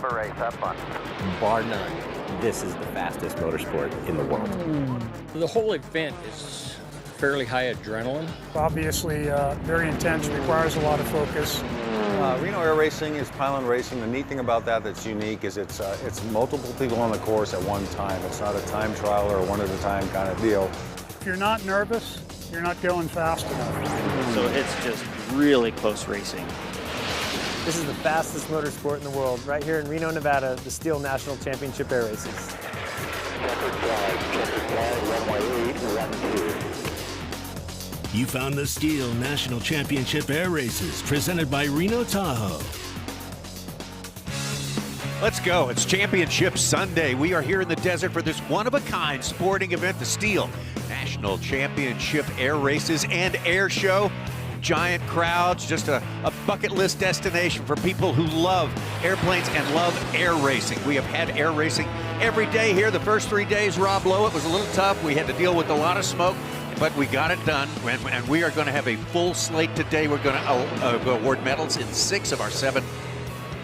November race. Have fun. Bar none, this is the fastest motorsport in the world. The whole event is fairly high adrenaline. Obviously, very intense, requires a lot of focus. Reno Air Racing is pylon racing. The neat thing about that that's unique is it's multiple people on the course at one time. It's not a time trial or a one-at-a-time kind of deal. If you're not nervous, you're not going fast enough. So it's just really close racing. This is the fastest motorsport in the world, right here in Reno, Nevada, the STIHL National Championship Air Races. You found the STIHL National Championship Air Races, presented by Reno-Tahoe. Let's go. It's Championship Sunday. We are here in the desert for this one-of-a-kind sporting event, the STIHL National Championship Air Races and Air Show. Giant crowds, just a bucket list destination for people who love airplanes and love air racing. We have had air racing every day here. The first 3 days, Rob Lowe, it was a little tough. We had to deal with a lot of smoke, but we got it done, and we are going to have a full slate today. We're going to award medals in 6 of our 7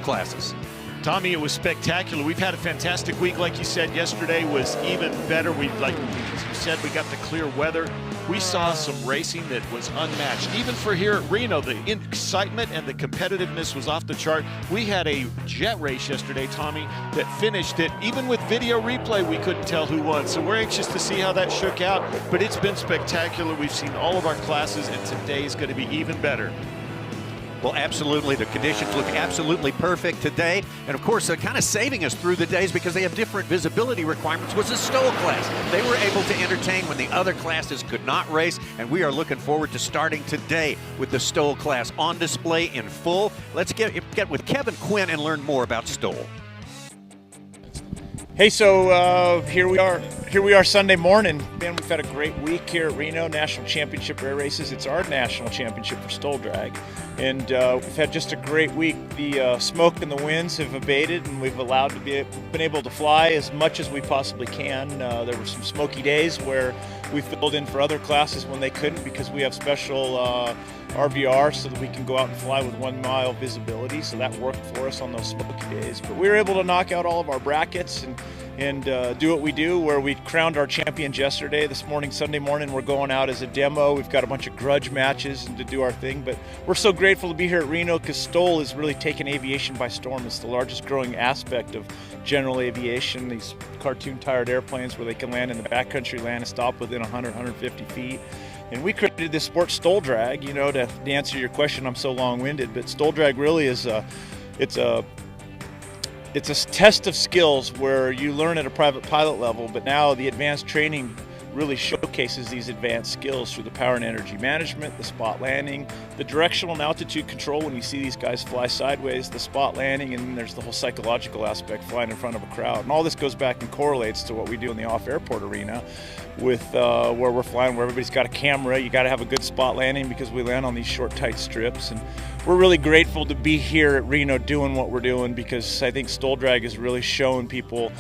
classes. Tommy, it was spectacular. We've had a fantastic week. Like you said, yesterday was even better. As you said, we got the clear weather. We saw some racing that was unmatched. Even for here at Reno, the excitement and the competitiveness was off the chart. We had a jet race yesterday, Tommy, that finished it. Even with video replay, we couldn't tell who won. So we're anxious to see how that shook out. But it's been spectacular. We've seen all of our classes, and today is going to be even better. Well, absolutely. The conditions look absolutely perfect today. And, of course, kind of saving us through the days because they have different visibility requirements was the STOL class. They were able to entertain when the other classes could not race, and we are looking forward to starting today with the STOL class on display in full. Let's get with Kevin Quinn and learn more about STOL. Hey, so here we are Sunday morning. Man, we've had a great week here at Reno National Championship Air Races. It's our national championship for STOL drag, and we've had just a great week. The smoke and the winds have abated, and we've been able to fly as much as we possibly can. There were some smoky days where we filled in for other classes when they couldn't because we have special RVR so that we can go out and fly with 1 mile visibility, so that worked for us on those smoky days. But we were able to knock out all of our brackets and do what we do, where we crowned our champions yesterday. This morning, Sunday morning, we're going out as a demo. We've got a bunch of grudge matches and to do our thing, but we're so grateful to be here at Reno because STOL has really taken aviation by storm. It's the largest growing aspect of general aviation, these cartoon-tired airplanes where they can land in the backcountry, land and stop within 100, 150 feet. And we created this sport, STOL drag, you know, to answer your question. I'm so long-winded, but STOL drag really is it's a test of skills where you learn at a private pilot level, but now the advanced training really showcases these advanced skills through the power and energy management, the spot landing, the directional and altitude control when you see these guys fly sideways, the spot landing, and then there's the whole psychological aspect, flying in front of a crowd. And all this goes back and correlates to what we do in the off-airport arena with where we're flying, where everybody's got a camera. You got to have a good spot landing because we land on these short, tight strips. And we're really grateful to be here at Reno doing what we're doing because I think STOL drag has really shown people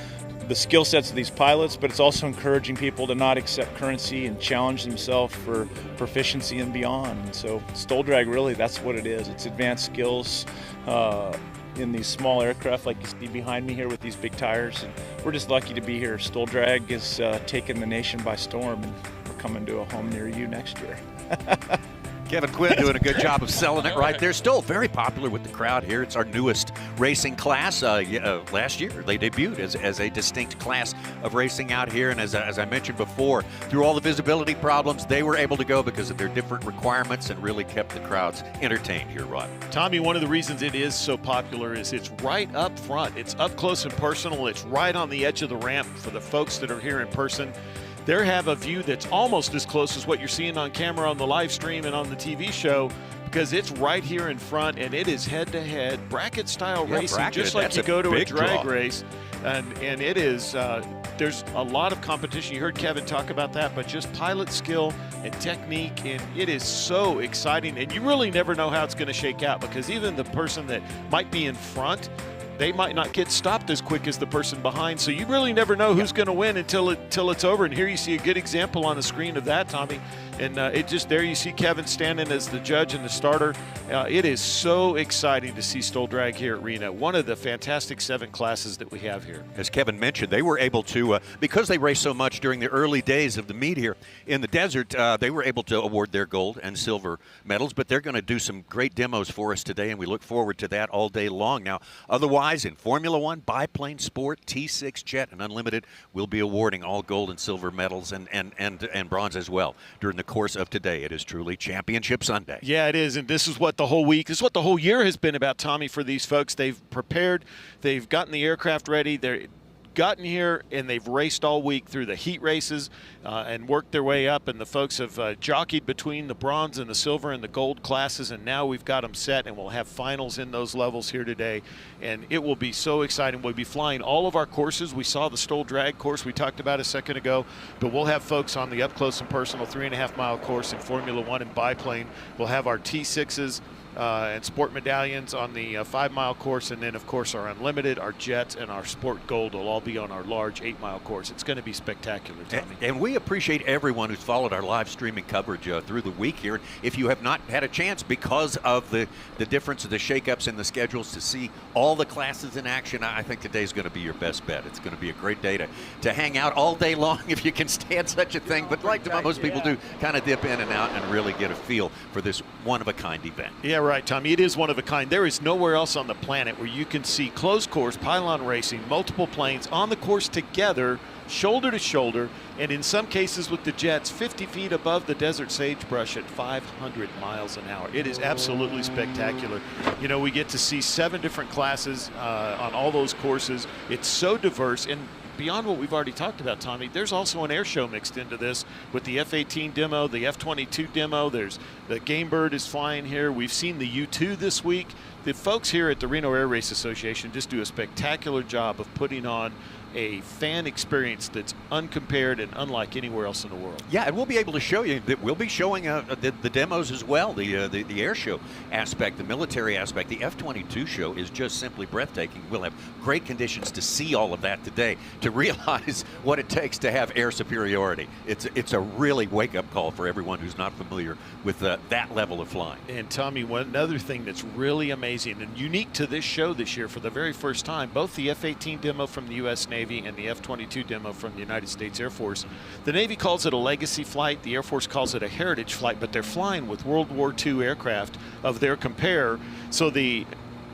the skill sets of these pilots, but it's also encouraging people to not accept currency and challenge themselves for proficiency and beyond. And so STOL drag, really, that's what it is. It's advanced skills in these small aircraft like you see behind me here with these big tires. And we're just lucky to be here. STOL drag is taking the nation by storm, and we're coming to a home near you next year. Kevin Quinn doing a good job of selling it right there. Still very popular with the crowd here. It's our newest racing class. Last year they debuted as a distinct class of racing out here. And as I mentioned before, through all the visibility problems, they were able to go because of their different requirements and really kept the crowds entertained here, Rod. Tommy, one of the reasons it is so popular is it's right up front. It's up close and personal. It's right on the edge of the ramp for the folks that are here in person. They have a view that's almost as close as what you're seeing on camera on the live stream and on the TV show because it's right here in front, and it is head-to-head bracket-style racing, just like you go to a drag race. And it is, there's a lot of competition. You heard Kevin talk about that, but just pilot skill and technique, and it is so exciting. And you really never know how it's going to shake out because even the person that might be in front, they might not get stopped as quick as the person behind. So you really never know who's going to win until it's over. And here you see a good example on the screen of that, Tommy. And there you see Kevin standing as the judge and the starter. It is so exciting to see STOL drag here at Reno. One of the fantastic 7 classes that we have here. As Kevin mentioned, they were able to, because they raced so much during the early days of the meet here in the desert, they were able to award their gold and silver medals, but they're going to do some great demos for us today, and we look forward to that all day long. Now, otherwise, in Formula One, Biplane, Sport, T6, Jet, and Unlimited, we'll be awarding all gold and silver medals and bronze as well during the course of today. It is truly Championship Sunday. Yeah, it is, and this is what the whole week, this is what the whole year has been about, Tommy, for these folks. They've prepared, they've gotten the aircraft ready, they're gotten here, and they've raced all week through the heat races and worked their way up, and the folks have jockeyed between the bronze and the silver and the gold classes, and now we've got them set, and we'll have finals in those levels here today, and it will be so exciting. We'll be flying all of our courses. We saw the STOL drag course we talked about a second ago, but we'll have folks on the up close and personal 3.5-mile course in Formula One and Biplane. We'll have our T6s and Sport medallions on the 5-mile course, and then of course our Unlimited, our Jets, and our Sport Gold will all be on our large 8-mile course. It's going to be spectacular, Tommy. And we appreciate everyone who's followed our live streaming coverage through the week here. If you have not had a chance because of the difference of the shakeups in the schedules to see all the classes in action, I think today's going to be your best bet. It's going to be a great day to hang out all day long if you can stand such a thing, but like most people do, kind of dip in and out and really get a feel for this one-of-a-kind event. Yeah, right, Tommy. It is one of a kind. There is nowhere else on the planet where you can see closed course pylon racing, multiple planes on the course together, shoulder to shoulder, and in some cases with the Jets 50 feet above the desert sagebrush at 500 miles an hour. It is absolutely spectacular. You know, we get to see 7 different classes on all those courses. It's so diverse, and beyond what we've already talked about, Tommy, there's also an air show mixed into this with the F-18 demo, the F-22 demo. There's the Game Bird is flying here. We've seen the U-2 this week. The folks here at the Reno Air Race Association just do a spectacular job of putting on a fan experience that's uncompared and unlike anywhere else in the world. Yeah, and we'll be able to show you that we'll be showing the demos as well, the air show aspect, the military aspect. The F-22 show is just simply breathtaking. We'll have great conditions to see all of that today, to realize what it takes to have air superiority. It's a really wake-up call for everyone who's not familiar with that level of flying. And Tommy, another thing that's really amazing and unique to this show this year, for the very first time, both the F-18 demo from the U.S. Navy and the F-22 demo from the United States Air Force. The Navy calls it a legacy flight, the Air Force calls it a heritage flight, but they're flying with World War II aircraft of their compare. So the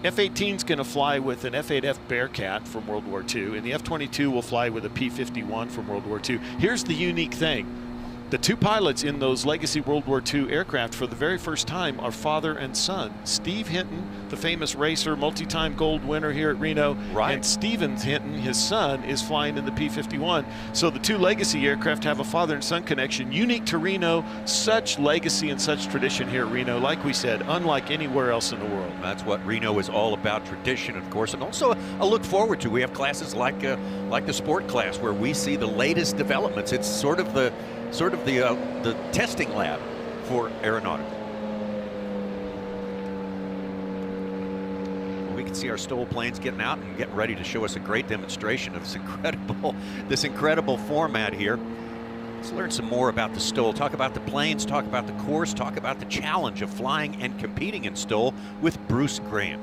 F-18 is going to fly with an F-8F Bearcat from World War II, and the F-22 will fly with a P-51 from World War II. Here's the unique thing. The 2 pilots in those legacy World War II aircraft for the very first time are father and son. Steve Hinton, the famous racer, multi-time gold winner here at Reno, and Steven Hinton, his son, is flying in the P-51. So the 2 legacy aircraft have a father and son connection, unique to Reno, such legacy and such tradition here at Reno, like we said, unlike anywhere else in the world. That's what Reno is all about, tradition, of course, and also a look forward to. We have classes like the sport class where we see the latest developments. It's sort of the testing lab for aeronautics. We can see our STOL planes getting out and getting ready to show us a great demonstration of this incredible format here. Let's learn some more about the STOL, talk about the planes, talk about the course, talk about the challenge of flying and competing in STOL with Bruce Graham.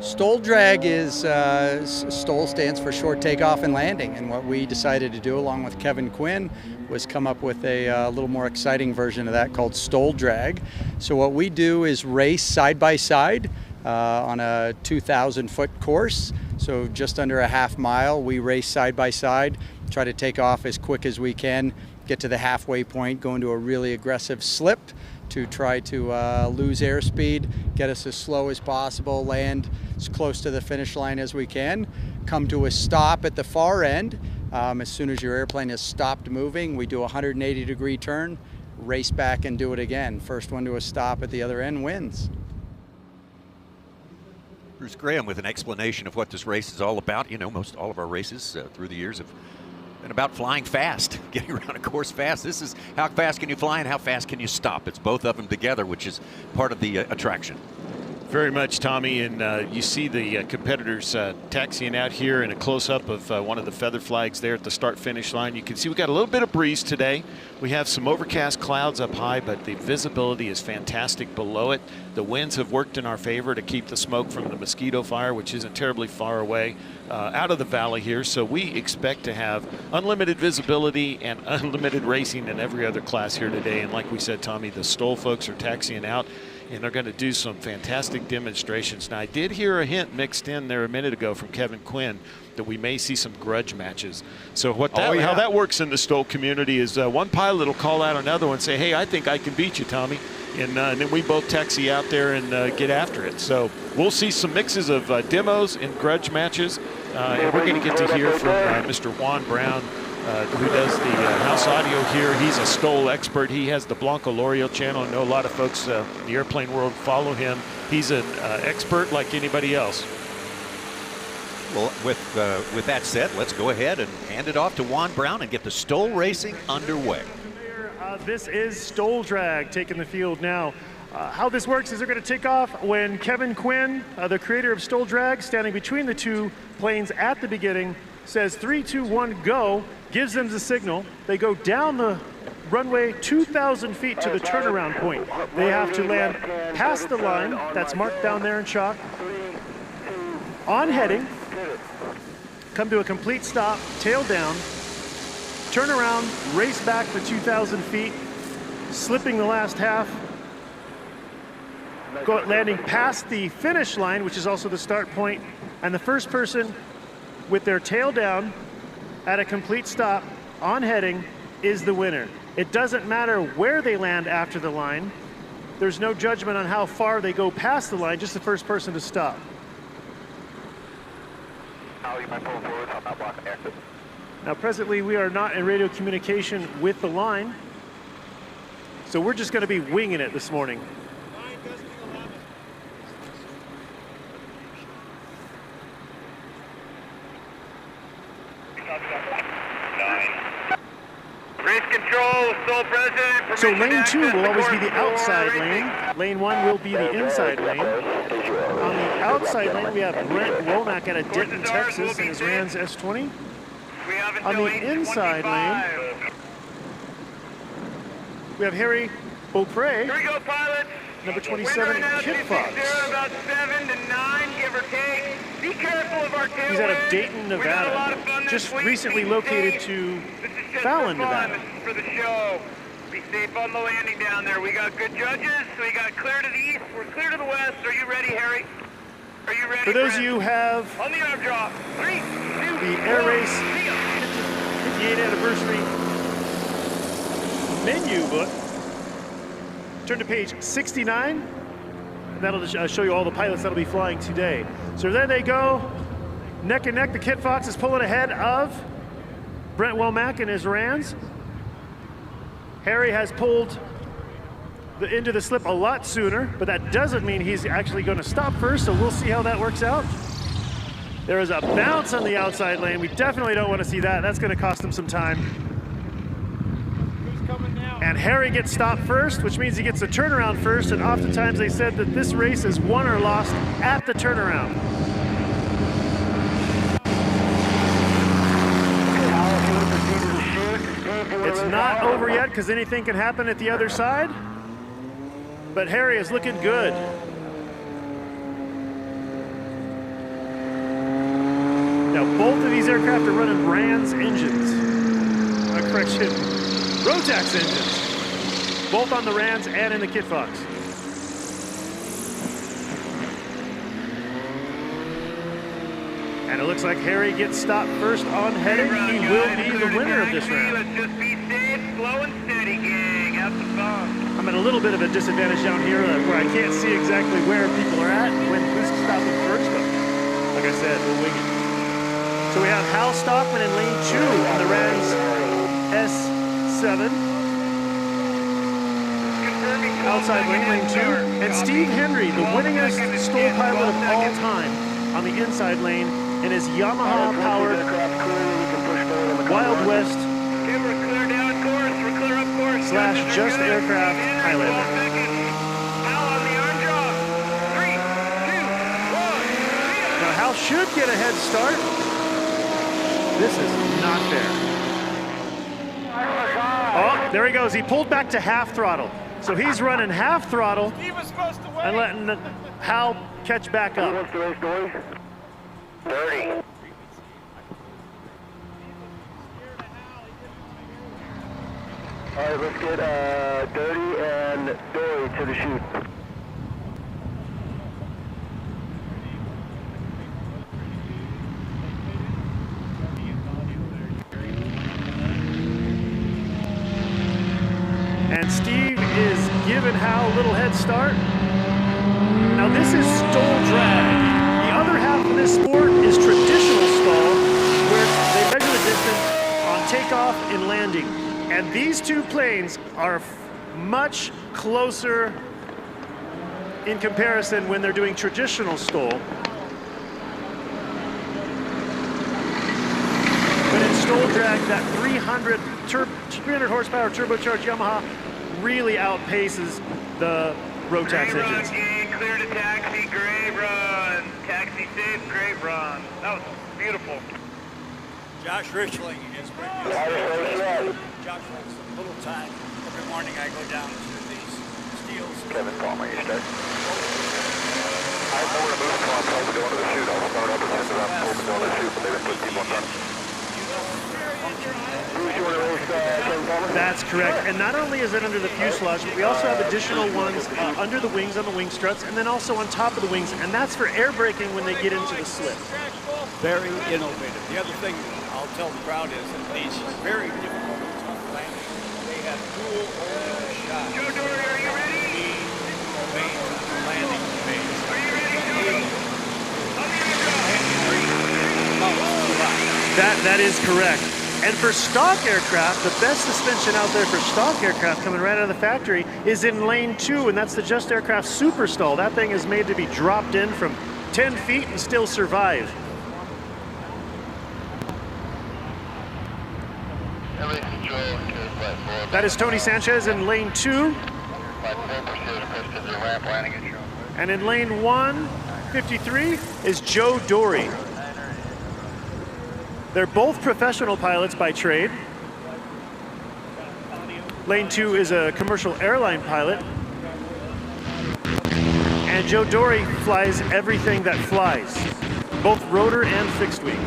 STOL drag is, STOL stands for short takeoff and landing, and what we decided to do along with Kevin Quinn was come up with a little more exciting version of that called STOL drag. So what we do is race side by side on a 2,000-foot course, so just under a half mile. We race side by side, try to take off as quick as we can, get to the halfway point, go into a really aggressive slip to try to lose airspeed, get us as slow as possible, land as close to the finish line as we can, come to a stop at the far end. As soon as your airplane has stopped moving, we do a 180-degree turn, race back and do it again. First one to a stop at the other end wins. Bruce Graham with an explanation of what this race is all about. You know, most all of our races through the years have been about flying fast, getting around a course fast. This is how fast can you fly and how fast can you stop. It's both of them together, which is part of the attraction. Very much, Tommy, and you see the competitors taxiing out here in a close-up of one of the feather flags there at the start-finish line. You can see we got a little bit of breeze today. We have some overcast clouds up high, but the visibility is fantastic below it. The winds have worked in our favor to keep the smoke from the mosquito fire, which isn't terribly far away, out of the valley here. So we expect to have unlimited visibility and unlimited racing in every other class here today. And like we said, Tommy, the STOL folks are taxiing out, and they're going to do some fantastic demonstrations. Now, I did hear a hint mixed in there a minute ago from Kevin Quinn that we may see some grudge matches. So how that works in the STOL community is one pilot will call out another one and say, hey, I think I can beat you, Tommy. And then we both taxi out there and get after it. So we'll see some mixes of demos and grudge matches. And we're going to get to hear from Mr. Juan Brown, who does the house audio here. He's a STOL expert. He has the Blanco Lorio channel. I know a lot of folks in the airplane world follow him. He's an expert like anybody else. Well, with that said, let's go ahead and hand it off to Juan Brown and get the STOL racing underway. This is STOL Drag taking the field now. How this works is they're going to take off when Kevin Quinn, the creator of STOL Drag, standing between the two planes at the beginning, says 3, 2, 1, go, gives them the signal. They go down the runway 2,000 feet to the turnaround point. They have to land past the line that's marked down there in chalk, on heading, come to a complete stop, tail down, turn around, race back the 2,000 feet, slipping the last half, landing past the finish line, which is also the start point, and the first person with their tail down at a complete stop on heading is the winner. It doesn't matter where they land after the line. There's no judgment on how far they go past the line, just the first person to stop. Now presently we are not in radio communication with the line, so we're just going to be winging it this morning. Race control, STOL president. So lane 2 will always be the outside lane. Lane 1 will be the inside lane. On the outside lane, we have Brent Womack out of Denton, Texas, in his Rans S20. On the inside lane, we have Harry Beaupre, Here we go, pilots. number 27, Kit Fox. About 7 to 9, give or take. Be careful of our tailwind. He's out of Dayton, Nevada, just recently located to Fallon, Nevada. This is for the show. Be safe on the landing down there. We got good judges. We got clear to the east. We're clear to the west. Are you ready, Harry? Are you ready? For those of Brent? you who have On the arm drop. 3, 2, the Air Race 58th anniversary menu book, turn to page 69. And that'll show you all the pilots that'll be flying today. So there they go, neck and neck. The Kit Fox is pulling ahead of Brent Womack and his Rans. Harry has pulled into the slip a lot sooner, but that doesn't mean he's actually going to stop first, so we'll see how that works out. There is a bounce on the outside lane. We definitely don't want to see that. That's going to cost him some time. Who's coming now? And Harry gets stopped first, which means he gets the turnaround first, and oftentimes they said that this race is won or lost at the turnaround. It's not over yet because anything can happen at the other side, but Harry is looking good. Now both of these aircraft are running Rans engines. Correction, Rotax engines. Both on the Rans and in the Kit Fox. And it looks like Harry gets stopped first on heading. He will be the winner of this round. Let's just be safe, slow and steady, gang. Have some fun. I'm at a little bit of a disadvantage down here where I can't see exactly where people are at when who's stopping first, but like I said, we'll wing it. So we have Hal Stockman in lane 2 on the Rans S7. Outside lane 2. And Steve Henry, the winningest STOL pilot of all time, on the inside lane in his Yamaha-powered Wild West / Just Aircraft Highlander. should get a head start. This is not fair. Oh, there he goes. He pulled back to half throttle. So he's running half throttle and letting Hal catch back up. 30. All right, let's get Dirty and Dory to the chute. And Steve is giving Hal a little head start. Now this is STOL drag. The other half of this sport is traditional stall, where they measure the distance on takeoff and landing. And these two planes are much closer in comparison when they're doing traditional STOL. But in STOL drag, that 300 horsepower turbocharged Yamaha really outpaces the Rotax engines. Clear to taxi, great run. Taxi safe, great run. That was beautiful. Josh Richling is with you. Josh runs a little time. Every morning I go down to these steels. Kevin Palmer, you start. I'm over to move until I'm told to go into the chute. I'll start up as soon as I'm told to go into the chute, but they didn't put people in front. That's correct. And not only is it under the fuselage, but we also have additional ones under the wings on the wing struts, and then also on top of the wings, and that's for air braking when they get into the slip. Very innovative. The other thing I'll tell the crowd is that these very difficult landings, they have dual overhead shots. Joe Dory, are you ready? Landing phase. Are you ready, Joe? That is correct. And for stock aircraft, the best suspension out there for stock aircraft coming right out of the factory is in lane 2, and that's the Just Aircraft Super Stall. That thing is made to be dropped in from 10 feet and still survive. That is Tony Sanchez in lane 2. And in lane 153 is Joe Dory. They're both professional pilots by trade. Lane 2 is a commercial airline pilot. And Joe Dory flies everything that flies, both rotor and fixed wing.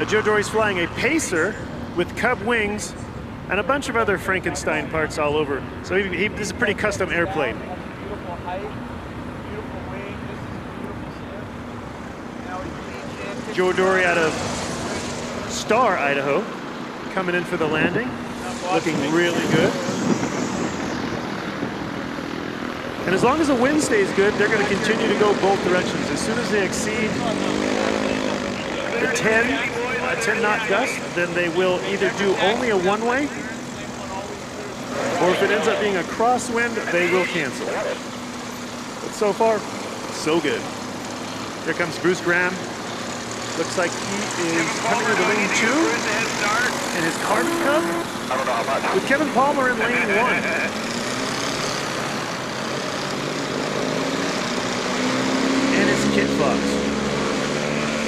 Joe Dory's flying a Pacer with Cub wings and a bunch of other Frankenstein parts all over. So this is a pretty custom airplane. Joe Dory out of Star, Idaho, coming in for the landing, looking really good. And as long as the wind stays good, they're going to continue to go both directions. As soon as they exceed the 10 knot gust, then they will either do only a one-way, or if it ends up being a crosswind, they will cancel. But so far, so good. Here comes Bruce Graham. Looks like he is coming into lane 2 in his Carbon Cub with Kevin Palmer in lane 1. And it's Kit Fox.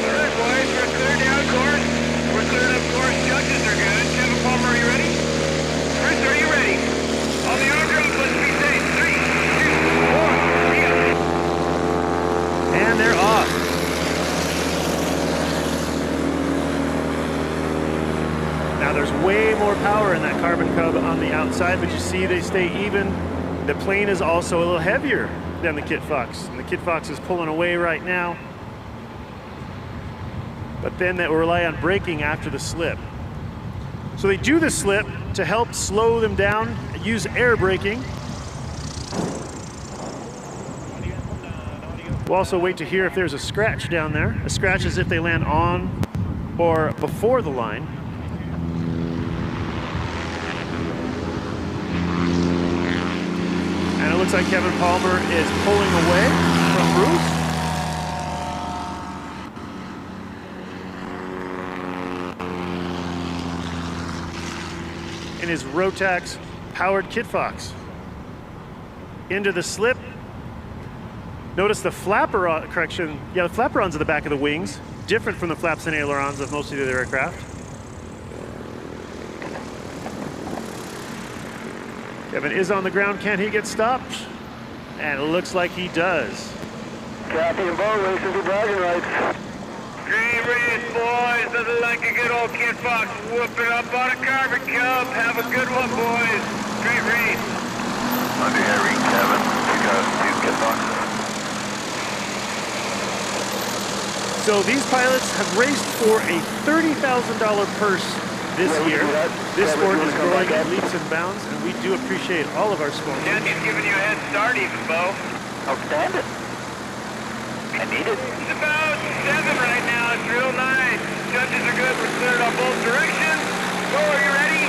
All right, boys, we're clear down course. We're cleared up course. Judges are good. Kevin Palmer, are you ready? Chris, are you ready? On the arm drop, let's be safe. 3, 2, 1, And they're off. Now there's way more power in that Carbon Cub on the outside, but you see they stay even. The plane is also a little heavier than the Kit Fox. And the Kit Fox is pulling away right now. But then they will rely on braking after the slip. So they do the slip to help slow them down, use air braking. We'll also wait to hear if there's a scratch down there. A scratch is if they land on or before the line. And it looks like Kevin Palmer is pulling away from Bruce. In his Rotax powered Kit Fox. into the slip. Notice the flaperon, correction, yeah, the flaperons at the back of the wings, different from the flaps and ailerons of most of the other aircraft. Kevin is on the ground. Can he get stopped? And it looks like he does. Kathy and Bo racing for bragging rights. Great race, boys. Nothing like a good old Kid Fox whooping up on a Carbon Cub. Have a good one, boys. Great race. Under Harry, Kevin, we got 2 Kid Foxes. So these pilots have raced for a $30,000 purse this year. This sport is growing at leaps and bounds, and we do appreciate all of our sponsors. Kathy's giving you a head start even, Bo. Outstanding. I need it. It's about 7 right now. It's real nice. Judges are good. We're cleared on both directions. Bo, are you ready?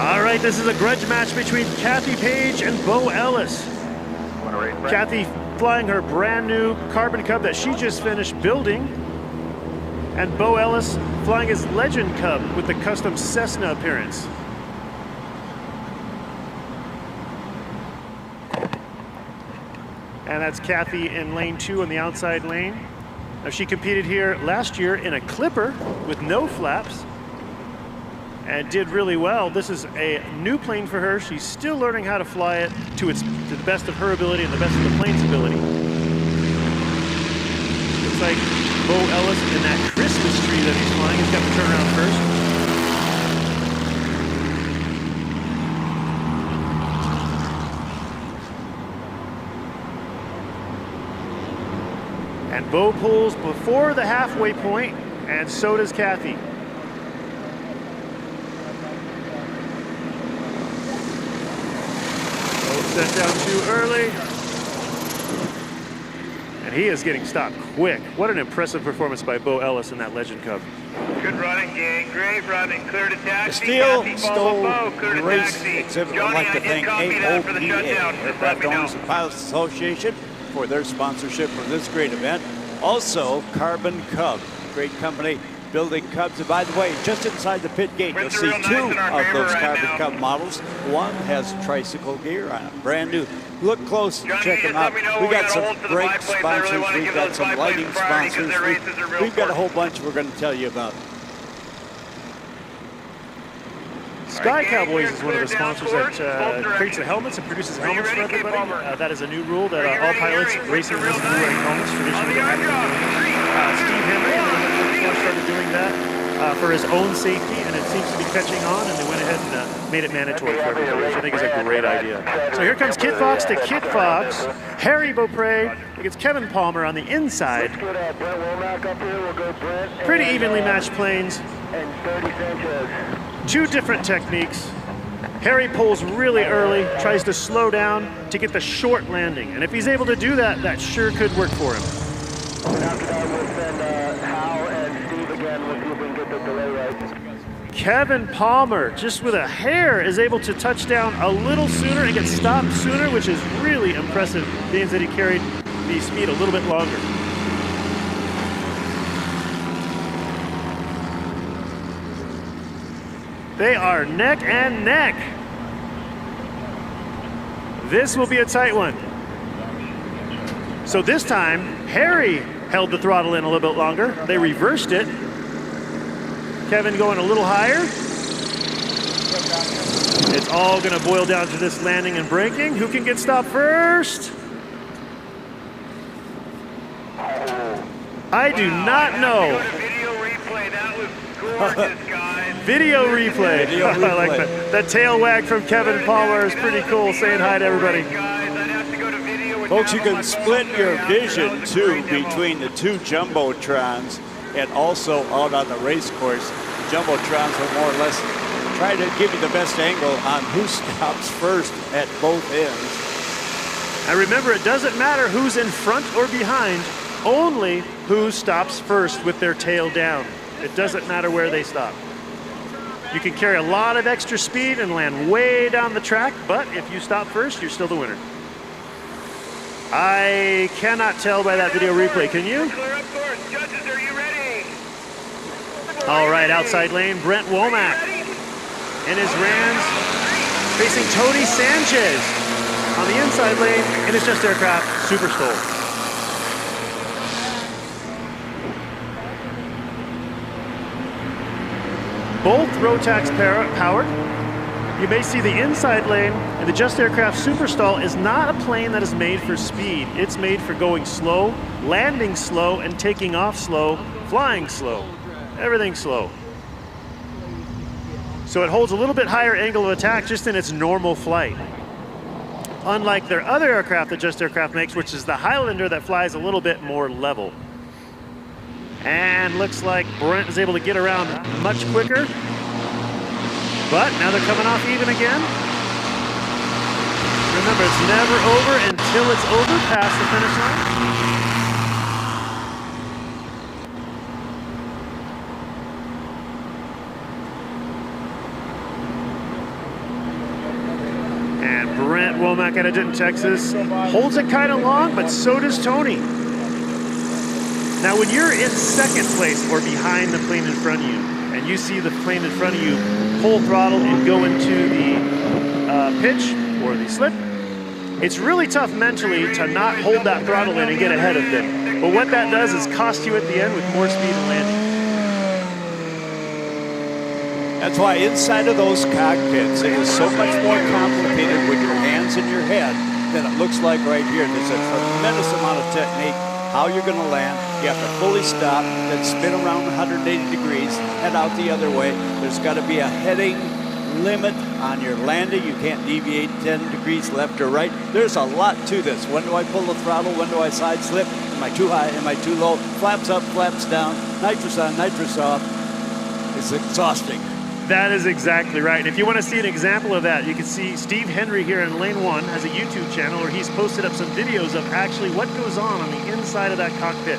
All right, this is a grudge match between Kathy Page and Bo Ellis. Kathy flying her brand new Carbon Cub that she just finished building, and Bo Ellis flying his Legend Cub with the custom Cessna appearance. And that's Kathy in lane 2 on the outside lane. Now, she competed here last year in a Clipper with no flaps and did really well. This is a new plane for her. She's still learning how to fly it to the best of her ability and the best of the plane's ability. Looks like Bo Ellis in that Christmas tree that he's flying. He's got to turn around first. And Bo pulls before the halfway point, and so does Kathy. Set down too early. And he is getting stopped quick. What an impressive performance by Bo Ellis in that Legend Cub. Good running, gang. Great running. Clear to taxi. The STOL race exhibit would like to thank AOPA, Aircraft Owners and Pilots Association, for their sponsorship for this great event. Also, Carbon Cub, great company building Cubs. And by the way, just inside the pit gate, you'll see 2 of those Carbon Cub models. One has tricycle gear on it, brand new. Look close, check them out. We got some brake sponsors, we've got some lighting sponsors. We've got a whole bunch we're going to tell you about. Sky Cowboys is one of the sponsors that creates the helmets and produces helmets for everybody. That is a new rule that all pilots racing must be wearing helmets. Traditionally, Steve Henry started doing that for his own safety, and it seems to be catching on, and they went ahead and made it mandatory for everybody, which I think is a great idea. So here comes Kid Fox to Kid Fox. Harry Beaupre against Kevin Palmer on the inside. Pretty evenly matched planes. 2 different techniques. Harry pulls really early, tries to slow down to get the short landing. And if he's able to do that, that sure could work for him. After that, we'll send Hal and Steve again. We'll see if we can get the delay right. Kevin Palmer, just with a hair, is able to touch down a little sooner and get stopped sooner, which is really impressive, means that he carried the speed a little bit longer. They are neck and neck. This will be a tight one. So this time, Harry held the throttle in a little bit longer. They reversed it. Kevin going a little higher. It's all going to boil down to this landing and braking. Who can get stopped first? I do not know. Video replay. I like that. That tail wag from Kevin Palmer is pretty cool. Saying hi to everybody. Folks, you can split your vision too between the 2 jumbotrons and also out on the race course. The jumbotrons will more or less try to give you the best angle on who stops first at both ends. And remember, it doesn't matter who's in front or behind, only who stops first with their tail down. It doesn't matter where they stop. You can carry a lot of extra speed and land way down the track, but if you stop first, you're still the winner. I cannot tell by that video replay, can you? Clear up course. Judges, are you ready? All right, outside lane, Brent Womack in his Rams facing Tony Sanchez on the inside lane in his Just Aircraft Super STOL. Both Rotax powered. You may see the inside lane in the Just Aircraft Super STOL is not a plane that is made for speed. It's made for going slow, landing slow, and taking off slow, flying slow. Everything slow. So it holds a little bit higher angle of attack just in its normal flight. Unlike their other aircraft that Just Aircraft makes, which is the Highlander that flies a little bit more level. And looks like Brent is able to get around much quicker. But now they're coming off even again. Remember, it's never over until it's over past the finish line. And Brent Womack out of Denton, Texas, holds it kind of long, but so does Tony. Now, when you're in second place or behind the plane in front of you, and you see the plane in front of you pull throttle and go into the pitch or the slip, it's really tough mentally to not hold that throttle in and get ahead of them. But what that does is cost you at the end with more speed and landing. That's why inside of those cockpits, it is so much more complicated with your hands in your head than it looks like right here. There's a tremendous amount of technique, how you're going to land. You have to fully stop, then spin around 180 degrees, head out the other way. There's got to be a heading limit on your landing. You can't deviate 10 degrees left or right. There's a lot to this. When do I pull the throttle? When do I side slip? Am I too high? Am I too low? Flaps up, flaps down, nitrous on, nitrous off. It's exhausting. That is exactly right. And if you want to see an example of that, you can see Steve Henry here in Lane 1 has a YouTube channel where he's posted up some videos of actually what goes on the inside of that cockpit.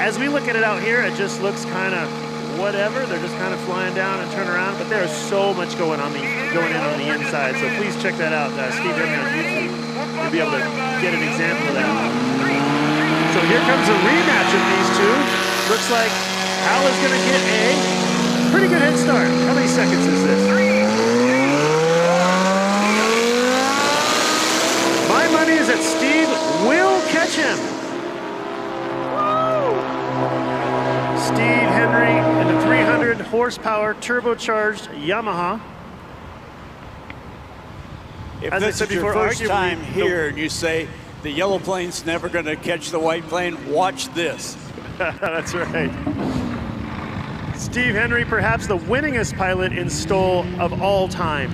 As we look at it out here, it just looks kind of whatever. They're just kind of flying down and turn around, but there is so much going in on the inside. So please check that out, Steve Henry on YouTube. You'll be able to get an example of that. So here comes a rematch of these two. Looks like Hal is going to get a pretty good head start. How many seconds is this? My money is that Steve will catch him. Steve Henry in the 300 horsepower turbocharged Yamaha. If As this I said is your before, first time here and you say the yellow plane's never going to catch the white plane, watch this. That's right. Steve Henry, perhaps the winningest pilot in STOL of all time.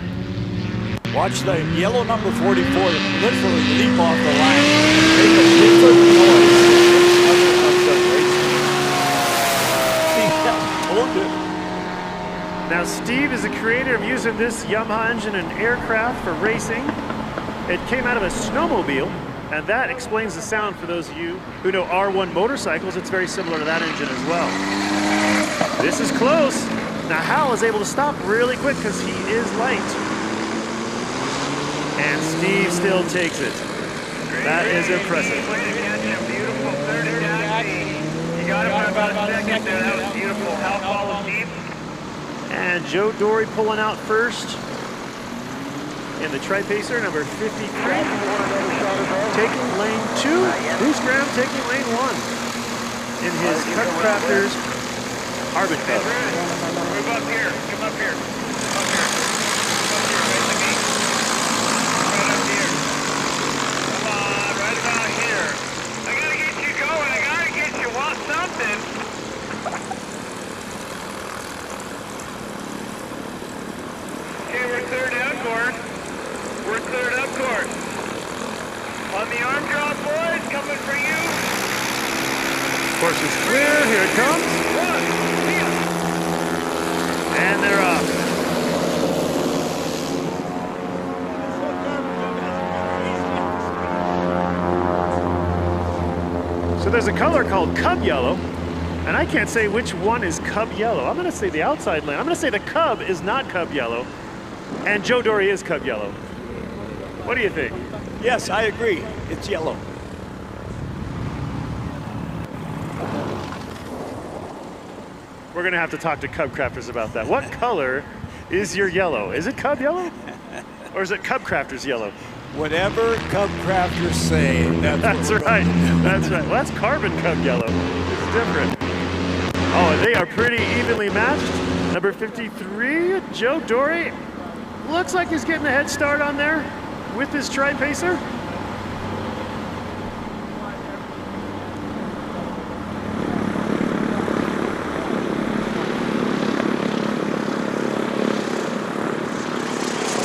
Watch the yellow number 44 literally leap off the line and make a different noise than other racing. Now Steve is the creator of using this Yamaha engine and aircraft for racing. It came out of a snowmobile, and that explains the sound for those of you who know R1 motorcycles. It's very similar to that engine as well. This is close. Now Hal is able to stop really quick because he is light. And Steve still takes it. That is impressive. Beautiful third taxi. You got it for about a second there. That was beautiful. Hal followed Steve. And Joe Dory pulling out first in the Tri-Pacer, number 53. Taking lane 2. Bruce Graham taking lane 1 in his Cut Crafters Arbit Cup. Move up here. Come up here. Come up here. Right up here. Come on, right about here. I gotta get you going. I gotta get you. Want something? Okay, we're cleared down course. We're cleared up course. On the arm drop, boys, coming for you. Course is clear. Here it comes. And they're off. So there's a color called Cub Yellow, and I can't say which one is Cub Yellow. I'm going to say the outside lane. I'm going to say the Cub is not Cub Yellow, and Joe Dory is Cub Yellow. What do you think? Yes, I agree. It's yellow. We're going to have to talk to Cub Crafters about that. What color is your yellow? Is it Cub yellow? Or is it Cub Crafters yellow? Whatever Cub Crafters say. That's right. That's right. Well, that's Carbon Cub yellow. It's different. Oh, and they are pretty evenly matched. Number 53, Joe Dory. Looks like he's getting a head start on there with his tri-pacer.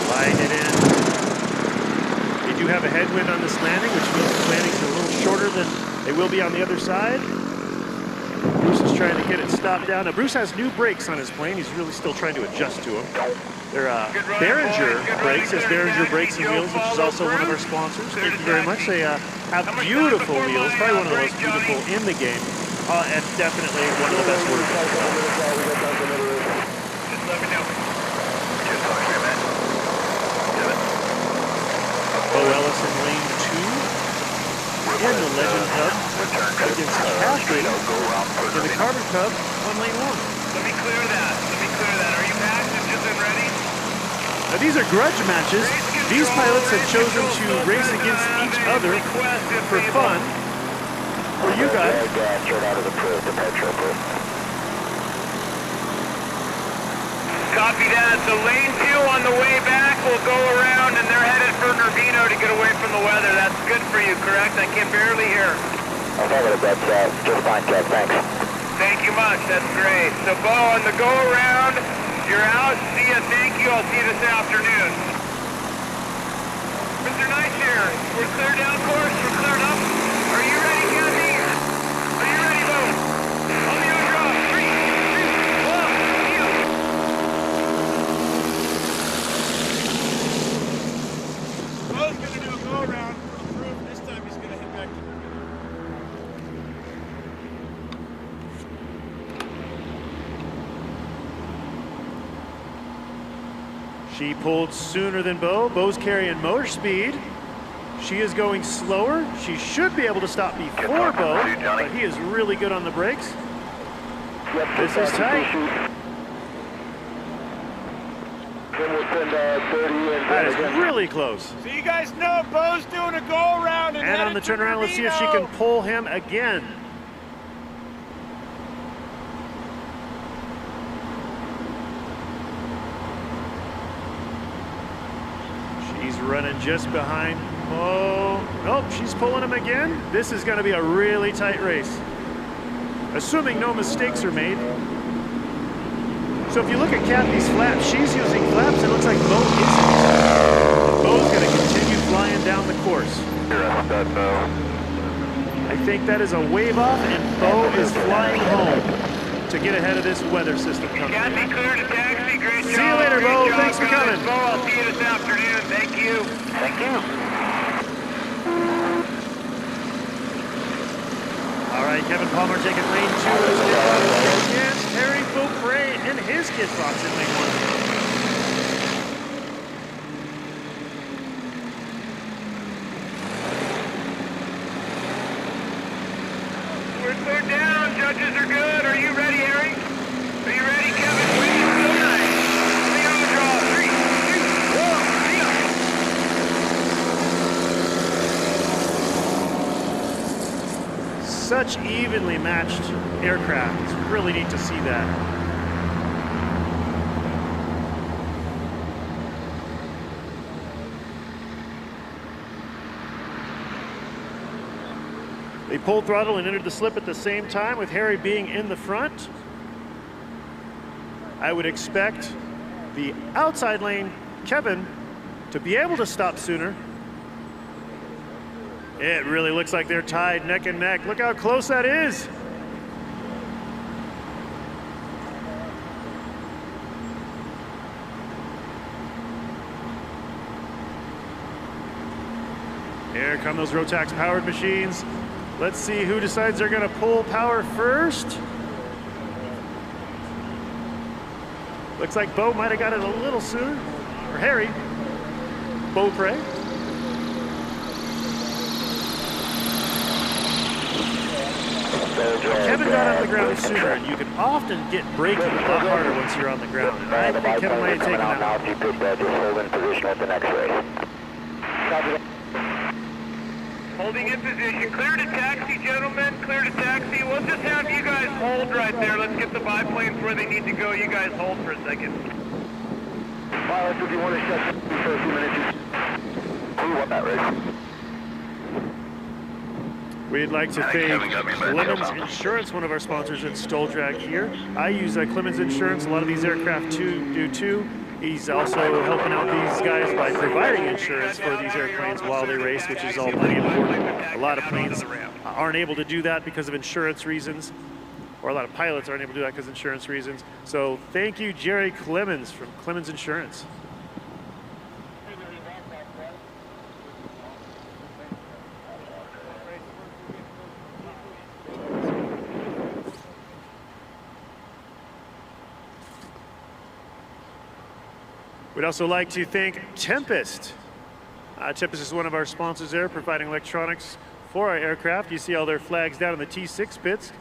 Slide it in. They do have a headwind on this landing, which means the landings are a little shorter than they will be on the other side. Bruce is trying to get it stopped down. Now, Bruce has new brakes on his plane. He's really still trying to adjust to them. They're Behringer brakes. It's Behringer Brakes and Wheels, which is also one of our sponsors. Thank you very much. They have beautiful wheels, probably one of the most beautiful in the game, and definitely one of the best working. Just let me know. Bo Ellis in lane 2 in the Legend Cub against Catherine in the Carbon Cub on lane 1. Let me clear that. Are you passengers and ready? Now, these are grudge matches. These pilots have chosen to race against each other for fun. For you guys. Copy that. So lane 2 on the way back will go around, and they're headed for Nervino to get away from the weather. That's good for you, correct? I can barely hear. That's just fine, Kev. Thanks. Thank you much. That's great. So, Bo, on the go around, you're out. See ya. Thank you. I'll see you this afternoon. Mr. Nice here. We're clear down course. We're cleared up. Are you ready, Kathy? Are you ready, Bo? On the on-draw. 3, 2, 1, Bo's going to do a go-around for the roof. This time he's going to hit back to the She pulled sooner than Bo. Bo's carrying motor speed. She is going slower. She should be able to stop before Bo, but he is really good on the brakes. This is tight. That is really close. So you guys know Bo's doing a go-around. And on the turnaround, let's see if she can pull him again. She's running just behind. Oh, nope, she's pulling him again. This is going to be a really tight race, assuming no mistakes are made. So if you look at Kathy's flaps, she's using flaps. It looks like Bo isn't. Bo's going to continue flying down the course. I think that is a wave off, and Bo is flying home to get ahead of this weather system coming. Kathy, clear to taxi. Great job. See you later, Bo. Great job, Thanks for guys. coming. Bo, I'll see you this afternoon. Thank you. Thank you. All right, Kevin Palmer taking lane 2 against Harry Beaupre in his kit box in lane 1. We're clear down. Judges are good. Are you ready, Harry? Are you ready, Kevin? Wait, so nice. The overdraw. 3, 2, 1. Such evenly matched aircraft. It's really neat to see that. They pulled throttle and entered the slip at the same time, with Harry being in the front. I would expect the outside lane, Kevin, to be able to stop sooner. It really looks like they're tied neck and neck. Look how close that is. Here come those Rotax powered machines. Let's see who decides they're gonna pull power first. Looks like Bo might have got it a little sooner, or Harry. Beaupre. Kevin you got on the ground sooner, and you can often get braking a lot harder once you're on the ground. And I think Kevin might have taken that. Just hold in position at the next race. Holding in position. Clear to taxi, gentlemen. Clear to taxi. We'll just have you guys hold right there. Let's get the biplanes where they need to go. You guys hold for a second. Pilots, if you want to shut for a few minutes, we want that race. We'd like to thank Clemens Insurance, one of our sponsors at STOL Drag here. I use Clemens Insurance. A lot of these aircraft do too. He's also helping out these guys by providing insurance for these airplanes while they race, which is all pretty important. A lot of planes aren't able to do that because of insurance reasons, or a lot of pilots aren't able to do that because of insurance reasons. So thank you, Jerry Clemens from Clemens Insurance. We'd also like to thank Tempest. Tempest is one of our sponsors there, providing electronics for our aircraft. You see all their flags down in the T6 pits.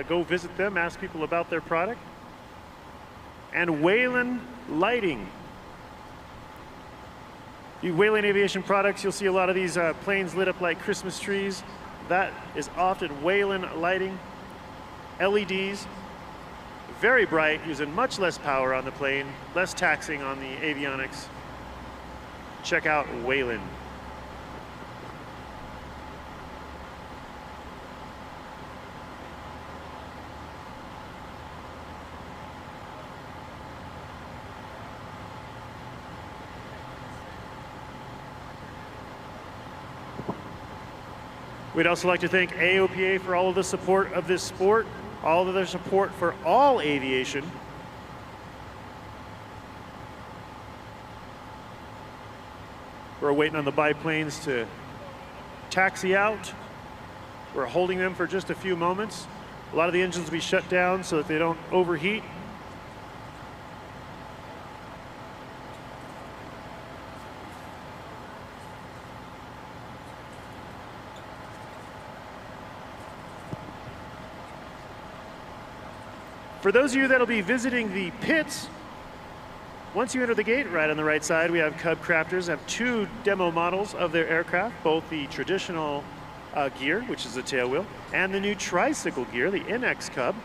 Go visit them, ask people about their product. And Whalen Lighting. Whalen Aviation products, you'll see a lot of these planes lit up like Christmas trees. That is often Whalen Lighting. LEDs. Very bright, using much less power on the plane, less taxing on the avionics. Check out Whalen. We'd also like to thank AOPA for all of the support of this sport, all of their support for all aviation. We're waiting on the biplanes to taxi out. We're holding them for just a few moments. A lot of the engines will be shut down so that they don't overheat. For those of you that'll be visiting the pits, once you enter the gate, right on the right side, we have Cub Crafters have 2 demo models of their aircraft, both the traditional gear, which is the tail wheel, and the new tricycle gear, the NX Cub.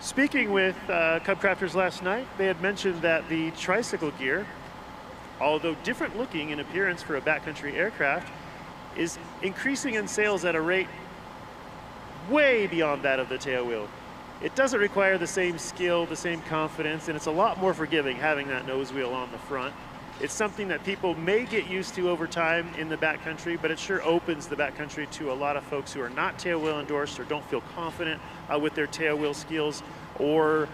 Speaking with Cub Crafters last night, they had mentioned that the tricycle gear, although different looking in appearance for a backcountry aircraft, is increasing in sales at a rate way beyond that of the tail wheel. It doesn't require the same skill, the same confidence, and it's a lot more forgiving having that nose wheel on the front. It's something that people may get used to over time in the backcountry, but it sure opens the backcountry to a lot of folks who are not tail wheel endorsed or don't feel confident with their tail wheel skills, or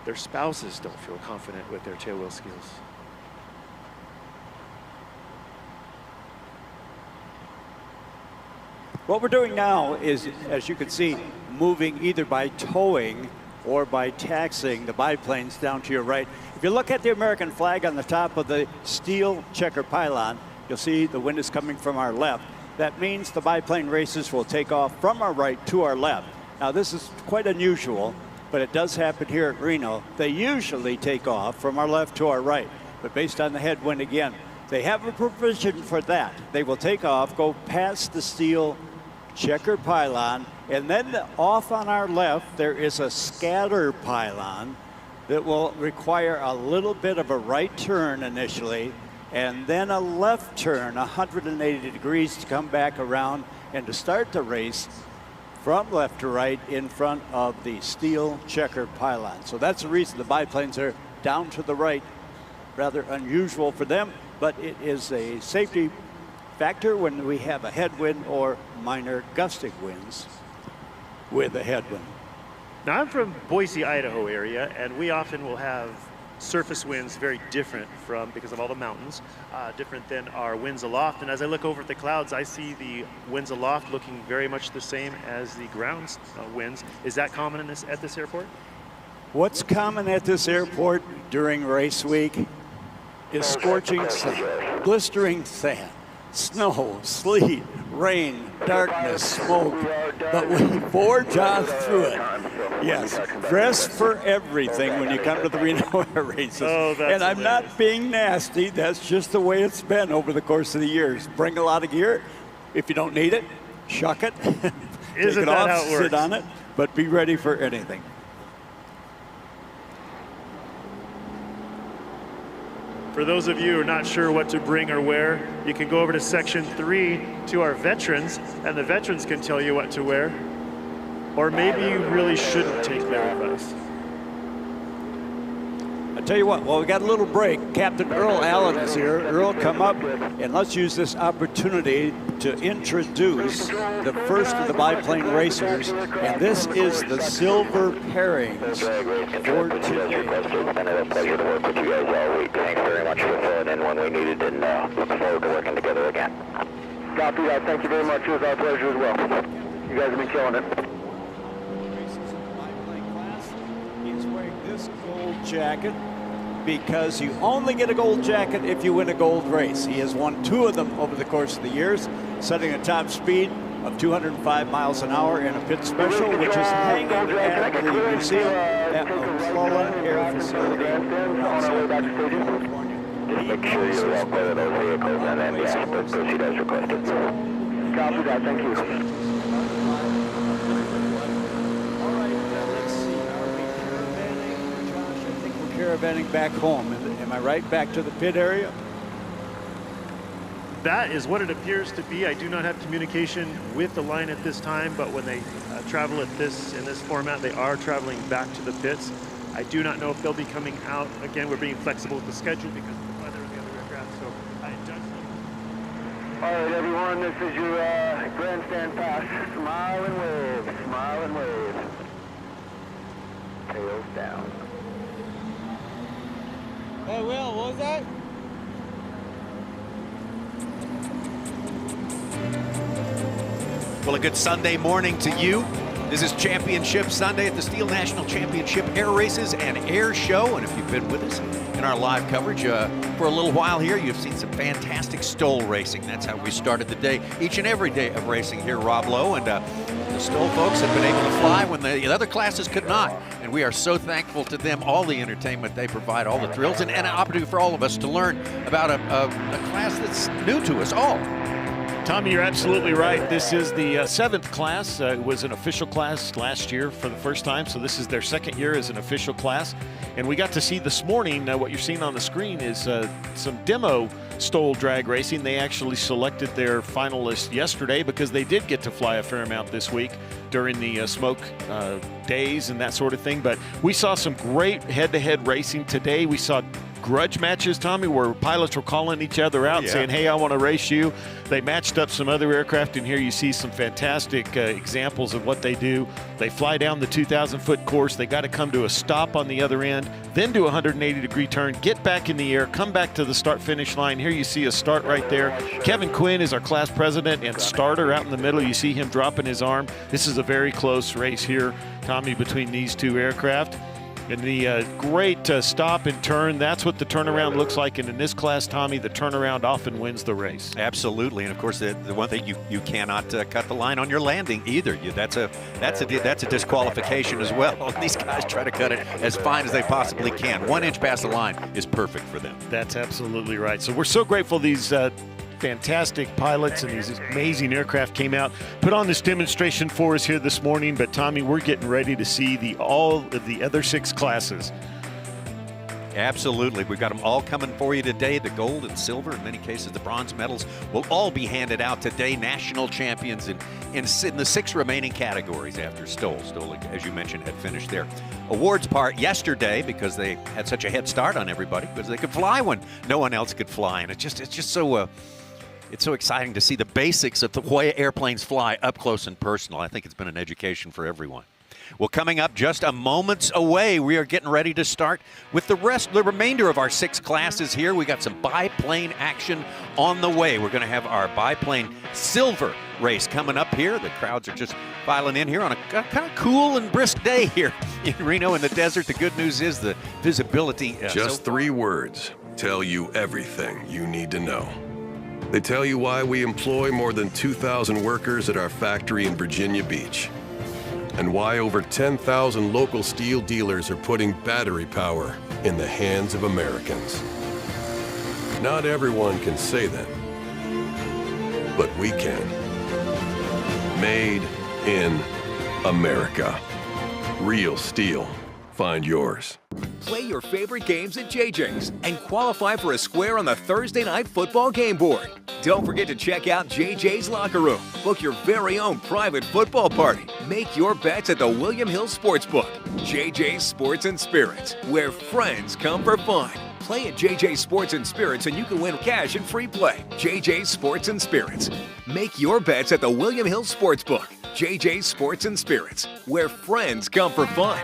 their spouses don't feel confident with their tail wheel skills. What we're doing now is, as you can see, moving either by towing or by taxiing the biplanes down to your right. If you look at the American flag on the top of the steel checker pylon, you'll see the wind is coming from our left. That means the biplane races will take off from our right to our left. Now, this is quite unusual, but it does happen here at Reno. They usually take off from our left to our right, but based on the headwind again, they have a provision for that. They will take off, go past the steel checker pylon, and then off on our left there is a scatter pylon that will require a little bit of a right turn initially, and then a left turn 180 degrees to come back around and to start the race from left to right in front of the steel checker pylon. So that's the reason the biplanes are down to the right. Rather unusual for them, but it is a safety factor when we have a headwind or minor gusting winds with a headwind. Now, I'm from Boise, Idaho area, and we often will have surface winds very different from, because of all the mountains, different than our winds aloft. And as I look over at the clouds, I see the winds aloft looking very much the same as the ground winds. Is that common in at this airport? What's common at this airport during race week is scorching sand, blistering sand. snow, sleet, rain, darkness, smoke, but we forge on through it. Yes, dress for everything when you come to the Reno Air Races. Oh, that's and I'm not being nasty. That's just the way it's been over the course of the years. Bring a lot of gear. If you don't need it, shuck it. Isn't that how it works? Sit on it, but be ready for anything. For those of you who are not sure what to bring or wear, you can go over to section 3 to our veterans, and the veterans can tell you what to wear. Or maybe you really shouldn't take their advice. I tell you what, well, we got a little break. Captain Earl Allen is here. Earl, come up, and let's use this opportunity to introduce the first of the biplane racers, and this is the silver pairings for today. It's been a pleasure to work with you guys all week. Thanks very much for filling in when we needed, and looking forward to working together again. Copy that. Thank you very much. It was our pleasure as well. You guys have been killing it. He's wearing this gold jacket because you only get a gold jacket if you win a gold race. He has won 2 of them over the course of the years, setting a top speed of 205 miles an hour in a pit special, which is hanging at the museum at McClellan Air Facility outside California. Just make sure you're well clear of those vehicles and then proceed as requested. Copy that. Thank you. Caravanning back home. Am I right? Back to the pit area? That is what it appears to be. I do not have communication with the line at this time, but when they travel in this format, they are traveling back to the pits. I do not know if they'll be coming out. Again, we're being flexible with the schedule because of the weather of the other aircraft. So I just... All right, everyone, this is your grandstand pass. Smile and wave. Smile and wave. Tails down. Hey, Will, what was that? Well, a good Sunday morning to you. This is Championship Sunday at the STIHL National Championship Air Races and Air Show. And if you've been with us in our live coverage for a little while here, you've seen some fantastic STOL racing. That's how we started the day, each and every day of racing here, Rob Lowe. And the STOL folks have been able to fly when the other classes could not. And we are so thankful to them, all the entertainment they provide, all the thrills, and an opportunity for all of us to learn about a class that's new to us all. Tommy, you're absolutely right. This is the 7th class. It was an official class last year for the first time, so this is their 2nd year as an official class. And we got to see this morning, what you're seeing on the screen is some demo STOL drag racing. They actually selected their finalists yesterday because they did get to fly a fair amount this week during the smoke days and that sort of thing. But we saw some great head-to-head racing today. We saw grudge matches, Tommy, where pilots were calling each other out, saying, hey, I want to race you. They matched up some other aircraft, and here you see some fantastic examples of what they do. They fly down the 2,000-foot course. They got to come to a stop on the other end, then do a 180-degree turn, get back in the air, come back to the start-finish line. Here you see a start right there. Kevin Quinn is our class president and starter out in the middle. You see him dropping his arm. This is a very close race here, Tommy, between these 2 aircraft. And the great stop and turn, that's what the turnaround looks like. And in this class, Tommy, the turnaround often wins the race. Absolutely. And of course, the one thing you cannot cut the line on your landing either. That's a disqualification as well. These guys try to cut it as fine as they possibly can. 1 inch past the line is perfect for them. That's absolutely right. So we're so grateful these fantastic pilots and these amazing aircraft came out, put on this demonstration for us here this morning. But Tommy, we're getting ready to see all of the other 6 classes. Absolutely. We've got them all coming for you today. The gold and silver, in many cases the bronze medals, will all be handed out today. National champions in the 6 remaining categories after STOL. STOL, as you mentioned, had finished their awards part yesterday because they had such a head start on everybody because they could fly when no one else could fly. And it's just so it's so exciting to see the basics of the way airplanes fly up close and personal. I think it's been an education for everyone. Well, coming up just a moments away, we are getting ready to start with the remainder of our 6 classes here. We got some biplane action on the way. We're going to have our biplane silver race coming up here. The crowds are just filing in here on a kind of cool and brisk day here in Reno in the desert. The good news is the visibility. Just 3 words tell you everything you need to know. They tell you why we employ more than 2,000 workers at our factory in Virginia Beach, and why over 10,000 local steel dealers are putting battery power in the hands of Americans. Not everyone can say that, but we can. Made in America. Real steel. Find yours. Play your favorite games at JJ's and qualify for a square on the Thursday night football game board. Don't forget to check out JJ's Locker Room. Book your very own private football party. Make your bets at the William Hill Sportsbook. JJ's Sports and Spirits, where friends come for fun. Play at JJ's Sports and Spirits and you can win cash and free play. JJ's Sports and Spirits. Make your bets at the William Hill Sportsbook. JJ's Sports and Spirits, where friends come for fun.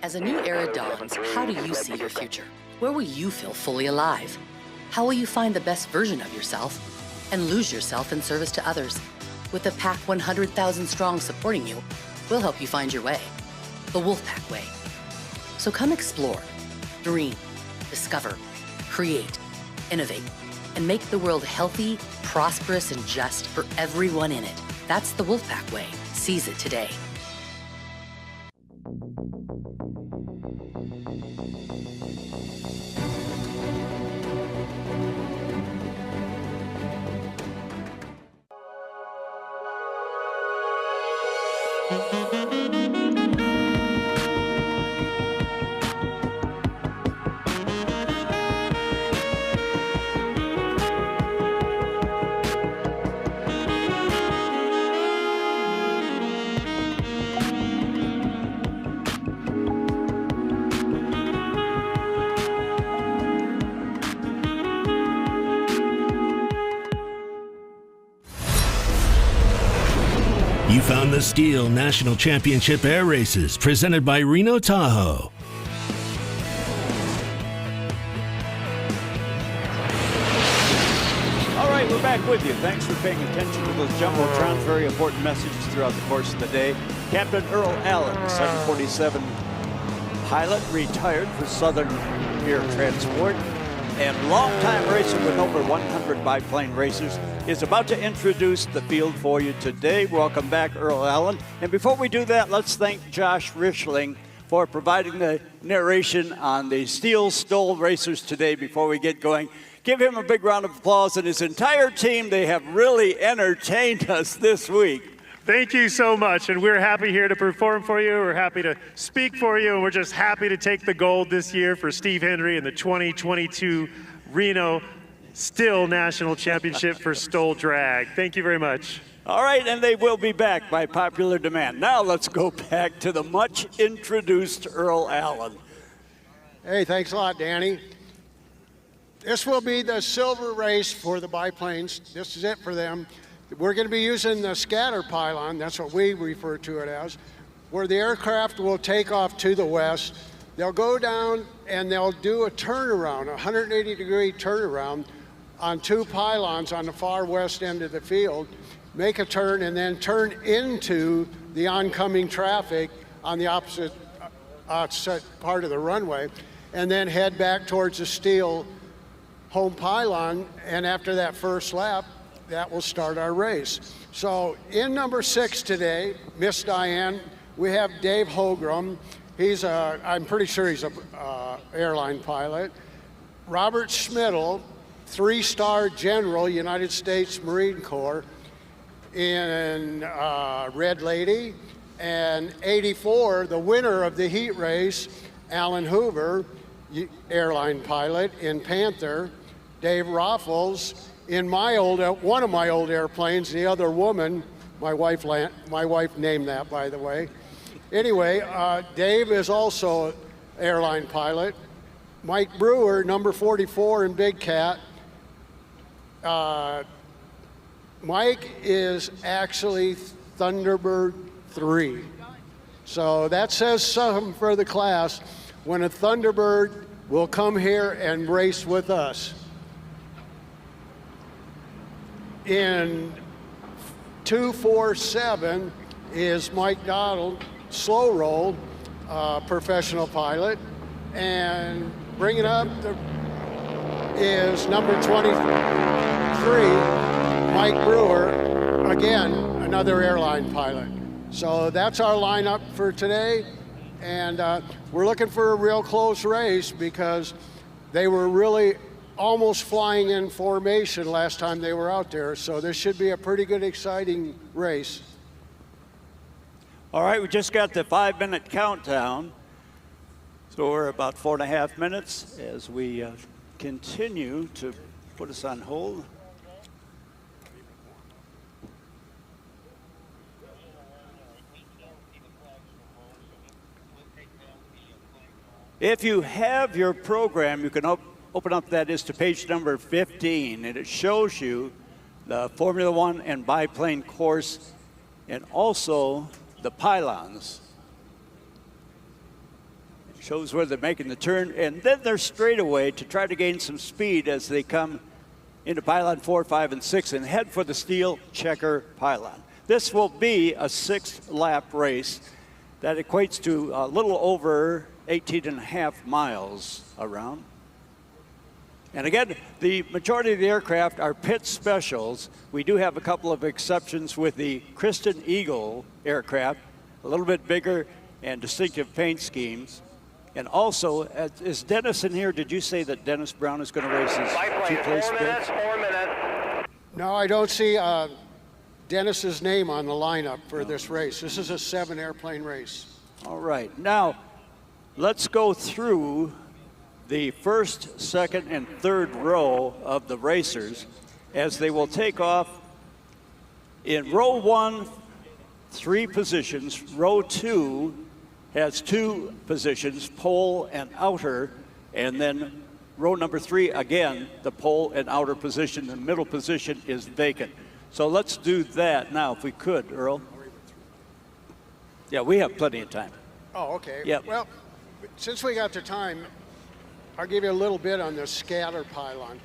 As a new era dawns, how do you see your future? Where will you feel fully alive? How will you find the best version of yourself and lose yourself in service to others? With a pack 100,000 strong supporting you, we'll help you find your way. The Wolfpack way. So come explore, dream, discover, create, innovate, and make the world healthy, prosperous, and just for everyone in it. That's the Wolfpack way. Seize it today. You found the STIHL National Championship Air Races presented by Reno-Tahoe. All right, we're back with you. Thanks for paying attention to those Jumbotrons. Very important messages throughout the course of the day. Captain Earl Allen, 747 pilot, retired for Southern Air Transport, and longtime racer with over 100 biplane races, is about to introduce the field for you today. Welcome back, Earl Allen. And before we do that, let's thank Josh Richling for providing the narration on the STOL racers today before we get going. Give him a big round of applause and his entire team. They have really entertained us this week. Thank you so much, and we're happy here to perform for you. We're happy to speak for you, and we're just happy to take the gold this year for Steve Henry in the 2022 Reno STIHL National Championship for STOL Drag. Thank you very much. All right, and they will be back by popular demand. Now let's go back to the much introduced Earl Allen. Hey, thanks a lot, Danny. This will be the silver race for the biplanes. This is it for them. We're going to be using the scatter pylon, that's what we refer to it as, where the aircraft will take off to the west. They'll go down and they'll do a turnaround, a 180-degree turnaround on two pylons on the far west end of the field, make a turn and then turn into the oncoming traffic on the opposite part of the runway, and then head back towards the STIHL home pylon, and after that first lap, that will start our race. So in number 6 today, Miss Diane, we have Dave Holgram. He's I'm pretty sure he's a airline pilot. Robert Schmidl, 3-star General, United States Marine Corps, in Red Lady. And 84, the winner of the heat race, Alan Hoover, airline pilot in Panther. Dave Raffles, in one of my old airplanes, the other woman, my wife named that, by the way. Anyway, Dave is also an airline pilot. Mike Brewer, number 44 in Big Cat, Mike is actually Thunderbird 3. So that says something for the class when a Thunderbird will come here and race with us. In 247 is Mike Donald, slow roll, professional pilot, and bringing up is number 23, Mike Brewer, again, another airline pilot. So that's our lineup for today, and we're looking for a real close race because they were really almost flying in formation last time they were out there, so this should be a pretty good, exciting race. All right, we just got the 5-minute countdown, so we're about 4.5 minutes as we continue to put us on hold. If you have your program, you can open up, that is, to page number 15, and it shows you the Formula One and biplane course and also the pylons. It shows where they're making the turn, and then they're straightaway to try to gain some speed as they come into pylon 4, 5, and 6 and head for the steel checker pylon. This will be a 6-lap race that equates to a little over 18.5 miles around. And again, the majority of the aircraft are pit specials. We do have a couple of exceptions with the Christen Eagle aircraft, a little bit bigger and distinctive paint schemes. And also, is Dennis in here? Did you say that Dennis Brown is going to race his 2-place pit? 4 minutes. No, I don't see Dennis's name on the lineup for this race. This is a 7-airplane race. All right, now let's go through the first, second, and third row of the racers as they will take off. In row 1, 3 positions. Row 2 has 2 positions, pole and outer, and then row number 3, again, the pole and outer position. The middle position is vacant. So let's do that now, if we could, Earl. Yeah, we have plenty of time. Oh, okay. Yep. Well, since we got the time, I'll give you a little bit on the scatter pylon.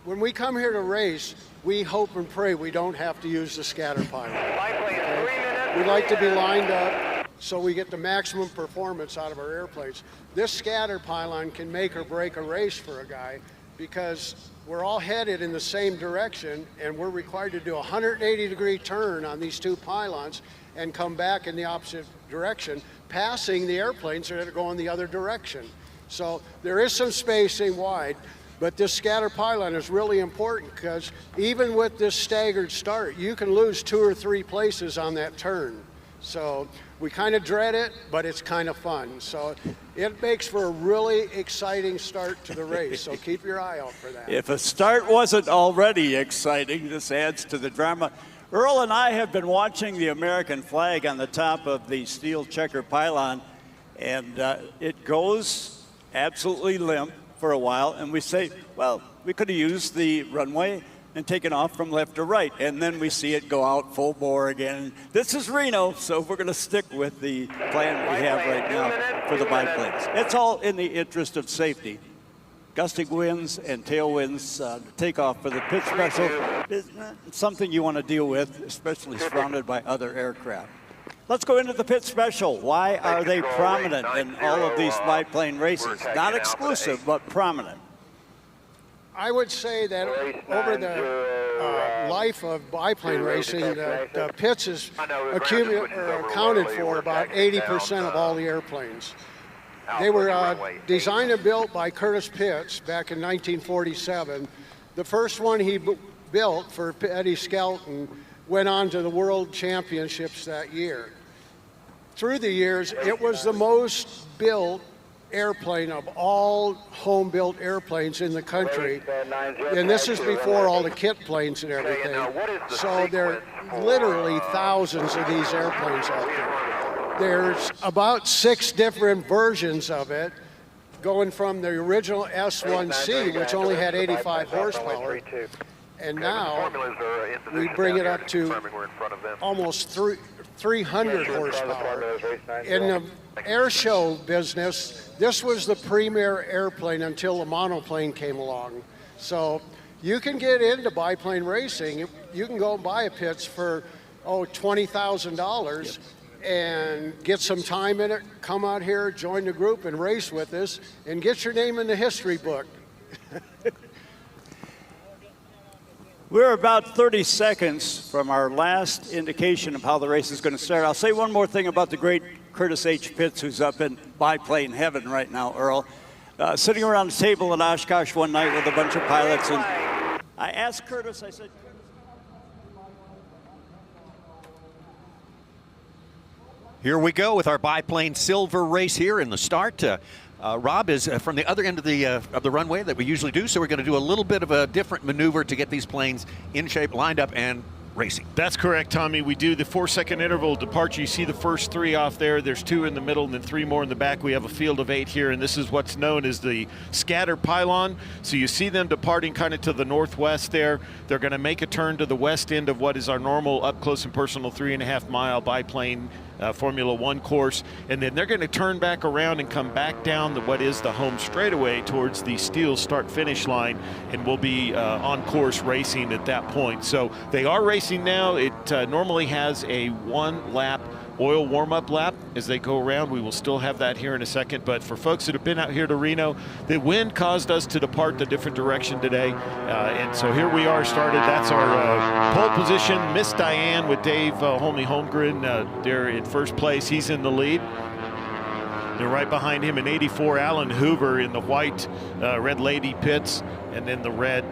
When we come here to race, we hope and pray we don't have to use the scatter pylon. Okay? We like to be lined up so we get the maximum performance out of our airplanes. This scatter pylon can make or break a race for a guy because we're all headed in the same direction and we're required to do a 180-degree turn on these 2 pylons and come back in the opposite direction, passing the airplanes that are going the other direction. So there is some spacing wide, but this scatter pylon is really important because even with this staggered start, you can lose 2 or 3 places on that turn. So we kind of dread it, but it's kind of fun. So it makes for a really exciting start to the race, so keep your eye out for that. If a start wasn't already exciting, this adds to the drama. Earl and I have been watching the American flag on the top of the steel checker pylon, and it goes absolutely limp for a while, and we say, well, we could have used the runway and taken off from left to right, and then we see it go out full bore again. This is Reno, so we're going to stick with the plan we have right now for the biplanes. It's all in the interest of safety. Gusting winds and tailwinds, takeoff for the pit special is something you want to deal with, especially surrounded by other aircraft. Let's go into the pit special. Why are they prominent in all of these biplane races? Not exclusive, but prominent. I would say that over the life of biplane racing, the pits is accounted for about 80% of all the airplanes. They were designed and built by Curtis Pitts back in 1947. The first one he built for Eddie Skelton went on to the World Championships that year. Through the years, it was the most built airplane of all home-built airplanes in the country. And this is before all the kit planes and everything. So there are literally thousands of these airplanes out there. There's about 6 different versions of it, going from the original S1C, which only had 85 horsepower, And now we bring it up to almost 300 horsepower. In the air show business, this was the premier airplane until the monoplane came along. So you can get into biplane racing. You can go and buy a Pitts for, $20,000 and get some time in it, come out here, join the group and race with us and get your name in the history book. We're about 30 seconds from our last indication of how the race is going to start. I'll say one more thing about the great Curtis H. Pitts, who's up in biplane heaven right now, Earl. Sitting around the table in Oshkosh one night with a bunch of pilots, and I asked Curtis, I said, here we go with our biplane silver race here in the start. Rob is from the other end of the runway that we usually do, so we're going to do a little bit of a different maneuver to get these planes in shape, lined up, and racing. That's correct, Tommy. We do the 4-second interval departure. You see the first 3 off there. There's 2 in the middle and then 3 more in the back. We have a field of 8 here, and this is what's known as the scatter pylon. So you see them departing kind of to the northwest there. They're going to make a turn to the west end of what is our normal up close and personal 3.5-mile biplane Formula One course, and then they're going to turn back around and come back down what is the home straightaway towards the STIHL start-finish line, and we'll be on course racing at that point. So they are racing now. It normally has a 1-lap oil warm-up lap as they go around. We will still have that here in a second, but for folks that have been out here to Reno, the wind caused us to depart the different direction today, and so here we are started. That's our pole position. Miss Diane with Dave Holmgren there in first place. He's in the lead. And right behind him in 84, Alan Hoover in the white Red Lady Pitts, and then the red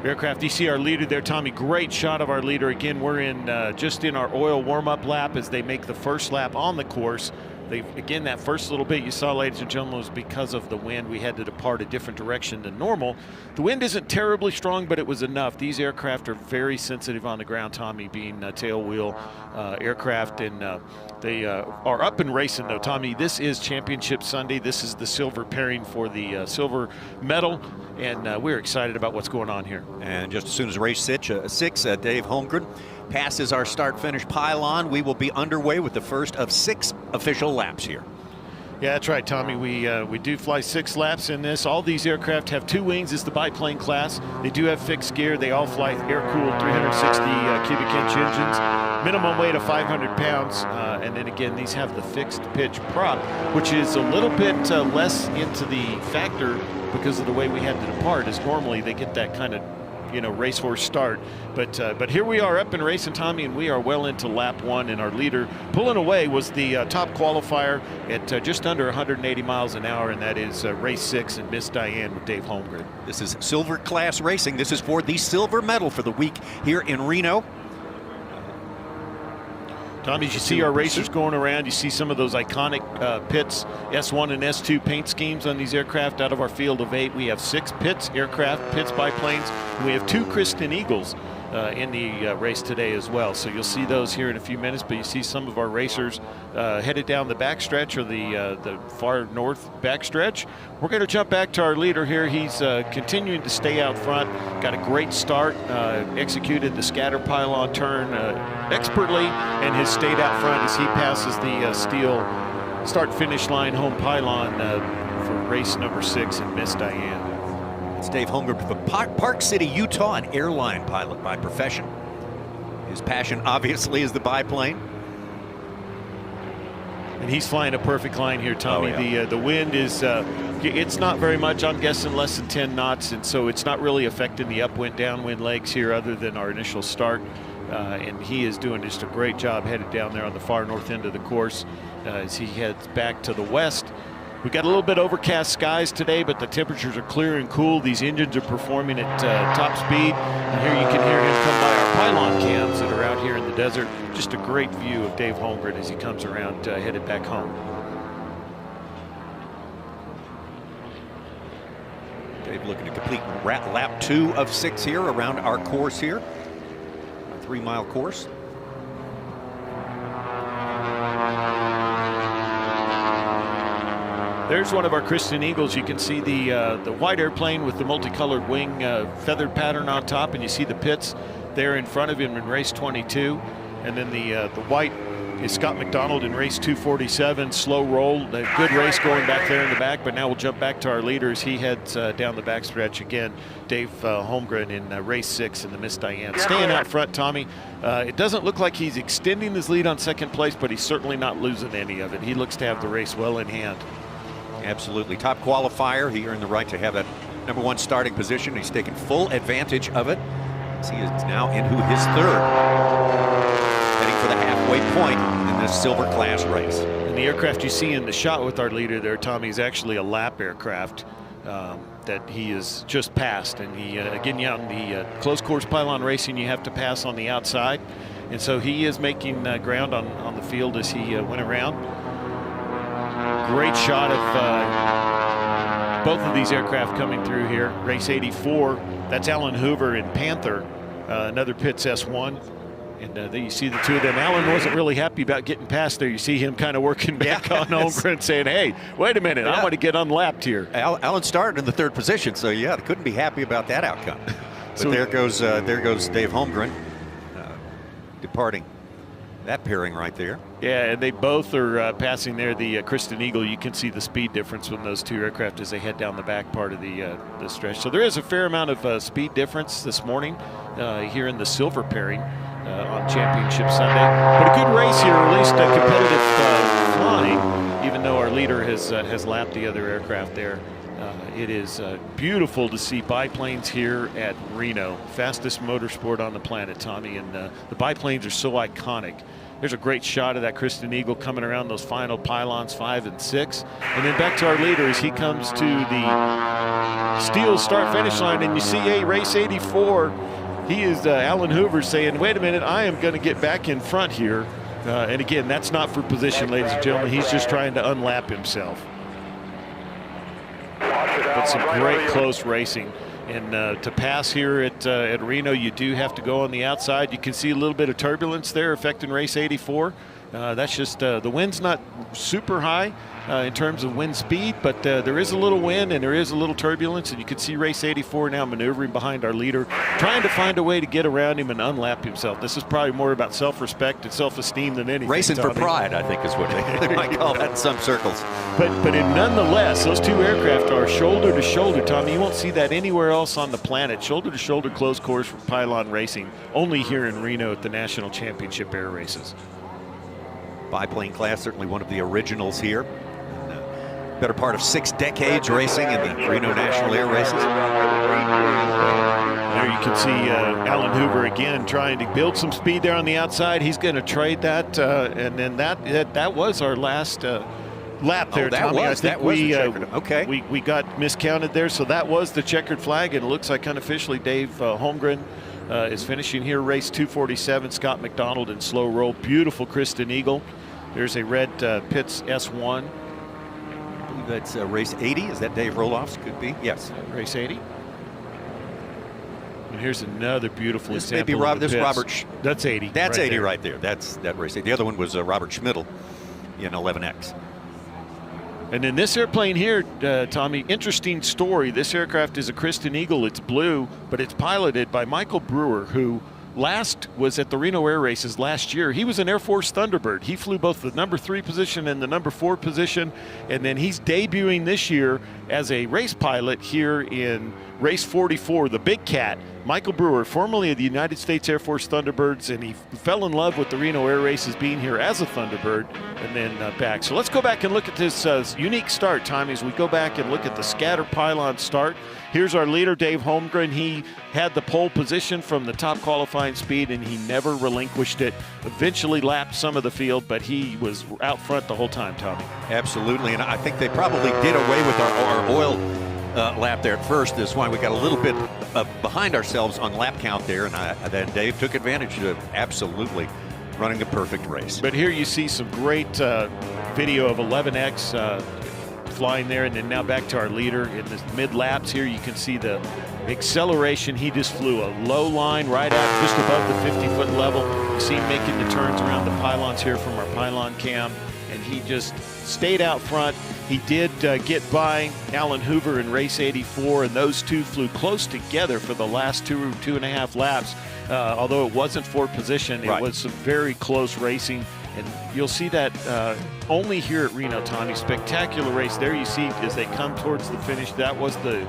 aircraft. You see our leader there, Tommy. Great shot of our leader. Again, we're in just in our oil warm-up lap as they make the first lap on the course. Again, that first little bit you saw, ladies and gentlemen, was because of the wind. We had to depart a different direction than normal. The wind isn't terribly strong, but it was enough. These aircraft are very sensitive on the ground, Tommy, being tail wheel aircraft, and they are up and racing, though. Tommy, this is Championship Sunday. This is the silver pairing for the silver medal, and we're excited about what's going on here. And just as soon as race 6, Dave Holmgren passes our start-finish pylon, we will be underway with the first of 6 official laps here. Yeah, that's right, Tommy. We do fly 6 laps in this. All these aircraft have 2 wings. It's the biplane class. They do have fixed gear. They all fly air-cooled 360 cubic inch engines. Minimum weight of 500 pounds. And then again, these have the fixed pitch prop, which is a little bit less into the factor because of the way we had to depart, as normally they get that kind of racehorse start, but here we are up and racing, Tommy, and we are well into lap 1, and our leader pulling away was the top qualifier at just under 180 miles an hour, and that is race 6 and Miss Diane with Dave Holmgren. This is silver class racing. This is for the silver medal for the week here in Reno. Tommy, as you see our racers going around, you see some of those iconic Pitts S1 and S2 paint schemes on these aircraft. Out of our field of 8, we have 6 Pitts aircraft, Pitts biplanes, and we have 2 Kristen Eagles in the race today as well. So you'll see those here in a few minutes, but you see some of our racers headed down the backstretch, or the far north backstretch. We're going to jump back to our leader here. He's continuing to stay out front. Got a great start, executed the scatter pylon turn expertly, and has stayed out front as he passes the steel start-finish line home pylon for race number 6 and Miss Diane. It's Dave Holmgren from Park City, Utah, an airline pilot by profession. His passion, obviously, is the biplane. And he's flying a perfect line here, Tommy. Oh, yeah. The wind is, it's not very much. I'm guessing less than 10 knots, and so it's not really affecting the upwind, downwind legs here other than our initial start. And he is doing just a great job headed down there on the far north end of the course as he heads back to the west. We got a little bit overcast skies today, but the temperatures are clear and cool. These engines are performing at top speed. And here you can hear him come by our pylon cams that are out here in the desert. Just a great view of Dave Holmgren as he comes around headed back home. Dave looking to complete lap 2 of 6 here around our course here. A 3-mile course. There's one of our Christian Eagles. You can see the white airplane with the multicolored wing feathered pattern on top, and you see the pits there in front of him in race 22. And then the white is Scott McDonald in race 247, slow roll. A good race going back there in the back, but now we'll jump back to our leaders. He heads down the backstretch again. Dave Holmgren in race 6 in the Miss Diane. Staying out front, Tommy. It doesn't look like he's extending his lead on second place, but he's certainly not losing any of it. He looks to have the race well in hand. Absolutely. Top qualifier. He earned the right to have that #1 starting position. He's taken full advantage of it. He is now into his 3rd. Heading for the halfway point in this silver class race. And the aircraft you see in the shot with our leader there, Tommy, is actually a lap aircraft that he has just passed. And he, again, yeah, on the closed course pylon racing, you have to pass on the outside. And so he is making ground on the field as he went around. Great shot of both of these aircraft coming through here. Race 84, that's Alan Hoover in Panther, another Pitts S1. And there you see the two of them. Alan wasn't really happy about getting past there. You see him kind of working back on Holmgren saying, hey, wait a minute, I want to get unlapped here. Alan started in the 3rd position, so yeah, they couldn't be happy about that outcome. But so there goes Dave Holmgren departing that pairing right there. Yeah, and they both are passing there the Kristen Eagle. You can see the speed difference from those two aircraft as they head down the back part of the stretch. So there is a fair amount of speed difference this morning here in the silver pairing on Championship Sunday. But a good race here, or at least competitive flying, even though our leader has lapped the other aircraft there. It is beautiful to see biplanes here at Reno. Fastest motorsport on the planet, Tommy, and the biplanes are so iconic. There's a great shot of that Kristen Eagle coming around those final pylons 5 and 6. And then back to our leader as he comes to the STIHL start-finish line, and you see race 84. He is Alan Hoover saying, wait a minute, I am going to get back in front here. And again, that's not for position, ladies and gentlemen. He's just trying to unlap himself. But some great close racing. And to pass here at Reno, you do have to go on the outside. You can see a little bit of turbulence there affecting race 84. That's just the wind's not super high in terms of wind speed, but there is a little wind and there is a little turbulence, and you can see race 84 now maneuvering behind our leader, trying to find a way to get around him and unlap himself. This is probably more about self-respect and self-esteem than anything. Racing for pride, I think, is what they might call that in some circles. But nonetheless, those two aircraft are shoulder to shoulder, Tommy. You won't see that anywhere else on the planet. Shoulder to shoulder closed course for pylon racing, only here in Reno at the National Championship Air Races. Biplane class, certainly one of the originals here. Better part of 6 decades racing in the Reno National Air Races. There you can see Alan Hoover again trying to build some speed there on the outside. He's going to trade that, and then that was our last lap there, Tommy. I think we got miscounted there, so that was the checkered flag, and it looks like unofficially Dave Holmgren is finishing here. Race 247, Scott McDonald in slow roll. Beautiful Kristen Eagle. There's a red Pitts S1. I believe that's race 80. Is that Dave Roloff's? Could be. Yes. Race 80. And here's another beautiful this example. May be Robert. That's 80. That's right 80 there. right there. That's that race 80. The other one was Robert Schmidl in 11X. And then this airplane here, Tommy, interesting story. This aircraft is a Kristen Eagle. It's blue, but it's piloted by Michael Brewer, who last was at the Reno Air Races last year. He was an Air Force Thunderbird. He flew both the #3 position and the #4 position, and then he's debuting this year as a race pilot here in race 44, the Big Cat. Michael Brewer, formerly of the United States Air Force Thunderbirds, and he fell in love with the Reno Air Races being here as a Thunderbird and then back. So let's go back and look at this unique start, Tommy, as we go back and look at the scatter pylon start. Here's our leader, Dave Holmgren. He had the pole position from the top qualifying speed, and he never relinquished it. Eventually lapped some of the field, but he was out front the whole time, Tommy. Absolutely, and I think they probably did away with our oil lap there at first. That's why we got a little bit behind ourselves on lap count there, and then Dave took advantage of absolutely running a perfect race. But here you see some great video of 11X flying there. And then now back to our leader in the mid-laps here. You can see the acceleration. He just flew a low line right out just above the 50-foot level. You see him making the turns around the pylons here from our pylon cam, and he just stayed out front. He did get by Alan Hoover in race 84, and those two flew close together for the last two and a half laps. Although it wasn't for position, it was some very close racing. And you'll see that only here at Reno-Tahoe. Spectacular race. There you see as they come towards the finish. That was the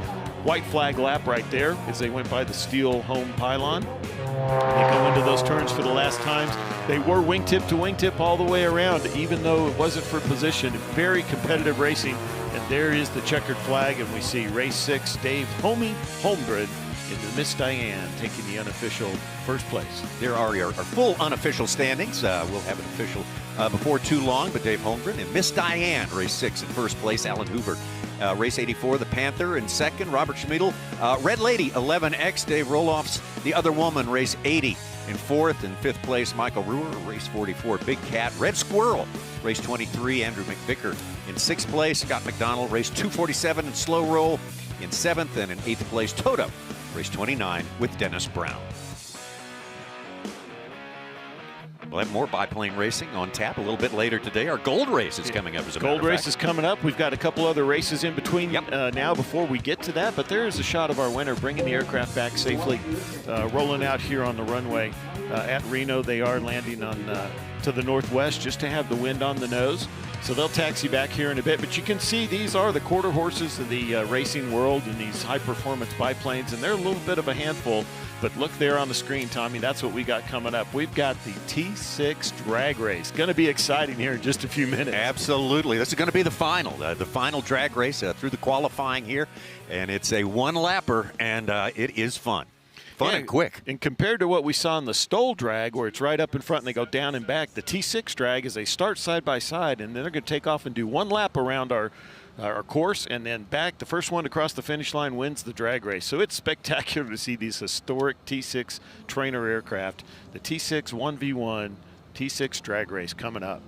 white flag lap right there as they went by the steel home pylon. They go into those turns for the last times. They were wingtip to wingtip all the way around, even though it wasn't for position. Very competitive racing. And there is the checkered flag, and we see race 6, Dave Holmgren in the Miss Diane taking the unofficial first place. There are our full unofficial standings. We'll have an official before too long, but Dave Holmgren and Miss Diane, race 6 in first place. Alan Hoover, race 84, the Panther in second. Robert Schmidl, Red Lady, 11X. Dave Roloff's The Other Woman, race 80 in fourth. In fifth place, Michael Ruhr, race 44, Big Cat. Red Squirrel, race 23, Andrew McVicker. In sixth place, Scott McDonald, race 247 in slow roll. In seventh, and in eighth place, Toto, race 29 with Dennis Brown. We'll have more biplane racing on tap a little bit later today. Our gold race is coming up. As a gold race is coming up. We've got a couple other races in between now before we get to that, but there is a shot of our winner bringing the aircraft back safely, rolling out here on the runway at Reno. They are landing on to the northwest just to have the wind on the nose. So they'll taxi back here in a bit, but you can see these are the quarter horses of the racing world in these high-performance biplanes, and they're a little bit of a handful. But look there on the screen, Tommy, that's what we got coming up. We've got the T6 drag race. Going to be exciting here in just a few minutes. Absolutely. This is going to be the final drag race through the qualifying here, and it's a one-lapper, and it is fun. Fun and quick. And compared to what we saw in the STOL drag, where it's right up in front and they go down and back, the T6 drag is they start side by side, and then they're going to take off and do one lap around our course and then back. The first one to cross the finish line wins the drag race. So it's spectacular to see these historic T6 trainer aircraft. The T6 1v1 T6 drag race coming up.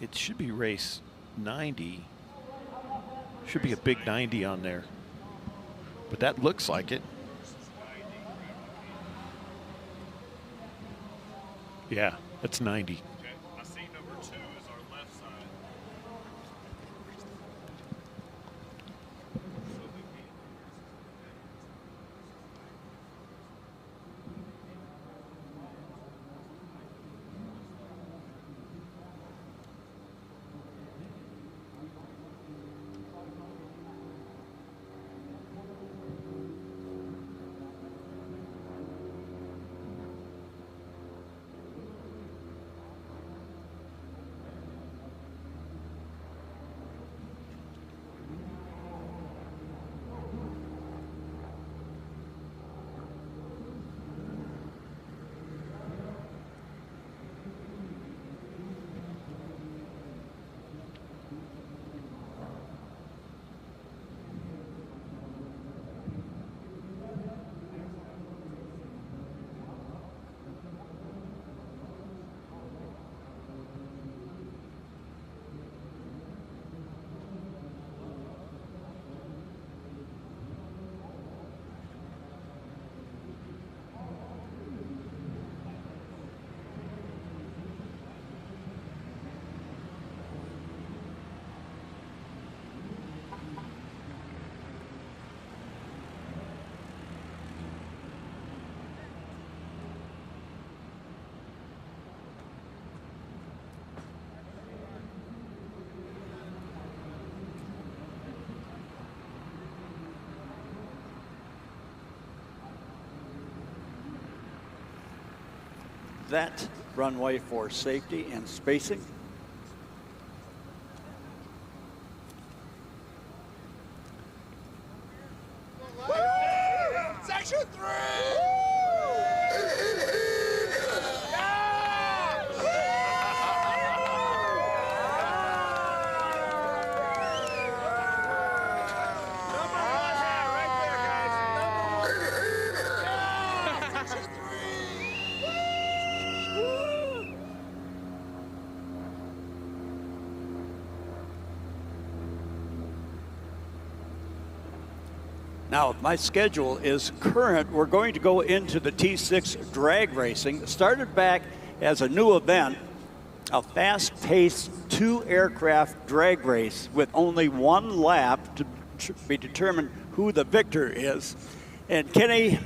It should be race 90. Should be a big 90 on there. But that looks like it. Yeah, that's 90. I see number 2 is our left side. That runway for safety and spacing. Section 3! Now, my schedule is current. We're going to go into the T6 drag racing. It started back as a new event, a fast-paced 2-aircraft drag race with only 1 lap to be determined who the victor is. And Kenny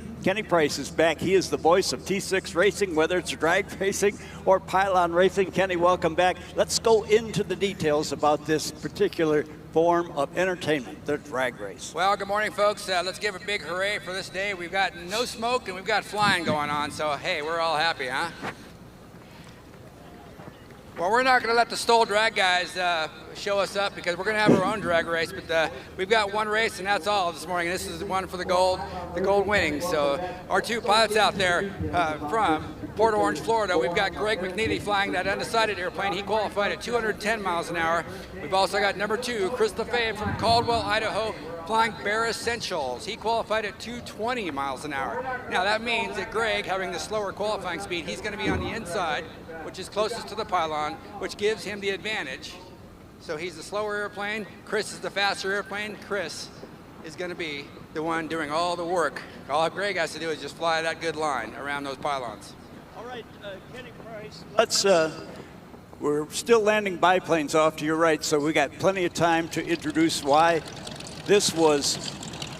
Price is back. He is the voice of T6 racing, whether it's drag racing or pylon racing. Kenny, welcome back. Let's go into the details about this particular form of entertainment, the drag race. Well, good morning, folks. Let's give a big hooray for this day. We've got no smoke and we've got flying going on, so hey, we're all happy, huh? Well, we're not going to let the STOL drag guys show us up because we're going to have our own drag race, but we've got one race and that's all this morning. This is the one for the gold winning. So our 2 pilots out there from Port Orange, Florida, we've got Greg McNeely flying that undecided airplane. He qualified at 210 miles an hour. We've also got number 2, Chris Lefebvre from Caldwell, Idaho, flying Bear Essentials. He qualified at 220 miles an hour. Now that means that Greg, having the slower qualifying speed, he's going to be on the inside, which is closest to the pylon, which gives him the advantage. So he's the slower airplane. Chris is the faster airplane. Chris is going to be the one doing all the work. All Greg has to do is just fly that good line around those pylons. All right, Kenny Price. Let's, we're still landing biplanes off to your right, so we got plenty of time to introduce why this was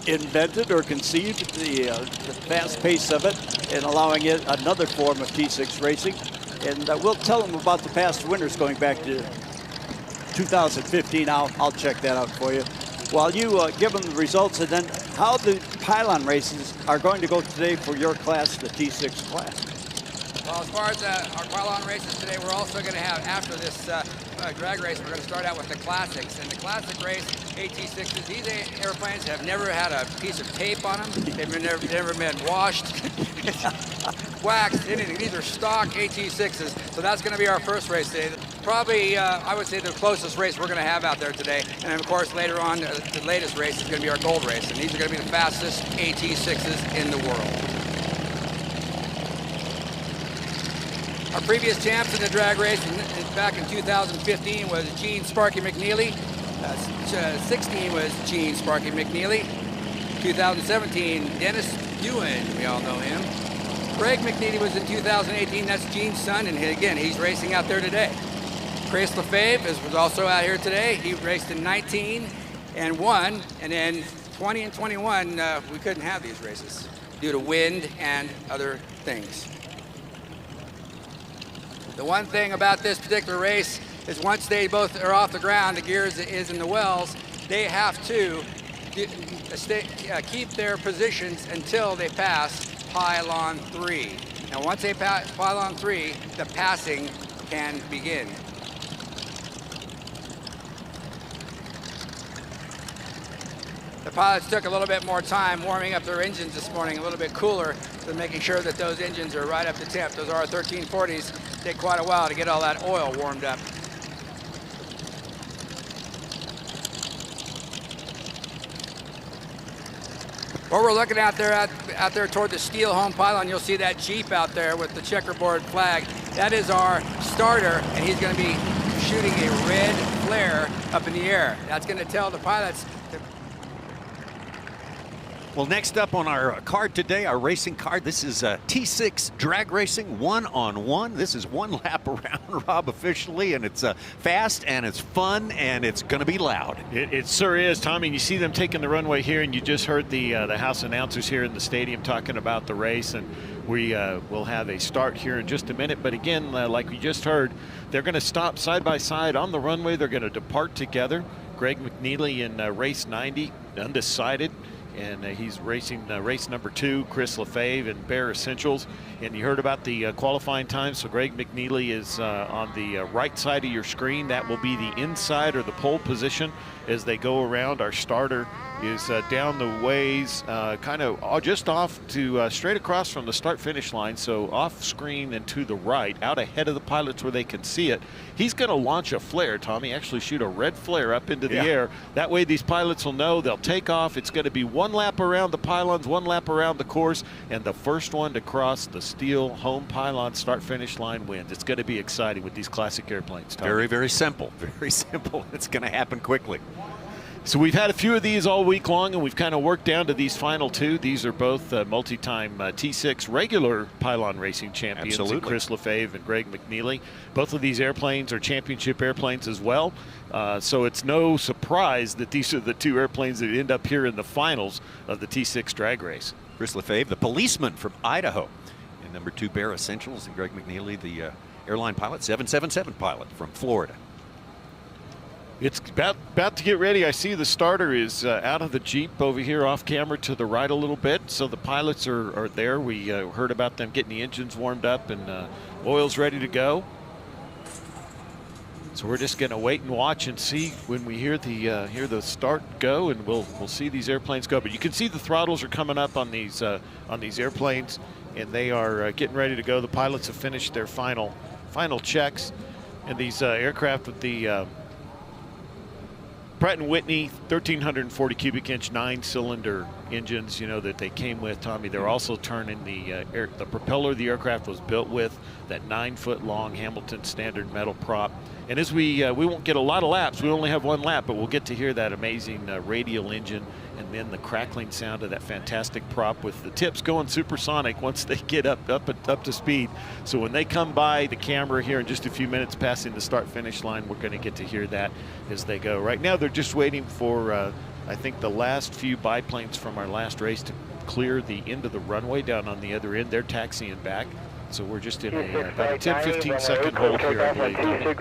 invented or conceived, the fast pace of it, and allowing it another form of T6 racing. And we'll tell them about the past winners going back to 2015. I'll check that out for you. While you give them the results, and then how the pylon races are going to go today for your class, the T6 class. Well, as far as our pylon races today, we're also going to have, after this drag race, we're going to start out with the classics. And the classic race, AT6s, these airplanes have never had a piece of tape on them. They've never been washed, waxed, anything. These are stock AT6s. So that's going to be our first race today. Probably, I would say, the closest race we're going to have out there today. And of course, later on, the latest race is going to be our gold race. And these are going to be the fastest AT6s in the world. Our previous champs in the drag race back in 2015 was Gene Sparky McNeely. 16 was Gene Sparky McNeely. 2017, Dennis Ewan, we all know him. Greg McNeely was in 2018, that's Gene's son, and again, he's racing out there today. Chris Lefebvre was also out here today. He raced in 19 and won, and then 20 and 21, we couldn't have these races due to wind and other things. The one thing about this particular race is once they both are off the ground, the gear is in the wells, they have to keep their positions until they pass pylon 3. Now once they pass pylon 3, the passing can begin. The pilots took a little bit more time warming up their engines this morning, a little bit cooler, so making sure that those engines are right up to temp. Those R1340s take quite a while to get all that oil warmed up. What we're looking at there, out there toward the STIHL home pylon, you'll see that Jeep out there with the checkerboard flag. That is our starter, and he's going to be shooting a red flare up in the air. That's going to tell the pilots. Well, next up on our card today, our racing card, this is T6 drag racing, 1-on-1. This is 1 lap around, Rob, officially, and it's fast, and it's fun, and it's going to be loud. It sure is, Tommy. And you see them taking the runway here, and you just heard the house announcers here in the stadium talking about the race, and we will have a start here in just a minute. But again, like we just heard, they're going to stop side by side on the runway. They're going to depart together. Greg McNeely in race 90, undecided. And he's racing race number 2, Chris Lefebvre and Bear Essentials. And you heard about the qualifying time. So Greg McNeely is on the right side of your screen. That will be the inside or the pole position as they go around. Our starter is down the ways, kind of just off to straight across from the start-finish line. So off screen and to the right, out ahead of the pilots where they can see it. He's going to launch a flare, Tommy, actually shoot a red flare up into the air. That way these pilots will know they'll take off. It's going to be 1 lap around the pylons, 1 lap around the course, and the first one to cross the STIHL home pylon start-finish line wins. It's going to be exciting with these classic airplanes, Tommy. Very, very simple. Very simple. It's going to happen quickly. So we've had a few of these all week long, and we've kind of worked down to these final two. These are both multi-time T6 regular pylon racing champions, Chris Lefebvre and Greg McNeely. Both of these airplanes are championship airplanes as well. So it's no surprise that these are the two airplanes that end up here in the finals of the T6 drag race. Chris Lefebvre, the policeman from Idaho, and number 2 Bear Essentials, and Greg McNeely, the airline pilot, 777 pilot from Florida. It's about to get ready. I see the starter is out of the Jeep over here off camera to the right a little bit. So the pilots are there. We heard about them getting the engines warmed up and oil's ready to go. So we're just going to wait and watch and see when we hear the start go, and we'll see these airplanes go. But you can see the throttles are coming up on these airplanes, and they are getting ready to go. The pilots have finished their final checks, and these aircraft with the Pratt & Whitney 1,340 cubic inch 9-cylinder engines, you know, that they came with, Tommy. They're also turning the propeller the aircraft was built with, that 9-foot long Hamilton standard metal prop. And as we won't get a lot of laps, we only have one lap, but we'll get to hear that amazing radial engine, and then the crackling sound of that fantastic prop with the tips going supersonic once they get up to speed. So when they come by the camera here in just a few minutes passing the start-finish line, we're going to get to hear that as they go. Right now they're just waiting for, I think, the last few biplanes from our last race to clear the end of the runway down on the other end. They're taxiing back. So we're just in about a 10-15 second hold here, I believe.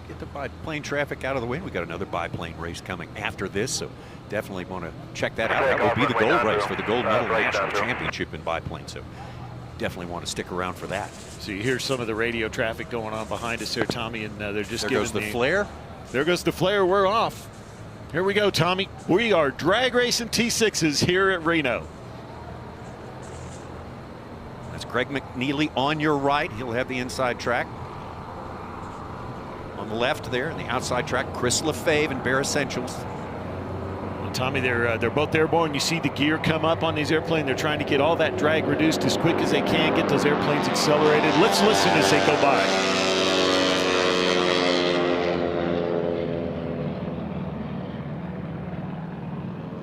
Get the biplane traffic out of the way. We got another biplane race coming after this, so definitely want to check that out. That will be the gold race for the gold medal national championship in biplane, so definitely want to stick around for that. So you hear some of the radio traffic going on behind us there, Tommy, and they're just there goes the flare. There goes the flare. We're off. Here we go, Tommy. We are drag racing T6s here at Reno. That's Greg McNeely on your right. He'll have the inside track. On the left there, in the outside track, Chris Lefebvre and Bear Essentials. Well, Tommy, they're both airborne. You see the gear come up on these airplanes. They're trying to get all that drag reduced as quick as they can, get those airplanes accelerated. Let's listen as they go by.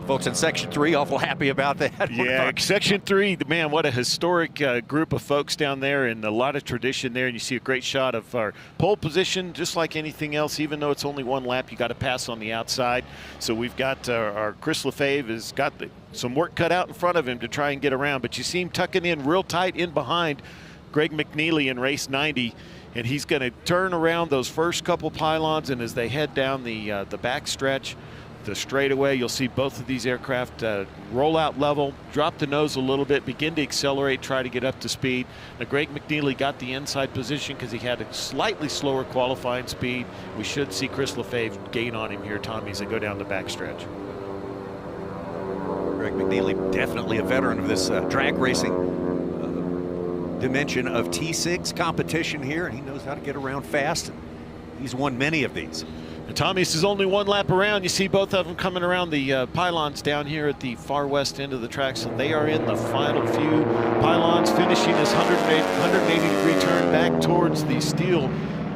Folks in Section 3 awful happy about that. Yeah, Section 3, man, what a historic group of folks down there, and a lot of tradition there. And you see a great shot of our pole position, just like anything else. Even though it's only one lap, you got to pass on the outside. So we've got our Chris Lefebvre has got some work cut out in front of him to try and get around. But you see him tucking in real tight in behind Greg McNeely in race 90. And he's going to turn around those first couple pylons, and as they head down the back stretch, the straightaway, you'll see both of these aircraft roll out level, drop the nose a little bit, begin to accelerate, try to get up to speed. Now, Greg McNeely got the inside position because he had a slightly slower qualifying speed. We should see Chris Lefebvre gain on him here, Tommy, as they go down the back stretch. Greg McNeely, definitely a veteran of this drag racing dimension of T6 competition here, and he knows how to get around fast. He's won many of these. And Tommy, this is only one lap around. You see both of them coming around the pylons down here at the far west end of the track. So they are in the final few pylons, finishing this 180-degree turn back towards the steel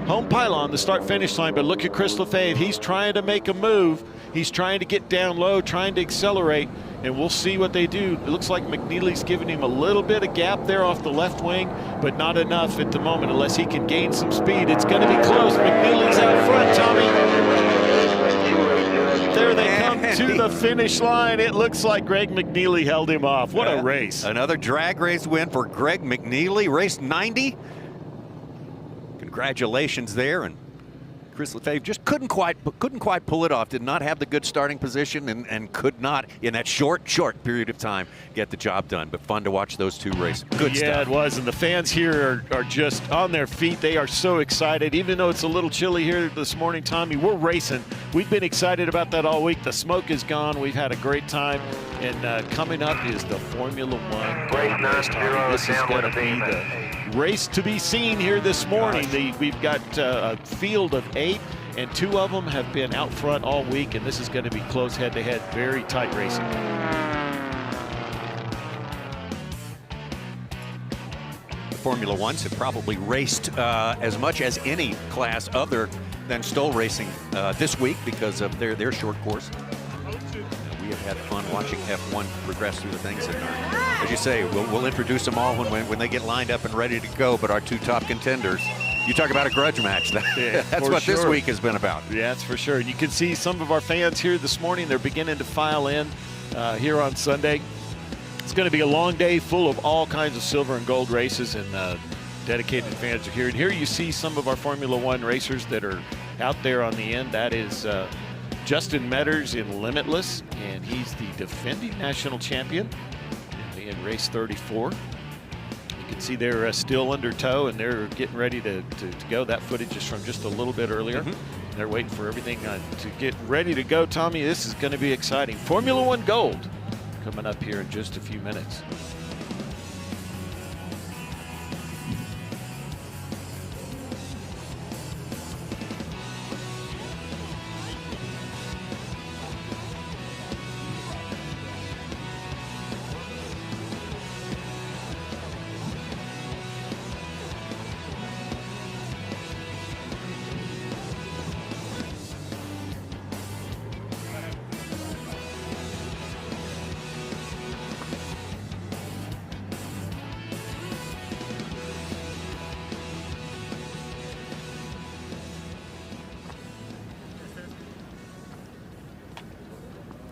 home pylon, the start-finish line. But look at Chris Lefebvre. He's trying to make a move. He's trying to get down low, trying to accelerate, and we'll see what they do. It looks like McNeely's giving him a little bit of gap there off the left wing, but not enough at the moment unless he can gain some speed. It's going to be close. McNeely's out front, Tommy. There they come to the finish line. It looks like Greg McNeely held him off. What a race. Another drag race win for Greg McNeely, race 90. Congratulations there. And Chris Lefebvre just couldn't quite pull it off. Did not have the good starting position and could not, in that short period of time, get the job done. But fun to watch those two race. Good stuff. Yeah, it was. And the fans here are just on their feet. They are so excited. Even though it's a little chilly here this morning, Tommy, we're racing. We've been excited about that all week. The smoke is gone. We've had a great time. And coming up is the Formula One Gold Race, Tommy. This is going to be the race to be seen here this morning. We've got a field of 8, and 2 of them have been out front all week, and this is going to be close head-to-head, very tight racing. The Formula Ones have probably raced as much as any class other then STOL racing this week because of their short course. We have had fun watching F1 progress through the things. And as you say, we'll introduce them all when they get lined up and ready to go. But our two top contenders, you talk about a grudge match. That's what this week has been about. Yeah, that's for sure. You can see some of our fans here this morning. They're beginning to file in here on Sunday. It's going to be a long day full of all kinds of silver and gold races, and dedicated fans are here. And here you see some of our Formula One racers that are out there on the end. That is Justin Metters in Limitless, and he's the defending national champion in race 34. You can see they're still under tow, and they're getting ready to go. That footage is from just a little bit earlier. They're waiting for everything to get ready to go. Tommy, this is going to be exciting. Formula One Gold coming up here in just a few minutes.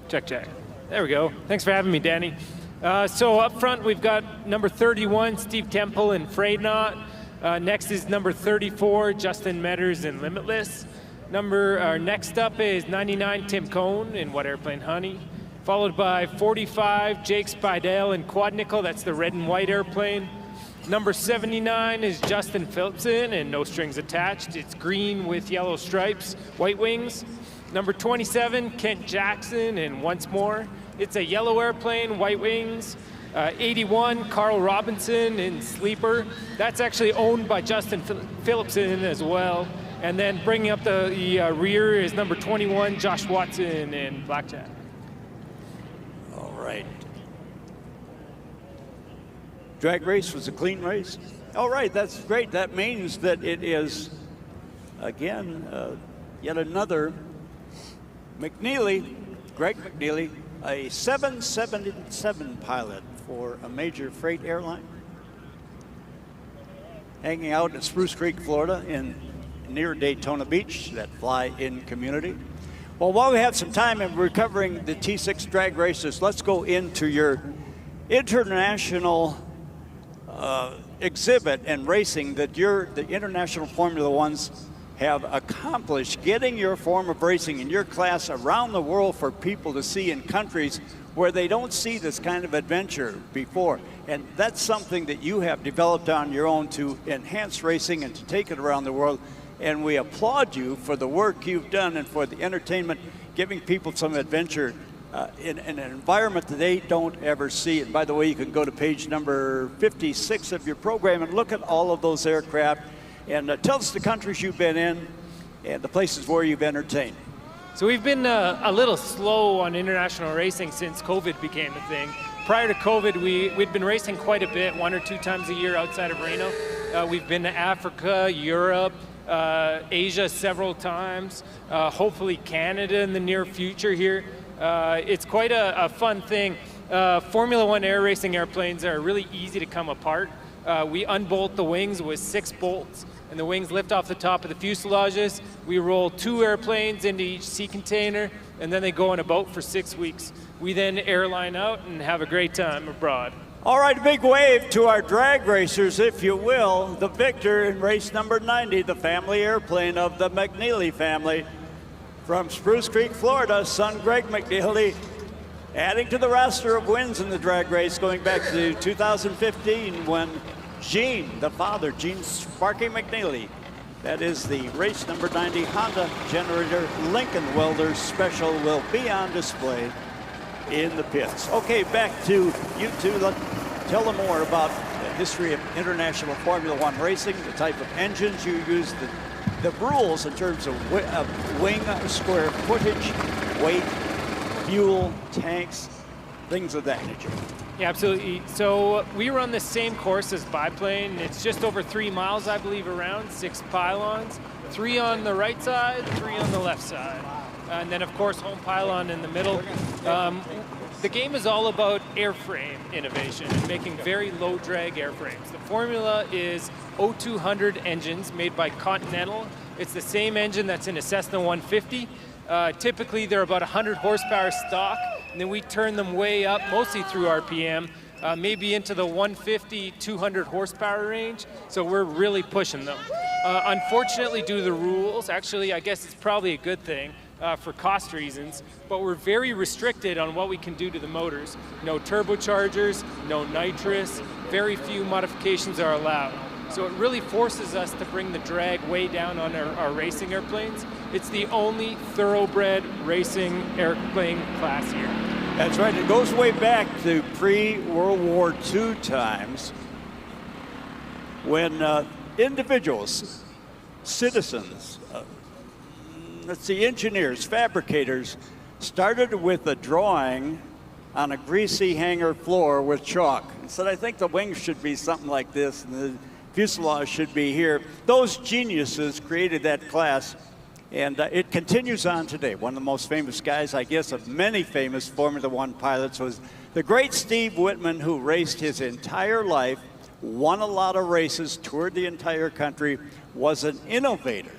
Check, check. There we go. Thanks for having me, Danny. So up front, we've got number 31, Steve Temple in Freydnot. Next is number 34, Justin Metters in Limitless. Next up is 99, Tim Cohn in What Airplane Honey. Followed by 45, Jake Spidell in Quad Nickel. That's the red and white airplane. Number 79 is Justin Phillipson in No Strings Attached. It's green with yellow stripes, white wings. Number 27, Kent Jackson in Once More. It's a yellow airplane, white wings. 81, Carl Robinson in Sleeper. That's actually owned by Justin Phillipson as well. And then bringing up the rear is number 21, Josh Watson in Blackjack. All right. Drag race was a clean race. All right, that's great. That means that it is, again, yet another McNeely, Greg McNeely, a 777 pilot for a major freight airline, hanging out in Spruce Creek, Florida, near Daytona Beach, that fly-in community. Well, while we have some time and we're covering the T6 drag races, let's go into your international exhibit and racing that the International Formula Ones have accomplished, getting your form of racing in your class around the world for people to see in countries where they don't see this kind of adventure before. And that's something that you have developed on your own to enhance racing and to take it around the world. And we applaud you for the work you've done and for the entertainment, giving people some adventure in an environment that they don't ever see. And by the way, you can go to page number 56 of your program and look at all of those aircraft. And tell us the countries you've been in and the places where you've entertained. So we've been a little slow on international racing since COVID became a thing. Prior to COVID, we'd been racing quite a bit, 1 or 2 times a year outside of Reno. We've been to Africa, Europe, Asia several times, hopefully Canada in the near future here. It's quite a fun thing. Formula One air racing airplanes are really easy to come apart. We unbolt the wings with 6 bolts, and the wings lift off the top of the fuselages. We roll 2 airplanes into each sea container, and then they go on a boat for 6 weeks. We then airline out and have a great time abroad. All right, a big wave to our drag racers, if you will. The victor in race number 90, the family airplane of the McNeely family. From Spruce Creek, Florida, son Greg McNeely, adding to the roster of wins in the drag race going back to 2015 when Gene, the father, Gene Sparky McNeely, that is the race number 90 Honda generator Lincoln Welder Special, will be on display in the pits. Okay, back to you two. Tell them more about the history of international Formula One racing, the type of engines you use, the rules in terms of wing square footage, weight, fuel, tanks, things of that nature. Yeah, absolutely. So we run the same course as Biplane. It's just over 3 miles, I believe, around 6 pylons. 3 on the right side, 3 on the left side. And then, of course, home pylon in the middle. The game is all about airframe innovation and making very low drag airframes. The formula is O200 engines made by Continental. It's the same engine that's in a Cessna 150. Typically, they're about 100 horsepower stock, and then we turn them way up, mostly through RPM, maybe into the 150, 200 horsepower range. So we're really pushing them. Unfortunately, due to the rules, actually, I guess it's probably a good thing, for cost reasons, but we're very restricted on what we can do to the motors. No turbochargers, no nitrous, very few modifications are allowed. So it really forces us to bring the drag way down on our racing airplanes. It's the only thoroughbred racing airplane class here. That's right, it goes way back to pre-World War II times when individuals, citizens, engineers, fabricators, started with a drawing on a greasy hangar floor with chalk. And said, I think the wings should be something like this, and the fuselage should be here. Those geniuses created that class, and it continues on today. One of the most famous guys, I guess, of many famous Formula One pilots was the great Steve Whitman, who raced his entire life, won a lot of races, toured the entire country, was an innovator.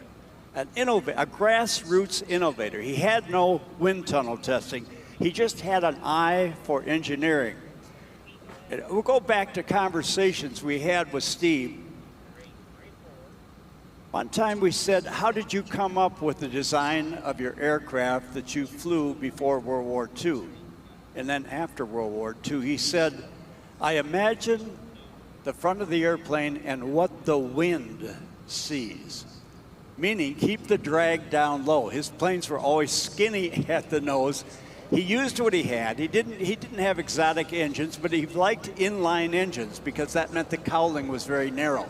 A grassroots innovator. He had no wind tunnel testing. He just had an eye for engineering. And we'll go back to conversations we had with Steve. One time we said, how did you come up with the design of your aircraft that you flew before World War II? And then after World War II, he said, I imagine the front of the airplane and what the wind sees. Meaning keep the drag down low. His planes were always skinny at the nose. He used what he had. He didn't have exotic engines, but he liked inline engines because that meant the cowling was very narrow.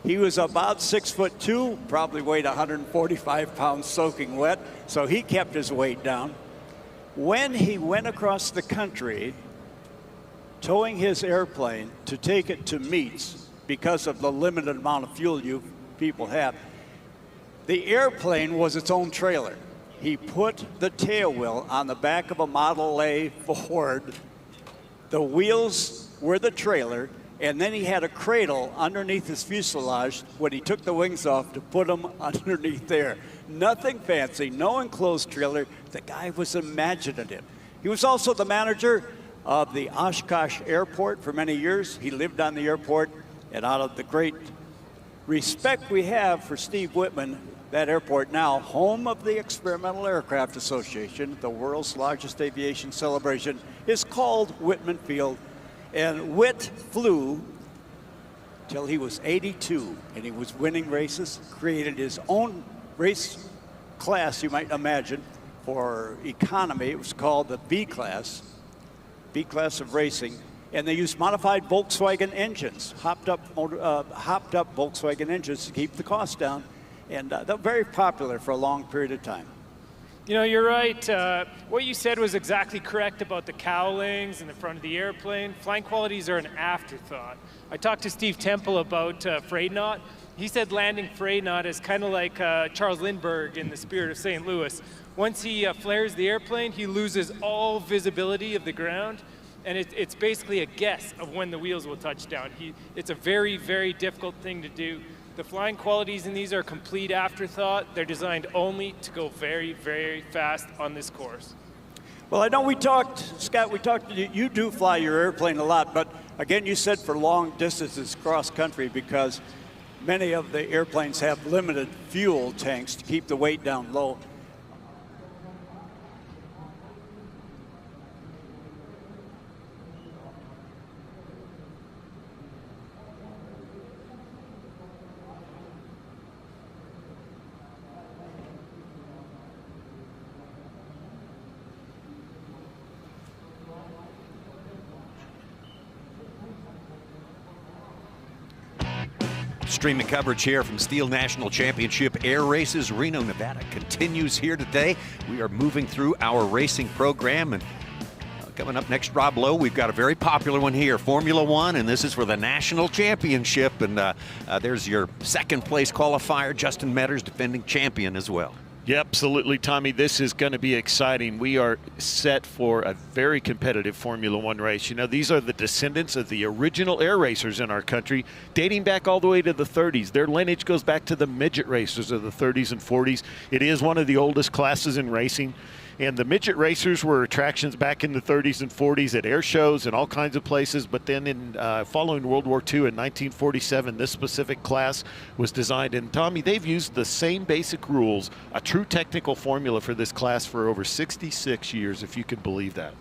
He was about 6'2", probably weighed 145 pounds soaking wet, so he kept his weight down. When he went across the country towing his airplane to take it to meets because of the limited amount of fuel you people have, the airplane was its own trailer. He put the tail wheel on the back of a Model A Ford. The wheels were the trailer, and then he had a cradle underneath his fuselage when he took the wings off to put them underneath there. Nothing fancy, no enclosed trailer. The guy was imaginative. He was also the manager of the Oshkosh Airport for many years. He lived on the airport, and out of the great respect we have for Steve Whitman, that airport now, home of the Experimental Aircraft Association, the world's largest aviation celebration, is called Whitman Field. And Whit flew till he was 82, and he was winning races, created his own race class, you might imagine, for economy. It was called the B class of racing. And they used modified Volkswagen engines, hopped up Volkswagen engines to keep the cost down. And they're very popular for a long period of time. You know, you're right. What you said was exactly correct about the cowlings in the front of the airplane. Flying qualities are an afterthought. I talked to Steve Temple about Freynaut. He said landing Freynaut is kind of like Charles Lindbergh in The Spirit of St. Louis. Once he flares the airplane, he loses all visibility of the ground. And it's basically a guess of when the wheels will touch down. It's a very, very difficult thing to do. The flying qualities in these are a complete afterthought. They're designed only to go very, very fast on this course. Well, I know Scott, you do fly your airplane a lot, but again, you said for long distances cross country because many of the airplanes have limited fuel tanks to keep the weight down low. Streaming coverage here from STIHL National Championship Air Races, Reno, Nevada continues here today. We are moving through our racing program and Coming up next, Rob Lowe, we've got a very popular one here, Formula One, and this is for the national championship. And there's your second place qualifier, Justin Metters, defending champion as well. Yeah, absolutely, Tommy. This is going to be exciting. We are set for a very competitive Formula One race. You know, these are the descendants of the original air racers in our country, dating back all the way to the 30s. Their lineage goes back to the midget racers of the 30s and 40s. It is one of the oldest classes in racing. And the midget racers were attractions back in the 30s and 40s at air shows and all kinds of places. But then in following World War II in 1947, this specific class was designed. And Tommy, they've used the same basic rules, a true technical formula for this class for over 66 years, if you can believe that.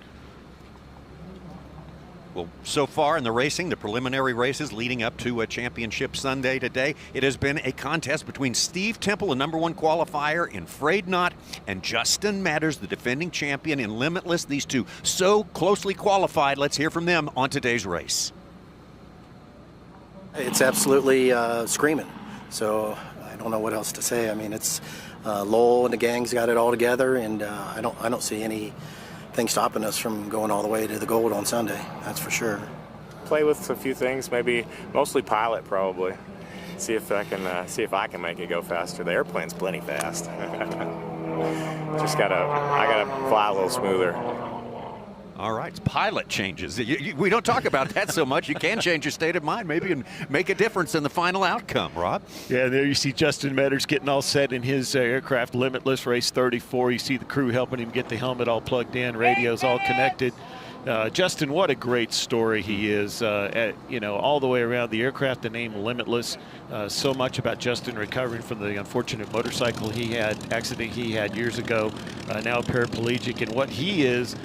Well, so far in the racing, the preliminary races leading up to a championship Sunday today, it has been a contest between Steve Temple, the #1 qualifier in Frayed Knot, and Justin Metters, the defending champion in Limitless. These two so closely qualified. Let's hear from them on today's race. It's absolutely screaming. So I don't know what else to say. I mean, it's Lowell and the gang's got it all together, and I don't see anything stopping us from going all the way to the gold on Sunday. That's for sure. Play with a few things, maybe mostly pilot probably. See if I can make it go faster. The airplane's plenty fast. I gotta fly a little smoother. All right, it's pilot changes. We don't talk about that so much. You can change your state of mind maybe and make a difference in the final outcome, Rob. Yeah, there you see Justin Metters getting all set in his aircraft, Limitless, race 34. You see the crew helping him get the helmet all plugged in, radios all connected. Justin, what a great story he is, you know, all the way around the aircraft, the name Limitless. So much about Justin recovering from the unfortunate motorcycle accident he had years ago, now a paraplegic, and what he is.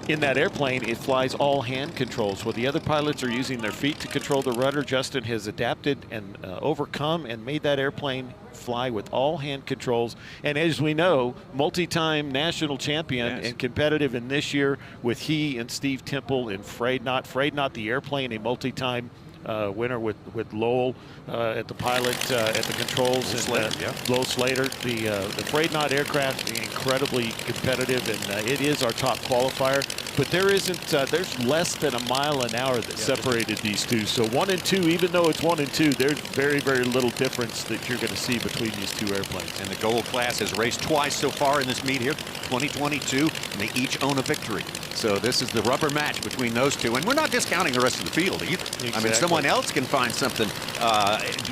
In that airplane, it flies all hand controls. While the other pilots are using their feet to control the rudder, Justin has adapted and overcome and made that airplane fly with all hand controls. And as we know, multi-time national champion and competitive in this year with he and Steve Temple in Frayed Knot. Frayed Knot, the airplane, a multi-time winner with Lowell at the pilot, at the controls, and Lowell Slater. The Frayed Knot aircraft incredibly competitive, and it is our top qualifier. But there isn't, there's less than a mile an hour that separated these two. So 1 and 2, even though it's 1 and 2, there's very, very little difference that you're going to see between these two airplanes. And the gold class has raced twice so far in this meet here, 2022, and they each own a victory. So this is the rubber match between those two. And we're not discounting the rest of the field either. Exactly. I mean, someone else can find something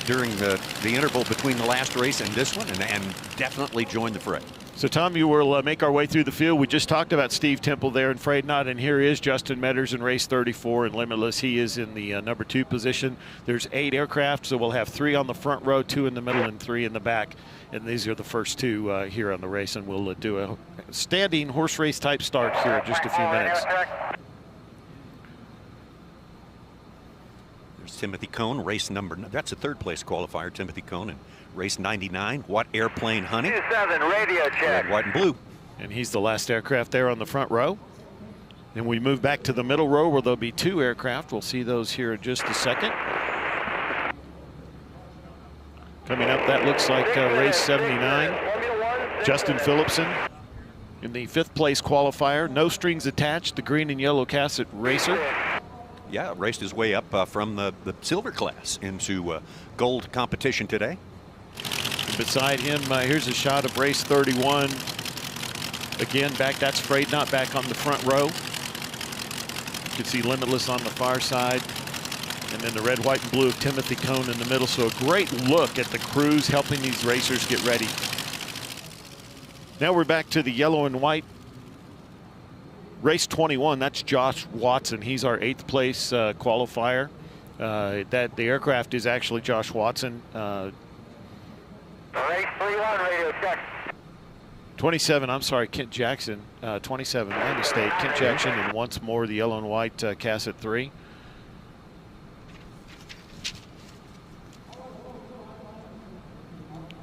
during the interval between the last race and this one and definitely join the fray. So, Tom, you will make our way through the field. We just talked about Steve Temple there in Frayed Knot, and here is Justin Metters in race 34 in Limitless. He is in the #2 position. There's 8 aircraft, so we'll have 3 on the front row, 2 in the middle, and 3 in the back. And these are the first 2 here on the race, and we'll do a standing horse race type start here in just a few minutes. There's Timothy Cohn, race number, that's a 3rd place qualifier, Timothy Cohn, and race 99. What airplane hunting? 27, radio check. Red, white, and blue. And he's the last aircraft there on the front row. Then we move back to the middle row where there'll be 2 aircraft. We'll see those here in just a second. Coming up, that looks like race 79. Justin Phillipson in the 5th place qualifier. No strings attached, the green and yellow Cassett racer. Yeah, raced his way up from the silver class into gold competition today. Beside him, here's a shot of race 31. Again, that's Frayed Knot back on the front row. You can see Limitless on the far side. And then the red, white, and blue of Timothy Cohn in the middle. So a great look at the crews helping these racers get ready. Now we're back to the yellow and white. Race 21, that's Josh Watson. He's our 8th place qualifier. The aircraft is actually Josh Watson. Race 31, radio check. 27, I'm sorry, Kent Jackson. 27, my mistake. Kent Jackson, and once more the yellow and white Cassett 3.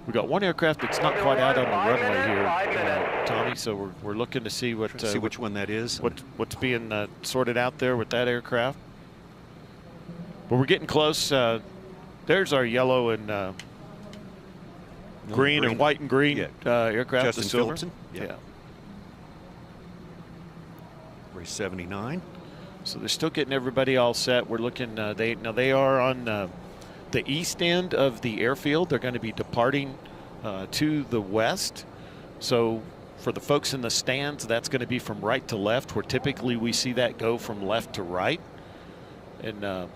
We got one aircraft that's not quite out on the runway here, Tommy. So we're looking to see what see which one that is. What's being sorted out there with that aircraft. But we're getting close. There's our yellow and green and white and green aircraft. Justin the silver. Phillipson. Yeah. Race 79. So they're still getting everybody all set. We're looking, they are on the east end of the airfield. They're going to be departing to the west. So for the folks in the stands, that's going to be from right to left, where typically we see that go from left to right. And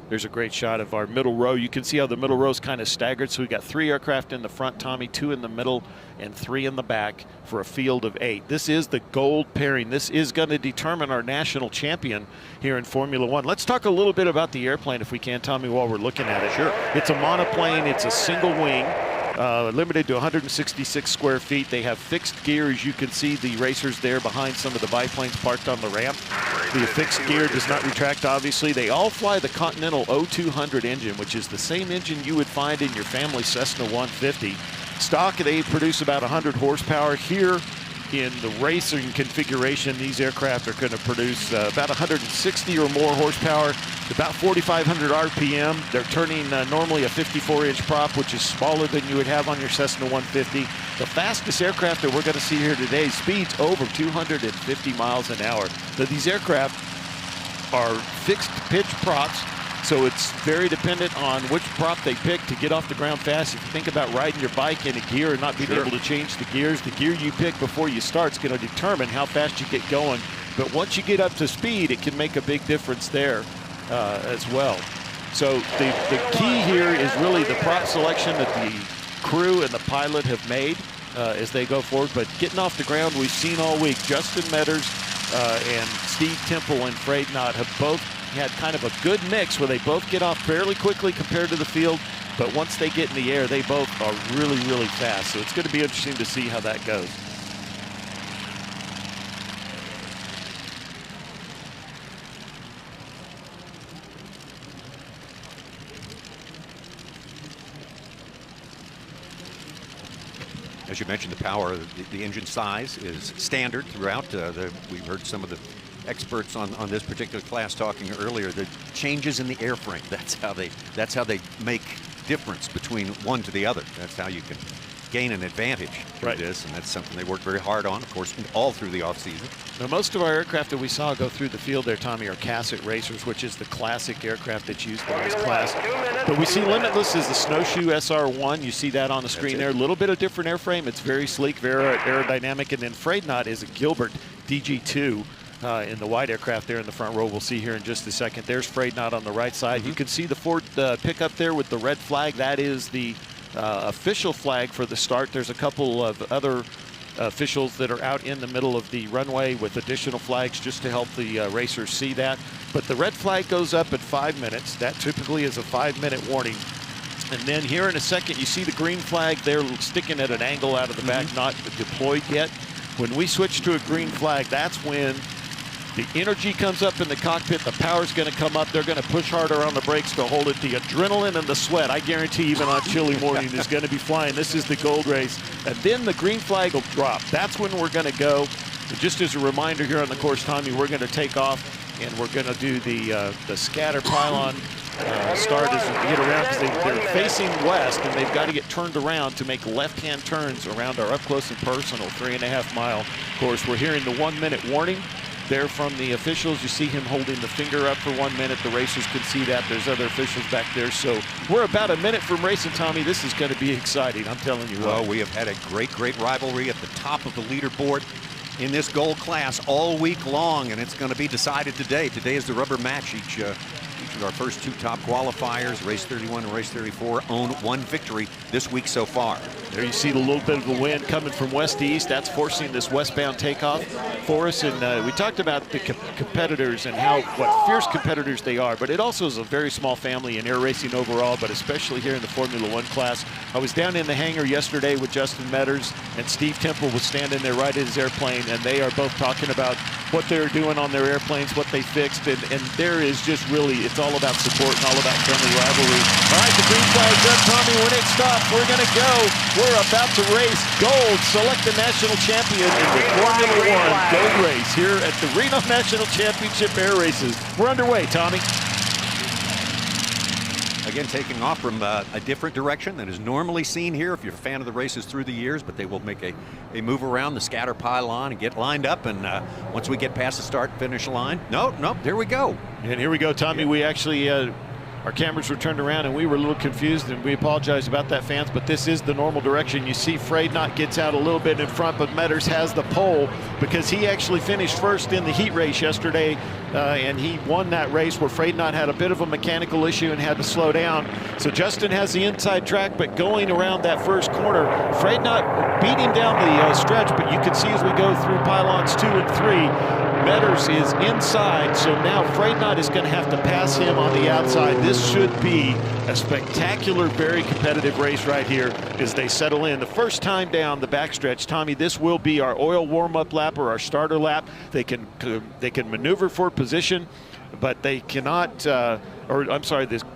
there's a great shot of our middle row. You can see how the middle row is kind of staggered. So we got 3 aircraft in the front, Tommy, 2 in the middle, and 3 in the back for a field of 8. This is the gold pairing. This is going to determine our national champion here in Formula One. Let's talk a little bit about the airplane, if we can, Tommy, while we're looking at it. Sure. It's a monoplane. It's a single wing. Limited to 166 square feet. They have fixed gear, as you can see the racers there behind some of the biplanes parked on the ramp. The fixed gear does not retract, obviously. They all fly the Continental 0200 engine, which is the same engine you would find in your family Cessna 150. Stock, they produce about 100 horsepower. Here in the racing configuration, these aircraft are going to produce about 160 or more horsepower, about 4,500 RPM. They're turning normally a 54-inch prop, which is smaller than you would have on your Cessna 150. The fastest aircraft that we're going to see here today speeds over 250 miles an hour. So these aircraft are fixed pitch props, so it's very dependent on which prop they pick to get off the ground fast. If you think about riding your bike in a gear and not being able to change the gears, the gear you pick before you start is going to determine how fast you get going. But once you get up to speed, it can make a big difference there as well. So the key here is really the prop selection that the crew and the pilot have made as they go forward. But getting off the ground, we've seen all week, Justin Metters and Steve Temple and Freydnot have both had kind of a good mix where they both get off fairly quickly compared to the field, but once they get in the air, they both are really, really fast. So it's going to be interesting to see how that goes. As you mentioned, the power, the engine size is standard throughout. We've heard some of the experts on this particular class talking earlier. The changes in the airframe, that's how they make difference between one to the other. That's how you can gain an advantage through this, and that's something they work very hard on, of course, all through the off-season. Now, most of our aircraft that we saw go through the field there, Tommy, are Cassett racers, which is the classic aircraft that's used in this class. But we see Limitless is the Snowshoe SR1. You see that on the screen there. A little bit of different airframe. It's very sleek, very aerodynamic. And then Freydnot is a Gilbert DG2. In the wide aircraft there in the front row. We'll see here in just a second. There's Freydnot on the right side. You can see the Ford pickup there with the red flag. That is the official flag for the start. There's a couple of other officials that are out in the middle of the runway with additional flags just to help the racers see that. But the red flag goes up at 5 minutes. That typically is a 5-minute warning. And then here in a second, you see the green flag there sticking at an angle out of the back, not deployed yet. When we switch to a green flag, that's when the energy comes up in the cockpit, the power's going to come up, they're going to push harder on the brakes to hold it. The adrenaline and the sweat, I guarantee even on chilly morning, is going to be flying. This is the gold race. And then the green flag will drop. That's when we're going to go. And just as a reminder here on the course, Tommy, we're going to take off and we're going to do the scatter pylon start as we get around, because they're facing west and they've got to get turned around to make left-hand turns around our up-close and personal 3.5-mile course. We're hearing the 1-minute warning there from the officials. You see him holding the finger up for 1 minute. The racers can see that. There's other officials back there. So we're about a minute from racing, Tommy. This is going to be exciting, I'm telling you. Oh, we have had a great rivalry at the top of the leaderboard in this gold class all week long, and it's going to be decided today. Today is the rubber match. Each of our first 2 top qualifiers, race 31 and race 34, own 1 victory this week so far. There you see a little bit of the wind coming from west to east. That's forcing this westbound takeoff for us. And we talked about the competitors and what fierce competitors they are. But it also is a very small family in air racing overall, but especially here in the Formula One class. I was down in the hangar yesterday with Justin Metters, and Steve Temple was standing there right at his airplane, and they are both talking about what they're doing on their airplanes, what they fixed, and there is just really, it's all about support and all about friendly rivalry. All right, the green flag's up, Tommy. When it stops, we're going to go. We're about to race gold, select the national champion in the Formula One gold race here at the Reno National Championship Air Races. We're underway, Tommy. Again, taking off from a different direction than is normally seen here if you're a fan of the races through the years, but they will make a move around the scatter pylon and get lined up. And once we get past the start finish line, nope, there we go. And here we go, Tommy. We actually, our cameras were turned around and we were a little confused, and we apologize about that, fans, but this is the normal direction. You see Freydnot gets out a little bit in front, but Metters has the pole because he actually finished first in the heat race yesterday, and he won that race where Freydnot had a bit of a mechanical issue and had to slow down. So Justin has the inside track, but going around that first corner, Freydnot beat him down the stretch, but you can see as we go through pylons 2 and 3, Metters is inside, so now Freydnot is going to have to pass him on the outside. This should be a spectacular, very competitive race right here as they settle in. The first time down the backstretch, Tommy, this will be our oil warm-up lap or our starter lap. They can maneuver for position, but they cannot, the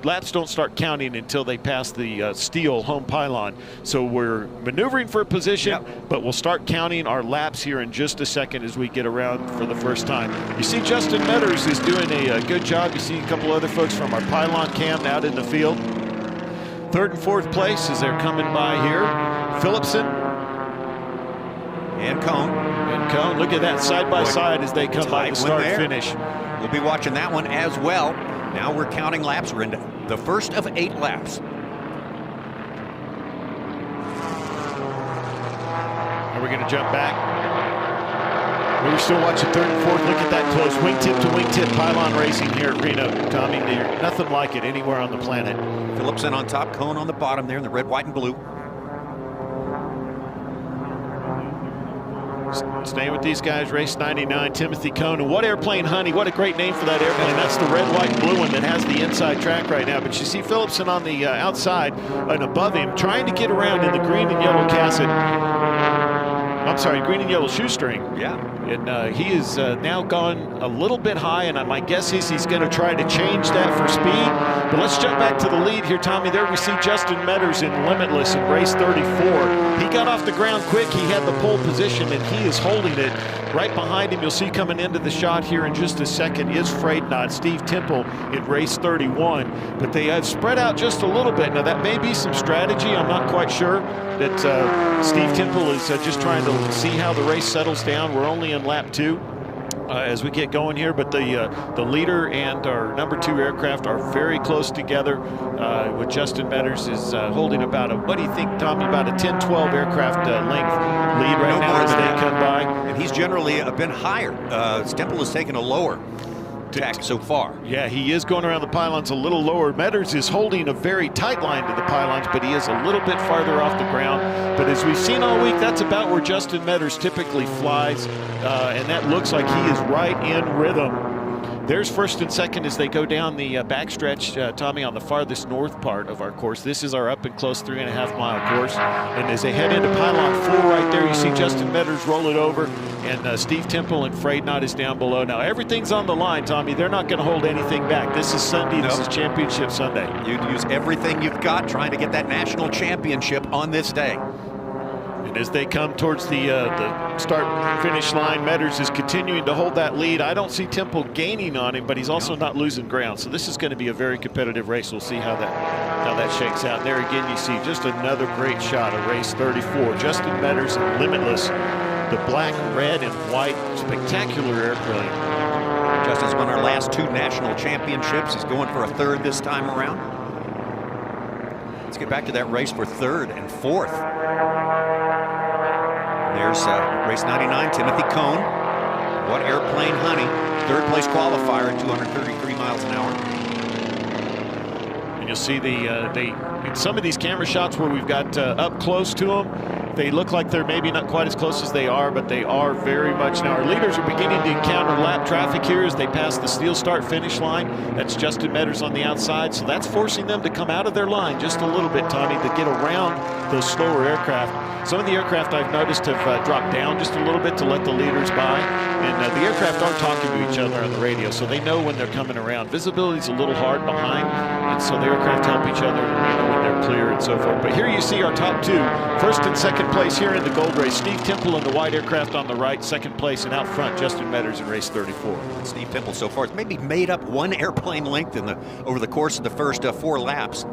laps don't start counting until they pass the STIHL home pylon. So we're maneuvering for position, but we'll start counting our laps here in just a second as we get around for the first time. You see Justin Metters is doing a good job. You see a couple other folks from our pylon cam out in the field. Third and fourth place as they're coming by here. Phillipson and Cone. Look at that side by side as they come by the start finish. We'll be watching that one as well. Now we're counting laps. We're into the first of 8 laps. Are we going to jump back? We're still watching third and fourth. Look at that close wingtip to wingtip pylon racing here at Reno. Tommy, there's nothing like it anywhere on the planet. Phillipson on top, Cone on the bottom there in the red, white, and blue. Staying with these guys, race 99, Timothy Cone. And what airplane, honey? What a great name for that airplane. That's the red, white, and blue one that has the inside track right now. But you see Phillipson on the outside and above him, trying to get around in the green and yellow green and yellow shoestring. Yeah. And he is now gone a little bit high, and my guess is he's going to try to change that for speed. But let's jump back to the lead here, Tommy. There we see Justin Metters in Limitless in race 34. He got off the ground quick. He had the pole position, and he is holding it. Right behind him, you'll see coming into the shot here in just a second is Freydnot, Steve Temple in race 31. But they have spread out just a little bit. Now, that may be some strategy. I'm not quite sure that Steve Temple is just trying to see how the race settles down. We're only in lap 2. As we get going here, but the leader and our number 2 aircraft are very close together. With Justin Metters is holding about what do you think, Tommy, about a 10-12 aircraft length lead right now as they come by. And he's generally been higher. Temple has taken a lower tack so far. Yeah, he is going around the pylons a little lower. Metters is holding a very tight line to the pylons, but he is a little bit farther off the ground. But as we've seen all week, that's about where Justin Metters typically flies, and that looks like he is right in rhythm. There's first and second as they go down the backstretch, Tommy, on the farthest north part of our course. This is our up and close 3.5-mile course. And as they head into pylon 4 right there, you see Justin Metters roll it over, and Steve Temple and Freydnot is down below. Now, everything's on the line, Tommy. They're not going to hold anything back. This is Sunday. This is Championship Sunday. You'd use everything you've got trying to get that national championship on this day. And as they come towards the start-finish line, Metters is continuing to hold that lead. I don't see Temple gaining on him, but he's also not losing ground. So this is going to be a very competitive race. We'll see how that shakes out. There again, you see just another great shot of race 34. Justin Metters in Limitless, the black, red, and white, spectacular airplane. Justin's won our last 2 national championships. He's going for a 3rd this time around. Let's get back to that race for 3rd and 4th. There's race 99, Timothy Cone. What airplane, honey? 3rd place qualifier at 233 miles an hour. And you'll see in some of these camera shots where we've got up close to them, they look like they're maybe not quite as close as they are, but they are very much. Now, our leaders are beginning to encounter lap traffic here as they pass the STIHL start-finish line. That's Justin Metters on the outside, so that's forcing them to come out of their line just a little bit, Tommy, to get around those slower aircraft. Some of the aircraft I've noticed have dropped down just a little bit to let the leaders by, and the aircraft aren't talking to each other on the radio, so they know when they're coming around. Visibility's a little hard behind, and so the aircraft help each other when they're clear. and so forth. But here you see our top two, first and second place here in the gold race. Steve Temple in the white aircraft on the right, second place, and out front, Justin Metters in race 34. Steve Temple so far has maybe made up one airplane length over the course of the first 4 laps.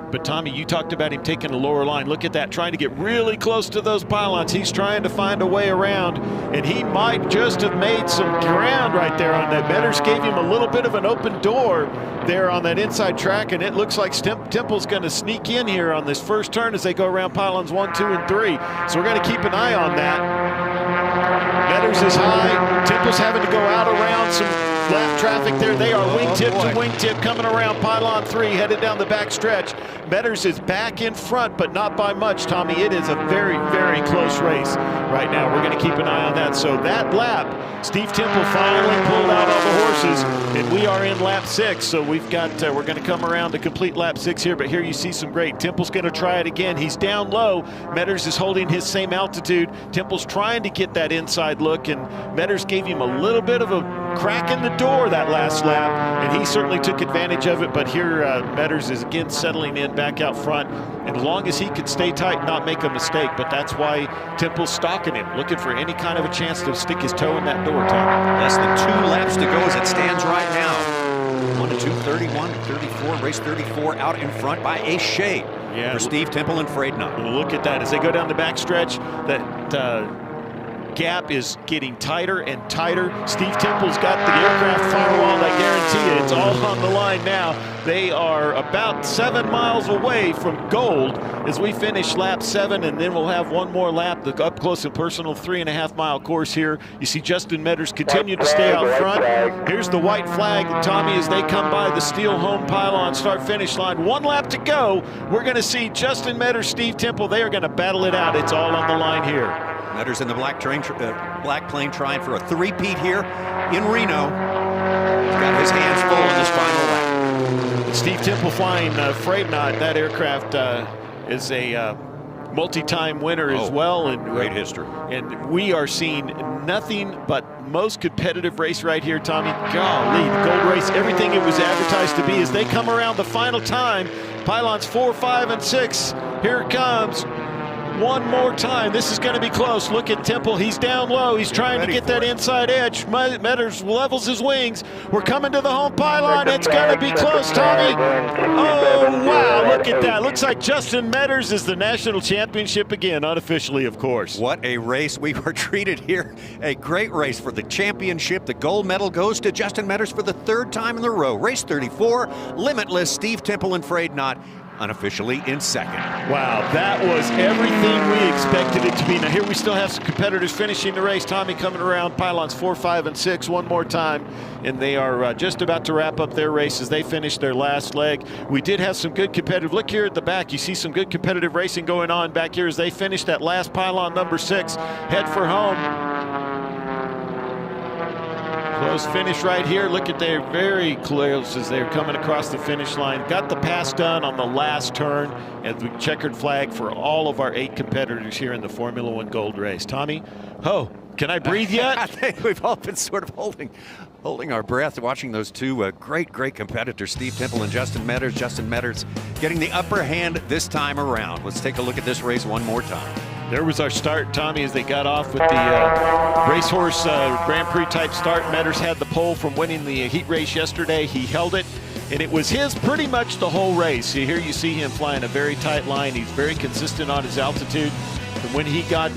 But Tommy, you talked about him taking the lower line. Look at that, trying to get really close to those pylons. He's trying to find a way around, and he might just have made some ground right there on that. Metters gave him a little bit of an open door there on that inside track, and it looks like Temple's going to sneak in here on this first turn as they go around pylons 1, 2, and 3. So we're going to keep an eye on that. Metters is high. Temple's having to go out around some lap traffic there. They are wingtip to wingtip coming around pylon 3, headed down the back stretch. Metters is back in front, but not by much, Tommy. It is a very, very close race right now. We're going to keep an eye on that. So that lap, Steve Temple finally pulled out all the horses, and we are in lap 6. So we've got, we're going to come around to complete lap 6 here, but here you see some great. Temple's going to try it again. He's down low. Metters is holding his same altitude. Temple's trying to get that inside look, and Metters gave him a little bit of a crack in the door that last lap, and he certainly took advantage of it. But here Metters is again settling in back out front, and as long as he can stay tight and not make a mistake. But that's why Temple's stalking him, looking for any kind of a chance to stick his toe in that door, Tom. Less than 2 laps to go as it stands right now. 1 to 2, 31, 34, race 34 out in front by a shade for Steve Temple and Freydnot. Look at that as they go down the back stretch. That gap is getting tighter and tighter. Steve Temple's got the aircraft firewall. I guarantee you, it's all on the line now. They are about 7 miles away from gold as we finish lap 7, and then we'll have one more lap, the up close and personal 3.5-mile course here. You see Justin Metters continue to stay out front. Here's the white flag, Tommy, as they come by the steel home pylon start-finish line. 1 lap to go. We're going to see Justin Metters, Steve Temple. They are going to battle it out. It's all on the line here. Metters in the black plane trying for a 3-peat here in Reno. He's got his hands full in this final lap. Steve Temple flying Freydnot. That aircraft is a multi-time winner as well. And great history. And we are seeing nothing but most competitive race right here, Tommy. Golly, the gold race, everything it was advertised to be as they come around the final time. Pylons 4, 5, and 6. Here it comes. One more time. This is going to be close. Look at Temple. He's down low. He's trying to get that inside edge. Metters levels his wings. We're coming to the home pylon. It's going to be close, Tommy. Oh, wow. Look at that. Looks like Justin Metters is the national championship again, unofficially, of course. What a race we were treated here. A great race for the championship. The gold medal goes to Justin Metters for the 3rd time in a row. Race 34, Limitless, Steve Temple and Freydnot unofficially in 2nd. Wow, that was everything we expected it to be. Now here we still have some competitors finishing the race. Tommy coming around pylons 4, 5, and 6 one more time, and they are just about to wrap up their race as they finish their last leg. We did have some good competitive, look here at the back, you see some good competitive racing going on back here as they finish that last pylon, number 6, head for home. Close finish right here. Look at they're very close as they're coming across the finish line. Got the pass done on the last turn, and the checkered flag for all of our 8 competitors here in the Formula One Gold race. Tommy, can I breathe yet? I think we've all been sort of holding our breath watching those two great competitors, Steve Temple and Justin Metters. Justin Metters getting the upper hand this time around. Let's take a look at this race one more time. There was our start, Tommy, as they got off with the racehorse Grand Prix type start. Metters had the pole from winning the heat race yesterday. He held it, and it was his pretty much the whole race. Here you see him flying a very tight line. He's very consistent on his altitude. And when he got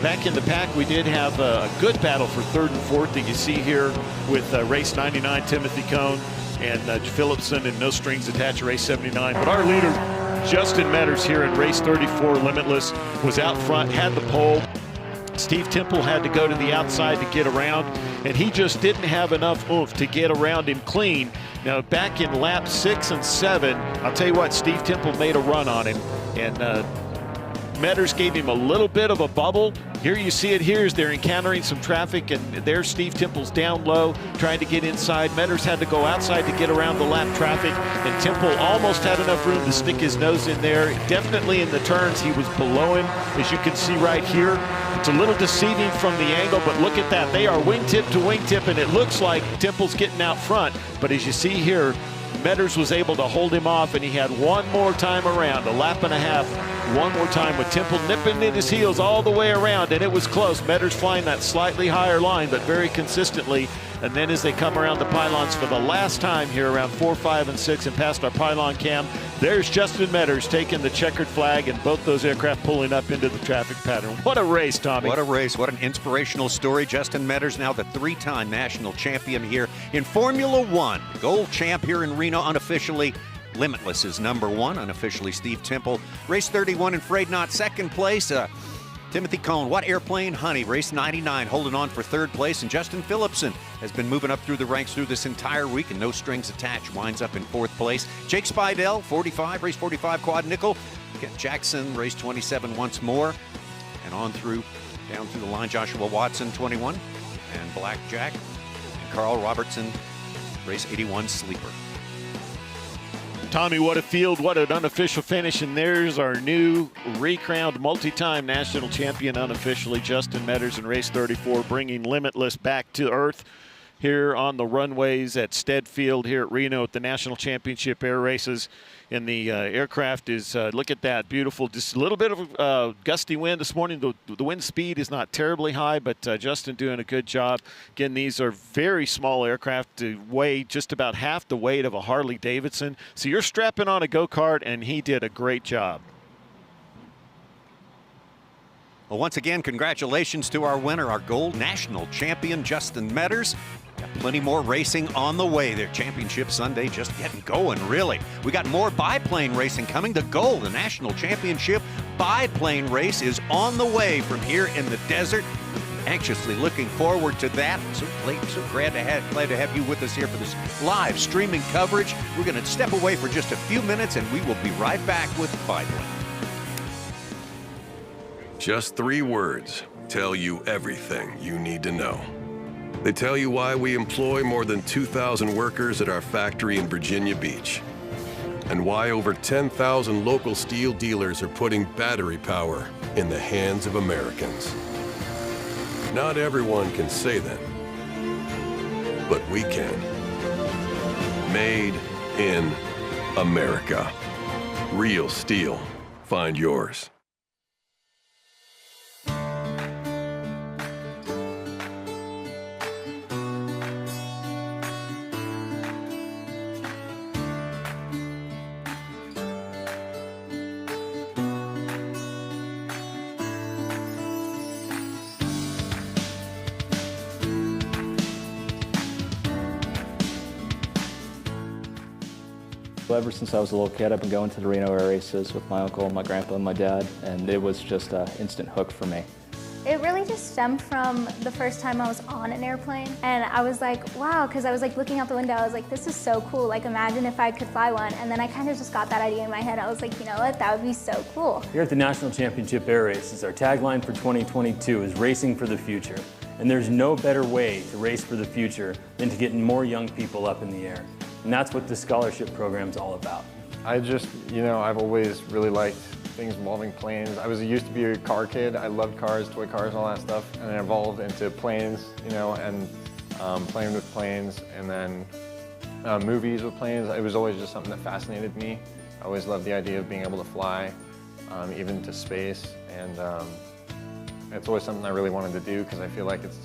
back in the pack, we did have a good battle for 3rd and 4th that you see here with race 99, Timothy Cohn, and Phillipson, and no strings attached, race 79. But our leader, Justin Metters, here in race 34, Limitless, was out front, had the pole. Steve Temple had to go to the outside to get around, and he just didn't have enough oomph to get around him clean. Now, back in lap 6 and 7, I'll tell you what, Steve Temple made a run on him, and Metters gave him a little bit of a bubble. Here you see it here as they're encountering some traffic, and there's Steve Temple's down low trying to get inside. Metters had to go outside to get around the lap traffic, and Temple almost had enough room to stick his nose in there. Definitely in the turns he was below him, as you can see right here. It's a little deceiving from the angle, but look at that. They are wingtip to wingtip, and it looks like Temple's getting out front. But as you see here, Metters was able to hold him off, and he had one more time around, a lap and a half, one more time with Temple nipping at his heels all the way around, and it was close. Metters flying that slightly higher line, but very consistently. And then as they come around the pylons for the last time here around 4, 5, and 6 and past our pylon cam, there's Justin Metters taking the checkered flag and both those aircraft pulling up into the traffic pattern. What a race, Tommy. What a race. What an inspirational story. Justin Metters, now the 3-time national champion here in Formula One. Gold champ here in Reno unofficially. Limitless is number 1, unofficially Steve Temple. Race 31 in Freydnot, second place. Timothy Cohn, What Airplane Honey, race 99, holding on for 3rd place. And Justin Phillipson has been moving up through the ranks through this entire week, and no strings attached, winds up in 4th place. Jake Spidell, 45, race 45 quad nickel. Kent Jackson, race 27 once more. And on through, down through the line, Joshua Watson, 21, and Blackjack. And Carl Robertson, race 81 sleeper. Tommy, what a field, what an unofficial finish, and there's our new recrowned multi-time national champion unofficially, Justin Metters in race 34, bringing Limitless back to earth here on the runways at Stead Field here at Reno at the National Championship Air Races. And the aircraft is, look at that, beautiful. Just a little bit of gusty wind this morning. The wind speed is not terribly high, but Justin doing a good job. Again, these are very small aircraft to weigh just about half the weight of a Harley Davidson. So you're strapping on a go-kart, and he did a great job. Well, once again, congratulations to our winner, our gold national champion, Justin Metters. Got plenty more racing on the way there. Championship Sunday just getting going, really. We got more biplane racing coming. The gold, the national championship biplane race is on the way from here in the desert. Anxiously looking forward to that. So glad to have you with us here for this live streaming coverage. We're going to step away for just a few minutes, and we will be right back with biplane. Just 3 words tell you everything you need to know. They tell you why we employ more than 2,000 workers at our factory in Virginia Beach, and why over 10,000 local steel dealers are putting battery power in the hands of Americans. Not everyone can say that, but we can. Made in America. Real steel. Find yours. Ever since I was a little kid, I've been going to the Reno Air Races with my uncle, my grandpa, and my dad, and it was just an instant hook for me. It really just stemmed from the first time I was on an airplane, and I was like, wow, because I was like looking out the window, I was like, this is so cool, like imagine if I could fly one, and then I kind of just got that idea in my head. I was like, you know what, that would be so cool. Here at the National Championship Air Races, our tagline for 2022 is Racing for the Future, and there's no better way to race for the future than to get more young people up in the air. And that's what the scholarship program's all about. I just, I've always really liked things involving planes. I used to be a car kid. I loved cars, toy cars, and all that stuff. And it evolved into planes, and playing with planes, and then movies with planes. It was always just something that fascinated me. I always loved the idea of being able to fly, even to space. And it's always something I really wanted to do because I feel like it's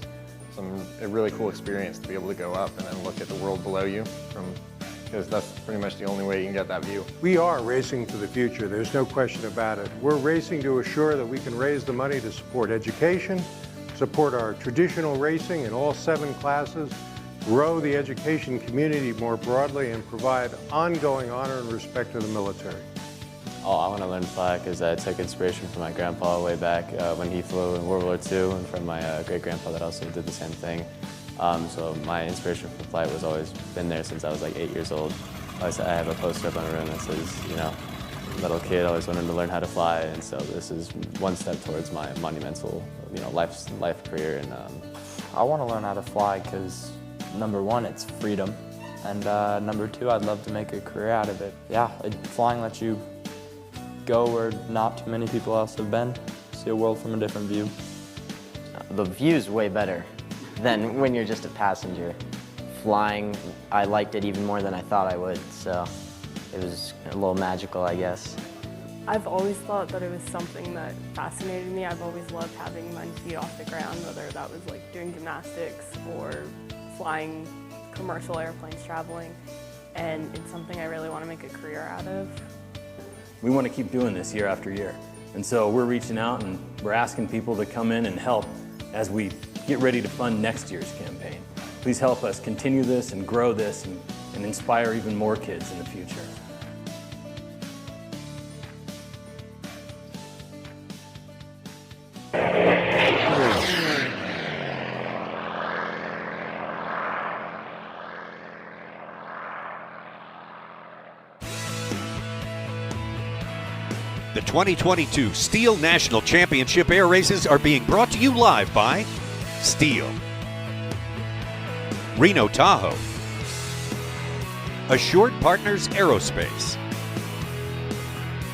a really cool experience to be able to go up and then look at the world below you because that's pretty much the only way you can get that view. We are racing for the future, there's no question about it. We're racing to assure that we can raise the money to support education, support our traditional racing in all 7 classes, grow the education community more broadly, and provide ongoing honor and respect to the military. Oh, I want to learn to fly because I took inspiration from my grandpa way back when he flew in World War II, and from my great-grandpa that also did the same thing. So my inspiration for flight was always been there since I was like 8 years old. I have a poster up on the room that says, little kid always wanted to learn how to fly, and so this is one step towards my monumental, life career. And I want to learn how to fly because number 1, it's freedom, and number 2, I'd love to make a career out of it. Yeah, flying lets you go where not too many people else have been, see a world from a different view. The view's way better than when you're just a passenger. flying, I liked it even more than I thought I would, so it was a little magical, I guess. I've always thought that it was something that fascinated me. I've always loved having my feet off the ground, whether that was like doing gymnastics or flying commercial airplanes, traveling, and it's something I really want to make a career out of. We want to keep doing this year after year, and so we're reaching out and we're asking people to come in and help as we get ready to fund next year's campaign. Please help us continue this and grow this and inspire even more kids in the future. The 2022 STIHL National Championship Air Races are being brought to you live by STIHL, Reno-Tahoe, Assured Partners Aerospace,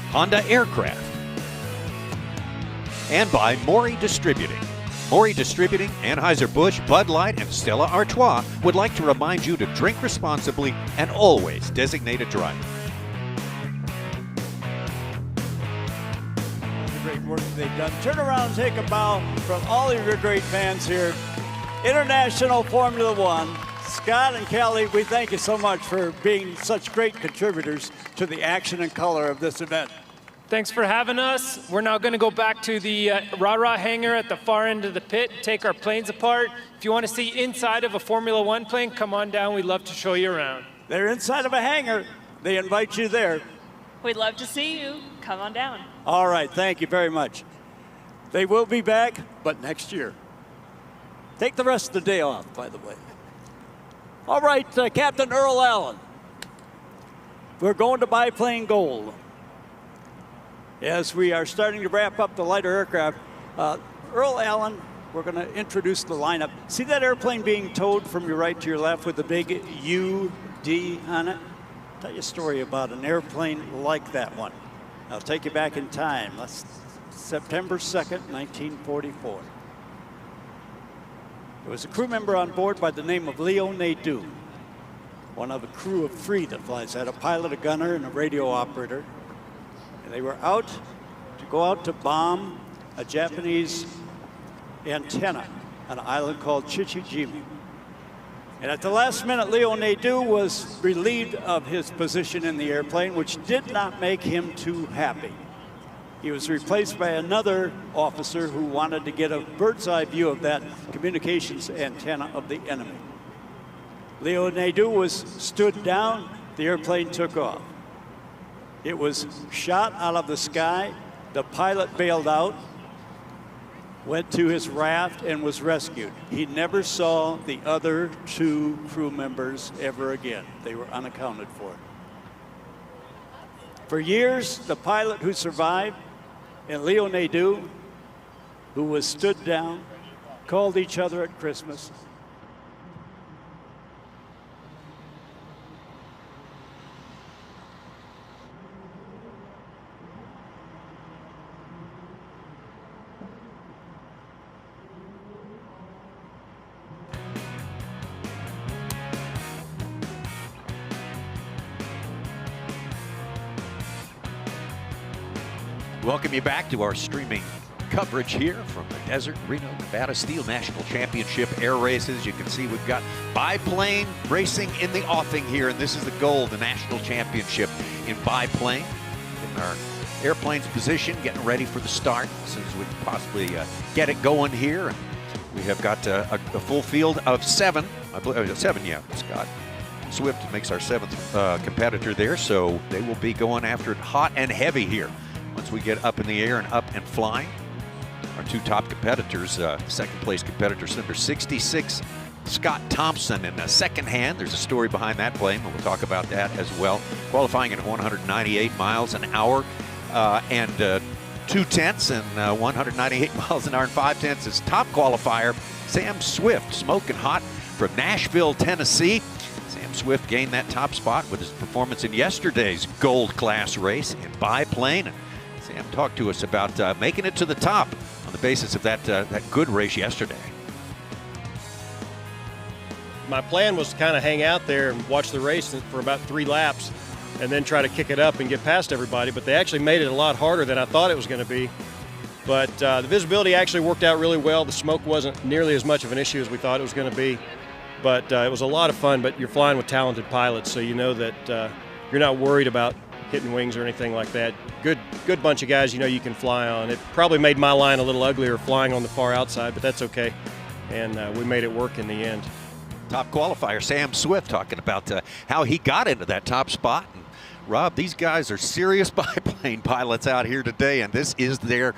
Honda Aircraft, and by Maury Distributing. Maury Distributing, Anheuser-Busch, Bud Light, and Stella Artois would like to remind you to drink responsibly and always designate a driver. Great work they've done. Turn around and take a bow from all of your great fans here. International Formula One, Scott and Kelly, we thank you so much for being such great contributors to the action and color of this event. Thanks for having us. We're now going to go back to the rah-rah hangar at the far end of the pit, take our planes apart. If you want to see inside of a Formula One plane, come on down. We'd love to show you around. They're inside of a hangar. They invite you there. We'd love to see you. Come on down. All right, thank you very much. They will be back, but next year. Take the rest of the day off, by the way. All right, Captain Earl Allen. We're going to Biplane Gold. As we are starting to wrap up the lighter aircraft, Earl Allen, we're going to introduce the lineup. See that airplane being towed from your right to your left with the big UD on it? I'll tell you a story about an airplane like that one. I'll take you back in time. That's September 2nd, 1944. There was a crew member on board by the name of Leo Nadeau, one of a crew of 3 that flies that, a pilot, a gunner, and a radio operator. And they were out to go out to bomb a Japanese antenna on an island called Chichijima. And at the last minute, Leo Nadeau was relieved of his position in the airplane, which did not make him too happy. He was replaced by another officer who wanted to get a bird's eye view of that communications antenna of the enemy. Leo Nadeau was stood down, the airplane took off. It was shot out of the sky, the pilot bailed out, went to his raft and was rescued. He never saw the other 2 crew members ever again. They were unaccounted for. For years, the pilot who survived and Leo Nadeau, who was stood down, called each other at Christmas. Welcome you back to our streaming coverage here from the desert, Reno, Nevada STIHL National Championship Air Races. You can see we've got biplane racing in the offing here, and this is the gold, the National Championship in biplane. Getting our airplanes positioned, getting ready for the start as soon as we can possibly get it going here. And we have got a full field of 7, I believe, 7, yeah, Scott. Swift makes our 7th competitor there, so they will be going after it hot and heavy here. Once we get up in the air and up and flying, our 2 top competitors, second place competitors, number 66, Scott Thompson in the second hand. There's a story behind that plane, but we'll talk about that as well. Qualifying at 198 miles an hour and 2/10 and 198 miles an hour and 5/10 is top qualifier, Sam Swift, smoking hot from Nashville, Tennessee. Sam Swift gained that top spot with his performance in yesterday's gold class race in biplane. Sam talked to us about making it to the top on the basis of that good race yesterday. my plan was to kind of hang out there and watch the race for about 3 laps and then try to kick it up and get past everybody. But they actually made it a lot harder than I thought it was going to be. But the visibility actually worked out really well. The smoke wasn't nearly as much of an issue as we thought it was going to be. But it was a lot of fun, but you're flying with talented pilots, so you know that you're not worried about hitting wings or anything like that. Good bunch of guys you know you can fly on. It probably made my line a little uglier flying on the far outside, but that's okay. And we made it work in the end. Top qualifier, Sam Swift, talking about how he got into that top spot. And Rob, these guys are serious biplane pilots out here today, and this is their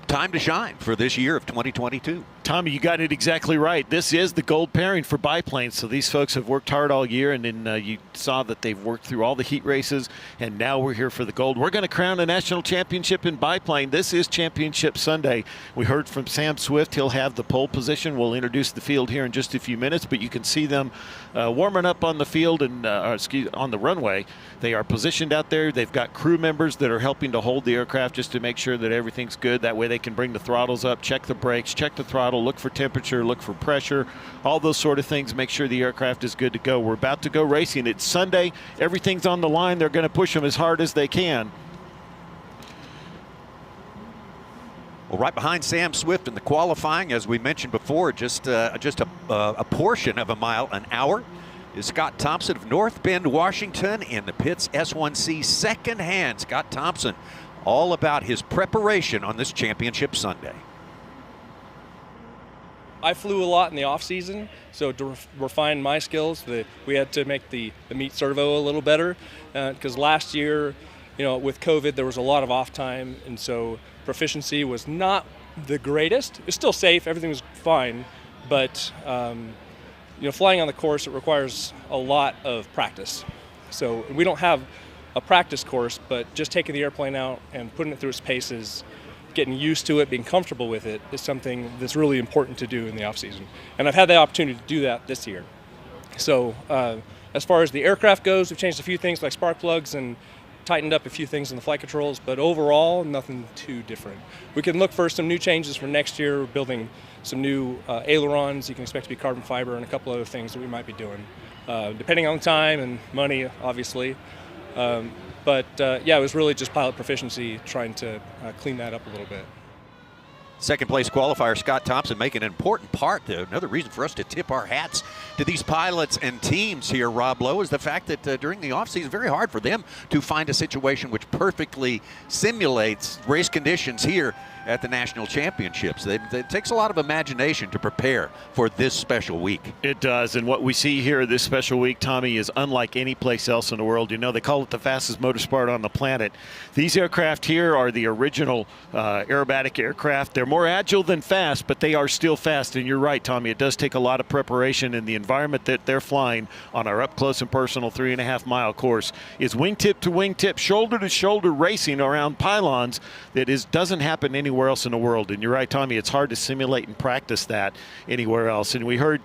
time to shine for this year of 2022. Tommy, you got it exactly right. This is the gold pairing for biplanes. So these folks have worked hard all year, and then you saw that they've worked through all the heat races, and now we're here for the gold. We're going to crown a national championship in biplane. This is Championship Sunday. We heard from Sam Swift. He'll have the pole position. We'll introduce the field here in just a few minutes, but you can see them warming up on the field and on the runway. They are positioned out there. They've got crew members that are helping to hold the aircraft just to make sure that everything's good. That way they can bring the throttles up, check the brakes, check the throttle, look for temperature, look for pressure, all those sort of things, make sure the aircraft is good to go. We're about to go racing. It's Sunday. Everything's on the line. They're going to push them as hard as they can. Well, right behind Sam Swift in the qualifying, as we mentioned before, just a portion of a mile an hour, is Scott Thompson of North Bend, Washington, in the pits S1C second hand. Scott Thompson, all about his preparation on this Championship Sunday. I flew a lot in the off season, so to refine my skills, we had to make the meet servo a little better, because last year, with COVID, there was a lot of off time, and so proficiency was not the greatest. It's still safe, everything was fine, but flying on the course, it requires a lot of practice. So we don't have a practice course, but just taking the airplane out and putting it through its paces, getting used to it, being comfortable with it, is something that's really important to do in the off season. And I've had the opportunity to do that this year. So as far as the aircraft goes, we've changed a few things like spark plugs and tightened up a few things in the flight controls, but overall, nothing too different. We can look for some new changes for next year. We're building some new ailerons. You can expect to be carbon fiber and a couple other things that we might be doing, depending on time and money, obviously. But it was really just pilot proficiency, trying to clean that up a little bit. Second place qualifier Scott Thompson making an important part, though. Another reason for us to tip our hats to these pilots and teams here, Rob Lowe, is the fact that during the offseason, it's very hard for them to find a situation which perfectly simulates race conditions here at the National Championships. It takes a lot of imagination to prepare for this special week. It does, and what we see here this special week, Tommy, is unlike any place else in the world. They call it the fastest motorsport on the planet. These aircraft here are the original aerobatic aircraft. They're more agile than fast, but they are still fast, and you're right, Tommy, it does take a lot of preparation, and the environment that they're flying on our up close and personal 3.5-mile course is wingtip to wingtip, shoulder to shoulder racing around pylons that doesn't happen anywhere else in the world. And you're right, Tommy, it's hard to simulate and practice that anywhere else. And we heard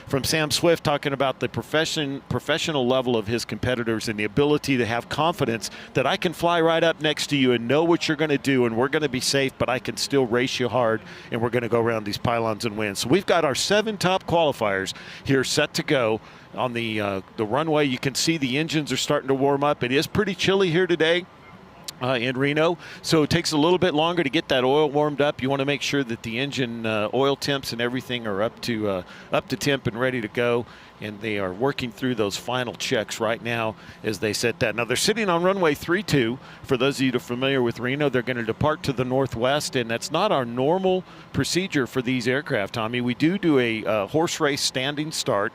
from Sam Swift talking about the professional level of his competitors and the ability to have confidence that I can fly right up next to you and know what you're going to do, and we're going to be safe, but I can still race you hard, and we're going to go around these pylons and win. So we've got our 7 top qualifiers here set to go on the runway. You can see the engines are starting to warm up. It is pretty chilly here today in Reno, so it takes a little bit longer to get that oil warmed up. You want to make sure that the engine oil temps and everything are up to temp and ready to go, and they are working through those final checks right now as they set that. Now they're sitting on runway 32. For those of you that are familiar with Reno, they're going to depart to the northwest, and that's not our normal procedure for these aircraft, Tommy. We do a horse race standing start.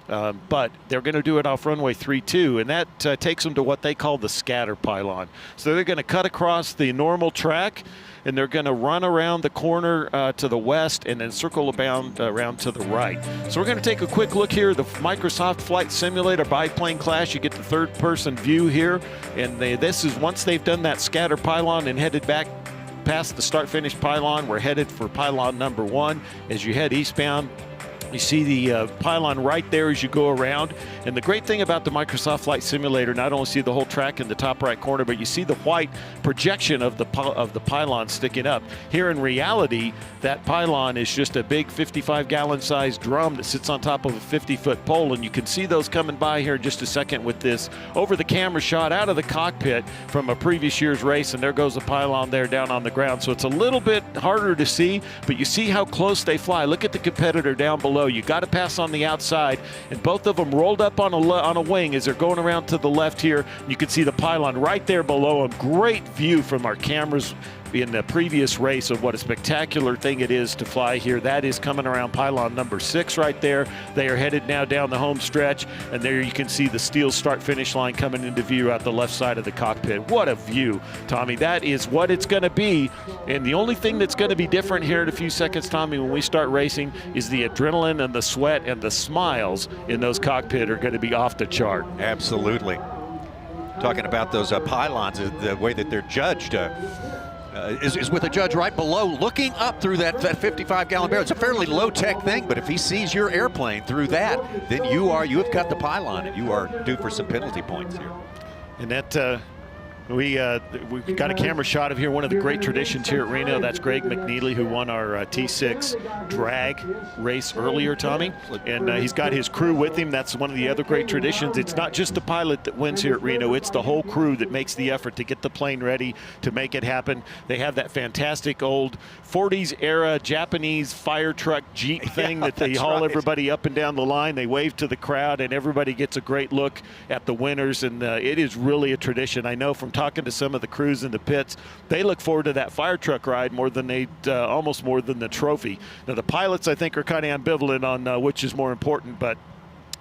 But they're going to do it off runway 32, and that takes them to what they call the scatter pylon. So they're going to cut across the normal track, and they're going to run around the corner to the west and then circle around to the right. So we're going to take a quick look here. The Microsoft Flight Simulator biplane class. You get the third-person view here, and this is once they've done that scatter pylon and headed back past the start-finish pylon. We're headed for pylon number 1 as you head eastbound. You see the pylon right there as you go around. And the great thing about the Microsoft Flight Simulator, not only see the whole track in the top right corner, but you see the white projection of the pylon sticking up. Here in reality, that pylon is just a big 55-gallon sized drum that sits on top of a 50-foot pole. And you can see those coming by here in just a second with this over-the-camera shot out of the cockpit from a previous year's race. And there goes the pylon there down on the ground. So it's a little bit harder to see, but you see how close they fly. Look at the competitor down below. You got to pass on the outside, and both of them rolled up on a wing as they're going around to the left here. You can see the pylon right there below them. Great view from our cameras in the previous race of what a spectacular thing it is to fly here. That is coming around pylon number 6 right there. They are headed now down the home stretch, and there you can see the STIHL start-finish line coming into view out the left side of the cockpit. What a view, Tommy. That is what it's going to be, and the only thing that's going to be different here in a few seconds, Tommy, when we start racing is the adrenaline and the sweat and the smiles in those cockpit are going to be off the chart. Absolutely. Talking about those pylons, the way that they're judged, is with a judge right below looking up through that 55-gallon barrel. It's a fairly low-tech thing, but if he sees your airplane through that, then you have cut the pylon and you are due for some penalty points here. And that we've got a camera shot of here, one of the great traditions here at Reno. That's Greg McNeely, who won our T6 drag race earlier, Tommy. And he's got his crew with him. That's one of the other great traditions. It's not just the pilot that wins here at Reno. It's the whole crew that makes the effort to get the plane ready to make it happen. They have that fantastic old 40s era Japanese fire truck Jeep thing that they haul everybody up and down the line. They wave to the crowd, and everybody gets a great look at the winners. And it is really a tradition. I know from talking to some of the crews in the pits, they look forward to that fire truck ride more than almost more than the trophy. Now the pilots, I think, are kind of ambivalent on which is more important, but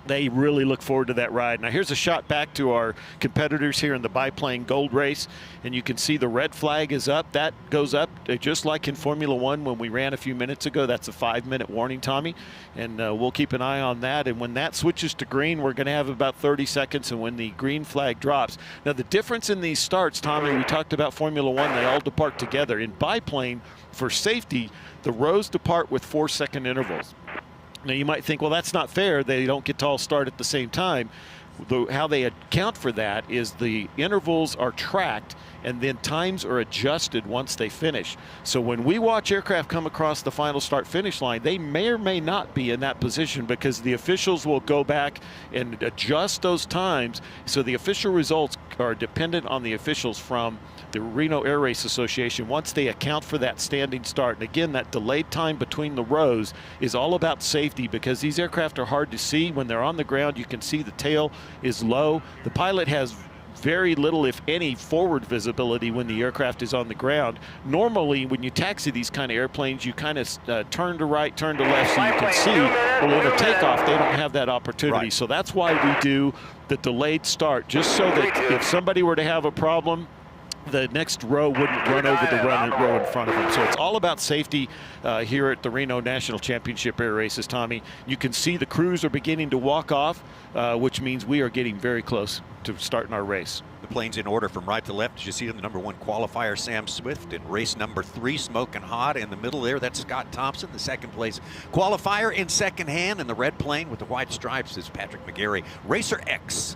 they really look forward to that ride. Now here's a shot back to our competitors here in the biplane gold race, and you can see the red flag is up. That goes up just like in Formula One when we ran a few minutes ago. That's a 5-minute warning, Tommy, and we'll keep an eye on that. And when that switches to green, we're going to have about 30 seconds, and when the green flag drops. Now the difference in these starts, Tommy, we talked about Formula One, they all depart together. In biplane, for safety, the rows depart with 4-second intervals. Now you might think, well, that's not fair. They don't get to all start at the same time. How they account for that is the intervals are tracked and then times are adjusted once they finish. So when we watch aircraft come across the final start finish line, they may or may not be in that position because the officials will go back and adjust those times. So the official results are dependent on the officials from the Reno Air Race Association once they account for that standing start. And again, that delayed time between the rows is all about safety because these aircraft are hard to see. When they're on the ground, you can see the tail is low. The pilot has very little, if any, forward visibility when the aircraft is on the ground. Normally, when you taxi these kind of airplanes, you kind of turn to right, turn to left so you can see. Well, in a takeoff, they don't have that opportunity. Right. So that's why we do the delayed start, just so that if somebody were to have a problem, the next row wouldn't run over the row in front of them. So it's all about safety here at the Reno National Championship Air Races, Tommy. You can see the crews are beginning to walk off, which means we are getting very close to starting our race. The plane's in order from right to left. As you see the number 1 qualifier, Sam Swift, in race number 3, smoking hot. In the middle there, that's Scott Thompson, the second place qualifier. In second hand, in the red plane with the white stripes, is Patrick McGarry, Racer X.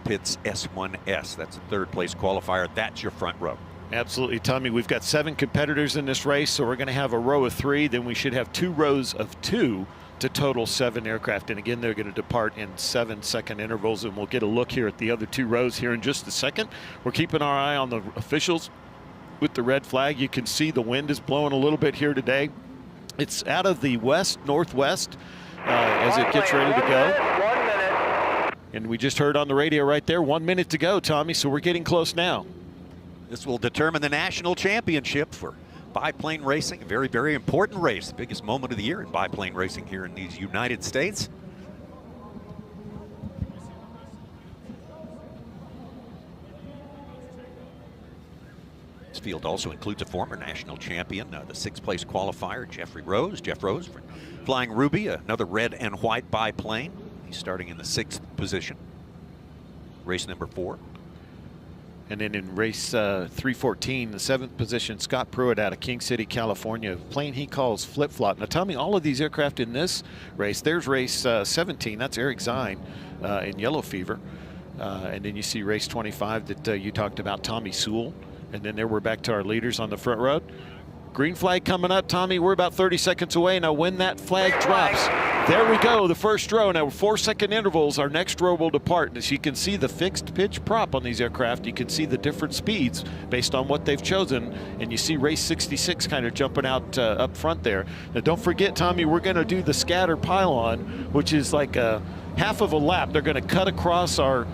Pitts S1S. That's a third place qualifier. That's your front row. Absolutely, Tommy. We've got 7 competitors in this race, so we're going to have a row of 3. Then we should have 2 rows of 2 to total 7 aircraft. And again, they're going to depart in 7-second intervals, and we'll get a look here at the other 2 rows here in just a second. We're keeping our eye on the officials with the red flag. You can see the wind is blowing a little bit here today. It's out of the west-northwest as it gets ready to go. And we just heard on the radio right there, 1 minute to go, Tommy, so we're getting close now. This will determine the national championship for biplane racing. A very, very important race, the biggest moment of the year in biplane racing here in these United States. This field also includes a former national champion, the 6th place qualifier, Jeff Rose, flying Ruby, another red and white biplane. He's starting in the 6th position. Race number 4. And then in race 314, the 7th position, Scott Pruitt out of King City, California, plane he calls flip-flop. Now tell me, all of these aircraft in this race, there's race 17, that's Eric Zine in Yellow Fever. And then you see race 25 that you talked about, Tommy Sewell. And then there we're back to our leaders on the front row. Green flag coming up, Tommy. We're about 30 seconds away. Now when that flag drops, there we go, the first row. Now 4-second intervals, our next row will depart. And as you can see the fixed pitch prop on these aircraft, you can see the different speeds based on what they've chosen. And you see race 66 kind of jumping out up front there. Now don't forget, Tommy, we're gonna do the scatter pylon, which is like a half of a lap. They're gonna cut across our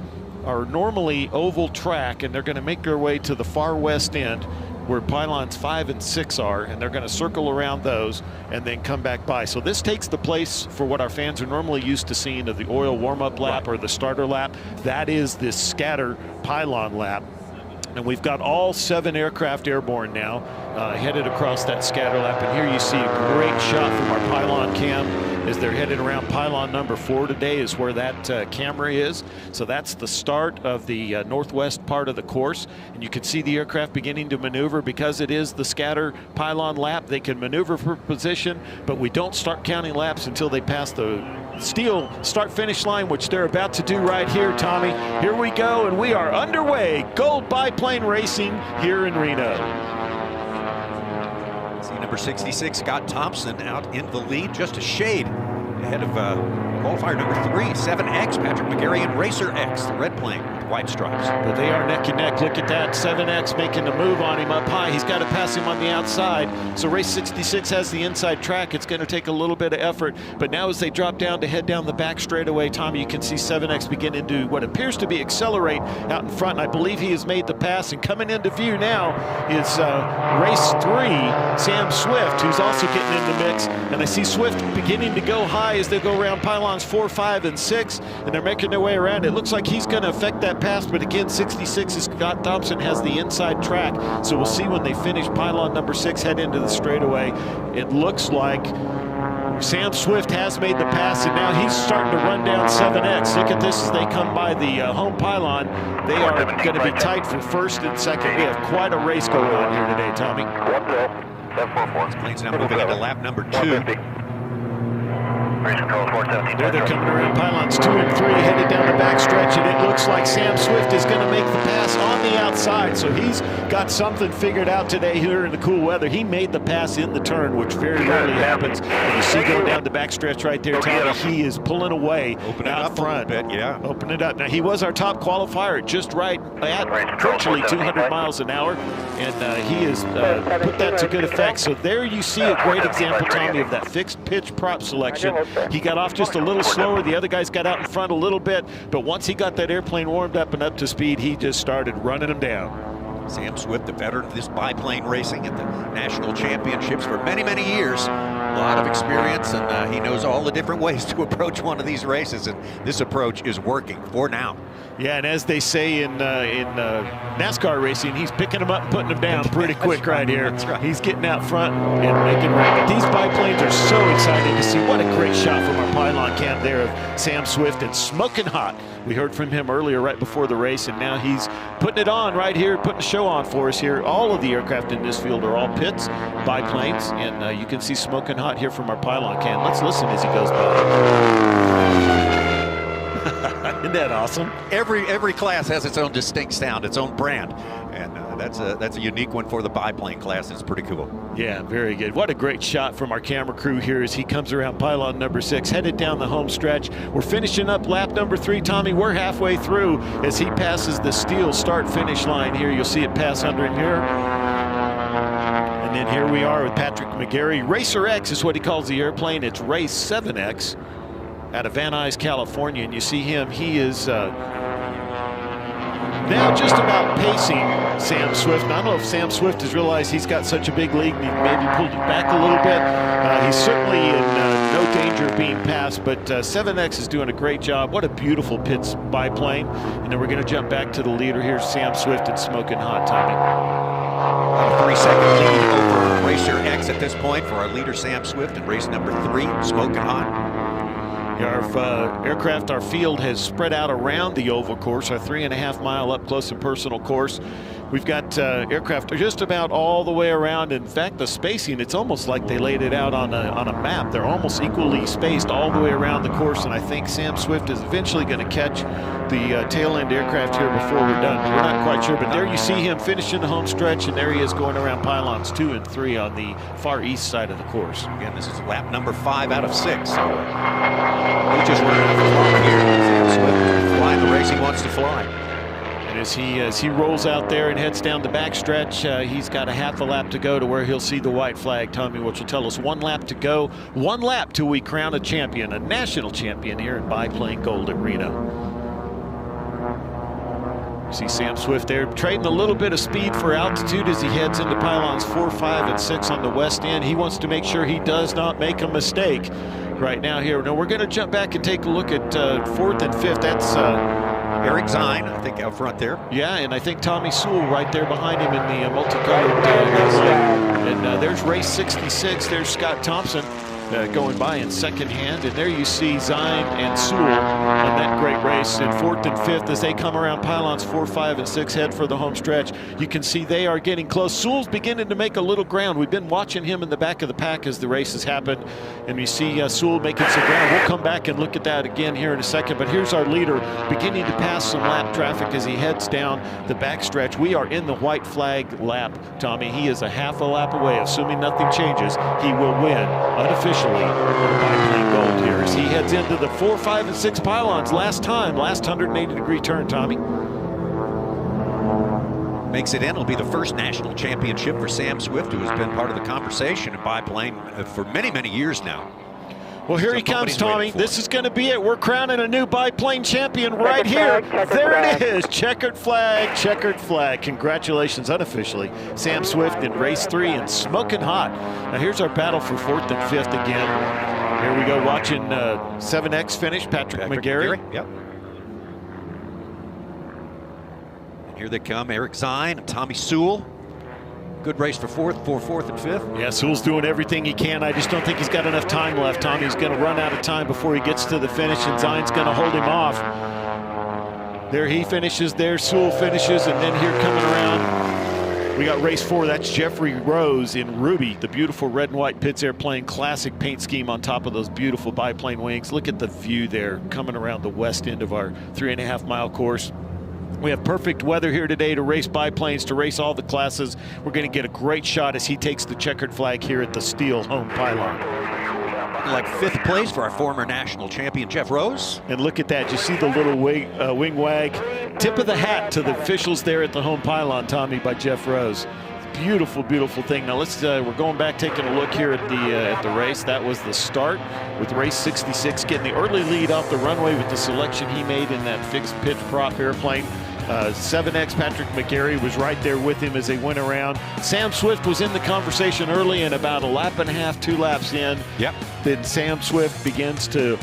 normally oval track, and they're gonna make their way to the far west end where pylons 5 and 6 are, and they're going to circle around those and then come back by. So this takes the place for what our fans are normally used to seeing of the oil warm-up lap or the starter lap. That is this scatter pylon lap. And we've got all 7 aircraft airborne now, headed across that scatter lap. And here you see a great shot from our pylon cam as they're headed around pylon number 4 today is where that camera is. So that's the start of the northwest part of the course. And you can see the aircraft beginning to maneuver because it is the scatter pylon lap. They can maneuver for position, but we don't start counting laps until they pass the STIHL start-finish line, which they're about to do right here, Tommy. Here we go, and we are underway. Gold Biplane Racing here in Reno. See number 66, Scott Thompson, out in the lead, just a shade ahead of qualifier number 3, 7X, Patrick McGarry, and Racer X, the red plane with white stripes. But they are neck and neck. Look at that, 7X making the move on him up high. He's got to pass him on the outside. So race 66 has the inside track. It's going to take a little bit of effort. But now as they drop down to head down the back straightaway, Tommy, you can see 7X beginning to what appears to be accelerate out in front. And I believe he has made the pass. And coming into view now is race 3, Sam Swift, who's also getting in the mix. And I see Swift beginning to go high as they go around pylons 4, 5, and 6, and they're making their way around. It looks like he's going to affect that pass, but again, 66 is Scott Thompson has the inside track, so we'll see when they finish pylon number 6, head into the straightaway. It looks like Sam Swift has made the pass, and now he's starting to run down 7X. Look at this as they come by the home pylon. They are going to be tight for first and second. We have quite a race going on here today, Tommy. This plane's now moving into lap number 2. There they're coming around pylons 2 and 3, headed down the back stretch, and it looks like Sam Swift is going to make the pass on the outside. So he's got something figured out today here in the cool weather. He made the pass in the turn, which very rarely happens. And you see going down the back stretch right there, Tommy, he is pulling away out front. Open it up. Now, he was our top qualifier, just right at virtually 200 miles an hour, and he has put that to good effect. So there you see a great example, Tommy, of that fixed pitch prop selection. He got off just a little slower. The other guys got out in front a little bit, but once he got that airplane warmed up and up to speed, he just started running them down. Sam Swift, the veteran of this biplane racing at the national championships for many, many years. A lot of experience, and he knows all the different ways to approach one of these races, and this approach is working for now. Yeah, and as they say in NASCAR racing, he's picking them up and putting them down pretty quick right here. That's right. He's getting out front and making right. But these biplanes are so exciting to see. What a great shot from our pylon cam there of Sam Swift, and smoking hot. We heard from him earlier right before the race, and now he's putting it on right here, putting a show on for us here. All of the aircraft in this field are all Pitts biplanes, and you can see smoking hot here from our pylon cam. Let's listen as he goes by. Isn't that awesome? Every class has its own distinct sound, its own brand, and that's a unique one for the biplane class. It's pretty cool. Yeah, very good. What a great shot from our camera crew here as he comes around pylon number 6, headed down the home stretch. We're finishing up lap number 3, Tommy. We're halfway through as he passes the STIHL start-finish line here. You'll see it pass under him here. And then here we are with Patrick McGarry. Racer X is what he calls the airplane. It's race 7X. Out of Van Nuys, California, and you see him, he is now just about pacing Sam Swift. And I don't know if Sam Swift has realized he's got such a big lead and he maybe pulled it back a little bit. He's certainly in no danger of being passed, but 7X is doing a great job. What a beautiful Pitts biplane. And then we're going to jump back to the leader here, Sam Swift, and smoking hot, Tommy. A 3-second lead over Racer X at this point for our leader Sam Swift in race number 3, smoking hot. Our aircraft, our field has spread out around the oval course, our 3.5-mile up close and personal course. We've got aircraft just about all the way around. In fact, the spacing, it's almost like they laid it out on a map. They're almost equally spaced all the way around the course, and I think Sam Swift is eventually going to catch the tail end aircraft here before we're done. We're not quite sure, but there you see him finishing the home stretch, and there he is going around pylons 2 and 3 on the far east side of the course. Again, this is lap number 5 out of 6. So he just running off the clock here. Sam Swift flying the race he wants to fly. And as he rolls out there and heads down the backstretch, he's got a half a lap to go to where he'll see the white flag, Tommy, which will tell us 1 lap to go. 1 lap till we crown a champion, a national champion here in Biplane Gold at Reno. See Sam Swift there trading a little bit of speed for altitude as he heads into pylons 4, 5, and 6 on the west end. He wants to make sure he does not make a mistake right now here. Now we're going to jump back and take a look at 4th and 5th. That's Eric Zine, I think, out front there. Yeah, and I think Tommy Sewell right there behind him in the multicolored airplane. And there's race 66. There's Scott Thompson going by in second hand. And there you see Zine and Sewell on that great race in 4th and 5th as they come around pylons 4, 5, and 6, head for the home stretch. You can see they are getting close. Sewell's beginning to make a little ground. We've been watching him in the back of the pack as the race has happened. And you see Sewell making some ground. We'll come back and look at that again here in a second. But here's our leader beginning to pass some lap traffic as he heads down the backstretch. We are in the white flag lap, Tommy. He is a half a lap away. Assuming nothing changes, he will win unofficially Biplane Gold here as he heads into the 4, 5, and 6 pylons. Last 180-degree turn, Tommy. Makes it in. It'll be the first national championship for Sam Swift, who has been part of the conversation in biplane for many, many years now. Well, here he comes, Tommy. This is going to be it. We're crowning a new biplane champion right here. There it is. Checkered flag, checkered flag. Congratulations, unofficially. Sam Swift in race 3 and smoking hot. Now here's our battle for 4th and 5th again. Here we go, watching 7X finish, Patrick McGarry. Yep. And here they come, Eric Zine and Tommy Sewell. Good race for 4th and 5th. Yeah, Sewell's doing everything he can. I just don't think he's got enough time left. Tommy's going to run out of time before he gets to the finish, and Zine's going to hold him off. There he finishes, there Sewell finishes, and then here coming around, we got race 4. That's Jeffrey Rose in Ruby, the beautiful red and white Pitts Airplane classic paint scheme on top of those beautiful biplane wings. Look at the view there coming around the west end of our 3.5-mile course. We have perfect weather here today to race biplanes, to race all the classes. We're going to get a great shot as he takes the checkered flag here at the STIHL home pylon. Like 5th place for our former national champion, Jeff Rose. And look at that. You see the little wing wag. Tip of the hat to the officials there at the home pylon, Tommy, by Jeff Rose. Beautiful, beautiful thing. Now let's we're going back, taking a look here at the race. That was the start with race 66, getting the early lead off the runway with the selection he made in that fixed pitch prop airplane. 7X Patrick McGarry was right there with him as they went around. Sam Swift was in the conversation early, and about a lap and a half, 2 laps in, then Sam Swift begins to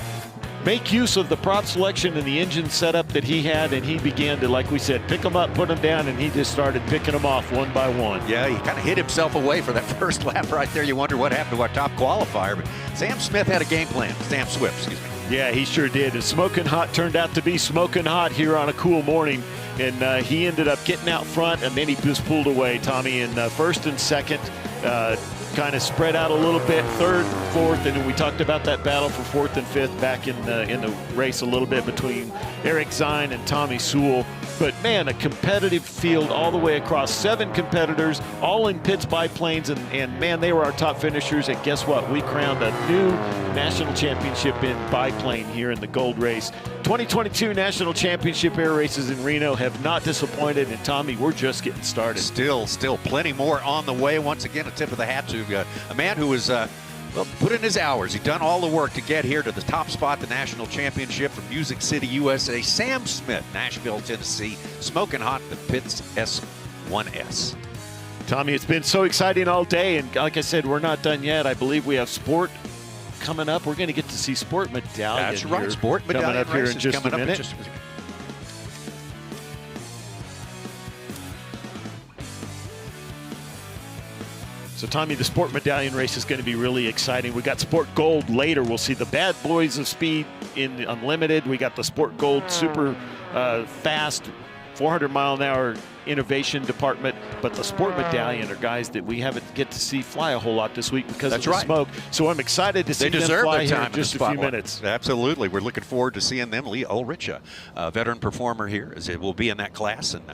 make use of the prop selection and the engine setup that he had, and he began to, like we said, pick them up, put them down, and he just started picking them off one by one. Yeah, he kind of hit himself away for that first lap right there. You wonder what happened to our top qualifier, but Sam Smith had a game plan. Sam Swift, excuse me. Yeah, he sure did. And smoking hot turned out to be smoking hot here on a cool morning. And he ended up getting out front, and then he just pulled away, Tommy, in 1st and 2nd. Kind of spread out a little bit, 3rd, 4th, and then we talked about that battle for 4th and 5th back in the race a little bit between Eric Zine and Tommy Sewell. But man, a competitive field all the way across. 7 competitors, all in Pitts biplanes, and man, they were our top finishers. And guess what? We crowned a new national championship in biplane here in the gold race. 2022 National Championship air races in Reno have not disappointed, and Tommy, we're just getting started. Still plenty more on the way. Once again, a tip of the hat to a man who was well, put in his hours. He's done all the work to get here to the top spot, the national championship from Music City, USA. Sam Smith, Nashville, Tennessee, smoking hot the Pitts S1S. Tommy, it's been so exciting all day, and like I said, we're not done yet. I believe we have sport coming up. We're going to get to see Sport Medallion. That's right, Sport Medallion coming up here in just a minute. So, Tommy, the Sport Medallion race is going to be really exciting. We got Sport Gold later. We'll see the bad boys of speed in Unlimited. We got the Sport Gold super fast 400-mile-an-hour innovation department, but the Sport Medallion are guys that we haven't get to see fly a whole lot this week because of the smoke. So I'm excited to see them fly here in just a few minutes. Absolutely. We're looking forward to seeing them. Lee Ulrich, a veteran performer here, as it will be in that class, and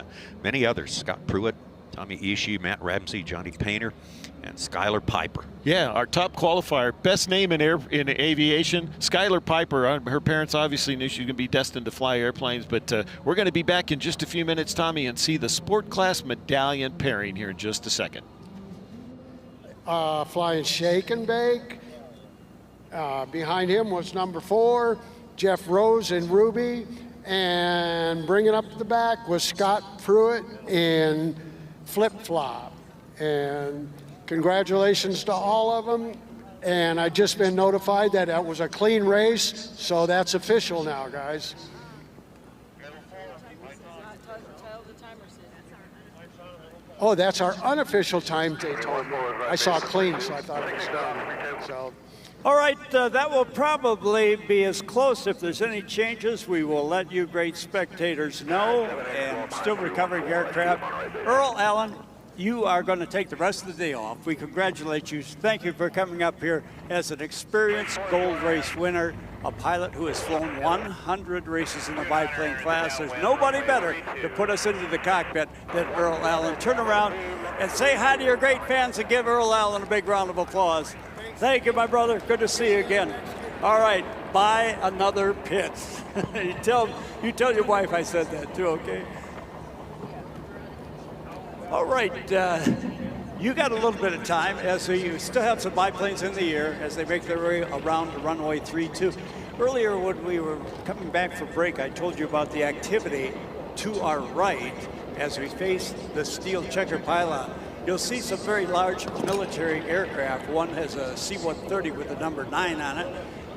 many others. Scott Pruitt, Tommy Ishii, Matt Ramsey, Johnny Painter, and Skylar Piper. Yeah, our top qualifier, best name in aviation, Skylar Piper. Her parents obviously knew she was going to be destined to fly airplanes, but we're going to be back in just a few minutes, Tommy, and see the Sport Class Medallion pairing here in just a second. Flying Shake and Bake. Behind him was number 4, Jeff Rose in Ruby, and bringing up the back was Scott Pruitt in Flip Flop. And congratulations to all of them. And I've just been notified that it was a clean race, so that's official now, guys. Oh, that's our unofficial time Daytona. I saw clean, so I thought it was done. So. All right, that will probably be as close. If there's any changes, we will let you great spectators know. And still recovering aircraft. Earl Allen, you are going to take the rest of the day off. We congratulate you. Thank you for coming up here as an experienced gold race winner, a pilot who has flown 100 races in the biplane class. There's nobody better to put us into the cockpit than Earl Allen. Turn around and say hi to your great fans and give Earl Allen a big round of applause. Thank you, my brother. Good to see you again. All right, buy another pit. you tell your wife I said that too, okay? All right, you got a little bit of time as you still have some biplanes in the air as they make their way around to runway 32. Earlier when we were coming back for break, I told you about the activity to our right as we face the steel checker pylon. You'll see some very large military aircraft. One has a C-130 with the number 9 on it.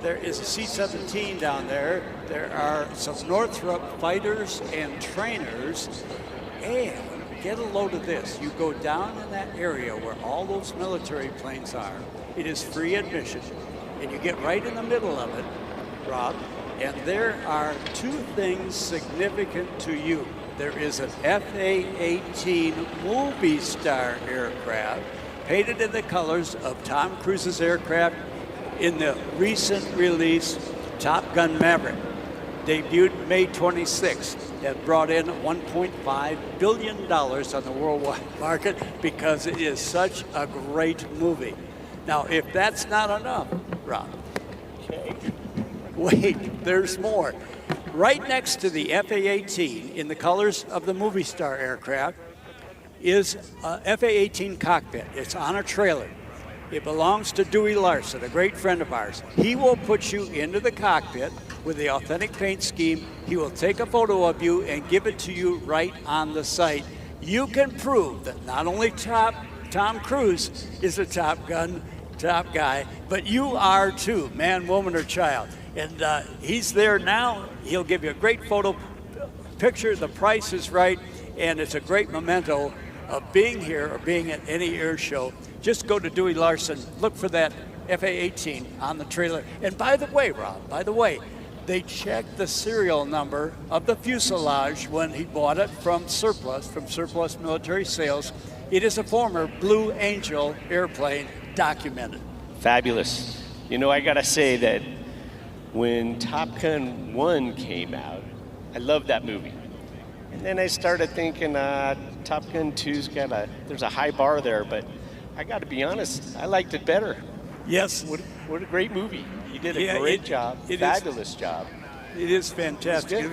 There is a C-17 down there. There are some Northrop fighters and trainers. And get a load of this. You go down in that area where all those military planes are. It is free admission. And you get right in the middle of it, Rob, and there are 2 things significant to you. There is an FA-18 movie star aircraft painted in the colors of Tom Cruise's aircraft in the recent release Top Gun Maverick. Debuted May 26th. That brought in $1.5 billion on the worldwide market because it is such a great movie. Now, if that's not enough, Rob, okay, wait, there's more. Right next to the FA-18 in the colors of the movie star aircraft is a FA-18 cockpit. It's on a trailer. It belongs to Dewey Larson, a great friend of ours. He will put you into the cockpit with the authentic paint scheme. He will take a photo of you and give it to you right on the site. You can prove that not only Tom Cruise is a Top Gun top guy, but you are too, man, woman, or child. And he's there now. He'll give you a great photo picture. The price is right, and it's a great memento of being here or being at any air show. Just go to Dewey Larson, look for that FA-18 on the trailer. And by the way, Rob, they checked the serial number of the fuselage when he bought it from Surplus Military Sales. It is a former Blue Angel airplane, documented. Fabulous. You know, I gotta say that when Top Gun 1 came out, I loved that movie. And then I started thinking, Top Gun 2's there's a high bar there, but I gotta be honest, I liked it better. Yes. What a great movie. You did a great job, fabulous job. It is fantastic.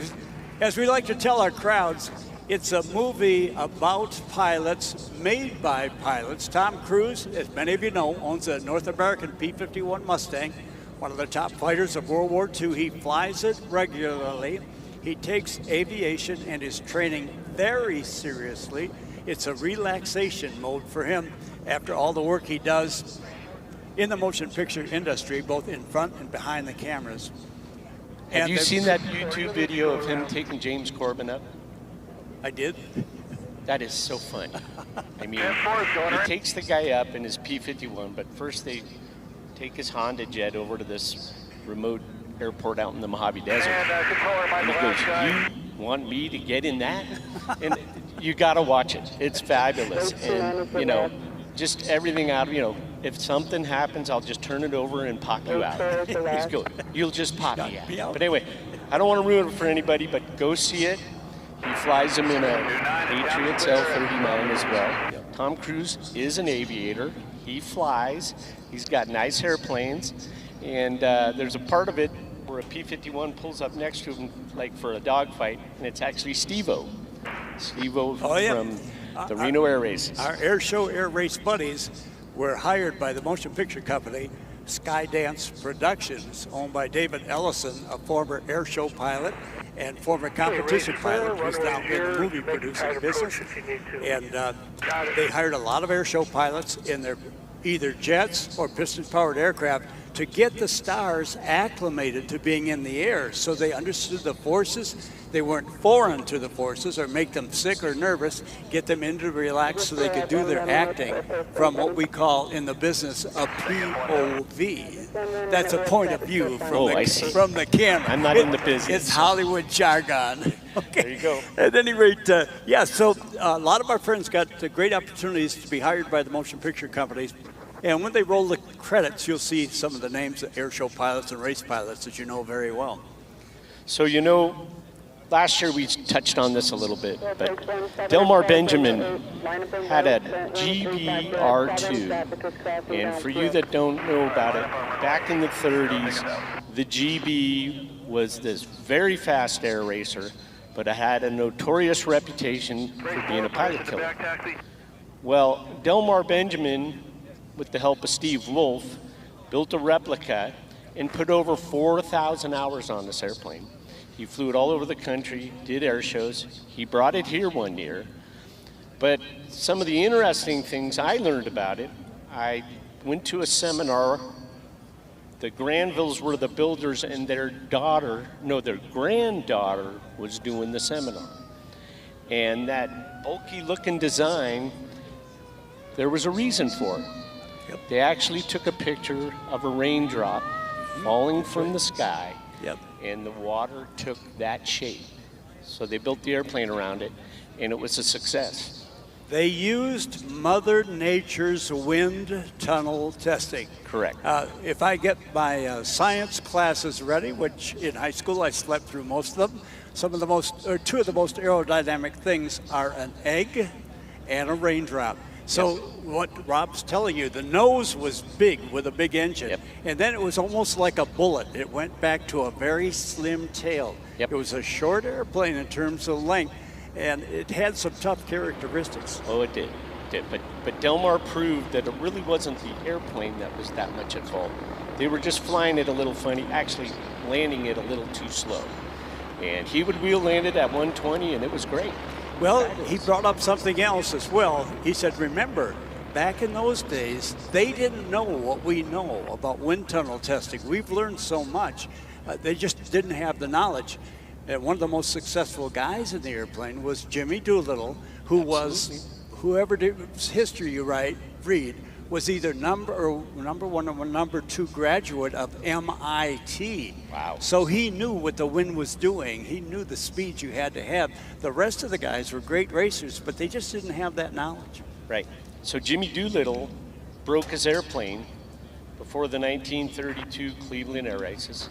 As we like to tell our crowds, it's a movie about pilots, made by pilots. Tom Cruise, as many of you know, owns a North American P-51 Mustang, one of the top fighters of World War II. He flies it regularly. He takes aviation and his training very seriously. It's a relaxation mode for him after all the work he does in the motion picture industry, both in front and behind the cameras. Have you seen that YouTube video of him taking James Corbin up? I did. That is so fun. I mean, he takes the guy up in his P-51, but first they take his Honda Jet over to this remote airport out in the Mojave Desert. And he goes, "You want me to get in that?" And you got to watch it. It's fabulous. And, you know, just everything out of, you know, if something happens, I'll just turn it over and pop you out. He's good. You'll just pop me out. But anyway, I don't want to ruin it for anybody, but go see it. He flies them in a Patriots L-39 as well. Tom Cruise is an aviator. He flies. He's got nice airplanes. And there's a part of it where a P-51 pulls up next to him, like for a dogfight, and it's actually Steve-O. Steve-O from the Reno Air Races. Our air show, air race buddies were hired by the motion picture company Skydance Productions, owned by David Ellison, a former air show pilot and former competition pilot who's now in the movie producing business. And they hired a lot of air show pilots in their either jets or piston-powered aircraft to get the stars acclimated to being in the air so they understood the forces. They weren't foreign to the forces or make them sick or nervous, get them into relax so they could do their acting from what we call in the business a POV. That's a point of view from the camera. I'm not in the business. It's Hollywood jargon. Okay. There you go. At any rate, yeah, so a lot of our friends got great opportunities to be hired by the motion picture companies. And when they roll the credits, you'll see some of the names of air show pilots and race pilots that you know very well. So, you know, last year we touched on this a little bit, but Delmar Benjamin had a GBR2. And for you that don't know about it, back in the 30s, the GB was this very fast air racer, but it had a notorious reputation for being a pilot killer. Well, Delmar Benjamin, with the help of Steve Wolf, built a replica and put over 4,000 hours on this airplane. He flew it all over the country, did air shows. He brought it here one year. But some of the interesting things I learned about it, I went to a seminar. The Granvilles were the builders, and their granddaughter was doing the seminar. And that bulky looking design, there was a reason for it. Yep. They actually took a picture of a raindrop falling from the sky, and the water took that shape. So they built the airplane around it, and it was a success. They used Mother Nature's wind tunnel testing. Correct. If I get my science classes ready, which in high school I slept through most of them, two of the most aerodynamic things are an egg and a raindrop. So what Rob's telling you, the nose was big with a big engine, and then it was almost like a bullet. It went back to a very slim tail. It was a short airplane in terms of length, and it had some tough characteristics. Oh, it did. But Delmar proved that it really wasn't the airplane that was that much at fault. They were just flying it a little funny, actually landing it a little too slow. And he would wheel land it at 120, and it was great. Well, he brought up something else as well. He said, remember, back in those days, they didn't know what we know about wind tunnel testing. We've learned so much. They just didn't have the knowledge. And one of the most successful guys in the airplane was Jimmy Doolittle, who was, whoever did history you read, was either number one or number two graduate of MIT. Wow. So he knew what the wind was doing. He knew the speed you had to have. The rest of the guys were great racers, but they just didn't have that knowledge. Right. So Jimmy Doolittle broke his airplane before the 1932 Cleveland Air Races.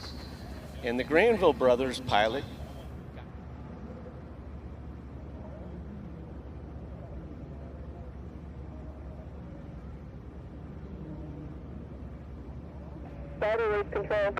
And the Granville brothers pilot Starter race control.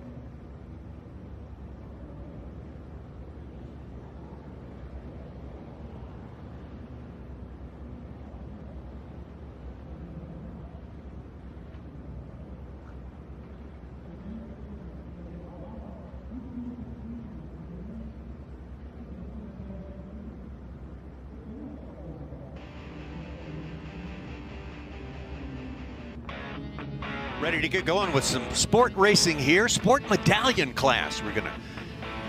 Ready to get going with some sport racing here. Sport medallion class. We're going to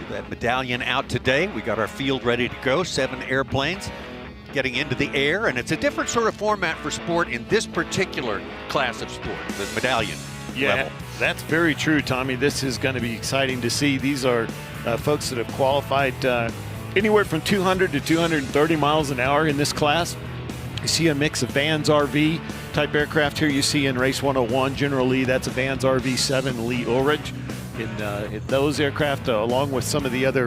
do that medallion out today. We got our field ready to go, 7 airplanes. getting into the air, and it's a different sort of format for sport in this particular class of sport, the medallion level. That's very true, Tommy. This is going to be exciting to see. These are folks that have qualified anywhere from 200 to 230 miles an hour in this class. You see a mix of Vans RV type aircraft here. You see in race 101, General Lee, that's a Vans RV-7 Lee Ulrich. In those aircraft, along with some of the other,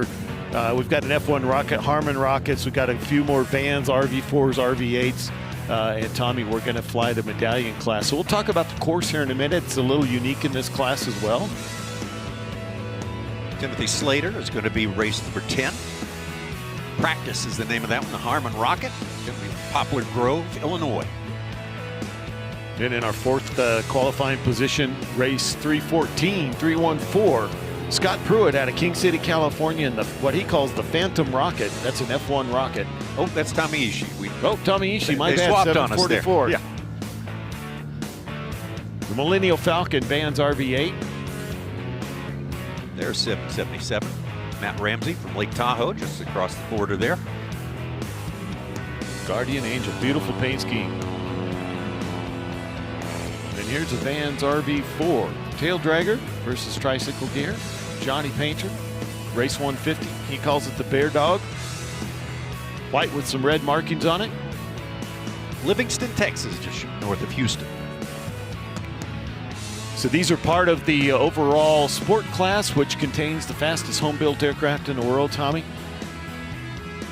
we've got an F1 rocket, Harmon rockets. We've got a few more Vans, RV-4s, RV-8s. And Tommy, we're going to fly the medallion class. So we'll talk about the course here in a minute. It's a little unique in this class as well. Timothy Slater is going to be race number 10. Practice is the name of that one, the Harmon rocket. Going to be Poplar Grove, Illinois. And in our fourth qualifying position, race 314, Scott Pruitt out of King City, California, in what he calls the Phantom rocket. That's an F1 rocket. Oh, that's Tommy Ishii. Tommy Ishii, my they bad, swapped on us there. 744. Yeah. The Millennial Falcon, Vans RV-8. There's 777. Matt Ramsey from Lake Tahoe, just across the border there. Guardian Angel, beautiful paint scheme. And here's a Vans RV-4. Tail dragger versus tricycle gear. Johnny Painter, race 150. He calls it the Bear Dog. White with some red markings on it. Livingston, Texas, just north of Houston. So these are part of the overall sport class, which contains the fastest home-built aircraft in the world, Tommy.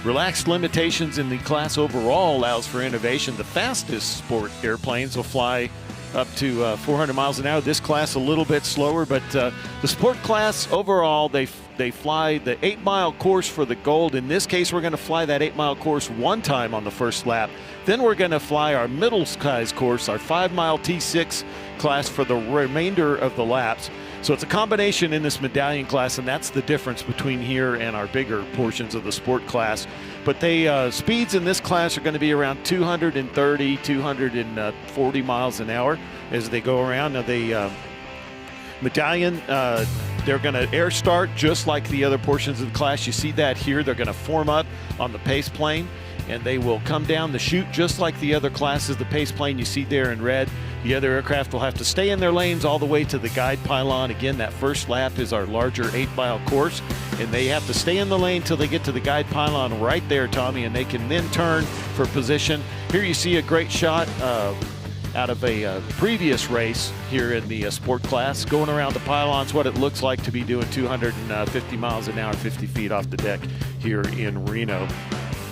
Relaxed limitations in the class overall allows for innovation. The fastest sport airplanes will fly up to 400 miles an hour. This class a little bit slower, but the sport class overall, they fly the 8-mile course for the gold. In this case, we're going to fly that 8-mile course one time on the first lap. Then we're going to fly our middle size course, our 5-mile T6 class, for the remainder of the laps. So it's a combination in this medallion class, and that's the difference between here and our bigger portions of the sport class. But they speeds in this class are going to be around 230, 240 miles an hour as they go around. Now they medallion, they're going to air start just like the other portions of the class. You see that here. They're going to form up on the pace plane, and they will come down the chute just like the other classes. The pace plane you see there in red. The other aircraft will have to stay in their lanes all the way to the guide pylon. Again, that first lap is our larger 8-mile course, and they have to stay in the lane till they get to the guide pylon right there, Tommy, and they can then turn for position. Here you see a great shot out of a previous race here in the sport class, going around the pylons, what it looks like to be doing 250 miles an hour, 50 feet off the deck here in Reno.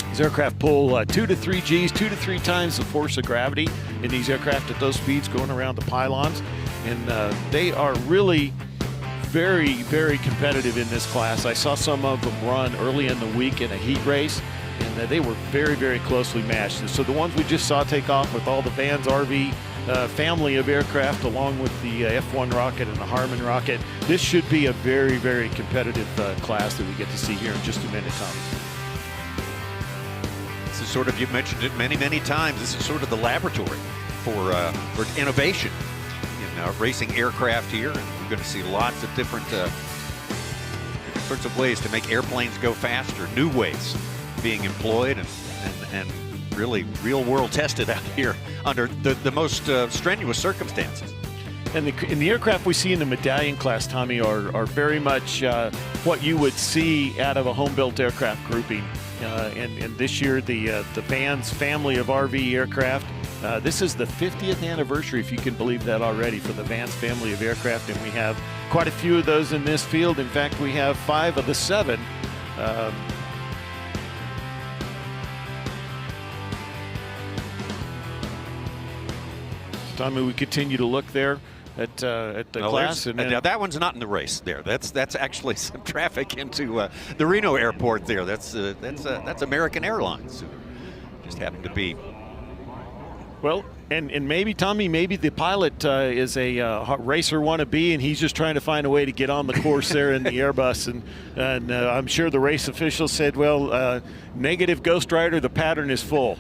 These aircraft pull 2 to 3 Gs, 2 to 3 times the force of gravity in these aircraft at those speeds going around the pylons. And they are really very, very competitive in this class. I saw some of them run early in the week in a heat race, and they were very, very closely matched. And so the ones we just saw take off with all the Vans RV family of aircraft, along with the F1 rocket and the Harmon rocket, this should be a very, very competitive class that we get to see here in just a minute, Tommy. This is sort of, you've mentioned it many, many times, this is sort of the laboratory for innovation in racing aircraft here. And we're going to see lots of different sorts of ways to make airplanes go faster, new ways being employed and really real-world tested out here under the most strenuous circumstances. And the aircraft we see in the medallion class, Tommy, are very much what you would see out of a home-built aircraft grouping. And this year, the Vans family of RV aircraft, this is the 50th anniversary, if you can believe that already, for the Vans family of aircraft. And we have quite a few of those in this field. In fact, we have 5 of the 7. Tommy, we continue to look there at the class. And now that one's not in the race there. That's actually some traffic into the Reno airport there. That's American Airlines. Just happened to be. Well, and maybe, Tommy, maybe the pilot is a racer wannabe, and he's just trying to find a way to get on the course there in the Airbus. And I'm sure the race official said, well, negative Ghost Rider, the pattern is full.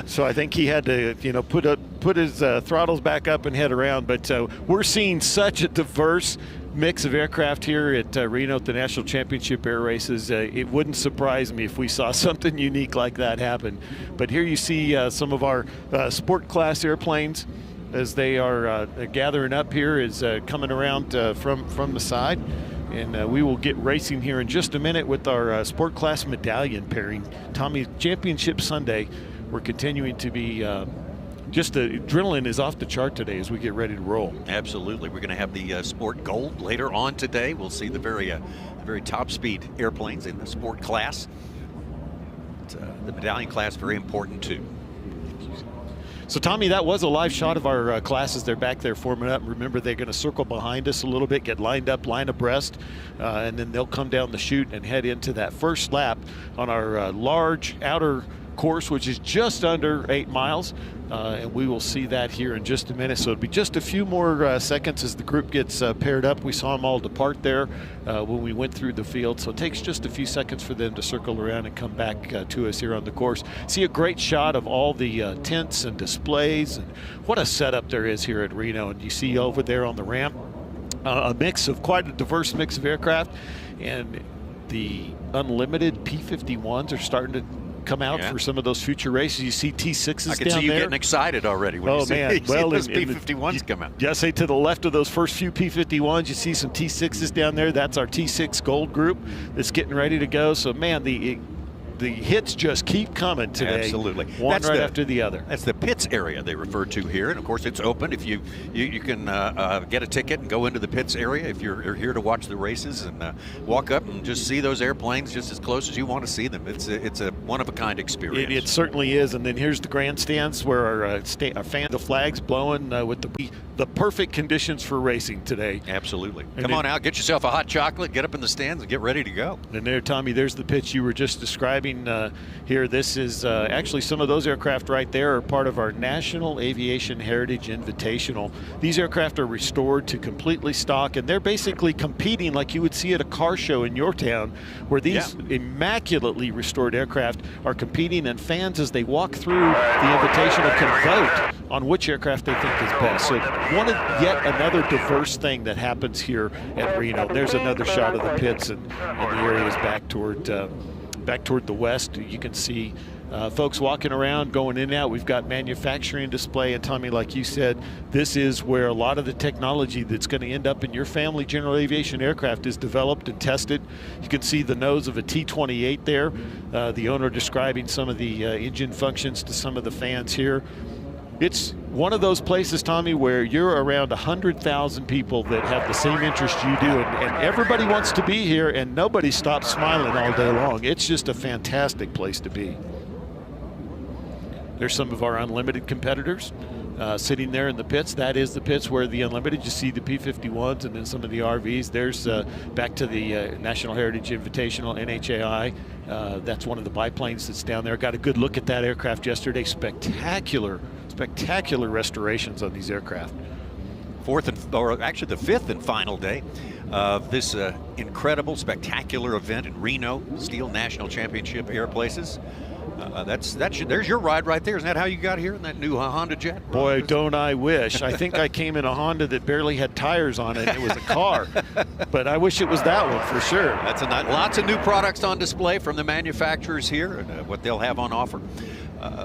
So I think he had to, put his throttles back up and head around. But we're seeing such a diverse mix of aircraft here at Reno at the National Championship Air Races. It wouldn't surprise me if we saw something unique like that happen. But here you see some of our sport class airplanes as they are gathering up here, is coming around from the side. And we will get racing here in just a minute with our sport class medallion pairing. Tommy, Championship Sunday, we're continuing to be just the adrenaline is off the chart today as we get ready to roll. Absolutely. We're going to have the Sport Gold later on today. We'll see the very top speed airplanes in the sport class. The medallion class, very important too. So Tommy, that was a live shot of our classes. They're back there forming up. Remember, they're going to circle behind us a little bit, get lined up, line abreast, and then they'll come down the chute and head into that first lap on our large outer course, which is just under 8 miles. And we will see that here in just a minute. So it'll be just a few more seconds as the group gets paired up. We saw them all depart there when we went through the field. So it takes just a few seconds for them to circle around and come back to us here on the course. See a great shot of all the tents and displays, and what a setup there is here at Reno. And you see over there on the ramp a mix of quite a diverse mix of aircraft, and the unlimited P-51s are starting to come out for some of those future races. You see T6s down there. I can see you getting excited already when you see those P-51s come out. Yeah, say to the left of those first few P-51s, you see some T6s down there. That's our T6 Gold group that's getting ready to go. So, man, the hits just keep coming today. Absolutely. One right after the other. That's the pits area they refer to here. And, of course, it's open. If you can get a ticket and go into the pits area if you're here to watch the races and walk up and just see those airplanes just as close as you want to see them. It's a one-of-a-kind experience. It certainly is. And then here's the grandstands where our the flag's blowing with the perfect conditions for racing today. Absolutely. Come on out, get yourself a hot chocolate, get up in the stands, and get ready to go. And there, Tommy, there's the pitch you were just describing here. This is actually some of those aircraft right there are part of our National Aviation Heritage Invitational. These aircraft are restored to completely stock, and they're basically competing like you would see at a car show in your town, where these immaculately restored aircraft are competing, and fans, as they walk through the invitational, can vote on which aircraft they think is best. So yet another diverse thing that happens here at Reno. There's another shot of the pits, and the area is back toward the west. You can see folks walking around, going in and out. We've got manufacturing display, and Tommy, like you said, this is where a lot of the technology that's going to end up in your family general aviation aircraft is developed and tested. You can see the nose of a T-28 there, the owner describing some of the engine functions to some of the fans here. It's one of those places, Tommy, where you're around 100,000 people that have the same interest you do, and everybody wants to be here, and nobody stops smiling all day long. It's just a fantastic place to be. There's some of our unlimited competitors sitting there in the pits. That is the pits where the unlimited, you see the P-51s and then some of the RVs. There's back to the National Heritage Invitational, NHAI. That's one of the biplanes that's down there. Got a good look at that aircraft yesterday. Spectacular restorations on these aircraft. The fifth and final day of this incredible, spectacular event in Reno, STIHL National Championship Air Places. There's your ride right there. Isn't that how you got here in that new Honda Jet? Boy, don't I wish. I think I came in a Honda that barely had tires on it. It was a car, but I wish it was that one for sure. That's lots of new products on display from the manufacturers here, and what they'll have on offer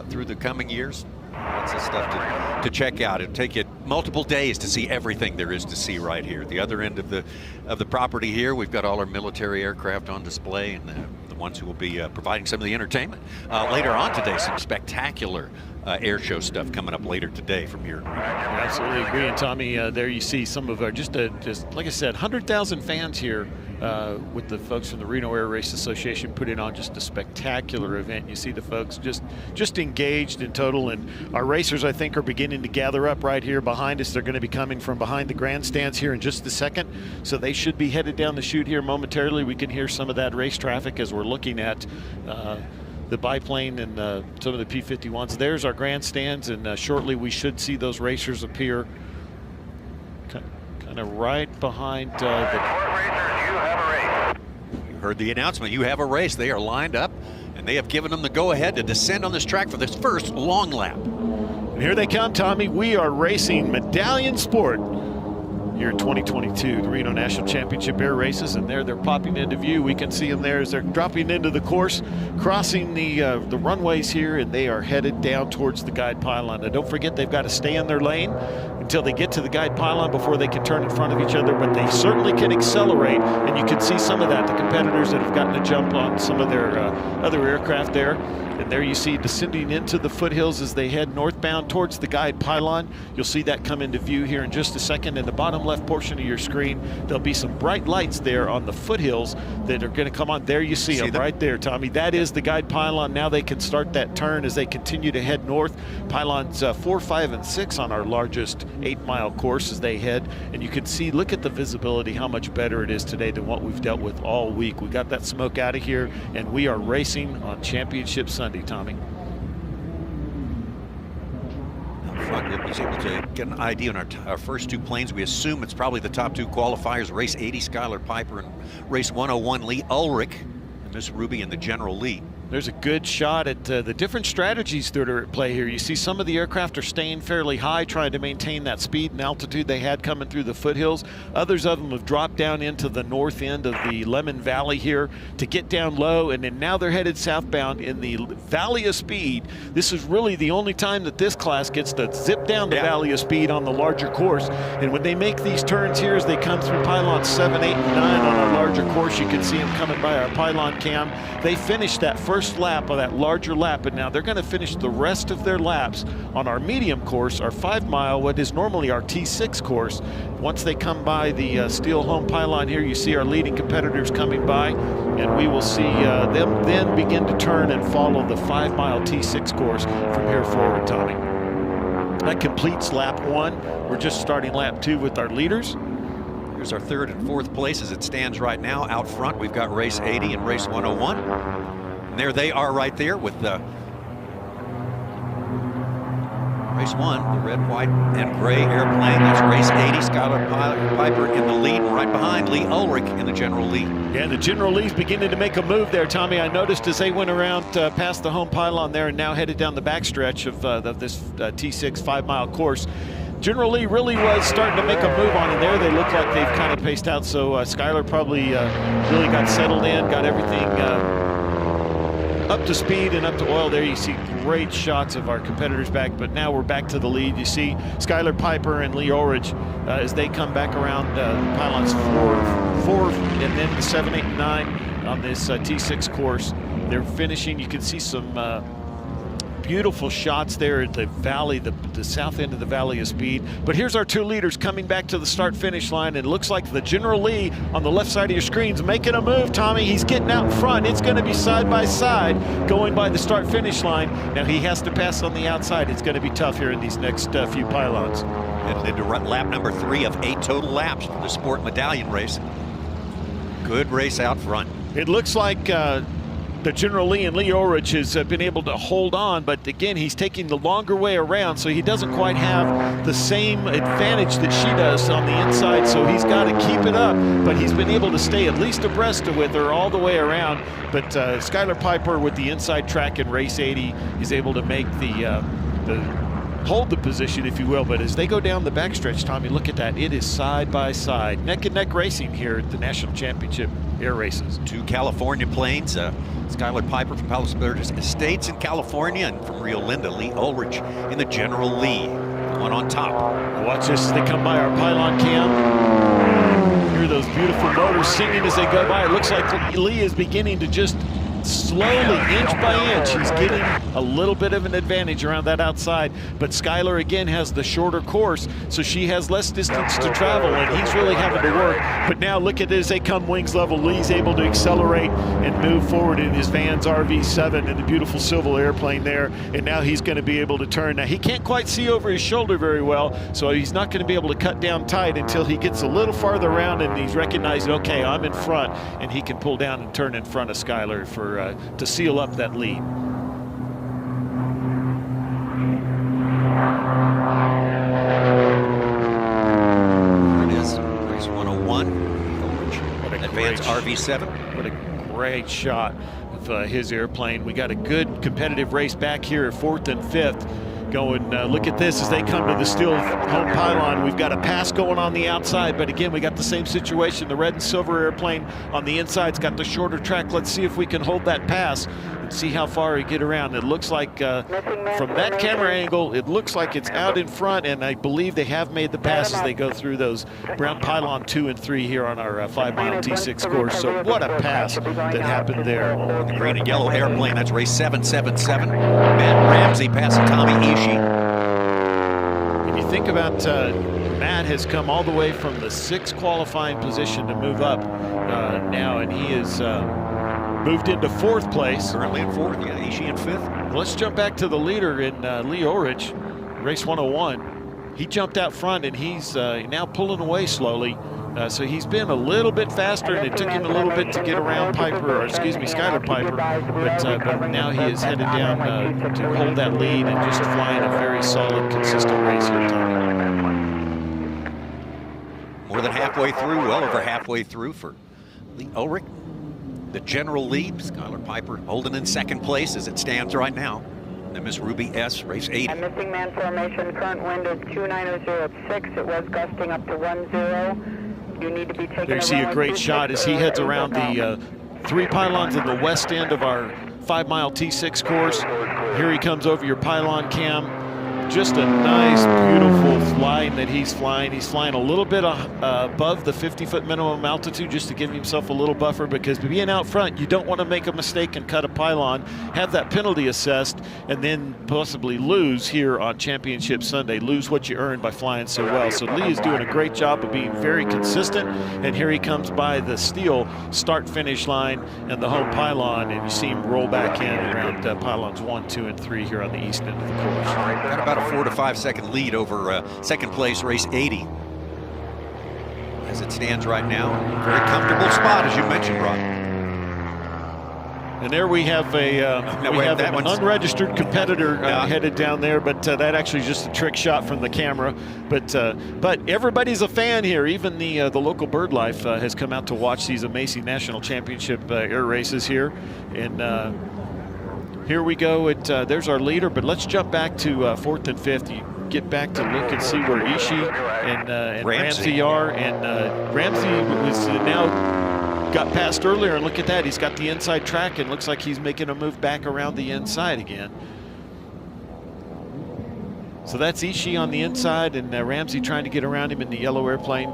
through the coming years. Lots of stuff to check out. It'll take you multiple days to see everything there is to see right here. At the other end of the property here, we've got all our military aircraft on display, and the ones who will be providing some of the entertainment. Later on today, some spectacular air show stuff coming up later today from here. I absolutely agree. And Tommy, there you see some of our, just like I said, 100,000 fans here with the folks from the Reno Air Race Association putting on just a spectacular event. You see the folks just engaged in total, and our racers, I think, are beginning to gather up right here behind us. They're going to be coming from behind the grandstands here in just a second, so they should be headed down the chute here momentarily. We can hear some of that race traffic as we're looking at the biplane and some of the P-51s. There's our grandstands, and shortly we should see those racers appear kind of right behind You heard the announcement. You have a race. They are lined up, and they have given them the go-ahead to descend on this track for this first long lap. And here they come, Tommy. We are racing Medallion Sport. here in 2022, the Reno National Championship Air Races, and there they're popping into view. We can see them there as they're dropping into the course, crossing the runways here, and they are headed down towards the guide pylon. Now don't forget, they've got to stay in their lane until they get to the guide pylon before they can turn in front of each other, but they certainly can accelerate, and you can see some of that, the competitors that have gotten a jump on some of their other aircraft there. And there you see descending into the foothills as they head northbound towards the guide pylon. You'll see that come into view here in just a second. In the bottom left portion of your screen, there'll be some bright lights there on the foothills that are going to come on. There you see them right there, Tommy. That is the guide pylon. Now they can start that turn as they continue to head north. Pylons 4, 5, and 6 on our largest 8-mile course as they head. And you can see, look at the visibility, how much better it is today than what we've dealt with all week. We got that smoke out of here, and we are racing on Championship Sunday, Tommy. Front was able to get an idea on our first 2 planes. We assume it's probably the top 2 qualifiers, race 80 Skylar Piper and race 101 Lee Ulrich, and Miss Ruby in the General Lee. There's a good shot at the different strategies that are at play here. You see some of the aircraft are staying fairly high, trying to maintain that speed and altitude they had coming through the foothills. Others of them have dropped down into the north end of the Lemon Valley here to get down low, and then now they're headed southbound in the Valley of Speed. This is really the only time that this class gets to zip down the Valley of Speed on the larger course. And when they make these turns here as they come through pylons 7, 8, and 9 on our larger course, you can see them coming by our pylon cam. They finished that first lap of that larger lap, and now they're going to finish the rest of their laps on our medium course, our 5-mile, what is normally our T6 course. Once they come by the steel home pylon here, you see our leading competitors coming by, and we will see them then begin to turn and follow the 5-mile T6 course from here forward, Tommy. That completes lap 1. We're just starting lap 2 with our leaders. Here's our 3rd and 4th place as it stands right now. Out front, we've got race 80 and race 101. And there they are right there with the race 1, the red, white, and gray airplane. That's race 80, Skylar Piper in the lead, and right behind Lee Ulrich in the General Lee. Yeah, the General Lee's beginning to make a move there, Tommy. I noticed as they went around past the home pylon there and now headed down the backstretch of this T6 5-mile course. General Lee really was starting to make a move on it there. They look like they've kind of paced out, so Skylar probably really got settled in, got everything up to speed and up to oil. There you see great shots of our competitors back, but now we're back to the lead. You see Skylar Piper and Lee Ulrich as they come back around pylons 4, and then the 7, 8, and 9 on this T6 course. They're finishing. You can see some beautiful shots there at the valley, the south end of the Valley of Speed. But here's our 2 leaders coming back to the start-finish line, and it looks like the General Lee on the left side of your screen's making a move, Tommy. He's getting out in front. It's going to be side by side going by the start-finish line. Now he has to pass on the outside. It's going to be tough here in these next few pylons. Headed into lap number 3 of 8 total laps for the Sport Medallion race. Good race out front. It looks like the General Lee and Lee Ulrich has been able to hold on, but again, he's taking the longer way around, so he doesn't quite have the same advantage that she does on the inside, so he's got to keep it up, but he's been able to stay at least abreast with her all the way around. But Skylar Piper with the inside track in race 80 is able to make hold the position, if you will. But as they go down the backstretch, Tommy, look at that. It is side by side, neck and neck racing here at the National Championship Air Races. 2 California planes. Skylar Piper from Palos Verdes Estates in California, and from Rio Linda, Lee Ulrich in the General Lee. One on top. Watch this as they come by our pylon cam. Hear those beautiful motors singing as they go by. It looks like Lee is beginning to just slowly, inch by inch, he's getting a little bit of an advantage around that outside. But Skylar again has the shorter course, so she has less distance to travel, and he's really having to work. But now look at it as they come wings level. Lee's able to accelerate and move forward in his Vans RV7 and the beautiful Civil airplane there. And now he's going to be able to turn. Now he can't quite see over his shoulder very well, so he's not going to be able to cut down tight until he gets a little farther around and he's recognizing, okay, I'm in front, and he can pull down and turn in front of Skylar for to seal up that lead. There it is, race 101. Advanced RV7. What a great shot of his airplane. We got a good competitive race back here at 4th and 5th. going, look at this as they come to the steel home pylon. We've got a pass going on the outside, but again, we got the same situation. The red and silver airplane on the inside's got the shorter track. Let's see if we can hold that pass and see how far we get around. It looks like from that camera angle, it looks like it's out in front, and I believe they have made the pass as they go through those brown pylon 2 and 3 here on our 5-mile T6 course. So what a pass that happened there. The green and yellow airplane, that's race 777. Matt Ramsey passing Tommy Ishii. And you think about Matt has come all the way from the 6th qualifying position to move up now, and he is moved into 4th place. Currently in 4th, yeah, Ishii in 5th. Let's jump back to the leader in Lee Ulrich, race 101. He jumped out front, and he's now pulling away slowly. So he's been a little bit faster, and it took him a little bit to get around Piper, or excuse me, Skylar Piper. But now he is headed down to hold that lead and just flying a very solid, consistent race here, Tommy. More than halfway through, well over halfway through for Lee Ulrich. The general lead, Skylar Piper holding in 2nd place as it stands right now. Then Miss Ruby S, race 80. A missing man formation, current wind is 29006. It was gusting up to 10. You need to be taken. There you see a great shot as he heads around the 3 pylons in the west end of our 5-mile T6 course. Here he comes over your pylon cam. Just a nice, beautiful flying that he's flying. He's flying a little bit above the 50-foot minimum altitude just to give himself a little buffer, because being out front, you don't want to make a mistake and cut a pylon, have that penalty assessed, and then possibly lose here on Championship Sunday, lose what you earned by flying so well. So Lee is doing a great job of being very consistent, and here he comes by the steel start-finish line and the home pylon, and you see him roll back in around pylons 1, 2, and 3 here on the east end of the course. Got about a 4 to 5 second lead over 2nd place, race 80. As it stands right now, very comfortable spot, as you mentioned, Ron. And there we have an unregistered competitor headed down there, but that actually is just a trick shot from the camera. But everybody's a fan here. Even the local BirdLife has come out to watch these amazing national championship air races here. And here we go. There's our leader, but let's jump back to 4th and 5th. You get back to look and see where Ishii and Ramsey are. And Ramsey was now got past earlier, and look at that. He's got the inside track, and looks like he's making a move back around the inside again. So that's Ishii on the inside, and Ramsey trying to get around him in the yellow airplane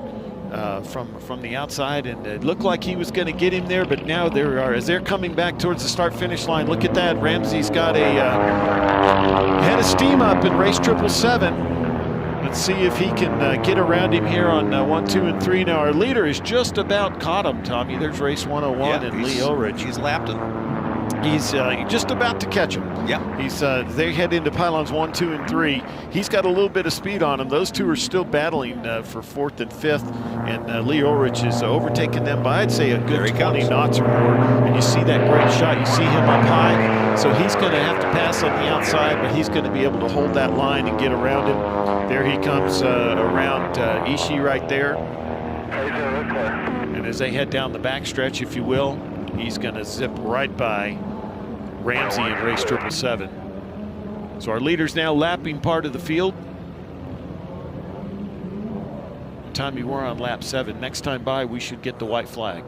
from the outside, and it looked like he was going to get him there, but now as they're coming back towards the start-finish line, look at that. Ramsey's got a head of steam up in race 777. Let's see if he can get around him here on 1, 2, and 3. Now our leader is just about caught him, Tommy. There's race 101 and Lee Ulrich. He's lapped him. He's just about to catch him. Yeah. They head into pylons 1, 2, and 3. He's got a little bit of speed on him. Those two are still battling for 4th and 5th, and Lee Ulrich is overtaking them by, I'd say, a good 20 knots or more. And you see that great shot. You see him up high. So he's going to have to pass on the outside, but he's going to be able to hold that line and get around him. There he comes around Ishii right there. And as they head down the backstretch, if you will, he's going to zip right by Ramsey in race 777. So our leader's now lapping part of the field. Tommy, we're on lap 7. Next time by, we should get the white flag.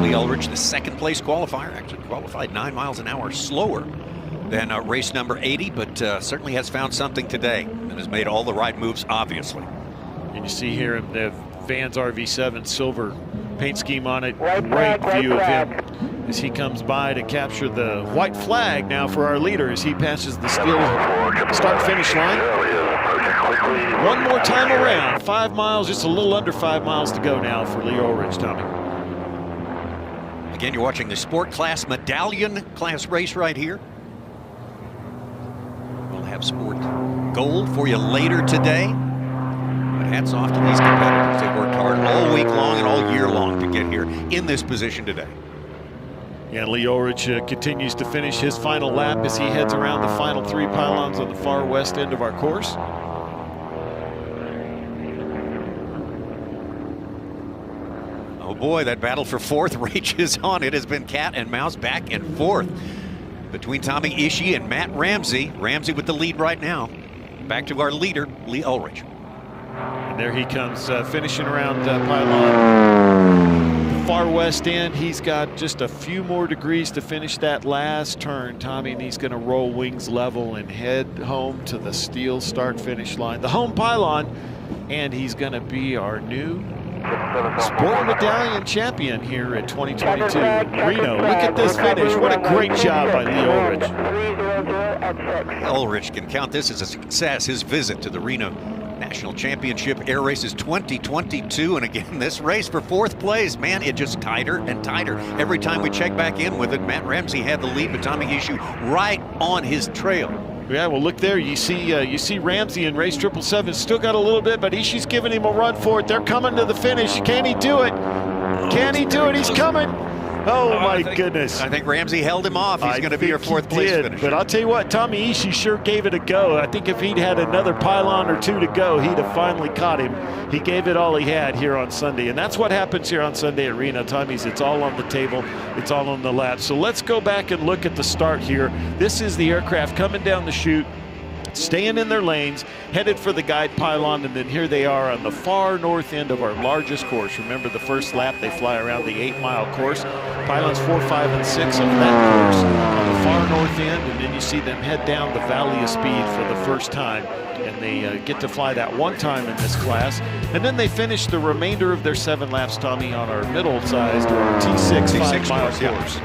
Lee Ulrich, the 2nd place qualifier, actually qualified 9 miles an hour slower than race number 80, but certainly has found something today and has made all the right moves, obviously. And you see here the Vans RV7 silver paint scheme on it. Great view of him as he comes by to capture the white flag now for our leader as he passes the steel start-finish line. One more time around. 5 miles, just a little under 5 miles to go now for Lee Ulrich, Tommy. Again, you're watching the Sport Class Medallion Class race right here. We'll have Sport Gold for you later today. But hats off to these competitors. They've worked hard all week long and all year long to get here in this position today. Yeah, Lee Ulrich continues to finish his final lap as he heads around the final 3 pylons on the far west end of our course. boy, that battle for fourth rages on. It has been cat and mouse back and forth between Tommy Ishii and Matt Ramsey. Ramsey with the lead right now. Back to our leader, Lee Ulrich. And there he comes, finishing around pylon. Far west end, he's got just a few more degrees to finish that last turn, Tommy, and he's going to roll wings level and head home to the STIHL start-finish line, the home pylon, and he's going to be our new Sport Medallion champion here at 2022 Reno. Look at this finish. What a great job by Lee Ulrich. Ulrich can count this as a success, his visit to the Reno National Championship Air Races 2022. And again, this race for fourth place, man, it just tighter and tighter. Every time we check back in with it, Matt Ramsey had the lead, but Tommy Ishii right on his trail. Yeah, well, look there. You see Ramsey in race 777. Still got a little bit, but Ishii's giving him a run for it. They're coming to the finish. Can he do it? Can he do it? He's coming. Oh, my goodness. I think Ramsey held him off. He's going to be your fourth place finisher. But I'll tell you what, Tommy Ishii sure gave it a go. I think if he'd had another pylon or two to go, he'd have finally caught him. He gave it all he had here on Sunday. And that's what happens here on Sunday at Reno. Tommy's, it's all on the table. It's all on the lap. So let's go back and look at the start here. This is the aircraft coming down the chute, staying in their lanes, headed for the guide pylon, and then here they are on the far north end of our largest course. Remember, the first lap they fly around the 8-mile course. Pylons 4, 5, and 6 of that course on the far north end, and then you see them head down the Valley of Speed for the first time, and they get to fly that one time in this class, and then they finish the remainder of their 7 laps, Tommy, on our middle-sized or T6 5-mile course.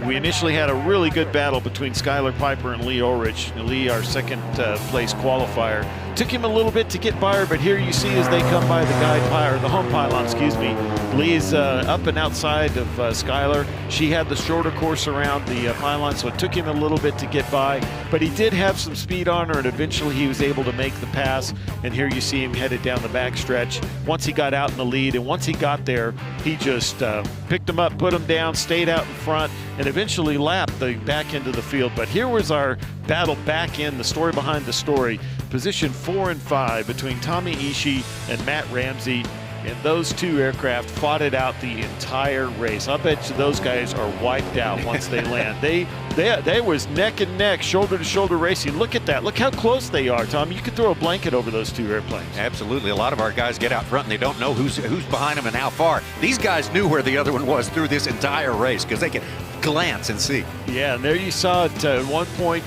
We initially had a really good battle between Skylar Piper and Lee Ulrich. Lee, our second place qualifier, took him a little bit to get by her, but here you see as they come by the guide pylon, the home pylon, excuse me, Lee's up and outside of Skylar. She had the shorter course around the pylon, so it took him a little bit to get by, but he did have some speed on her, and eventually he was able to make the pass, and here you see him headed down the back stretch. Once he got out in the lead, and once he got there, he just picked him up, put him down, stayed out in front, and eventually lapped the back end of the field. But here was our battle back in, the story behind the story. Position 4 and 5 between Tommy Ishii and Matt Ramsey, and those two aircraft fought it out the entire race. I bet you those guys are wiped out once they land. They was neck and neck, shoulder to shoulder racing. Look at that. Look how close they are, Tom. You could throw a blanket over those two airplanes. Absolutely. A lot of our guys get out front and they don't know who's behind them and how far. These guys knew where the other one was through this entire race because they could glance and see. Yeah, and there you saw it at one point.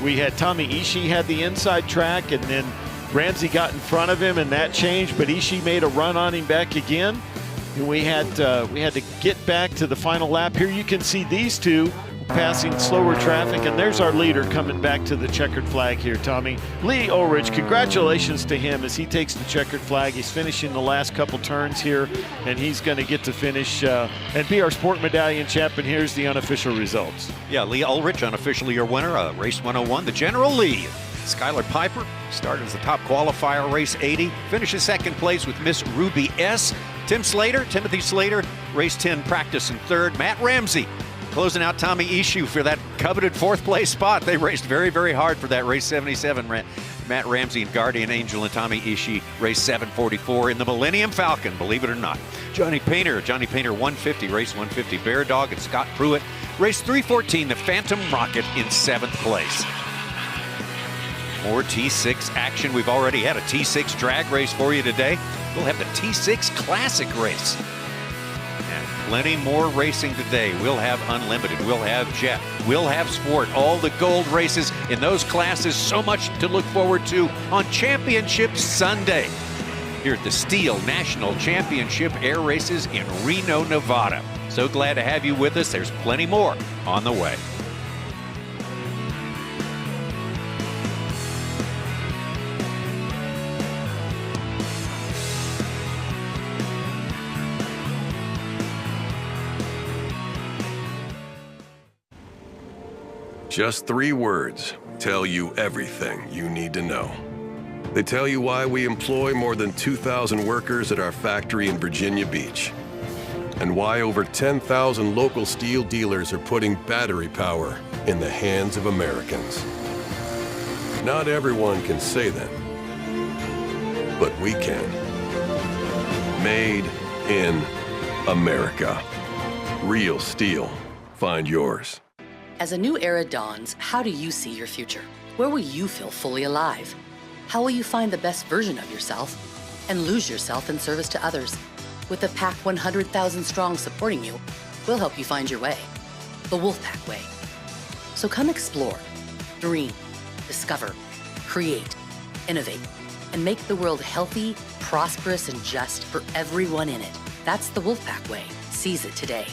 We had Tommy Ishii had the inside track, and then Ramsey got in front of him, and that changed, but Ishii made a run on him back again. And we had to get back to the final lap. Here you can see these two passing slower traffic, and there's our leader coming back to the checkered flag here, Tommy. Lee Ulrich, congratulations to him as he takes the checkered flag. He's finishing the last couple turns here, and he's going to get to finish and be our Sport Medallion champion. Here's the unofficial results. Yeah, Lee Ulrich, unofficially your winner, race 101, the General Lee. Skylar Piper started as the top qualifier, race 80, finishes second place with Miss Ruby S. Timothy Slater, race 10, practice in third. Matt Ramsey closing out Tommy Ishii for that coveted fourth place spot. They raced very, very hard for that race 77. Matt Ramsey and Guardian Angel and Tommy Ishii, race 744 in the Millennium Falcon, believe it or not. Johnny Painter 150, race 150. Bear Dog and Scott Pruitt, race 314, the Phantom Rocket in 7th place. More T6 action. We've already had a T6 drag race for you today. We'll have the T6 Classic race. And plenty more racing today. We'll have Unlimited, we'll have Jet, we'll have Sport, all the gold races in those classes. So much to look forward to on Championship Sunday here at the STIHL National Championship Air Races in Reno, Nevada. So glad to have you with us. There's plenty more on the way. Just 3 words tell you everything you need to know. They tell you why we employ more than 2,000 workers at our factory in Virginia Beach, and why over 10,000 local STIHL dealers are putting battery power in the hands of Americans. Not everyone can say them, but we can. Made in America. Real steel. Find yours. As a new era dawns, how do you see your future? Where will you feel fully alive? How will you find the best version of yourself and lose yourself in service to others? With a pack 100,000 strong supporting you, we'll help you find your way. The Wolfpack way. So come explore, dream, discover, create, innovate, and make the world healthy, prosperous, and just for everyone in it. That's the Wolfpack way. Seize it today.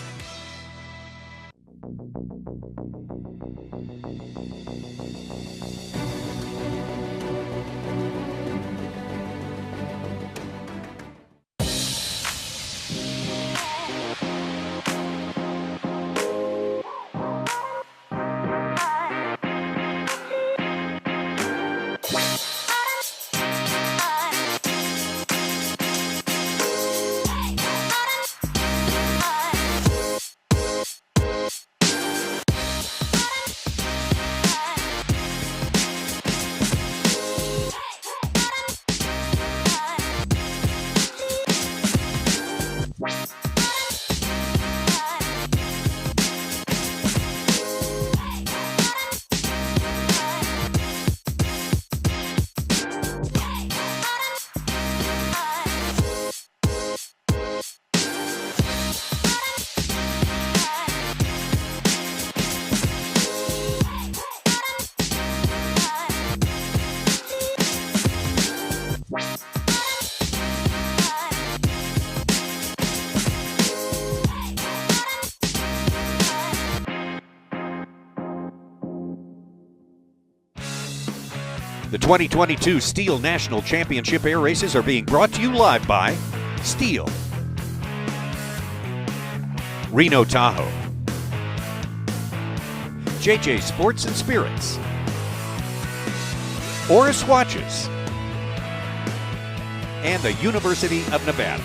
The 2022 STIHL National Championship Air Races are being brought to you live by STIHL, Reno-Tahoe, JJ Sports and Spirits, Oris Watches, and the University of Nevada.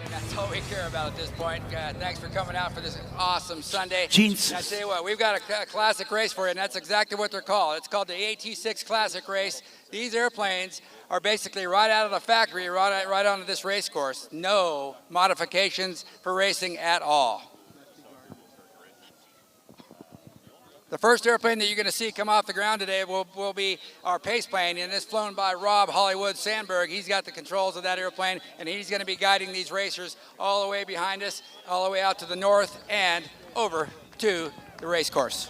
That's all we care about at this point. Thanks for coming out for this awesome Sunday. Jesus. I tell you what, we've got a classic race for you, and that's exactly what they're called. It's called the AT6 Classic Race. These airplanes are basically right out of the factory, right onto this race course. No modifications for racing at all. The first airplane that you're going to see come off the ground today will be our pace plane, and it's flown by Rob Hollywood Sandberg. He's got the controls of that airplane, and he's going to be guiding these racers all the way behind us, all the way out to the north and over to the race course.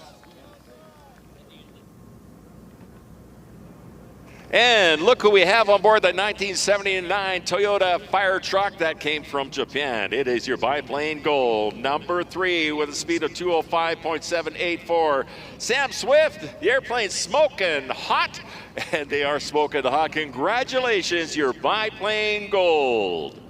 And look who we have on board that 1979 Toyota fire truck that came from Japan. It is your Biplane Gold, number 3 with a speed of 205.784. Sam Swift, the airplane's smoking hot, and they are smoking hot. Congratulations, your Biplane Gold.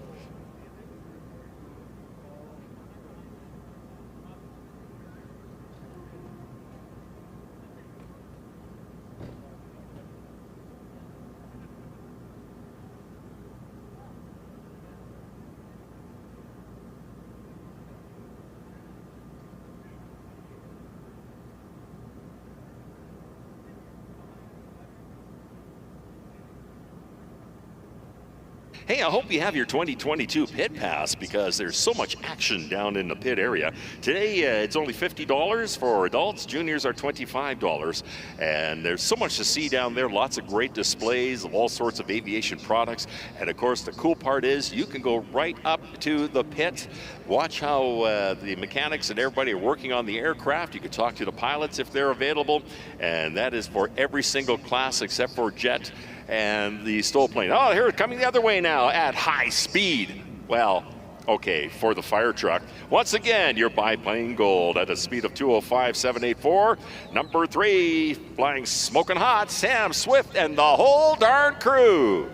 Hey, I hope you have your 2022 pit pass because there's so much action down in the pit area. Today, it's only $50 for adults. Juniors are $25. And there's so much to see down there. Lots of great displays of all sorts of aviation products. And of course, the cool part is you can go right up to the pit, watch how the mechanics and everybody are working on the aircraft. You can talk to the pilots if they're available. And that is for every single class except for jet and the STOL plane. Oh, here it's coming the other way now at high speed. Well, okay, for the fire truck. Once again, your Biplane Gold at a speed of 205.784. Number 3, flying smoking hot, Sam Swift and the whole darn crew.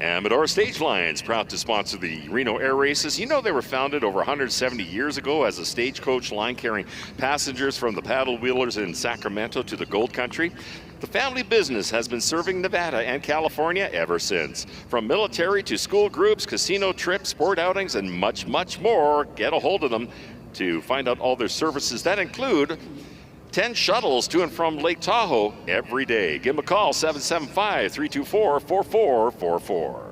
Amador Stage Lines, proud to sponsor the Reno Air Races. You know they were founded over 170 years ago as a stagecoach line carrying passengers from the paddle wheelers in Sacramento to the Gold Country. The family business has been serving Nevada and California ever since. From military to school groups, casino trips, sport outings, and much, much more. Get a hold of them to find out all their services that include 10 shuttles to and from Lake Tahoe every day. Give them a call, 775-324-4444.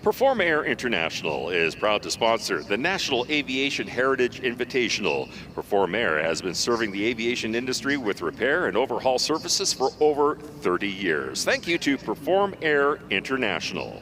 Perform Air International is proud to sponsor the National Aviation Heritage Invitational. Perform Air has been serving the aviation industry with repair and overhaul services for over 30 years. Thank you to Perform Air International.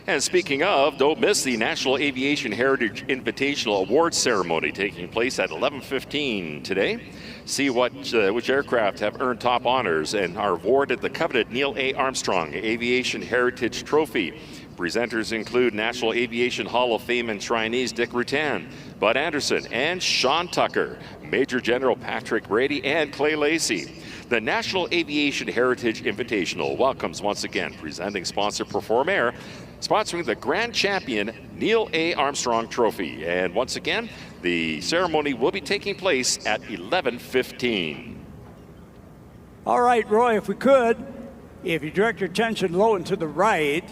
And speaking of, don't miss the National Aviation Heritage Invitational Awards Ceremony taking place at 11:15 today. See which aircraft have earned top honors and are awarded the coveted Neil A. Armstrong Aviation Heritage Trophy. Presenters include National Aviation Hall of Fame enshrinees Dick Rutan, Bud Anderson, and Sean Tucker, Major General Patrick Brady, and Clay Lacey. The National Aviation Heritage Invitational welcomes once again presenting sponsor Perform Air, sponsoring the Grand Champion Neil A. Armstrong Trophy. And once again, the ceremony will be taking place at 11:15. All right, Roy, if we could, if you direct your attention low and to the right,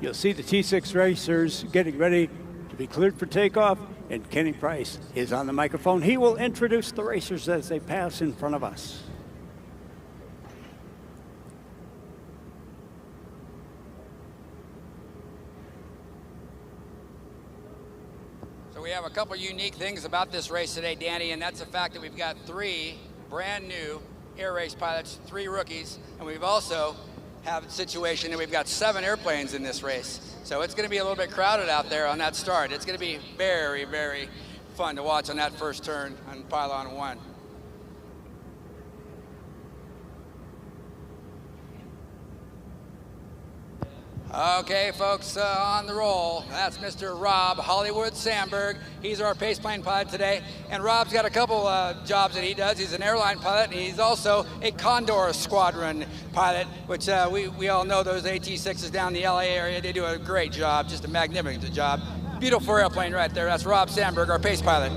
you'll see the T6 racers getting ready to be cleared for takeoff, and Kenny Price is on the microphone. He will introduce the racers as they pass in front of us. We have a couple unique things about this race today, Danny, and that's the fact that we've got 3 brand new air race pilots, 3 rookies, and we've also have a situation that we've got 7 airplanes in this race. So it's going to be a little bit crowded out there on that start. It's going to be very, very fun to watch on that first turn on pylon 1. Okay, folks, on the roll. That's Mr. Rob Hollywood Sandberg. He's our paceplane pilot today. And Rob's got a couple jobs that he does. He's an airline pilot, and he's also a Condor Squadron pilot, which we all know those AT-6s down in the LA area. They do a great job, just a magnificent job. Beautiful airplane right there. That's Rob Sandberg, our pace pilot.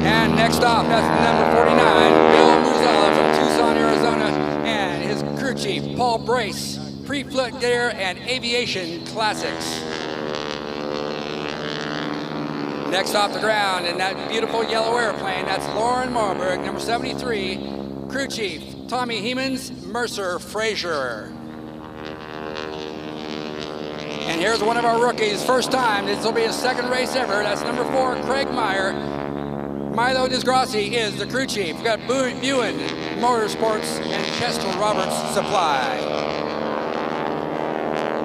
And next off, that's number 49, Bill Muzella from Tucson, Arizona, and his crew chief, Paul Brace, Pre-Flight Air and Aviation Classics. Next off the ground in that beautiful yellow airplane, that's Lauren Marburg, number 73, crew chief, Tommy Hemans, Mercer Frazier. And here's one of our rookies, first time, this will be his second race ever, that's number 4, Craig Meyer. Milo Disgrassi is the crew chief. We've got Buin Motorsports and Kestrel Roberts Supply.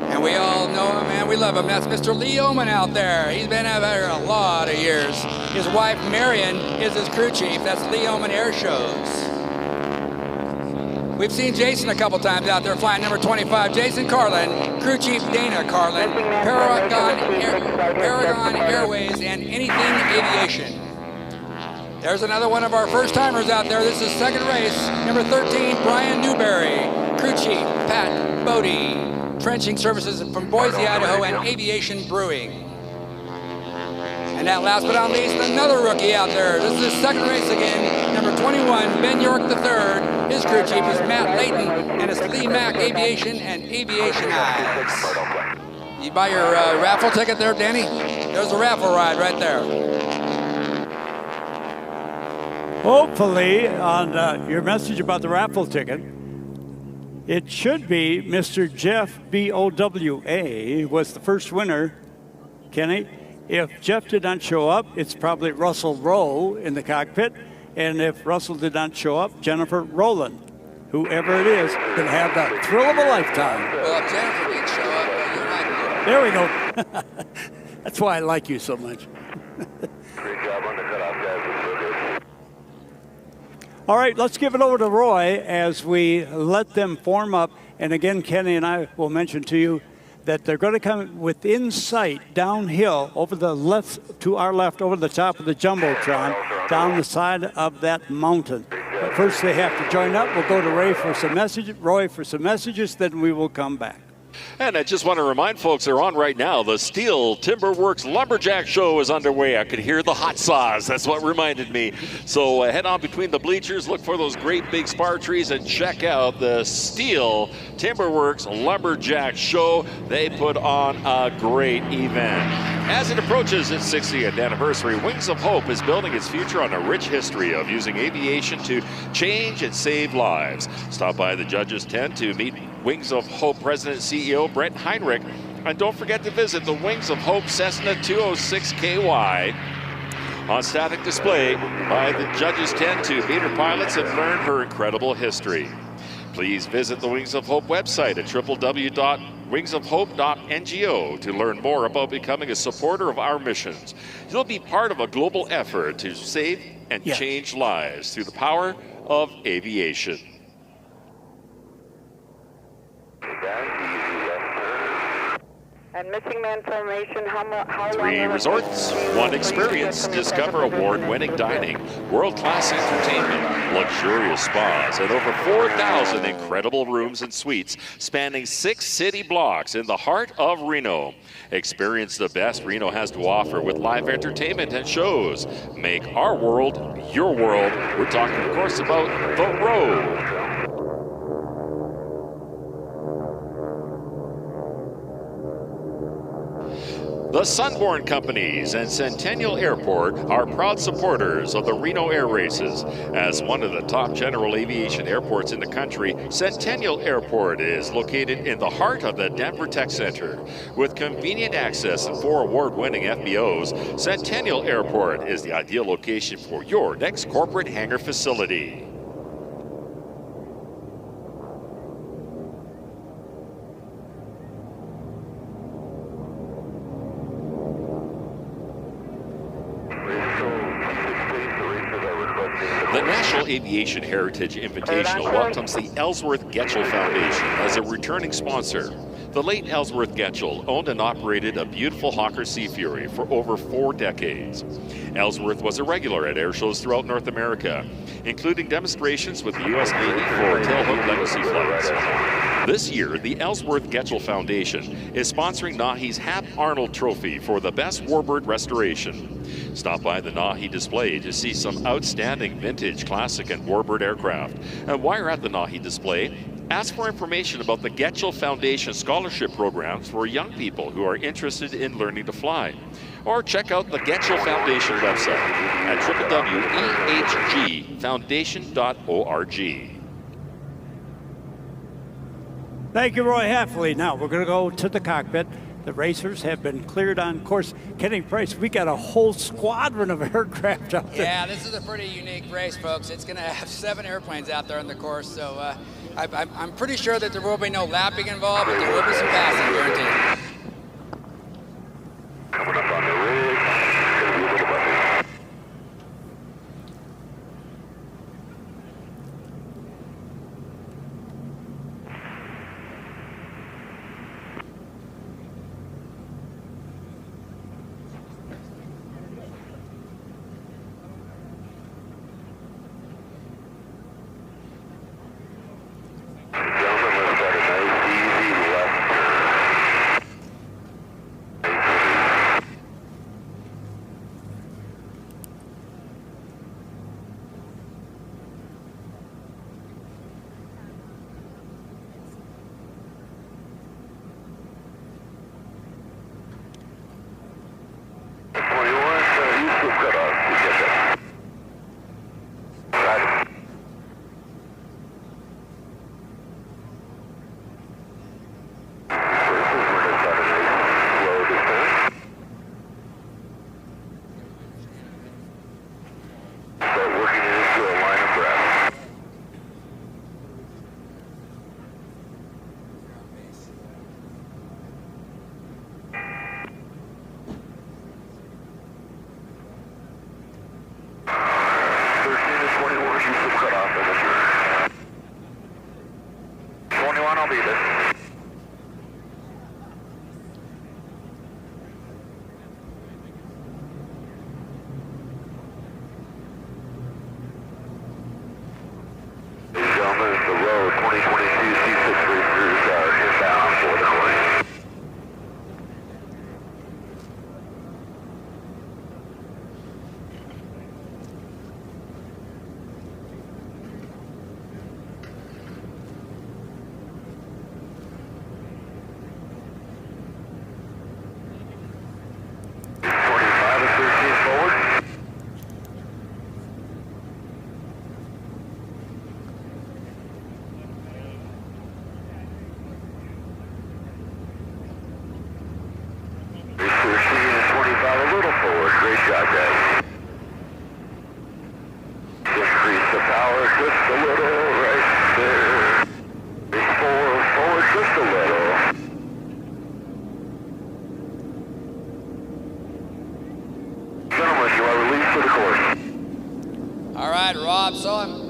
And we all know him and we love him. That's Mr. Lee Oman out there. He's been out there a lot of years. His wife, Marion, is his crew chief. That's Lee Oman Air Shows. We've seen Jason a couple times out there flying number 25. Jason Carlin, crew chief Dana Carlin, Paragon Airways, and Anything Aviation. There's another one of our first-timers out there. This is second race, number 13, Brian Newberry, crew chief, Pat Bodie, trenching services from Boise, Idaho, and Aviation Brewing. And that last but not least, another rookie out there. This is his second race again, number 21, Ben York III. His crew chief is Matt Layton, and it's Lee Mack Aviation and Aviation Eyes. You buy your raffle ticket there, Danny? There's a raffle ride right there. Hopefully, on your message about the raffle ticket, it should be Mr. Jeff BOWA was the first winner, Kenny. If Jeff did not show up, it's probably Russell Rowe in the cockpit. And if Russell did not show up, Jennifer Rowland. Whoever it is, can have the thrill of a lifetime. Well, if Jennifer didn't show up, you're not here. There we go. That's why I like you so much. Great job on the cutoff, guys. All right, let's give it over to Roy as we let them form up. And again, Kenny and I will mention to you, that they're going to come within sight downhill over the left, to our left, over the top of the Jumbotron, down the side of that mountain. But first they have to join up. We'll go to Roy for some messages, then we will come back. And I just want to remind folks they're on right now. The STIHL Timberworks Lumberjack Show is underway. I could hear the hot sauce. That's what reminded me. So head on between the bleachers, look for those great big spar trees, and check out the STIHL Timberworks Lumberjack Show. They put on a great event. As it approaches its 60th anniversary, Wings of Hope is building its future on a rich history of using aviation to change and save lives. Stop by the judges' tent to meet Wings of Hope President and CEO Brett Heinrich. And don't forget to visit the Wings of Hope Cessna 206KY on static display by the judges' tent to meet her pilots and learn her incredible history. Please visit the Wings of Hope website at www.wingsofhope.ngo to learn more about becoming a supporter of our missions. You'll be part of a global effort to save and change lives through the power of aviation. And missing man formation, how long? 3 resorts, 1 experience. Discover award-winning dining, world-class entertainment, luxurious spas, and over 4,000 incredible rooms and suites spanning 6 city blocks in the heart of Reno. Experience the best Reno has to offer with live entertainment and shows. Make our world your world. We're talking, of course, about The Road. The Sunborn Companies and Centennial Airport are proud supporters of the Reno Air Races. As one of the top general aviation airports in the country, Centennial Airport is located in the heart of the Denver Tech Center. With convenient access and 4 award-winning FBOs, Centennial Airport is the ideal location for your next corporate hangar facility. The National Aviation Heritage Invitational welcomes the Ellsworth Getchell Foundation as a returning sponsor. The late Ellsworth Getchell owned and operated a beautiful Hawker Sea Fury for over 4 decades. Ellsworth was a regular at air shows throughout North America, including demonstrations with the U.S. Navy for tailhook legacy flights. This year, the Ellsworth Getchell Foundation is sponsoring NAHI's Hap Arnold Trophy for the best warbird restoration. Stop by the NAHI display to see some outstanding vintage, classic, and warbird aircraft. And while you're at the NAHI display, ask for information about the Getchell Foundation scholarship programs for young people who are interested in learning to fly. Or check out the Getchell Foundation website at www.ehgfoundation.org. Thank you, Roy Heffley. Now we're going to go to the cockpit. The racers have been cleared on course. Kenny Price, we got a whole squadron of aircraft out there. Yeah, this is a pretty unique race, folks. It's going to have 7 airplanes out there on the course, so I'm pretty sure that there will be no lapping involved, but there will be some passing, guaranteed. Coming up on the rig.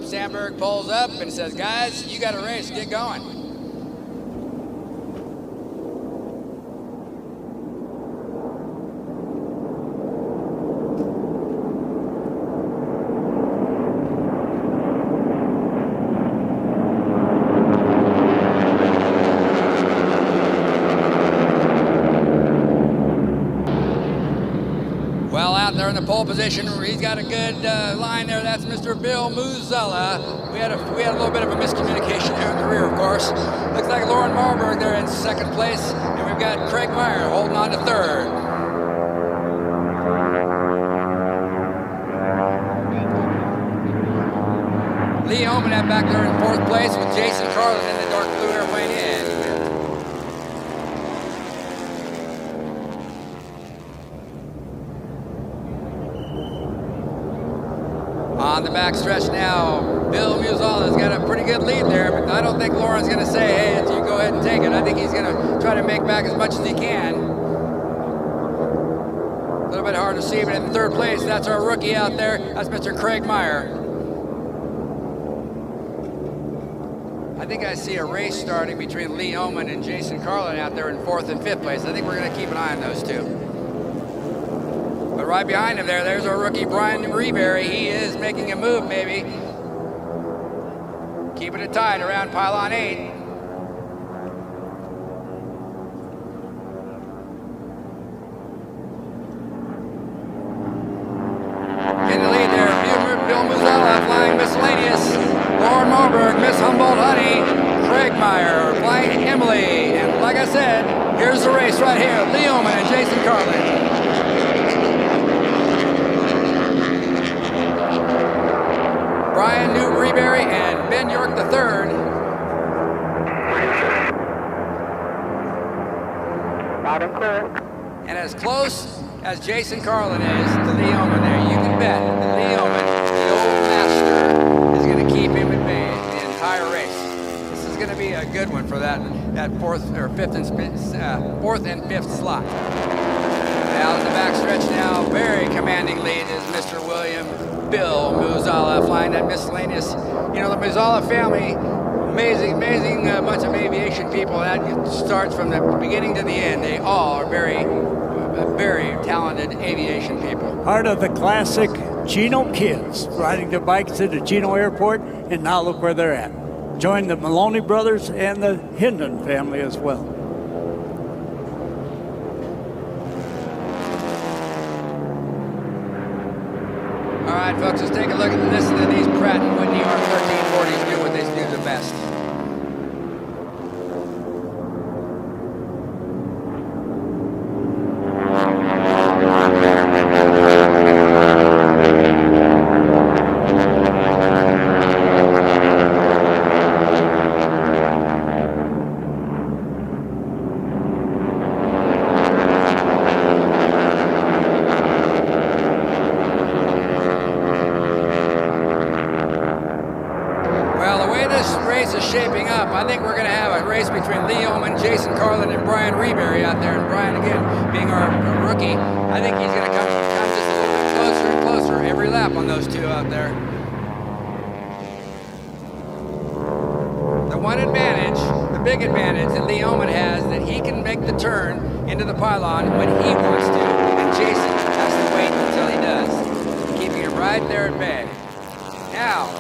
Sandberg pulls up and says, guys, you got a race, get going. There in the pole position, he's got a good line there. That's Mr. Bill Muzella. We had a little bit of a miscommunication there in the rear, of course. Looks like Lauren Marburg there in second place, and we've got Craig Meyer holding on to third. Lee Omenat back there in fourth place with Jason Carlin in the dark blue airplane in. On the back stretch now, Bill Muzala's got a pretty good lead there, but I don't think Lauren's going to say, hey, you go ahead and take it. I think he's going to try to make back as much as he can. A little bit hard to see, but in third place, that's our rookie out there. That's Mr. Craig Meyer. I think I see a race starting between Lee Oman and Jason Carlin out there in fourth and fifth place. I think we're going to keep an eye on those two. But right behind him there's our rookie Brian Reberry. He is making a move, maybe. Keeping it tight around pylon 8. In the lead there, Bill Muzella flying Miscellaneous. Lauren Marburg, Miss Humboldt Honey. Craig Meyer flying Emily. And like I said, here's the race right here. Lee Oman and Jason Carlin. Brian Reberry and Ben York III. Loud and clear. And as close as Jason Carlin is to Lee Oman there, you can bet that Lee Oman, the old master, is going to keep him at bay the entire race. This is going to be a good one for that fourth and fifth slot. Now in the backstretch now, very commanding lead is Mr. William Bill Muzella flying that Miscellaneous. You know, the Muzella family, amazing bunch of aviation people. That starts from the beginning to the end. They all are very talented aviation people. Part of the classic Chino kids riding their bikes to the Chino airport, and now look where they're at. Joined the Maloney brothers and the Hinden family as well. All right, folks, let's take a look at this. These Pratt & Whitney R1340s do what they do the best. I think we're going to have a race between Lee Oman, Jason Carlin, and Brian Reberry out there. And Brian, again, being our rookie, I think he's going to come just a little bit closer and closer every lap on those two out there. The one advantage, the big advantage that Lee Oman has, that he can make the turn into the pylon when he wants to, and Jason has to wait until he does, keeping him right there at bay. Now,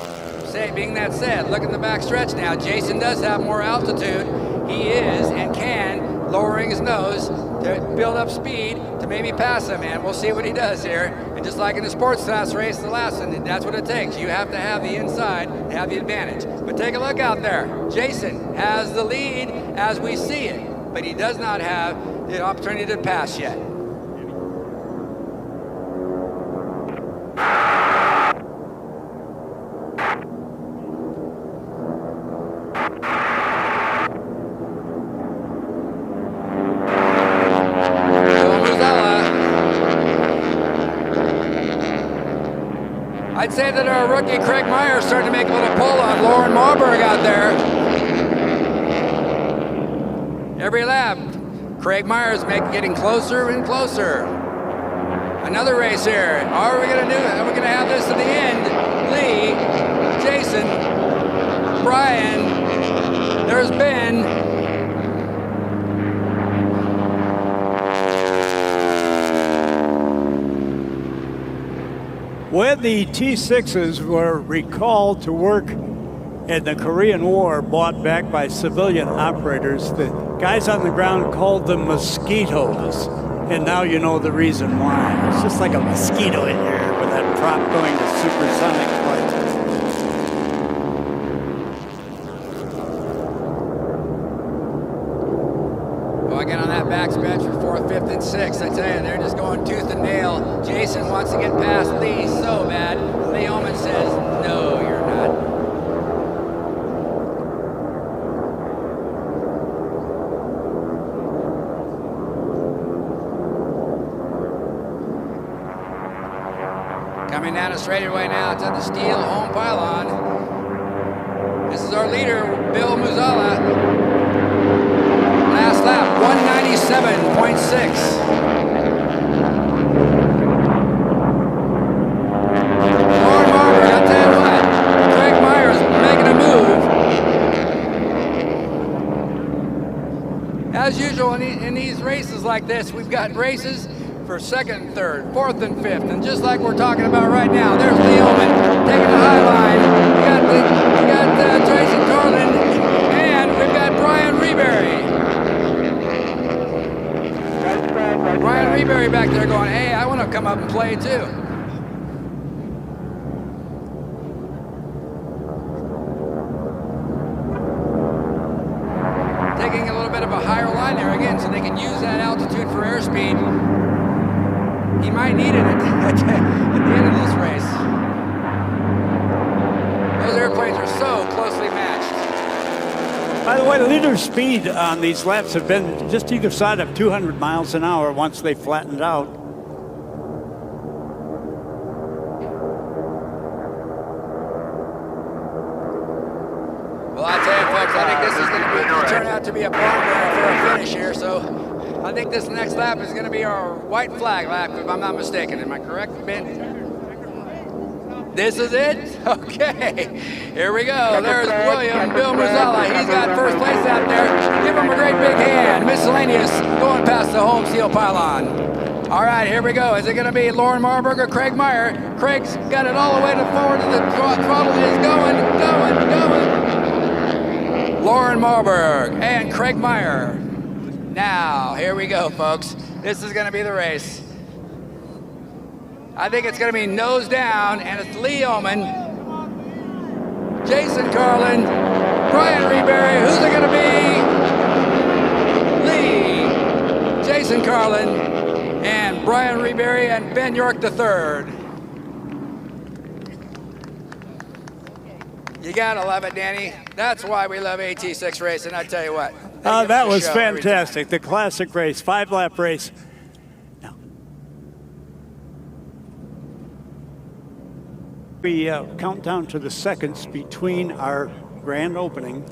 being that said, look at the back stretch now. Jason does have more altitude. He is and can lowering his nose to build up speed to maybe pass him, and we'll see what he does here. And just like in the sports class race, the last one, that's what it takes. You have to have the inside to have the advantage. But take a look out there. Jason has the lead as we see it, but he does not have the opportunity to pass yet. I'd say that our rookie Craig Meyer is starting to make a little pull on Lauren Marburg out there. Every lap, Craig Meyer is getting closer and closer. Another race here. Are we going to do it? Are we going to have this to the end? Lee, Jason, Brian, there's Ben. When the T-6s were recalled to work in the Korean War, bought back by civilian operators, the guys on the ground called them mosquitoes. And now you know the reason why. It's just like a mosquito in here with that prop going to supersonic flight. Well, again on that backstretch for 4th, 5th, and 6th, I tell you, they're just going tooth and nail. Jason wants to get past Lee so bad. Lee Oman says, no, you're not. Coming down a straightaway now to the STIHL home pylon. This is our leader, Bill Muzzala. Last lap, 197.6. Lauren Marbury, I'll tell you what, Craig Myers making a move. As usual in these races like this, we've got races for 2nd, 3rd, 4th, and 5th. And just like we're talking about right now, there's Lee Oman taking the high line. We got Tracy Carlin, and we've got Brian Reberry. Brian Reberry back there going, hey, I want to come up and play too. Taking a little bit of a higher line there again so they can use that altitude for airspeed. He might need it at the end of this race. Those airplanes are so closely matched. By the way, the leader speed on these laps have been just either side of 200 miles an hour once they flattened out. Well, I tell you folks, I think this is going to turn out to be a barn burner for a finish here, so I think this next lap is going to be our white flag lap, if I'm not mistaken. Am I correct, Ben? This is it? Okay. Here we go. There's William Bill Muzzala. He's got first place out there. Give him a great big hand. Miscellaneous going past the home steel pylon. All right, here we go. Is it going to be Lauren Marburg or Craig Meyer? Craig's got it all the way to forward to the throttle. Is going. Lauren Marburg and Craig Meyer. Now, here we go, folks. This is going to be the race. I think it's going to be nose down, and it's Lee Oman, Jason Carlin, Brian Reberry. Who's it going to be? Lee, Jason Carlin, and Brian Reberry, and Ben York III. You gotta love it, Danny. That's why we love AT6 racing, I tell you what. That was fantastic. The classic race, 5-lap race. Now, we count down to the seconds between our grand opening.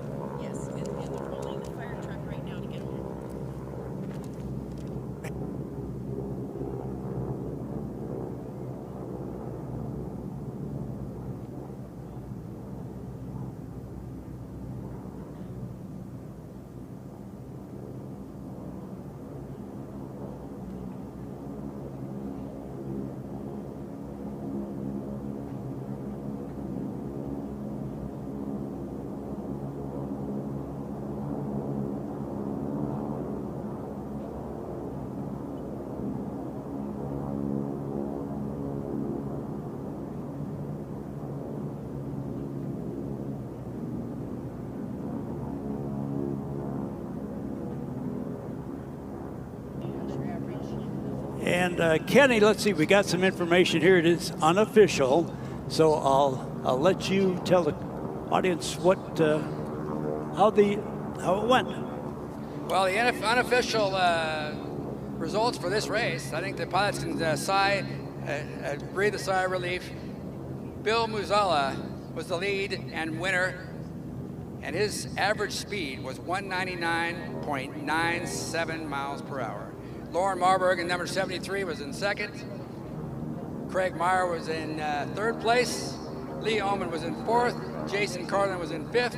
And Kenny, let's see, we got some information here. It is unofficial, so I'll let you tell the audience what how it went. Well, the unofficial results for this race, I think the pilots can breathe a sigh of relief. Bill Muzzala was the lead and winner, and his average speed was 199.97 miles per hour. Lauren Marburg in number 73 was in second. Craig Meyer was in third place. Lee Ullman was in 4th. Jason Carlin was in 5th.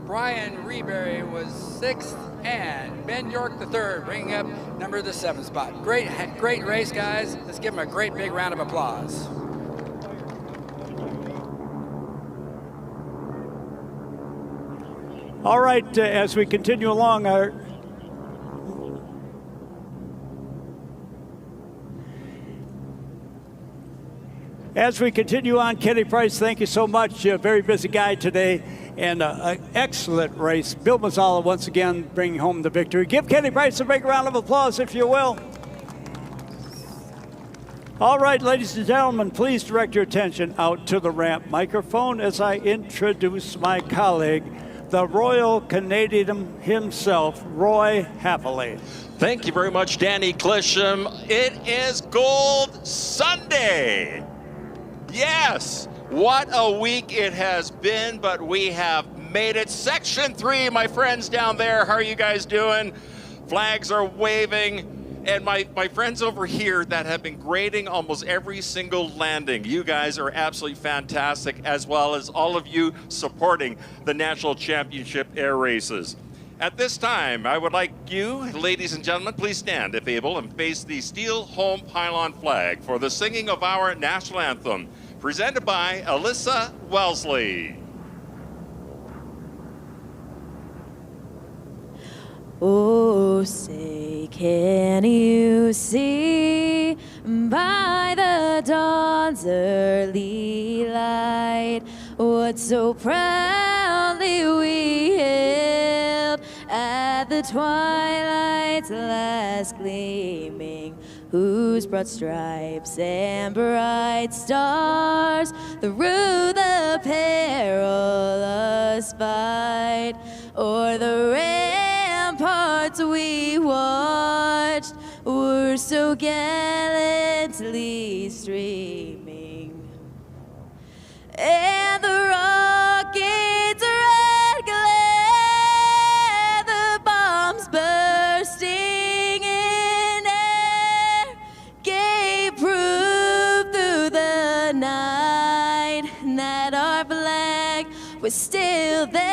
Brian Reberry was 6th. And Ben York the 3rd, bringing up number the 7th spot. Great race, guys. Let's give them a great big round of applause. All right, as we continue along, as we continue on, Kenny Price, thank you so much. A very busy guy today, and an excellent race. Bill Mazzala once again bringing home the victory. Give Kenny Price a big round of applause, if you will. All right, ladies and gentlemen, please direct your attention out to the ramp microphone as I introduce my colleague, the Royal Canadian himself, Roy Happily. Thank you very much, Danny Clisham. It is Gold Sunday. Yes, what a week it has been, but we have made it. Section 3, my friends down there, how are you guys doing? Flags are waving. And my friends over here that have been grading almost every single landing, you guys are absolutely fantastic, as well as all of you supporting the National Championship Air Races. At this time, I would like you, ladies and gentlemen, please stand if able and face the steel home pylon flag for the singing of our national anthem, presented by Alyssa Wellesley. Oh, say, can you see by the dawn's early light what so proudly we hailed at the twilight's last gleaming, whose broad stripes and bright stars through the perilous fight o'er the ramparts we watched were so gallantly streaming, and the rockets' red glare, the bombs bursting in air, gave proof through the night that our flag was still there.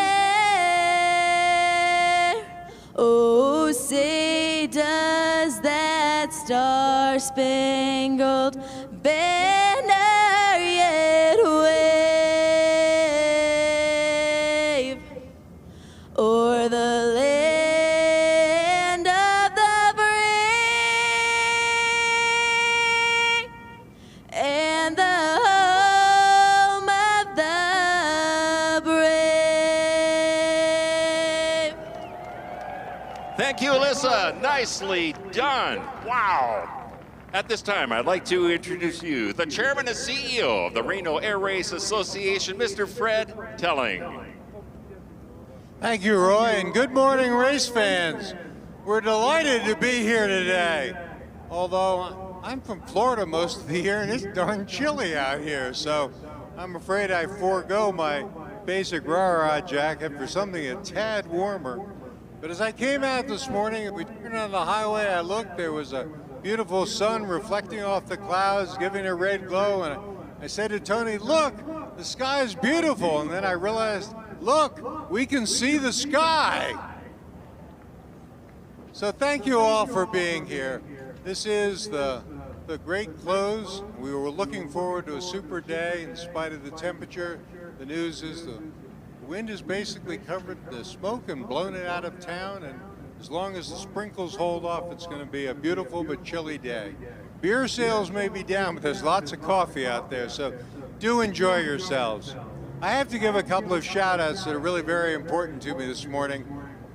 Oh, say, does that star-spangled banner yet wave o'er the land of the free and the home of the brave? Thank you, Alyssa. Nicely done. Wow. At this time, I'd like to introduce you, the Chairman and CEO of the Reno Air Race Association, Mr. Fred Telling. Thank you, Roy, and good morning, race fans. We're delighted to be here today. Although I'm from Florida most of the year, and it's darn chilly out here, so I'm afraid I forego my basic rah-rah jacket for something a tad warmer. But as I came out this morning, we turned on the highway, I looked, there was a beautiful sun reflecting off the clouds, giving a red glow, and I said to Tony, look, the sky is beautiful. And then I realized, look, we can see the sky. So thank you all for being here. This is the great close. We were looking forward to a super day in spite of the temperature. The news is the wind has basically covered the smoke and blown it out of town, and as long as the sprinkles hold off, it's going to be a beautiful but chilly day. Beer sales may be down, but there's lots of coffee out there, so do enjoy yourselves. I have to give a couple of shout outs that are really very important to me this morning.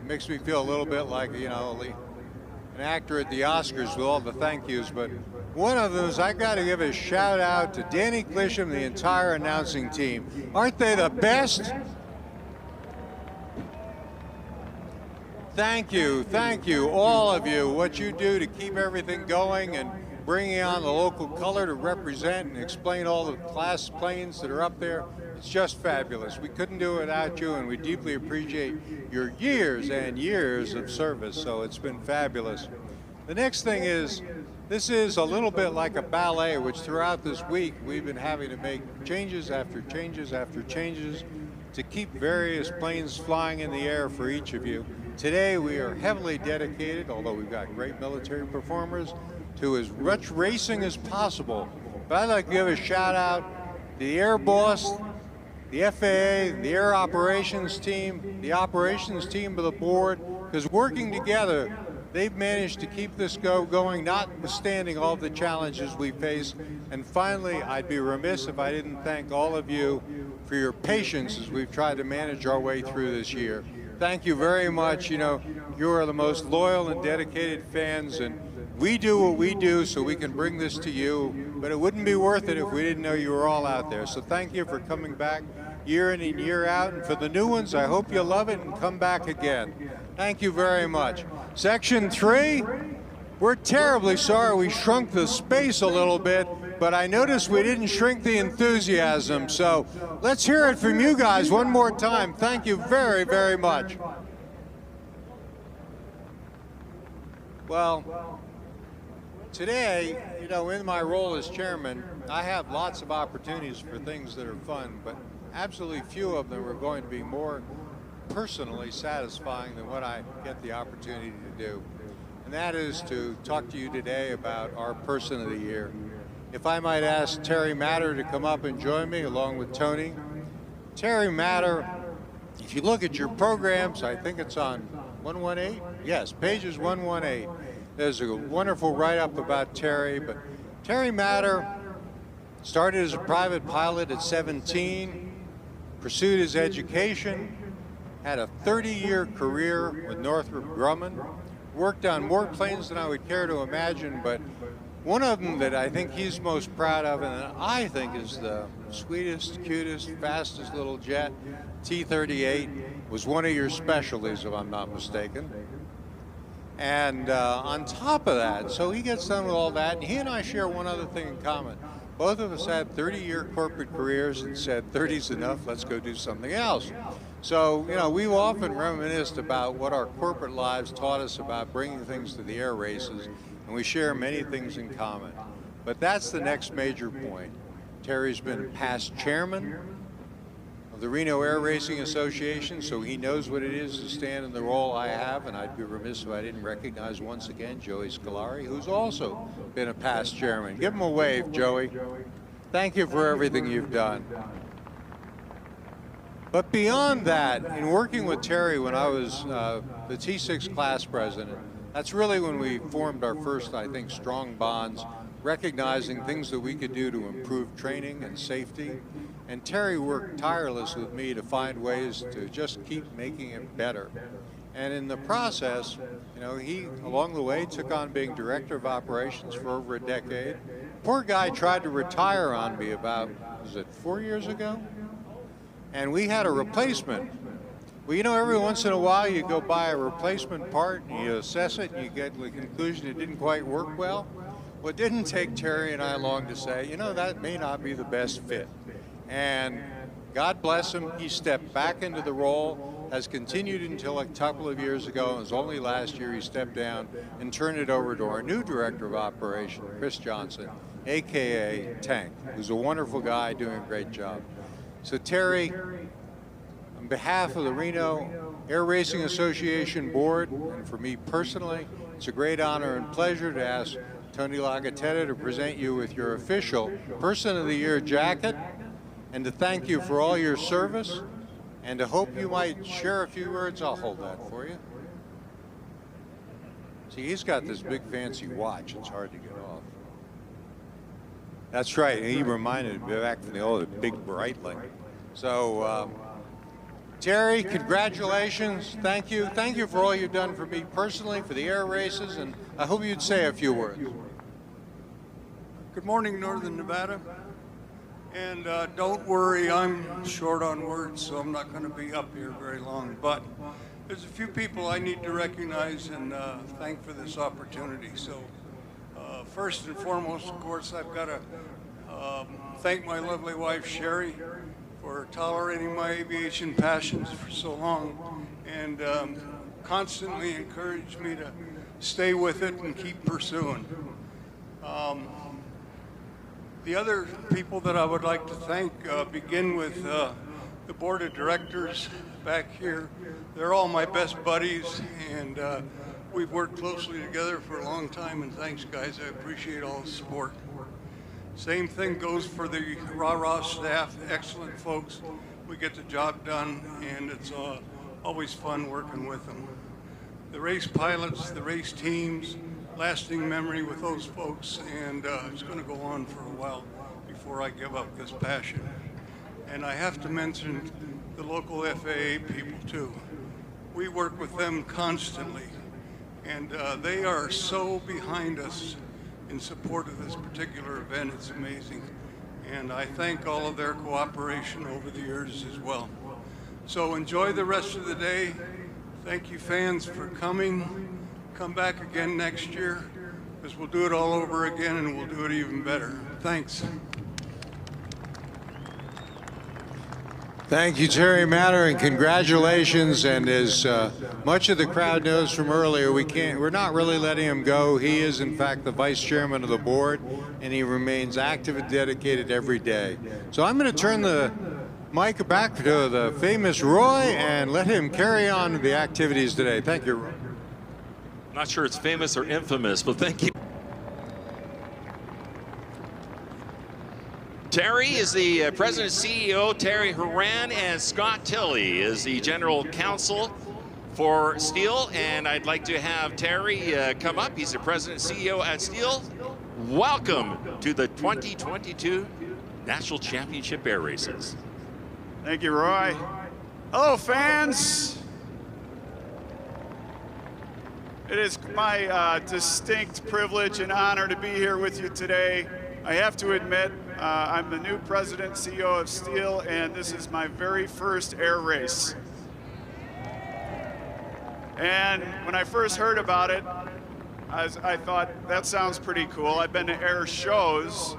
It makes me feel a little bit like, you know, an actor at the Oscars with all the thank yous, but one of them is I got to give a shout out to Danny Clisham and the entire announcing team. Aren't they the best? Thank you, all of you, what you do to keep everything going and bringing on the local color to represent and explain all the class planes that are up there. It's just fabulous. We couldn't do it without you, and we deeply appreciate your years and years of service, so it's been fabulous. The next thing is, this is a little bit like a ballet, which throughout this week we've been having to make changes after changes after changes to keep various planes flying in the air for each of you. Today we are heavily dedicated, although we've got great military performers, to as much racing as possible. But I'd like to give a shout out to the Air Boss, the FAA, the Air Operations team, the operations team of the board, because working together, they've managed to keep this going, notwithstanding all the challenges we face. And finally, I'd be remiss if I didn't thank all of you for your patience as we've tried to manage our way through this year. Thank you very much. You know, you are the most loyal and dedicated fans, and we do what we do so we can bring this to you, but it wouldn't be worth it if we didn't know you were all out there. So thank you for coming back year in and year out, and for the new ones, I hope you love it and come back again. Thank you very much. Section 3, we're terribly sorry we shrunk the space a little bit, but I noticed we didn't shrink the enthusiasm, so let's hear it from you guys one more time. Thank you very, very much. Well, today, you know, in my role as chairman, I have lots of opportunities for things that are fun, but absolutely few of them are going to be more personally satisfying than what I get the opportunity to do. And that is to talk to you today about our Person of the Year. If I might ask Terry Matter to come up and join me along with Tony. Terry Matter, if you look at your programs, I think it's on 118? Yes, pages 118. There's a wonderful write-up about Terry, but Terry Matter started as a private pilot at 17, pursued his education, had a 30-year career with Northrop Grumman, worked on more planes than I would care to imagine, but one of them that I think he's most proud of, and that I think is the sweetest, cutest, fastest little jet, T-38, was one of your specialties, if I'm not mistaken. And on top of that, so he gets done with all that, and he and I share one other thing in common. Both of us had 30-year corporate careers and said, 30's enough, let's go do something else. So, you know, we've often reminisced about what our corporate lives taught us about bringing things to the air races, and we share many things in common. But that's the next major point. Terry's been past chairman of the Reno Air Racing Association, so he knows what it is to stand in the role I have, and I'd be remiss if I didn't recognize once again Joey Scolari, who's also been a past chairman. Give him a wave, Joey. Thank you for everything you've done. But beyond that, in working with Terry when I was the T6 class president, that's really when we formed our first, I think, strong bonds, recognizing things that we could do to improve training and safety. And Terry worked tirelessly with me to find ways to just keep making it better. And in the process, you know, he, along the way, took on being director of operations for over a decade. Poor guy tried to retire on me about, was it 4 years ago? And we had a replacement. Well, you know, every once in a while you go buy a replacement part and you assess it and you get the conclusion it didn't quite work well. Well, it didn't take Terry and I long to say, you know, that may not be the best fit. And God bless him, he stepped back into the role, has continued until a couple of years ago, and it was only last year he stepped down and turned it over to our new director of operation, Chris Johnson, AKA Tank, who's a wonderful guy doing a great job. So Terry, on behalf of the Reno Air Racing Association Board, and for me personally, it's a great honor and pleasure to ask Tony Lagatetta to present you with your official Person of the Year jacket, and to thank you for all your service, and to hope you might share a few words. I'll hold that for you. See, he's got this big fancy watch. It's hard to get off. That's right. He reminded me back from the old big Breitling. So, Terry, congratulations. Thank you. Thank you for all you've done for me personally, for the air races, and I hope you'd say a few words. Good morning, Northern Nevada. And don't worry, I'm short on words, so I'm not going to be up here very long. But there's a few people I need to recognize and thank for this opportunity. So first and foremost, of course, I've got to thank my lovely wife, Sherry, for tolerating my aviation passions for so long and constantly encouraged me to stay with it and keep pursuing. The other people that I would like to thank begin with the board of directors back here. They're all my best buddies, and we've worked closely together for a long time, and thanks, guys. I appreciate all the support. Same thing goes for the rah-rah staff, excellent folks. We get the job done, and it's always fun working with them. The race pilots, the race teams, lasting memory with those folks, and it's going to go on for a while before I give up this passion. And I have to mention the local FAA people too. We work with them constantly, and they are so behind us in support of this particular event. It's amazing. And I thank all of their cooperation over the years as well. So enjoy the rest of the day. Thank you, fans, for coming. Come back again next year, because we'll do it all over again, and we'll do it even better. Thanks. Thank you, Terry Matter, and congratulations. And as much of the crowd knows from earlier, we're not really letting him go. He is, in fact, the vice chairman of the board, and he remains active and dedicated every day. So I'm going to turn the mic back to the famous Roy and let him carry on the activities today. Thank you, Roy. Not sure it's famous or infamous, but thank you. Terry is the president and CEO, Terry Horan, and Scott Tilley is the general counsel for STIHL. And I'd like to have Terry come up. He's the president and CEO at STIHL. Welcome to the 2022 National Championship Air Races. Thank you, Roy. Hello, fans. It is my distinct privilege and honor to be here with you today. I have to admit, I'm the new president CEO of STIHL, and this is my very first air race. And when I first heard about it, I thought, that sounds pretty cool. I've been to air shows,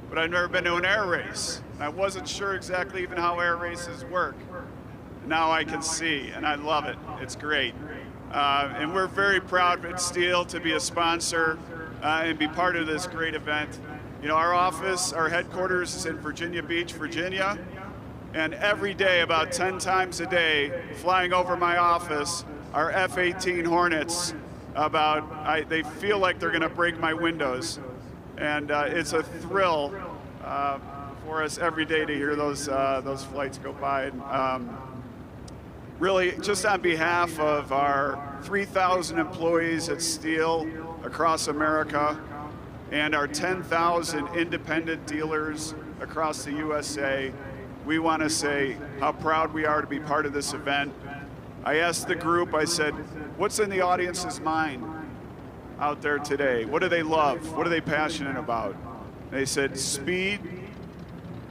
but I've never been to an air race. I wasn't sure exactly even how air races work. Now I can see, and I love it. It's great. And we're very proud at STIHL to be a sponsor and be part of this great event. You know, our office, our headquarters is in Virginia Beach, Virginia. And every day, about 10 times a day, flying over my office are F-18 Hornets. They feel like they're gonna break my windows. And it's a thrill for us every day to hear those flights go by. Really, just on behalf of our 3,000 employees at STIHL across America and our 10,000 independent dealers across the USA, we want to say how proud we are to be part of this event. I asked the group, I said, what's in the audience's mind out there today? What do they love? What are they passionate about? They said speed,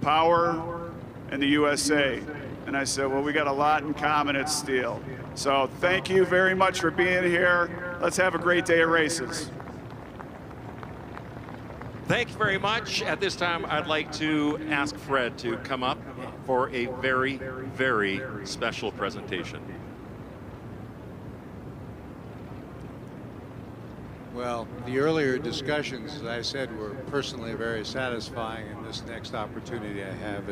power, and the USA. And I said, well, we got a lot in common at STIHL. So thank you very much for being here. Let's have a great day of races. Thank you very much. At this time, I'd like to ask Fred to come up for a very, very special presentation. Well, the earlier discussions, as I said, were personally very satisfying, and this next opportunity I have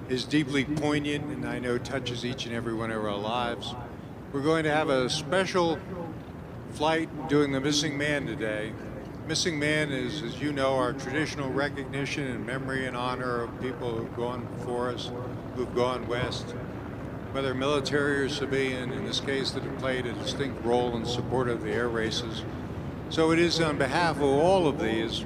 is deeply poignant, and I know touches each and every one of our lives. We're going to have a special flight doing the Missing Man today. Missing Man is, as you know, our traditional recognition and memory and honor of people who've gone before us, who've gone west, whether military or civilian, in this case, that have played a distinct role in support of the air races. So it is on behalf of all of these,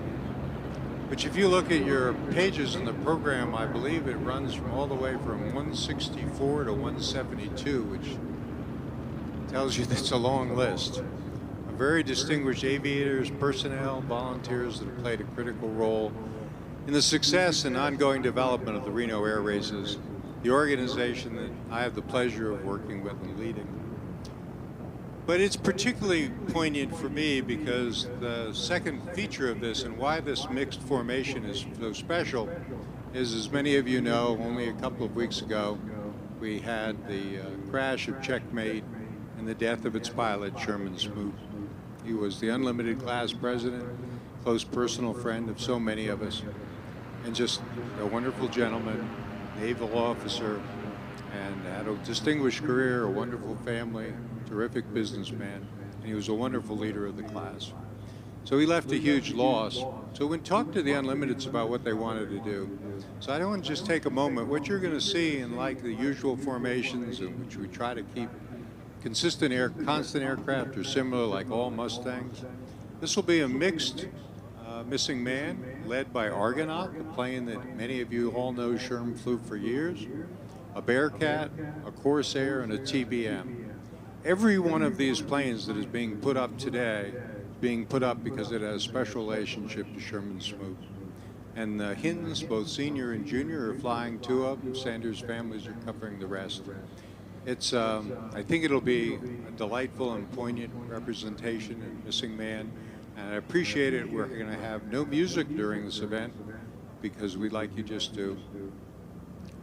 which if you look at your pages in the program, I believe it runs from all the way from 164 to 172, which tells you that's a long list. Very distinguished aviators, personnel, volunteers that have played a critical role in the success and ongoing development of the Reno Air Races, the organization that I have the pleasure of working with and leading. But it's particularly poignant for me because the second feature of this and why this mixed formation is so special is, as many of you know, only a couple of weeks ago, we had the crash of Checkmate and the death of its pilot, Sherman Smoot. He was the unlimited class president, close personal friend of so many of us, and just a wonderful gentleman, naval officer, and had a distinguished career, a wonderful family, terrific businessman, and he was a wonderful leader of the class. So he left a huge loss. So we talked to the Unlimiteds about what they wanted to do. So I want to just take a moment. What you're going to see in like the usual formations in which we try to keep constant aircraft or similar like all Mustangs, this will be a mixed missing man led by Argonaut, the plane that many of you all know Sherman flew for years, a Bearcat, a Corsair, and a TBM. Every one of these planes that is being put up today being put up because it has a special relationship to Sherman Smoot. And the Hintons, both senior and junior, are flying 2 of them. Sanders' families are covering the rest. It's, I think it'll be a delightful and poignant representation of Missing Man. And I appreciate it. We're going to have no music during this event because we'd like you just to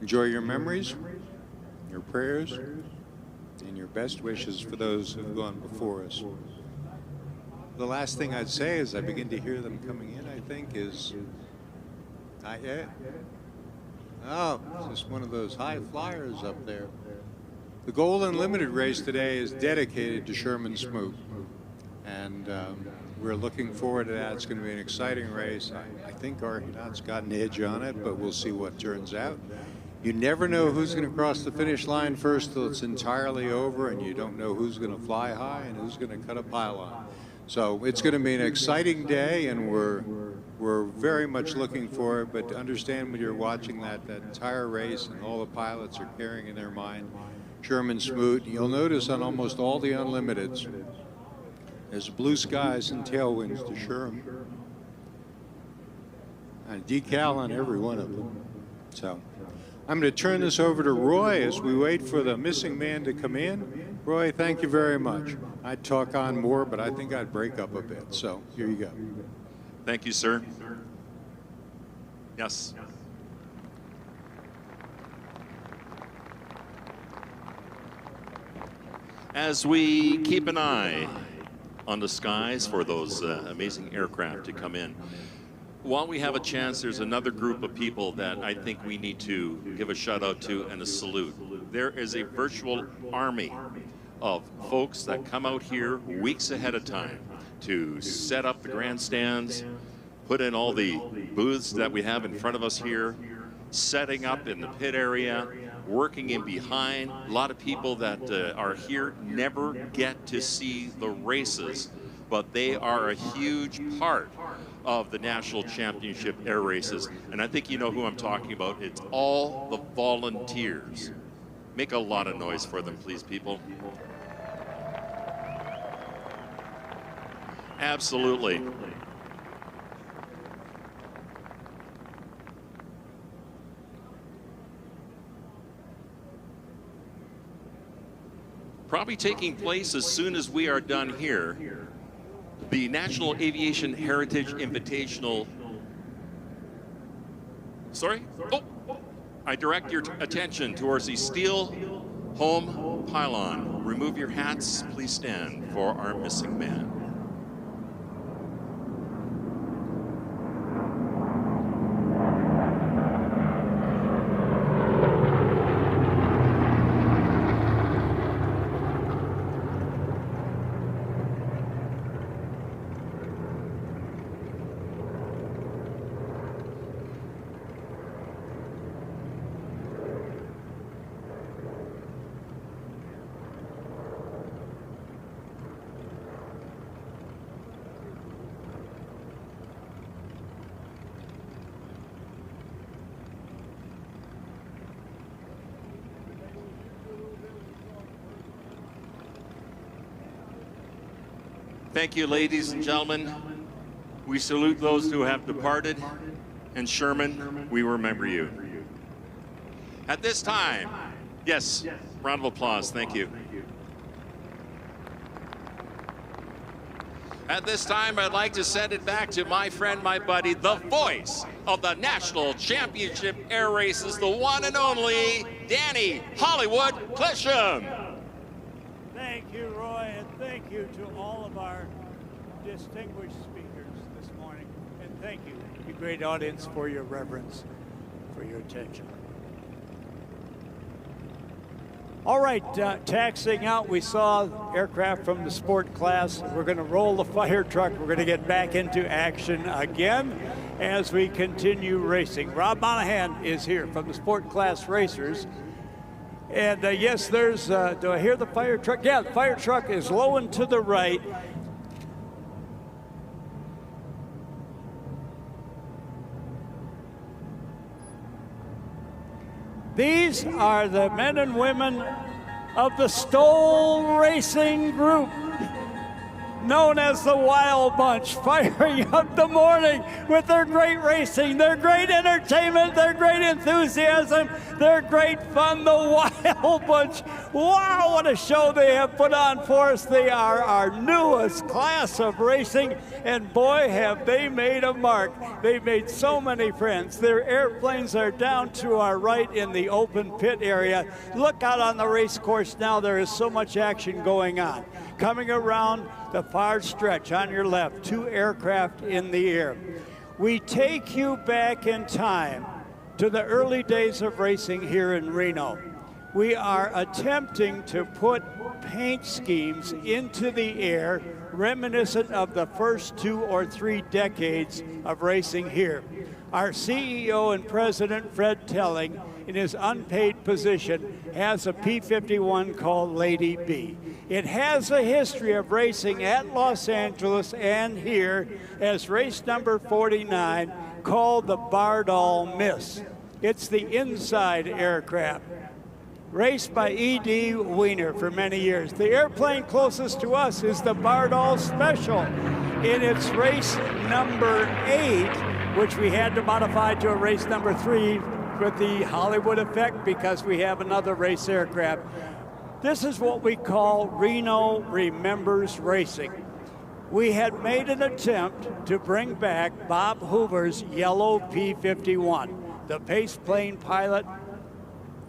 enjoy your memories, your prayers, and your best wishes for those who have gone before us. The last thing I'd say as I begin to hear them coming in, I think, is not yet. Oh, it's just one of those high flyers up there. The Gold Unlimited race today is dedicated to Sherman Smoot. And we're looking forward to that. It's going to be an exciting race. I think Argonaut's got an edge on it, but we'll see what turns out. You never know who's going to cross the finish line first till it's entirely over, and you don't know who's going to fly high and who's going to cut a pylon. So it's going to be an exciting day, and we're very much looking for it. But to understand when you're watching that entire race and all the pilots are carrying in their mind Sherman Smoot, you'll notice on almost all the Unlimiteds, there's blue skies and tailwinds to Sherman, and a decal on every one of them. So I'm going to turn this over to Roy as we wait for the missing man to come in. Roy, thank you very much. I'd talk on more, but I think I'd break up a bit. So here you go. Thank you, sir. Yes. As we keep an eye on the skies for those amazing aircraft to come in, while we have a chance, there's another group of people that I think we need to give a shout out to and a salute. There is a virtual army of folks that come out here weeks ahead of time to set up the grandstands, put in all the booths that we have in front of us here, setting up in the pit area, working in behind. A lot of people that are here never get to see the races, but they are a huge part of the National Championship air races. And I think you know who I'm talking about. It's all the volunteers. Make a lot of noise for them, please, people. Absolutely. Probably taking place as soon as we are done here, the National Aviation Heritage Invitational. Sorry? Oh, I direct your attention towards the steel home pylon. Remove your hats. Please stand for our missing man. Thank you, ladies and gentlemen. We salute those who have departed, and Sherman, we remember you. At this time, yes, round of applause, thank you. At this time, I'd like to send it back to my friend, my buddy, the voice of the National Championship Air Races, the one and only Danny Hollywood Clisham. Thank you, Roy, and thank you to all of our distinguished speakers this morning, and thank you, you great audience, for your reverence, for your attention. All right, taxiing out, we saw aircraft from the sport class. We're going to roll the fire truck. We're going to get back into action again as we continue racing. Rob Monahan is here from the sport class racers. And yes, there's, do I hear the fire truck? Yeah, the fire truck is low and to the right. These are the men and women of the STOL Racing Group, known as the Wild Bunch, firing up the morning with their great racing, their great entertainment, their great enthusiasm, their great fun, the Wild Bunch. Wow, what a show they have put on for us. They are our newest class of racing, and boy, have they made a mark. They've made so many friends. Their airplanes are down to our right in the open pit area. Look out on the race course now. There is so much action going on. Coming around the far stretch on your left, 2 aircraft in the air. We take you back in time to the early days of racing here in Reno. We are attempting to put paint schemes into the air reminiscent of the first 2 or 3 decades of racing here. Our CEO and president, Fred Telling, in his unpaid position, has a P-51 called Lady B. It has a history of racing at Los Angeles and here as race number 49, called the Bardol Miss. It's the inside aircraft, raced by E.D. Wiener for many years. The airplane closest to us is the Bardol Special in its race number 8, which we had to modify to a race number 3 with the Hollywood effect because we have another race aircraft. This is what we call Reno Remembers Racing. We had made an attempt to bring back Bob Hoover's yellow P-51, the pace plane pilot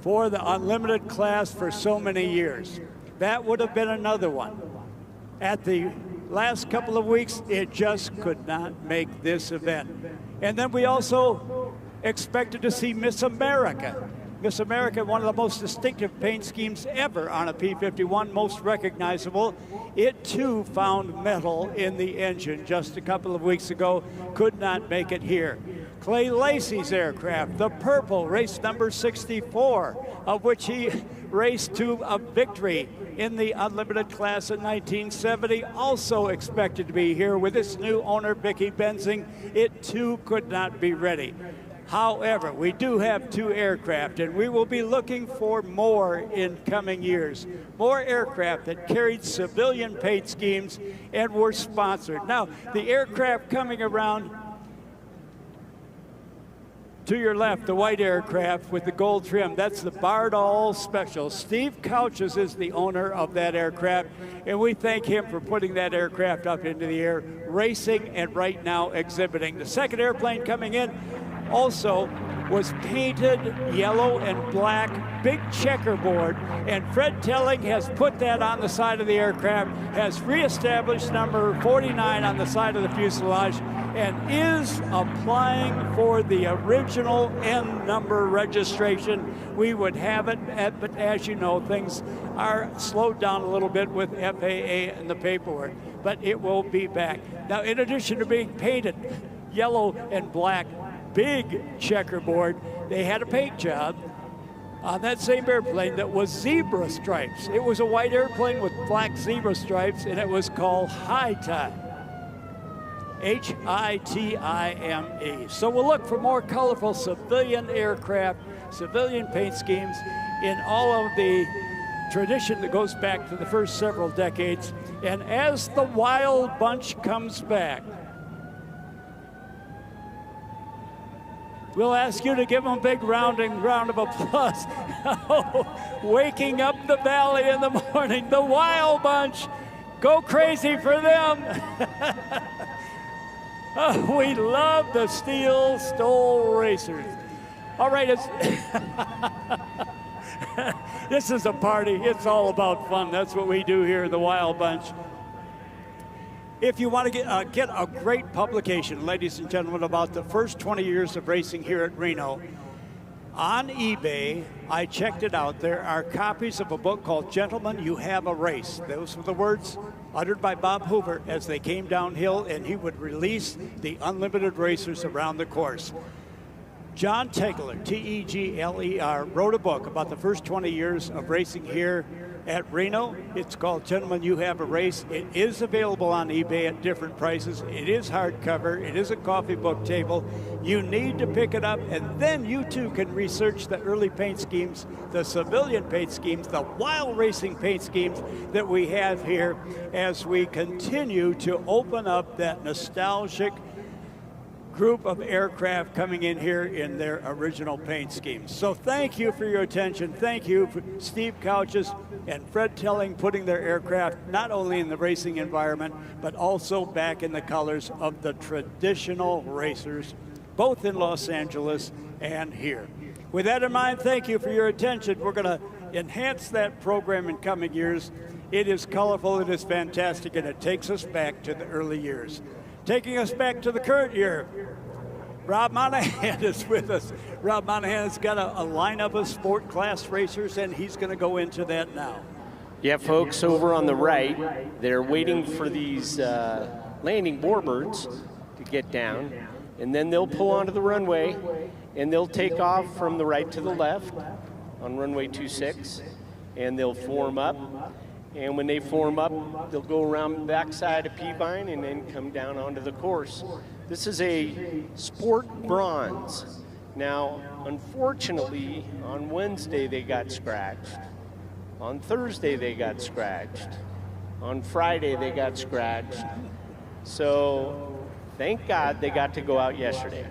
for the unlimited class for so many years. That would have been another one. At the last couple of weeks, it just could not make this event. And then we also expected to see Miss America. Miss America, one of the most distinctive paint schemes ever on a P-51, most recognizable. It too found metal in the engine just a couple of weeks ago, could not make it here. Clay Lacey's aircraft, the purple, race number 64, of which he raced to a victory in the unlimited class in 1970, also expected to be here with its new owner, Vicki Benzing. It too could not be ready. However, we do have 2 aircraft, and we will be looking for more in coming years. More aircraft that carried civilian paint schemes and were sponsored. Now, the aircraft coming around to your left, the white aircraft with the gold trim, that's the Bardol Special. Steve Couches is the owner of that aircraft, and we thank him for putting that aircraft up into the air, racing and right now exhibiting. The second airplane coming in also was painted yellow and black, big checkerboard, and Fred Telling has put that on the side of the aircraft, has reestablished number 49 on the side of the fuselage, and is applying for the original N number registration. We would have it, but as you know, things are slowed down a little bit with FAA and the paperwork, but it will be back. Now, in addition to being painted yellow and black, big checkerboard, they had a paint job on that same airplane that was zebra stripes. It was a white airplane with black zebra stripes, and it was called High Time. H-I-T-I-M-E. So we'll look for more colorful civilian aircraft, civilian paint schemes in all of the tradition that goes back to the first several decades. And as the Wild Bunch comes back, we'll ask you to give them a big round of applause. Waking up the valley in the morning, the Wild Bunch. Go crazy for them. We love the STOL racers. All right, this is a party. It's all about fun. That's what we do here at the Wild Bunch. If you want to get a great publication, ladies and gentlemen, about the first 20 years of racing here at Reno, on eBay, I checked it out. There are copies of a book called Gentlemen, You Have a Race. Those were the words uttered by Bob Hoover as they came downhill, and he would release the unlimited racers around the course. John Tegler, T-E-G-L-E-R, wrote a book about the first 20 years of racing here at Reno. It's called Gentlemen, You Have a Race. It is available on eBay at different prices. It is hardcover. It is a coffee book table. You need to pick it up, and then you too can research the early paint schemes, the civilian paint schemes, the wild racing paint schemes that we have here as we continue to open up that nostalgic group of aircraft coming in here in their original paint schemes. So thank you for your attention. Thank you for Steve Couches and Fred Telling putting their aircraft not only in the racing environment, but also back in the colors of the traditional racers, both in Los Angeles and here. With that in mind, thank you for your attention. We're going to enhance that program in coming years. It is colorful, it is fantastic, and it takes us back to the early years. Taking us back to the current year, Rob Monahan is with us. Rob Monahan has got a lineup of sport class racers, and he's going to go into that now. Yeah, folks, over on the right, they're waiting for these landing warbirds to get down, and then they'll pull onto the runway, and they'll take off from the right to the left on runway 26, and they'll form up. And when they form up, they'll go around the backside of Peavine and then come down onto the course. This is a sport bronze. Now, unfortunately, on Wednesday they got scratched. On Thursday they got scratched. On Friday they got scratched. So, thank God they got to go out yesterday.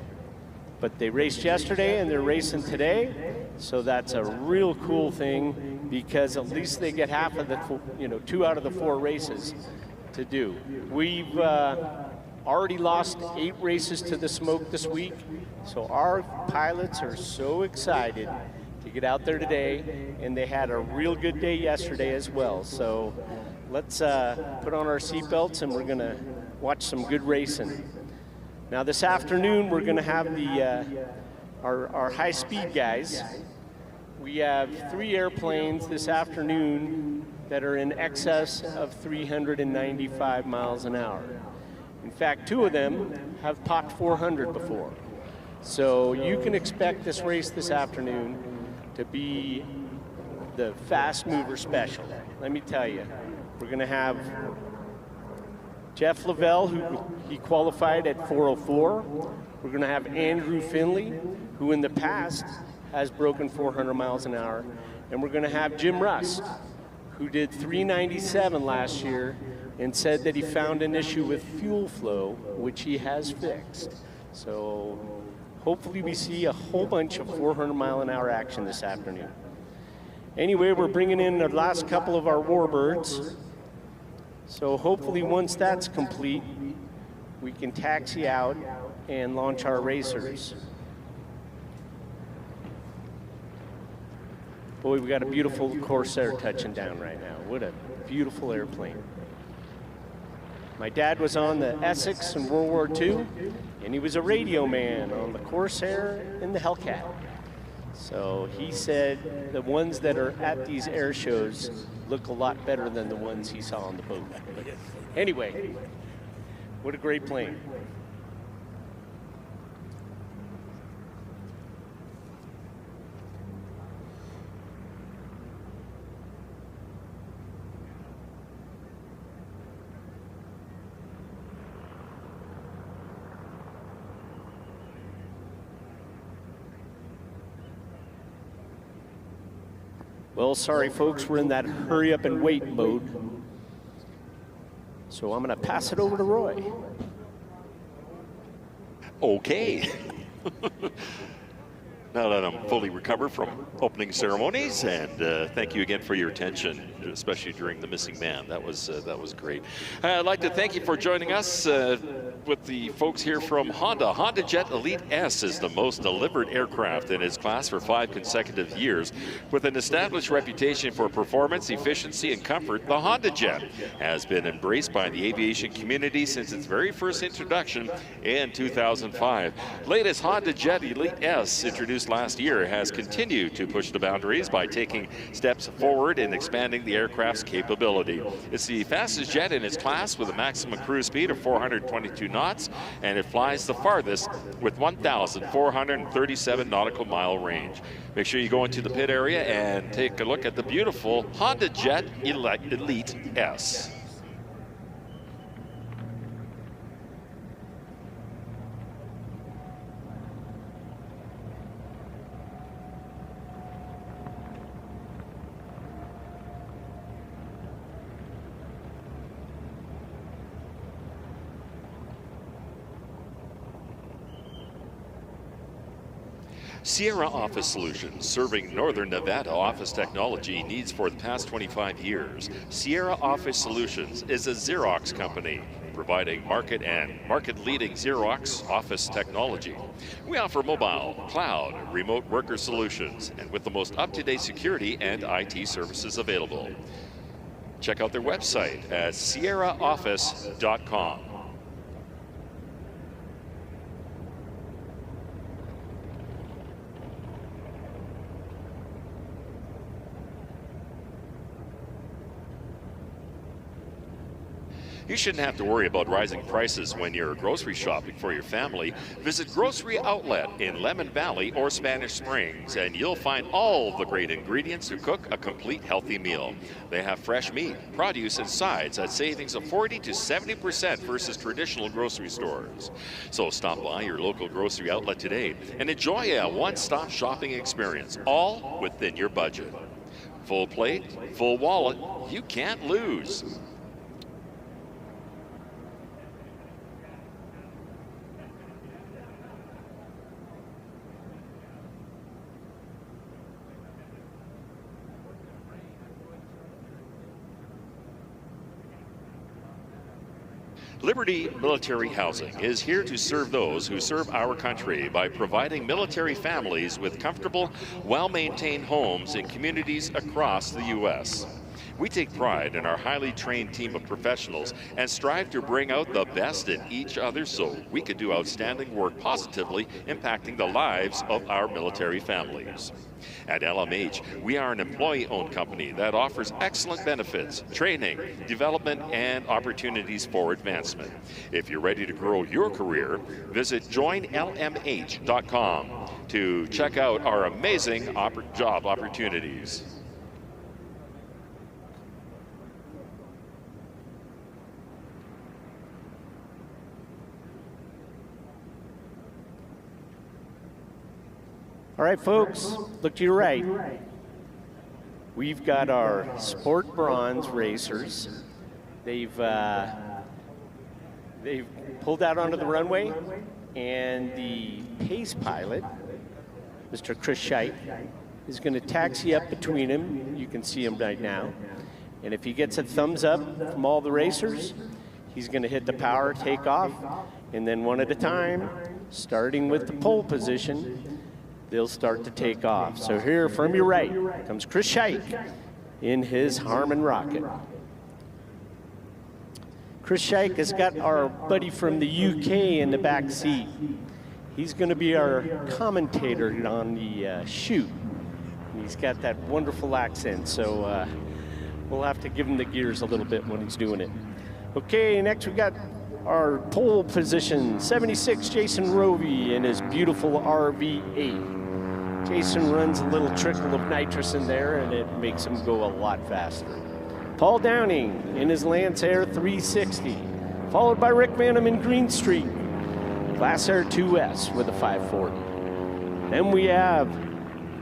But they raced yesterday and they're racing today. So that's a real cool thing because at least they get half of the, 2 out of the 4 races to do. We've already lost 8 races to the smoke this week. So our pilots are so excited to get out there today, and they had a real good day yesterday as well. So let's put on our seatbelts and we're gonna watch some good racing. Now this afternoon we're gonna have the our high-speed guys. We have 3 airplanes this afternoon that are in excess of 395 miles an hour. In fact, 2 of them have popped 400 before. So you can expect this race this afternoon to be the fast mover special. Let me tell you, we're gonna have Jeff Lavelle, who he qualified at 404. We're gonna have Andrew Finley, who in the past has broken 400 miles an hour. And we're gonna have Jim Rust, who did 397 last year and said that he found an issue with fuel flow, which he has fixed. So hopefully we see a whole bunch of 400 mile an hour action this afternoon. Anyway, we're bringing in the last couple of our warbirds. So hopefully once that's complete, we can taxi out and launch our racers. Boy, we got a beautiful Corsair touching down right now. What a beautiful airplane. My dad was on the Essex in World War II, and he was a radio man on the Corsair and the Hellcat. So he said the ones that are at these air shows look a lot better than the ones he saw on the boat. But anyway, what a great plane. Well, sorry folks, we're in that hurry up and wait mode. So I'm gonna pass it over to Roy. Okay. Now that I'm fully recovered from opening ceremonies, and thank you again for your attention, especially during the missing man. That was great. I'd like to thank you for joining us with the folks here from Honda. Honda Jet Elite S is the most delivered aircraft in its class for 5 consecutive years. With an established reputation for performance, efficiency, and comfort, the Honda Jet has been embraced by the aviation community since its very first introduction in 2005. Latest Honda Jet Elite S, introduced last year, has continued to push the boundaries by taking steps forward in expanding the aircraft's capability. It's the fastest jet in its class with a maximum cruise speed of 422 knots, and it flies the farthest with 1,437 nautical mile range. Make sure you go into the pit area and take a look at the beautiful Honda Jet Elite S. Sierra Office Solutions, serving Northern Nevada office technology needs for the past 25 years. Sierra Office Solutions is a Xerox company providing market-leading Xerox office technology. We offer mobile, cloud, remote worker solutions, and with the most up-to-date security and IT services available. Check out their website at sierraoffice.com. You shouldn't have to worry about rising prices when you're grocery shopping for your family. Visit Grocery Outlet in Lemon Valley or Spanish Springs, and you'll find all the great ingredients to cook a complete healthy meal. They have fresh meat, produce, and sides at savings of 40 to 70% versus traditional grocery stores. So stop by your local Grocery Outlet today and enjoy a one-stop shopping experience, all within your budget. Full plate, full wallet, you can't lose. Liberty Military Housing is here to serve those who serve our country by providing military families with comfortable, well-maintained homes in communities across the U.S. We take pride in our highly trained team of professionals and strive to bring out the best in each other so we can do outstanding work positively impacting the lives of our military families. At LMH, we are an employee-owned company that offers excellent benefits, training, development, and opportunities for advancement. If you're ready to grow your career, visit joinlmh.com to check out our amazing job opportunities. All right, folks, look to your right. We've got our Sport Bronze racers. They've pulled out onto the runway, and the pace pilot, Mr. Chris Scheit, is going to taxi up between him. You can see him right now. And if he gets a thumbs up from all the racers, he's going to hit the power takeoff, and then one at a time, starting with the pole position, they'll start to take off. So here from your right comes Chris Scheit in his Harmon rocket. Chris Scheit has got our buddy from the UK in the back seat. He's going to be our commentator on the shoot. He's got that wonderful accent, so we'll have to give him the gears a little bit when he's doing it. Okay, next we got our pole position, 76 Jason Rovey in his beautiful RV8. Jason runs a little trickle of nitrous in there, and it makes him go a lot faster. Paul Downing in his Lance Air 360, followed by Rick Vanham in Green Street, Class Air 2S with a 540. Then we have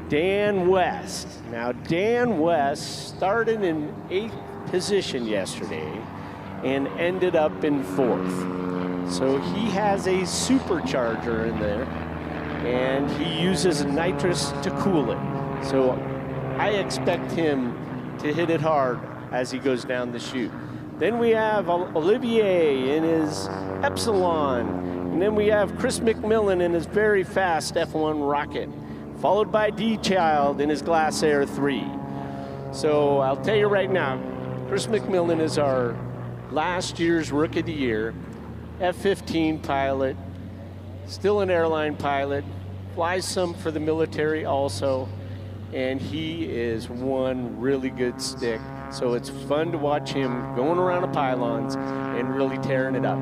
Dan West. Now, Dan West started in 8th position yesterday and ended up in 4th. So he has a supercharger in there, and he uses nitrous to cool it. So I expect him to hit it hard as he goes down the chute. Then we have Olivier in his Epsilon, and then we have Chris McMillan in his very fast F1 rocket, followed by D-Child in his Glass Air 3. So I'll tell you right now, Chris McMillan is our last year's Rookie of the Year, F-15 pilot, still an airline pilot, flies some for the military also, and he is one really good stick. So it's fun to watch him going around the pylons and really tearing it up.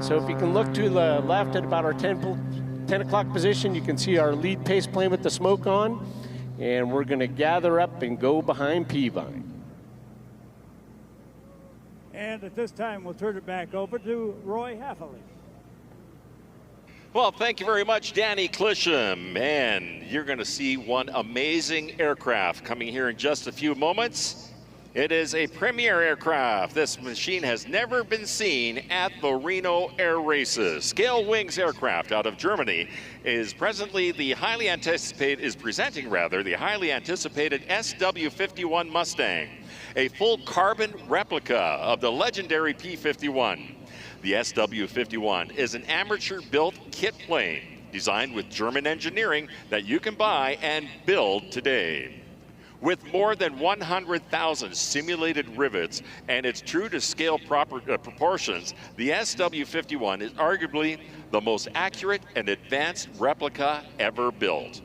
So if you can look to the left at about our 10 o'clock position, you can see our lead pace plane with the smoke on, and we're gonna gather up and go behind Peavine. And at this time, we'll turn it back over to Roy Haffley. Well, thank you very much, Danny Clisham. And you're going to see one amazing aircraft coming here in just a few moments. It is a premier aircraft. This machine has never been seen at the Reno Air Races. Scale Wings aircraft out of Germany is presenting the highly anticipated SW-51 Mustang, a full carbon replica of the legendary P-51. The SW-51 is an amateur-built kit plane designed with German engineering that you can buy and build today. With more than 100,000 simulated rivets and its true-to-scale proportions, the SW-51 is arguably the most accurate and advanced replica ever built.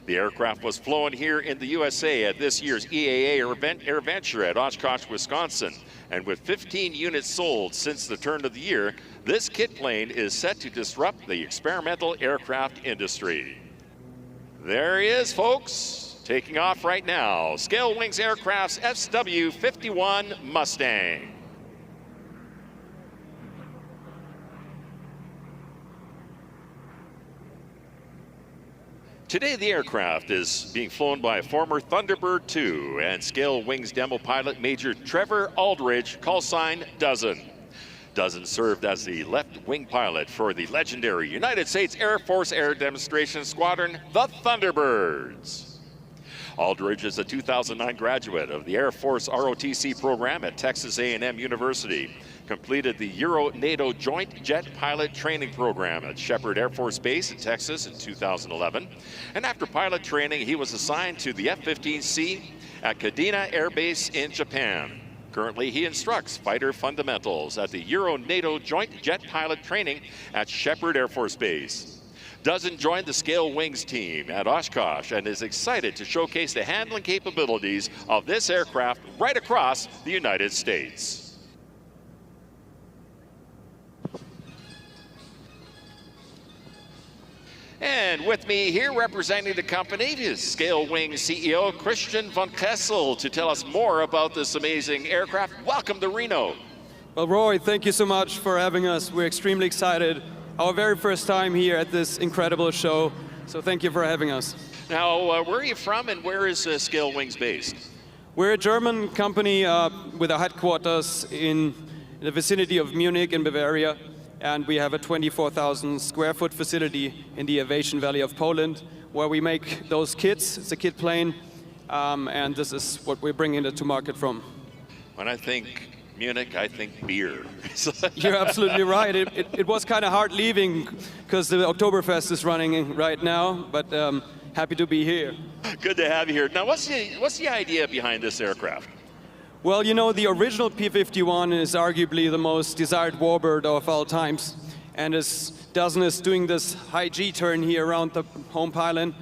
The aircraft was flown here in the USA at this year's EAA AirVenture at Oshkosh, Wisconsin. And with 15 units sold since the turn of the year, this kit plane is set to disrupt the experimental aircraft industry. There he is, folks. Taking off right now, Scale Wings Aircraft's SW-51 Mustang. Today, the aircraft is being flown by former Thunderbird II and Scale Wings demo pilot Major Trevor Aldridge, call sign Dozen. Dozen served as the left wing pilot for the legendary United States Air Force Air Demonstration Squadron, the Thunderbirds. Aldridge is a 2009 graduate of the Air Force ROTC program at Texas A&M University, completed the Euro-NATO Joint Jet Pilot Training Program at Shepherd Air Force Base in Texas in 2011, and after pilot training, he was assigned to the F-15C at Kadena Air Base in Japan. Currently, he instructs fighter fundamentals at the Euro-NATO Joint Jet Pilot Training at Shepherd Air Force Base. Dozen joined the Scale Wings team at Oshkosh and is excited to showcase the handling capabilities of this aircraft right across the United States. And with me here representing the company is Scale Wings CEO Christian von Kessel to tell us more about this amazing aircraft. Welcome to Reno. Well, Roy, thank you so much for having us. We're extremely excited. Our very first time here at this incredible show, so thank you for having us. Now, where are you from and where is Scale Wings based? We're a German company with our headquarters in the vicinity of Munich in Bavaria, and we have a 24,000 square foot facility in the Aviation Valley of Poland where we make those kits. It's a kit plane, and this is what we're bringing it to market from. When I think Munich, I think beer. You're absolutely right. It was kind of hard leaving because the Oktoberfest is running right now, but happy to be here. Good to have you here. Now, what's the idea behind this aircraft? Well, you know, the original P-51 is arguably the most desired warbird of all times, and as Dozen is doing this high G turn here around the home pylon,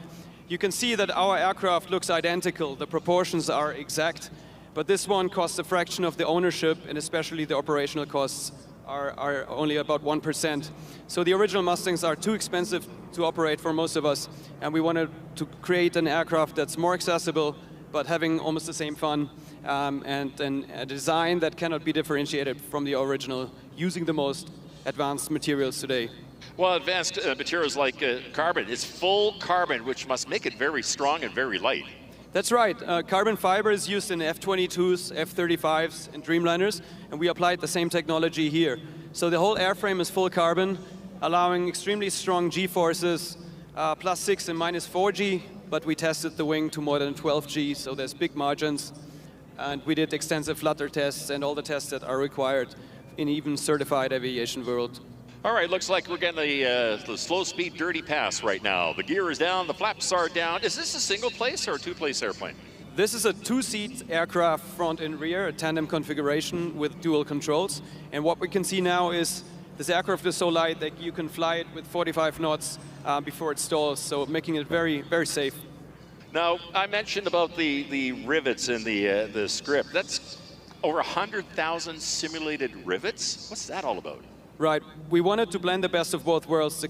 you can see that our aircraft looks identical. The proportions are exact. But this one costs a fraction of the ownership, and especially the operational costs are only about 1%. So the original Mustangs are too expensive to operate for most of us, and we wanted to create an aircraft that's more accessible, but having almost the same fun, and a design that cannot be differentiated from the original, using the most advanced materials today. Well, advanced materials like carbon. It's full carbon, which must make it very strong and very light. That's right. Carbon fiber is used in F-22s, F-35s, and Dreamliners, and we applied the same technology here. So the whole airframe is full carbon. allowing extremely strong G-forces, +6 and -4G, but we tested the wing to more than 12G, so there's big margins. And we did extensive flutter tests and all the tests that are required in even certified aviation world. All right, looks like we're getting the slow speed dirty pass right now. The gear is down, the flaps are down. Is this a single place or a two-place airplane? This is a two-seat aircraft, front and rear, a tandem configuration with dual controls. And what we can see now is this aircraft is so light that you can fly it with 45 knots before it stalls, so making it very, very safe. Now, I mentioned about the rivets in the script. That's over 100,000 simulated rivets? What's that all about? Right. We wanted to blend the best of both worlds, the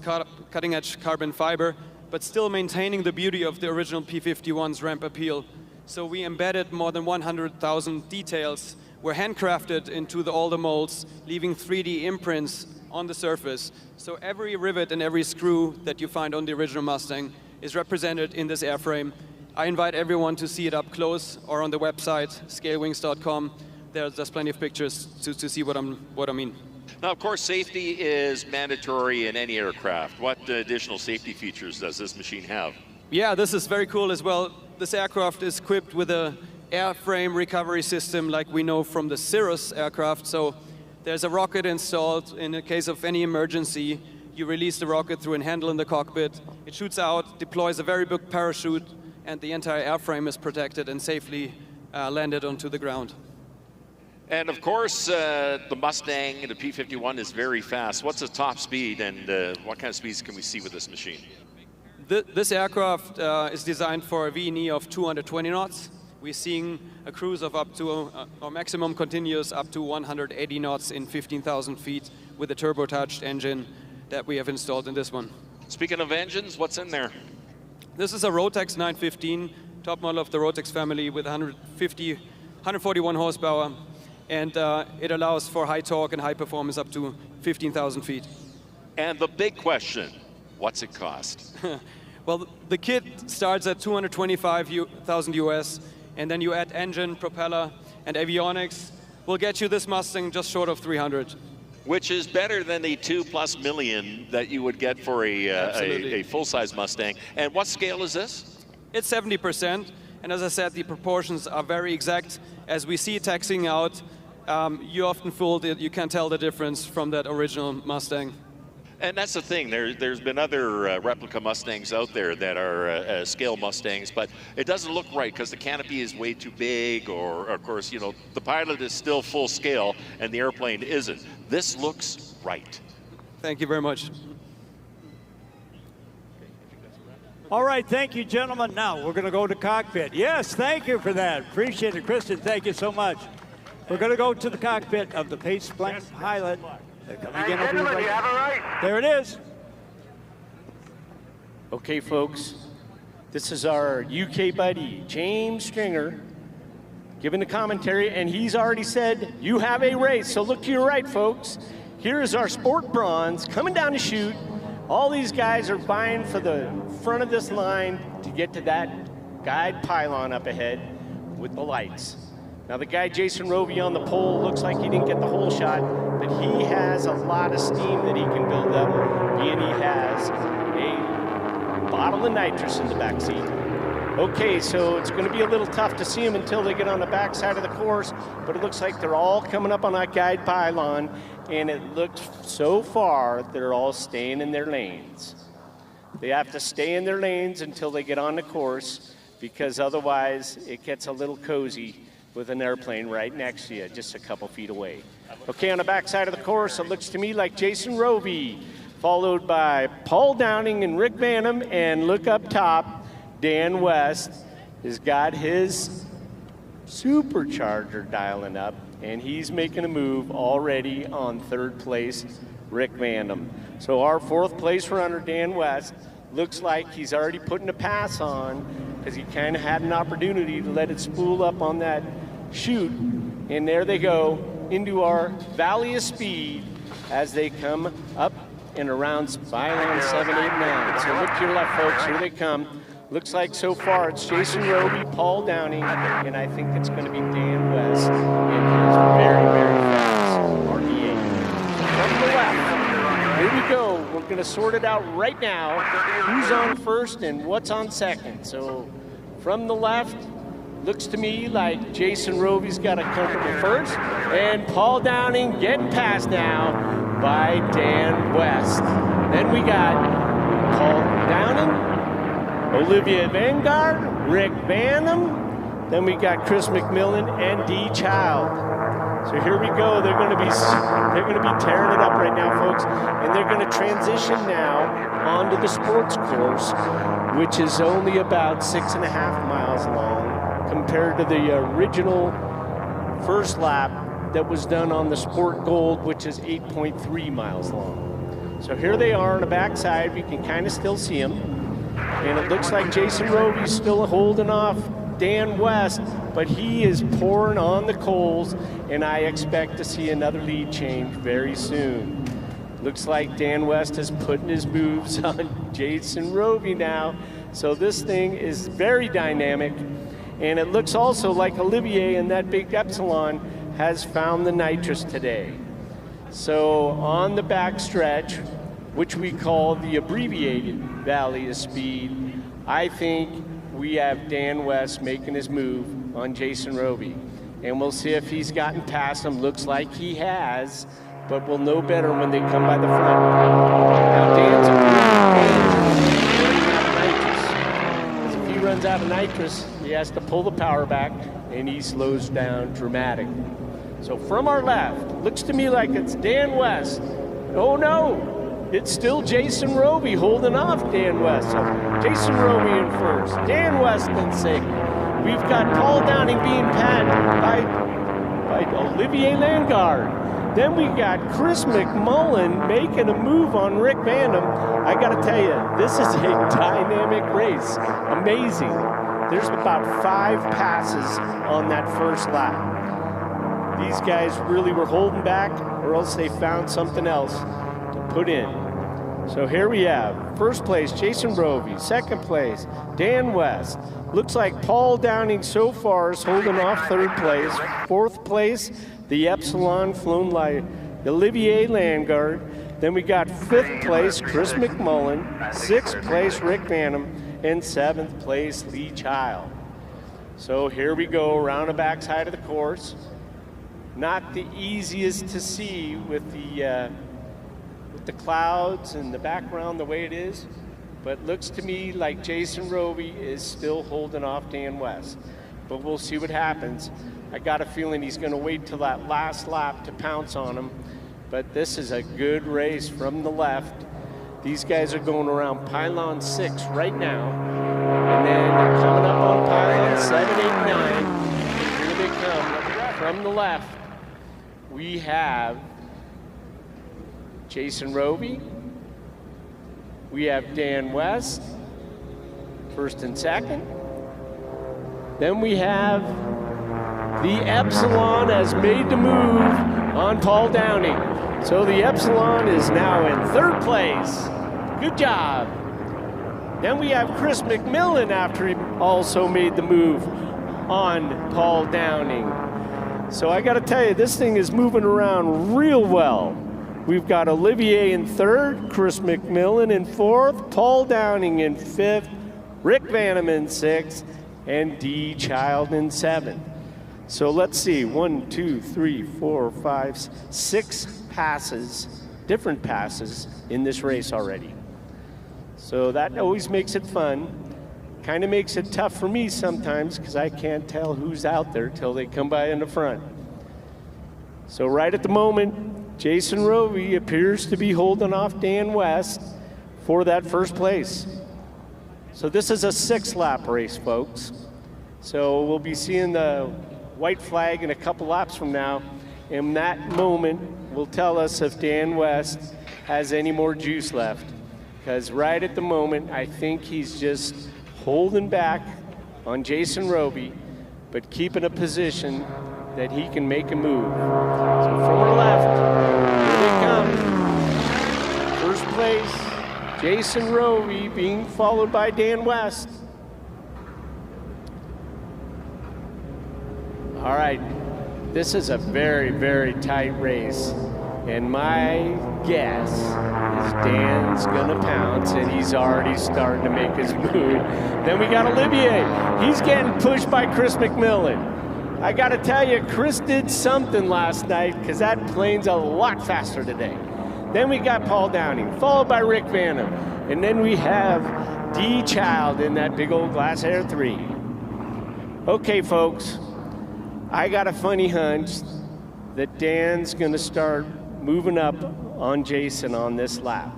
cutting-edge carbon fiber, but still maintaining the beauty of the original P-51's ramp appeal. So we embedded more than 100,000 details, were handcrafted into all the molds, leaving 3D imprints on the surface. So every rivet and every screw that you find on the original Mustang is represented in this airframe. I invite everyone to see it up close or on the website, scalewings.com. There's plenty of pictures to see what I mean. Now, of course, safety is mandatory in any aircraft. What additional safety features does this machine have? Yeah, this is very cool as well. This aircraft is equipped with a airframe recovery system like we know from the Cirrus aircraft. So there's a rocket installed. In the case of any emergency, you release the rocket through a handle in the cockpit. It shoots out, deploys a very big parachute, and the entire airframe is protected and safely landed onto the ground. And of course, the Mustang, the P-51 is very fast. What's the top speed and what kind of speeds can we see with this machine? This aircraft is designed for a VNE of 220 knots. We're seeing a cruise of up to, or maximum continuous up to 180 knots in 15,000 feet with a turbocharged engine that we have installed in this one. Speaking of engines, what's in there? This is a Rotax 915, top model of the Rotax family with 141 horsepower, and it allows for high torque and high performance up to 15,000 feet. And the big question, what's it cost? Well, the kit starts at $225,000 US, and then you add engine, propeller, and avionics. We'll get you this Mustang just short of 300. Which is better than the $2+ million that you would get for a full-size Mustang. And what scale is this? It's 70%, and as I said, the proportions are very exact. As we see taxiing out, you often fool that you can't tell the difference from that original Mustang. And that's the thing, there's been other replica Mustangs out there that are scale Mustangs, but it doesn't look right because the canopy is way too big, or of course, you know, the pilot is still full scale and the airplane isn't. This looks right. Thank you very much. All right, thank you, gentlemen. Now we're going to go to cockpit. Yes, thank you for that. Appreciate it, Kristen. Thank you so much. We're going to go to the cockpit of the Biplane pilot. Gentlemen, you have a right. There it is. Okay, folks, this is our UK buddy, James Stringer, giving the commentary, and he's already said, you have a race, so look to your right, folks. Here is our Sport Bronze coming down to shoot. All these guys are vying for the front of this line to get to that guide pylon up ahead with the lights. Now the guy, Jason Roby, on the pole, looks like he didn't get the whole shot, but he has a lot of steam that he can build up, and he has a bottle of nitrous in the back seat. Okay, so it's going to be a little tough to see them until they get on the back side of the course, but it looks like they're all coming up on that guide pylon, and it looks so far they're all staying in their lanes. They have to stay in their lanes until they get on the course, because otherwise it gets a little cozy with an airplane right next to you, just a couple feet away. Okay, on the back side of the course, it looks to me like Jason Roby, followed by Paul Downing and Rick Vanham, and look up top, Dan West has got his supercharger dialing up, and he's making a move already on third place, Rick Vanham. So our fourth place runner, Dan West, looks like he's already putting a pass on, because he kind of had an opportunity to let it spool up on that chute, and there they go into our valley of speed as they come up and around Biplane 7, 8, 9. So look to your left, folks, here they come. Looks like so far it's Jason Roby, Paul Downing, and I think it's going to be Dan West in his very, very fast RV8. From the left, here we go. We're going to sort it out right now. Who's on first and what's on second. So from the left, looks to me like Jason Rovey's got a comfortable first, and Paul Downing getting passed now by Dan West. Then we got Paul Downing, Olivier Vanguard, Rick Vanham. Then we got Chris McMillan and D. Child. So here we go. They're going to be tearing it up right now, folks, and they're going to transition now onto the sports course, which is only about 6.5 miles long compared to the original first lap that was done on the Sport Gold, which is 8.3 miles long. So here they are on the backside. We can kind of still see them, and it looks like Jason Rovey's still holding off Dan West, but he is pouring on the coals, and I expect to see another lead change very soon. Looks like Dan West is putting his moves on Jason Rovey now. So this thing is very dynamic, and it looks also like Olivier in that big Epsilon has found the nitrous today. So on the back stretch, which we call the abbreviated Valley of Speed, I think we have Dan West making his move on Jason Rovey. And we'll see if he's gotten past him. Looks like he has, but we'll know better when they come by the front. Now Dan's nitrous. If he runs out of nitrous, he has to pull the power back, and he slows down dramatically. So from our left, looks to me like it's Dan West. Oh no! It's still Jason Rovey holding off Dan West. So Jason Rovey in first, Dan West in second. We've got Paul Downing being patted by Olivier Vanguard. Then we got Chris McMullen making a move on Rick Vanham. I got to tell you, this is a dynamic race. Amazing. There's about 5 passes on that first lap. These guys really were holding back, or else they found something else to put in. So here we have first place, Jason Rovey. Second place, Dan West. Looks like Paul Downing so far is holding off third place. Fourth place, the Epsilon flown by Olivier Vanguard. Then we got fifth place, Chris McMullen. Sixth place, Rick Vanham. And seventh place, Lee Child. So here we go around the backside of the course. Not the easiest to see with the clouds and the background the way it is, but looks to me like Jason Rovey is still holding off Dan West. But we'll see what happens. I got a feeling he's going to wait till that last lap to pounce on him, but this is a good race from the left. These guys are going around pylon 6 right now, and then they're coming up on pylon 7, 8, 9. Here they come from the left. We have Jason Rovey. We have Dan West, first and second. Then we have the Epsilon has made the move on Paul Downing. So the Epsilon is now in third place. Good job. Then we have Chris McMillan after he also made the move on Paul Downing. So I got to tell you, this thing is moving around real well. We've got Olivier in third, Chris McMillan in fourth, Paul Downing in fifth, Rick Vanham in sixth, and D. Child in seventh. So let's see, 1, 2, 3, 4, 5, 6 passes, different passes in this race already. So that always makes it fun. Kind of makes it tough for me sometimes because I can't tell who's out there till they come by in the front. So right at the moment, Jason Rovey appears to be holding off Dan West for that first place. So this is a 6-lap race, folks. So we'll be seeing the white flag in a couple laps from now, and that moment will tell us if Dan West has any more juice left. Because right at the moment, I think he's just holding back on Jason Rovey, but keeping a position that he can make a move. So from our left, here they come. First place, Jason Rovey being followed by Dan West. All right, this is a very, very tight race. And my guess Dan's gonna pounce, and he's already starting to make his move. Then we got Olivier. He's getting pushed by Chris McMillan. I gotta tell you, Chris did something last night, because that plane's a lot faster today. Then we got Paul Downing, followed by Rick Vanham. And then we have D. Child in that big old Glass Air 3. Okay, folks, I got a funny hunch that Dan's gonna start moving up on Jason on this lap.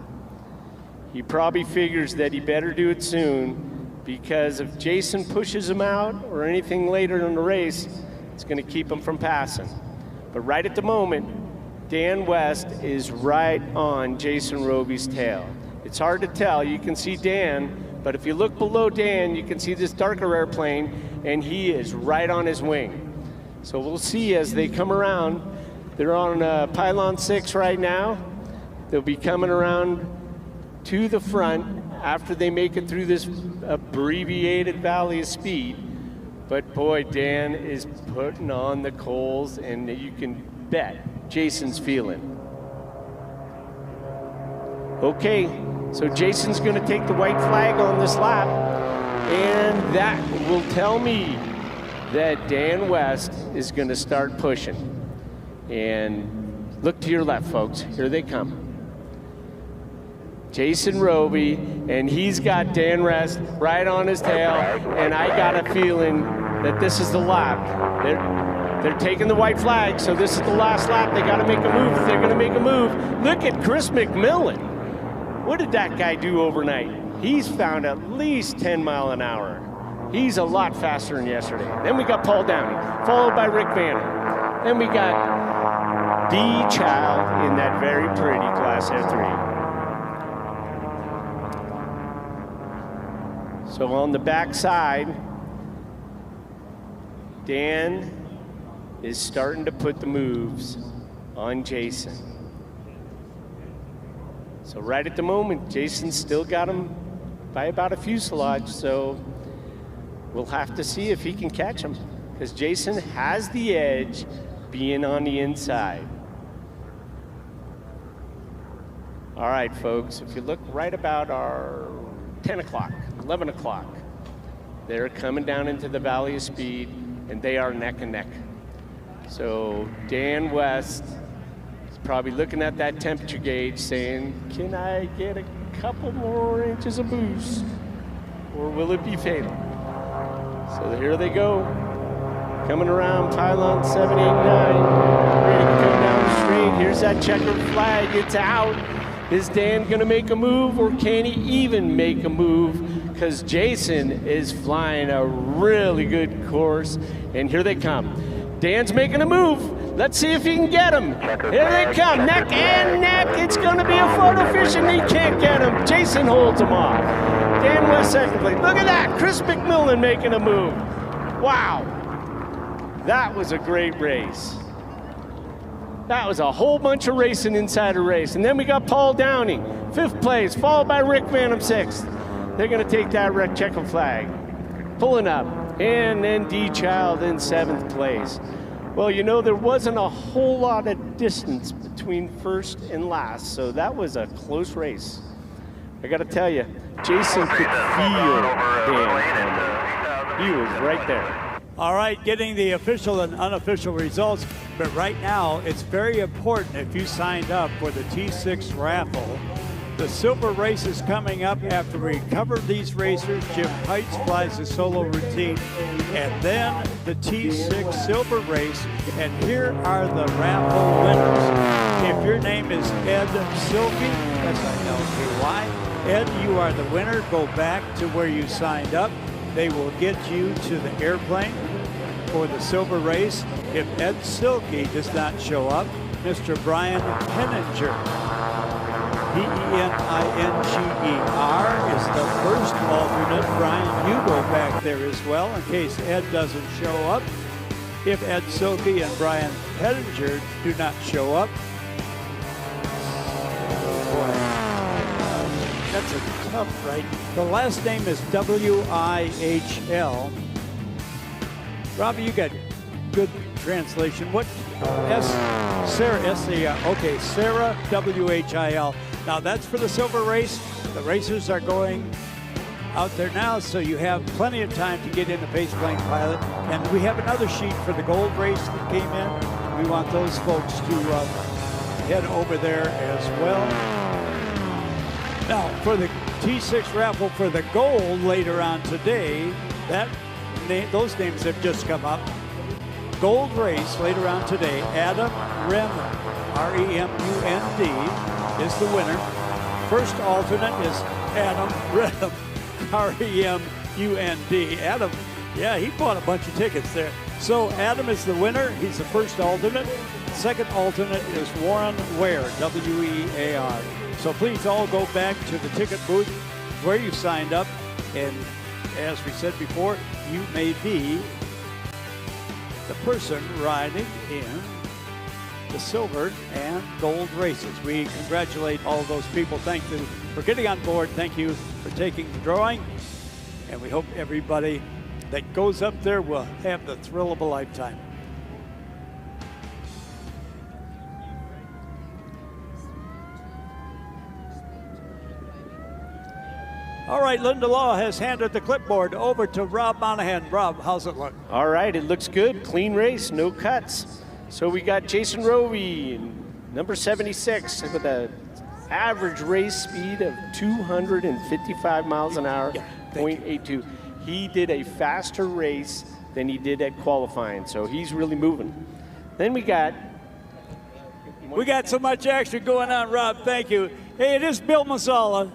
He probably figures that he better do it soon, because if Jason pushes him out or anything later in the race, it's gonna keep him from passing. But right at the moment, Dan West is right on Jason Roby's tail. It's hard to tell. You can see Dan, but if you look below Dan, you can see this darker airplane, and he is right on his wing. So we'll see as they come around. They're on pylon 6 right now. They'll be coming around to the front after they make it through this abbreviated valley of speed. But boy, Dan is putting on the coals, and you can bet Jason's feeling. Okay, so Jason's gonna take the white flag on this lap, and that will tell me that Dan West is gonna start pushing. And look to your left, folks, here they come. Jason Roby, and he's got Dan West right on his tail, and I got a feeling that this is the lap. They're taking the white flag, so this is the last lap. They got to make a move. They're going to make a move. Look at Chris McMillan. What did that guy do overnight? He's found at least 10 miles an hour. He's a lot faster than yesterday. Then we got Paul Downing, followed by Rick Vanham. Then we got D. Child in that very pretty Glass Air 3. So on the back side, Dan is starting to put the moves on Jason. So right at the moment, Jason's still got him by about a fuselage, so we'll have to see if he can catch him, because Jason has the edge being on the inside. All right, folks, if you look right about our 10 o'clock, 11 o'clock, they're coming down into the Valley of Speed, and they are neck and neck. So Dan West is probably looking at that temperature gauge saying, can I get a couple more inches of boost, or will it be fatal? So here they go, coming around pylon 7, 8, 9, ready to come down the straight. Here's that checkered flag, it's out. Is Dan gonna make a move, or can he even make a move? Because Jason is flying a really good course, and here they come. Dan's making a move. Let's see if he can get him. Here they come, neck and neck. It's gonna be a photo finish, and he can't get him. Jason holds him off. Dan West second place. Look at that, Chris McMillan making a move. Wow, that was a great race. That was a whole bunch of racing inside a race. And then we got Paul Downing, 5th place, followed by Rick Vanham, 6th. They're gonna take that red checker flag. Pulling up, and then D. Child in 7th place. Well, you know, there wasn't a whole lot of distance between first and last, so that was a close race. I gotta tell you, Jason could feel Dan. He was right there. All right, getting the official and unofficial results, but right now it's very important if you signed up for the T6 raffle. The silver race is coming up after we cover these racers. Jim Pites flies the solo routine, and then the T6 silver race, and here are the raffle winners. If your name is Ed Silky, S-I-L-K-Y, Ed, you are the winner. Go back to where you signed up. They will get you to the airplane for the silver race. If Ed Silky does not show up, Mr. Brian Henninger, P-E-N-I-N-G-E-R, is the first alternate. Brian, you go back there as well in case Ed doesn't show up. If Ed Silky and Brian Henninger do not show up, boy, that's a tough, right? The last name is W-I-H-L. Robbie, you got good translation. What? Sarah, S-A-R. Okay, Sarah, W-H-I-L. Now that's for the silver race. The racers are going out there now, so you have plenty of time to get in the pace plane pilot. And we have another sheet for the gold race that came in. We want those folks to head over there as well. Now for the T6 raffle for the gold later on today, those names have just come up. Gold race later on today. Adam Remund, R-E-M-U-N-D, is the winner. First alternate is Adam Remund, R-E-M-U-N-D. Adam, yeah, he bought a bunch of tickets there. So Adam is the winner. He's the first alternate. Second alternate is Warren Ware, W-E-A-R. So please all go back to the ticket booth where you signed up. And as we said before, you may be the person riding in the silver and gold races. We congratulate all of those people. Thank you for getting on board. Thank you for taking the drawing. And we hope everybody that goes up there will have the thrill of a lifetime. All right, Linda Law has handed the clipboard over to Rob Monahan. Rob, how's it look? All right, it looks good. Clean race, no cuts. So we got Jason Rovey, number 76, with an average race speed of 255 miles an hour, 0.82. He did a faster race than he did at qualifying, so he's really moving. Then we got so much action going on, Rob. Thank you. Hey, it is Bill Mazzala.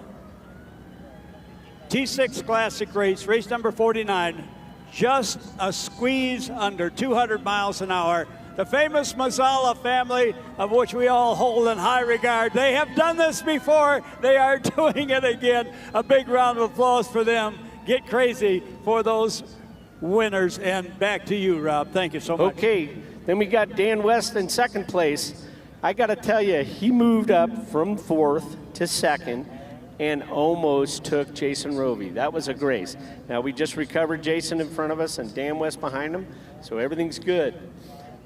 T6 Classic race, race number 49, just a squeeze under 200 miles an hour. The famous Mazzala family, of which we all hold in high regard. They have done this before. They are doing it again. A big round of applause for them. Get crazy for those winners. And back to you, Rob. Thank you so much. Okay, then we got Dan West in second place. I got to tell you, he moved up from fourth to second and almost took Jason Rovey. That was a grace. Now we just recovered Jason in front of us and Dan West behind him, so everything's good.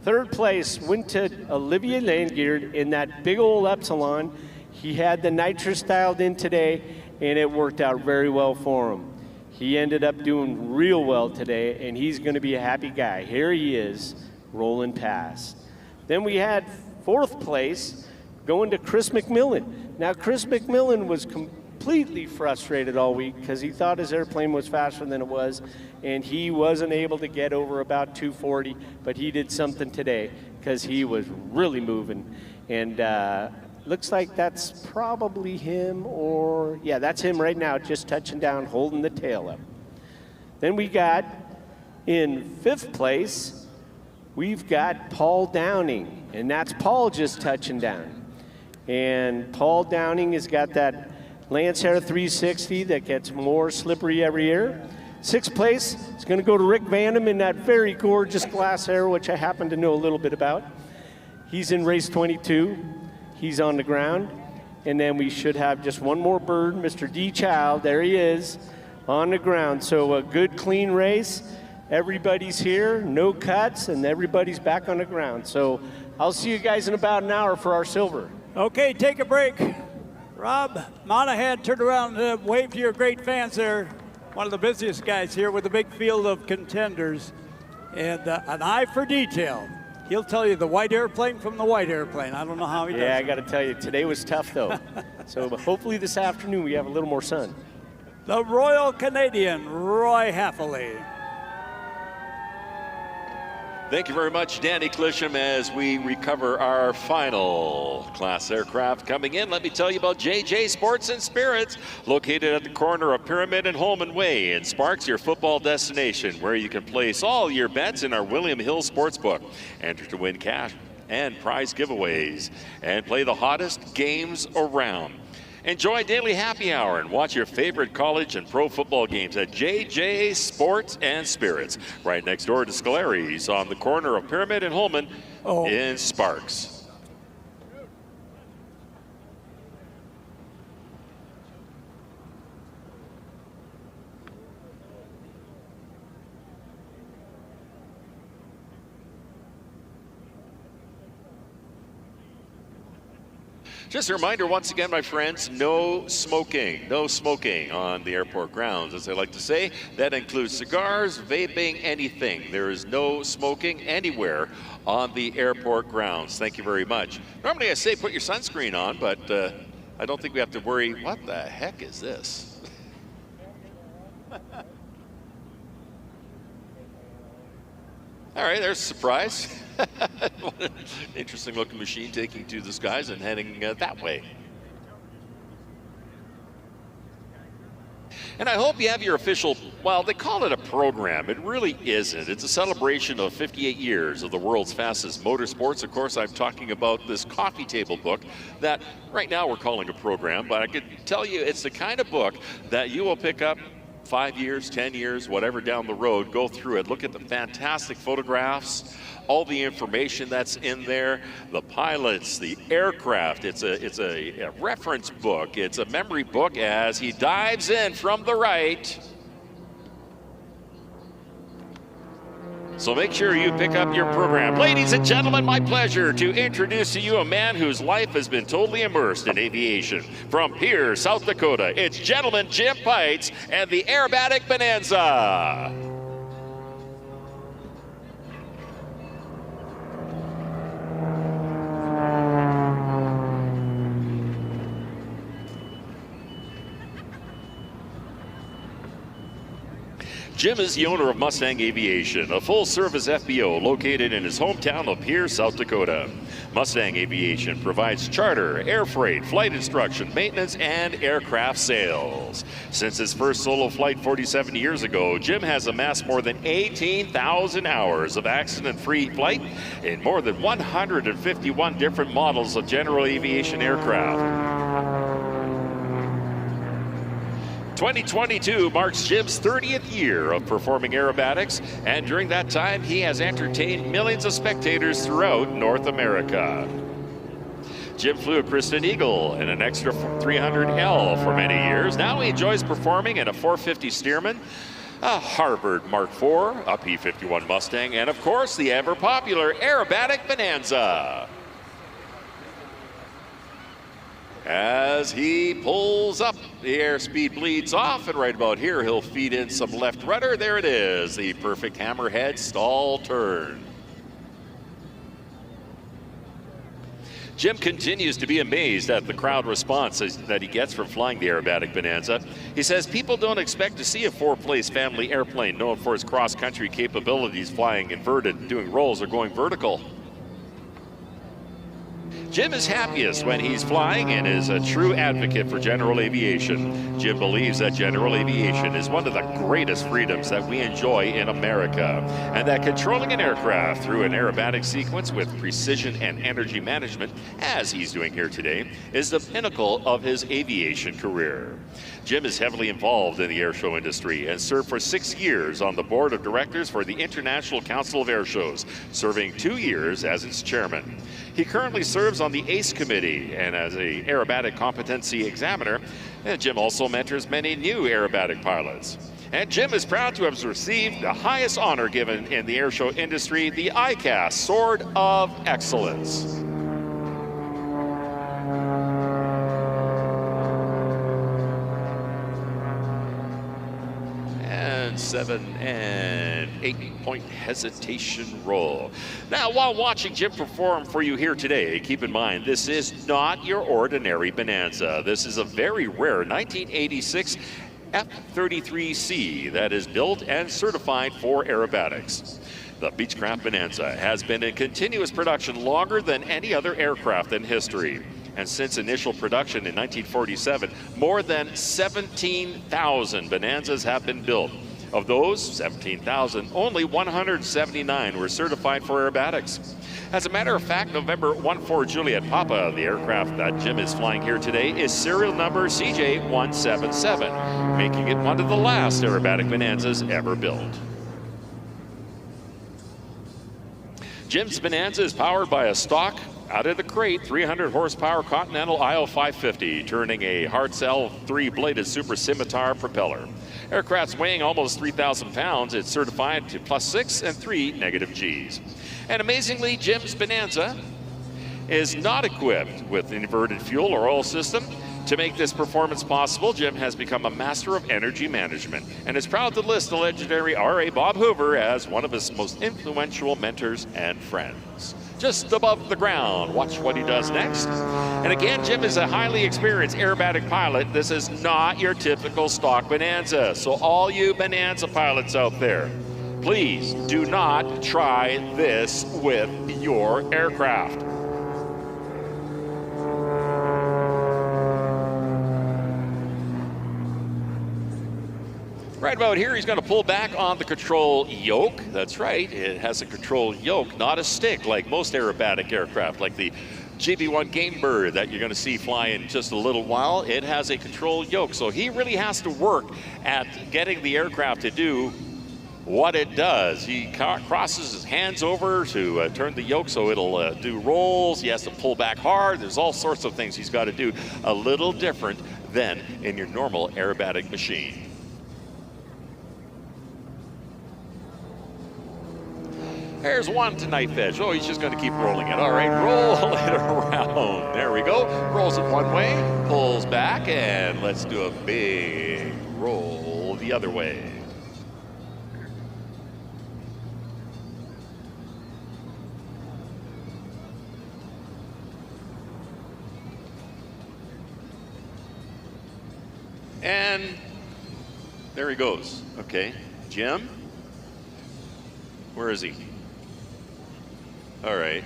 Third place went to Olivier Landgeard in that big old Epsilon. He had the nitrous dialed in today, and it worked out very well for him. He ended up doing real well today, and he's going to be a happy guy. Here he is, rolling past. Then we had fourth place going to Chris McMillan. Now, Chris McMillan was completely frustrated all week because he thought his airplane was faster than it was, and he wasn't able to get over about 240, but he did something today because he was really moving. And looks like that's probably him, or yeah, that's him right now, just touching down, holding the tail up. Then we got in fifth place, we've got Paul Downing, and that's Paul just touching down. And Paul Downing has got that Lancer 360 that gets more slippery every year. Sixth place is going to go to Rick Vandam in that very gorgeous glass air, which I happen to know a little bit about. He's in race 22. He's on the ground. And then we should have just one more bird, Mr. D. Child. There he is on the ground. So a good, clean race. Everybody's here, no cuts, and everybody's back on the ground. So I'll see you guys in about an hour for our silver. Okay, take a break. Rob Monahan, turn around and wave to your great fans there. One of the busiest guys here with a big field of contenders and an eye for detail. He'll tell you the white airplane from the white airplane. I don't know how he does it. Yeah, I got to tell you, today was tough, though. So hopefully this afternoon we have a little more sun. The Royal Canadian, Roy Haffley. Thank you very much, Danny Clisham, as we recover our final class aircraft coming in. Let me tell you about JJ Sports and Spirits, located at the corner of Pyramid and Holman Way in Sparks, your football destination, where you can place all your bets in our William Hill Sportsbook. Enter to win cash and prize giveaways and play the hottest games around. Enjoy daily happy hour and watch your favorite college and pro football games at JJ Sports and Spirits, right next door to Scolari's on the corner of Pyramid and Holman in Sparks. Just a reminder once again, my friends, no smoking on the airport grounds. As I like to say, that includes cigars, vaping, anything. There is no smoking anywhere on the airport grounds. Thank you very much. Normally I say put your sunscreen on, but I don't think we have to worry. What the heck is this? All right, there's a surprise. What an interesting looking machine taking to the skies and heading that way. And I hope you have your official, well, they call it a program. It really isn't. It's a celebration of 58 years of the world's fastest motorsports. Of course, I'm talking about this coffee table book that right now we're calling a program, but I could tell you it's the kind of book that you will pick up 5 years, 10 years, whatever down the road, go through it, look at the fantastic photographs, all the information that's in there, the pilots, the aircraft. It's a reference book. It's a memory book as he dives in from the right. So make sure you pick up your program. Ladies and gentlemen, my pleasure to introduce to you a man whose life has been totally immersed in aviation. From Pierre, South Dakota, it's Gentleman Jim Pites and the Aerobatic Bonanza. Jim is the owner of Mustang Aviation, a full-service FBO located in his hometown of Pierre, South Dakota. Mustang Aviation provides charter, air freight, flight instruction, maintenance, and aircraft sales. Since his first solo flight 47 years ago, Jim has amassed more than 18,000 hours of accident-free flight in more than 151 different models of general aviation aircraft. 2022 marks Jim's 30th year of performing aerobatics, and during that time, he has entertained millions of spectators throughout North America. Jim flew a Kristen Eagle and an extra 300L for many years. Now he enjoys performing in a 450 Stearman, a Harvard Mark IV, a P-51 Mustang, and of course, the ever-popular Aerobatic Bonanza. As he pulls up, the airspeed bleeds off, and right about here, he'll feed in some left rudder. There it is, the perfect hammerhead stall turn. Jim continues to be amazed at the crowd response that he gets from flying the Aerobatic Bonanza. He says people don't expect to see a four-place family airplane known for its cross-country capabilities, flying inverted, doing rolls, or going vertical. Jim is happiest when he's flying and is a true advocate for general aviation. Jim believes that general aviation is one of the greatest freedoms that we enjoy in America, and that controlling an aircraft through an aerobatic sequence with precision and energy management, as he's doing here today, is the pinnacle of his aviation career. Jim is heavily involved in the airshow industry and served for 6 years on the board of directors for the International Council of Airshows, serving 2 years as its chairman. He currently serves on the ACE committee and as an aerobatic competency examiner. And Jim also mentors many new aerobatic pilots. And Jim is proud to have received the highest honor given in the airshow industry, the ICAS Sword of Excellence. And 7 and 8-point hesitation roll. Now, while watching Jim perform for you here today, keep in mind this is not your ordinary Bonanza. This is a very rare 1986 F-33C that is built and certified for aerobatics. The Beechcraft Bonanza has been in continuous production longer than any other aircraft in history. And since initial production in 1947, more than 17,000 Bonanzas have been built. Of those 17,000, only 179 were certified for aerobatics. As a matter of fact, November 14 Juliet Papa, the aircraft that Jim is flying here today, is serial number CJ177, making it one of the last aerobatic Bonanzas ever built. Jim's Bonanza is powered by a stock, out-of-the-crate 300 horsepower Continental IO550, turning a Hartzell 3-bladed Super Scimitar propeller. Aircraft's weighing almost 3,000 pounds. It's certified to +6 and 3 negative Gs. And amazingly, Jim's Bonanza is not equipped with inverted fuel or oil system. To make this performance possible, Jim has become a master of energy management and is proud to list the legendary R.A. Bob Hoover as one of his most influential mentors and friends. Just above the ground, watch what he does next. And again, Jim is a highly experienced aerobatic pilot. This is not your typical stock Bonanza. So all you Bonanza pilots out there, please do not try this with your aircraft. Right about here, he's going to pull back on the control yoke. That's right, it has a control yoke, not a stick like most aerobatic aircraft, like the GB-1 Game Bird that you're going to see fly in just a little while. It has a control yoke, so he really has to work at getting the aircraft to do what it does. He crosses his hands over to turn the yoke so it'll do rolls. He has to pull back hard. There's all sorts of things he's got to do a little different than in your normal aerobatic machine. There's one to knife edge. Oh, he's just going to keep rolling it. All right, roll it around. There we go. Rolls it one way, pulls back, and let's do a big roll the other way. And there he goes. Okay, Jim, where is he? All right,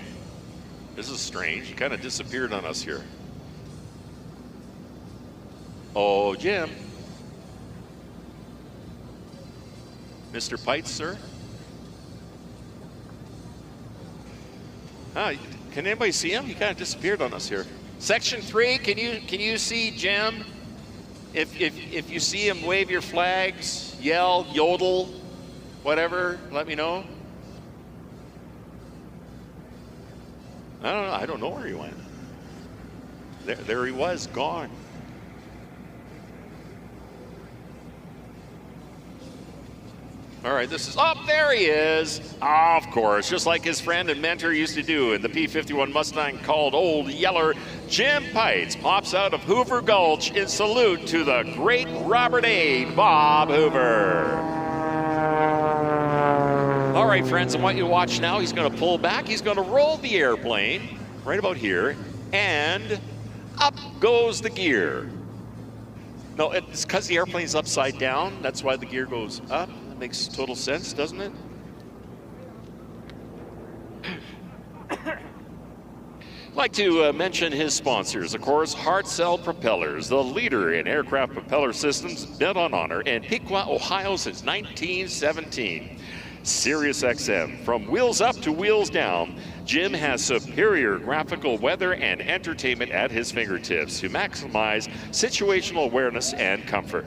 this is strange. He kind of disappeared on us here. Oh, Jim. Mr. Pites, sir? Can anybody see him? He kind of disappeared on us here. Section 3, can you see Jim? If you see him, wave your flags, yell, yodel, whatever, let me know. I don't know where he went. There he was, gone. All right, this is, there he is. Of course, just like his friend and mentor used to do in the P-51 Mustang called Old Yeller, Jim Pites pops out of Hoover Gulch in salute to the great Robert A. Bob Hoover. All right, friends, I want you to watch now. He's going to pull back. He's going to roll the airplane right about here, and up goes the gear. No, it's because the airplane's upside down. That's why the gear goes up. That makes total sense, doesn't it? I'd like to mention his sponsors, of course, Hartzell Propellers, the leader in aircraft propeller systems, built on honor in Piqua, Ohio since 1917. SiriusXM, from wheels up to wheels down, Jim has superior graphical weather and entertainment at his fingertips to maximize situational awareness and comfort.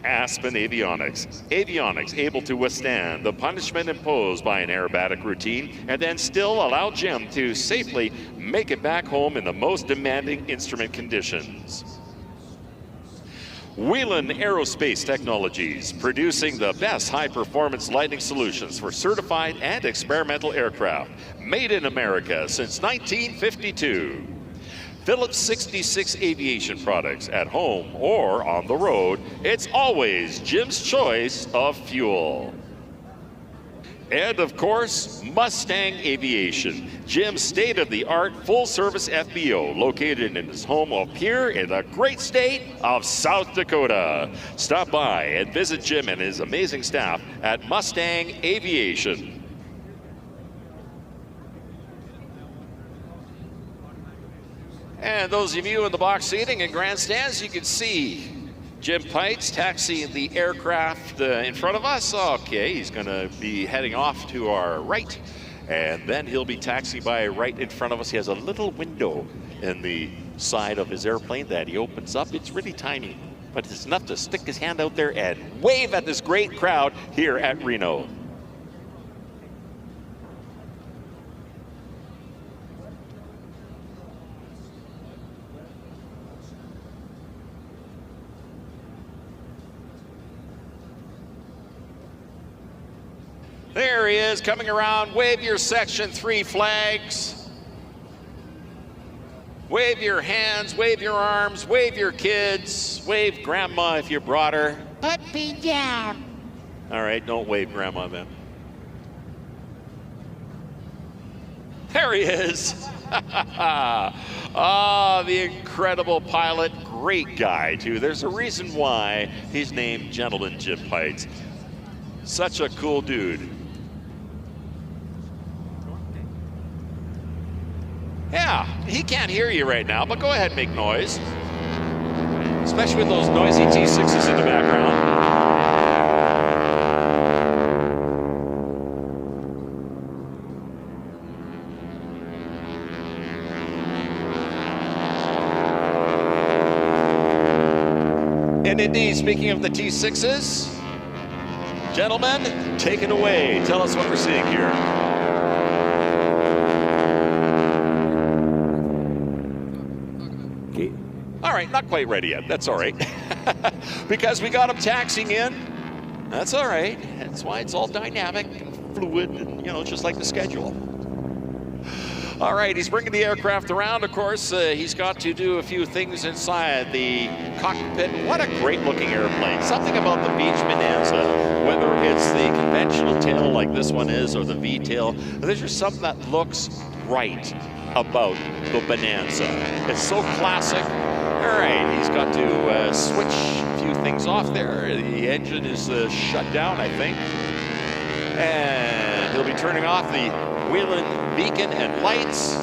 Aspen Avionics. Avionics able to withstand the punishment imposed by an aerobatic routine and then still allow Jim to safely make it back home in the most demanding instrument conditions. Whelan Aerospace Technologies, producing the best high-performance lighting solutions for certified and experimental aircraft, made in America since 1952. Phillips 66 Aviation products, at home or on the road, it's always Jim's choice of fuel. And of course, Mustang Aviation, Jim's state-of-the-art full-service FBO, located in his home of Pierre in the great state of South Dakota. Stop by and visit Jim and his amazing staff at Mustang Aviation. And those of you in the box seating and grandstands, you can see Jim Pites taxiing the aircraft in front of us. Okay, he's going to be heading off to our right, and then he'll be taxiing by right in front of us. He has a little window in the side of his airplane that he opens up. It's really tiny, but it's enough to stick his hand out there and wave at this great crowd here at Reno. There he is, coming around. Wave your Section 3 flags. Wave your hands, wave your arms, wave your kids, wave grandma if you brought her. Put me down. All right, don't wave grandma then. There he is. Ah, the incredible pilot, great guy too. There's a reason why he's named Gentleman Jim Pites. Such a cool dude. Yeah, he can't hear you right now, but go ahead and make noise. Especially with those noisy T6s in the background. And indeed, speaking of the T6s, gentlemen, take it away. Tell us what we're seeing here. All right, not quite ready yet. That's all right. Because we got him taxiing in. That's all right. That's why it's all dynamic and fluid, and, you know, just like the schedule. All right, he's bringing the aircraft around. Of course, he's got to do a few things inside the cockpit. What a great-looking airplane. Something about the Beach Bonanza, whether it's the conventional tail like this one is or the V-tail, there's just something that looks right about the Bonanza. It's so classic. All right, he's got to switch a few things off there. The engine is shut down, I think. And he'll be turning off the Whelen beacon and lights.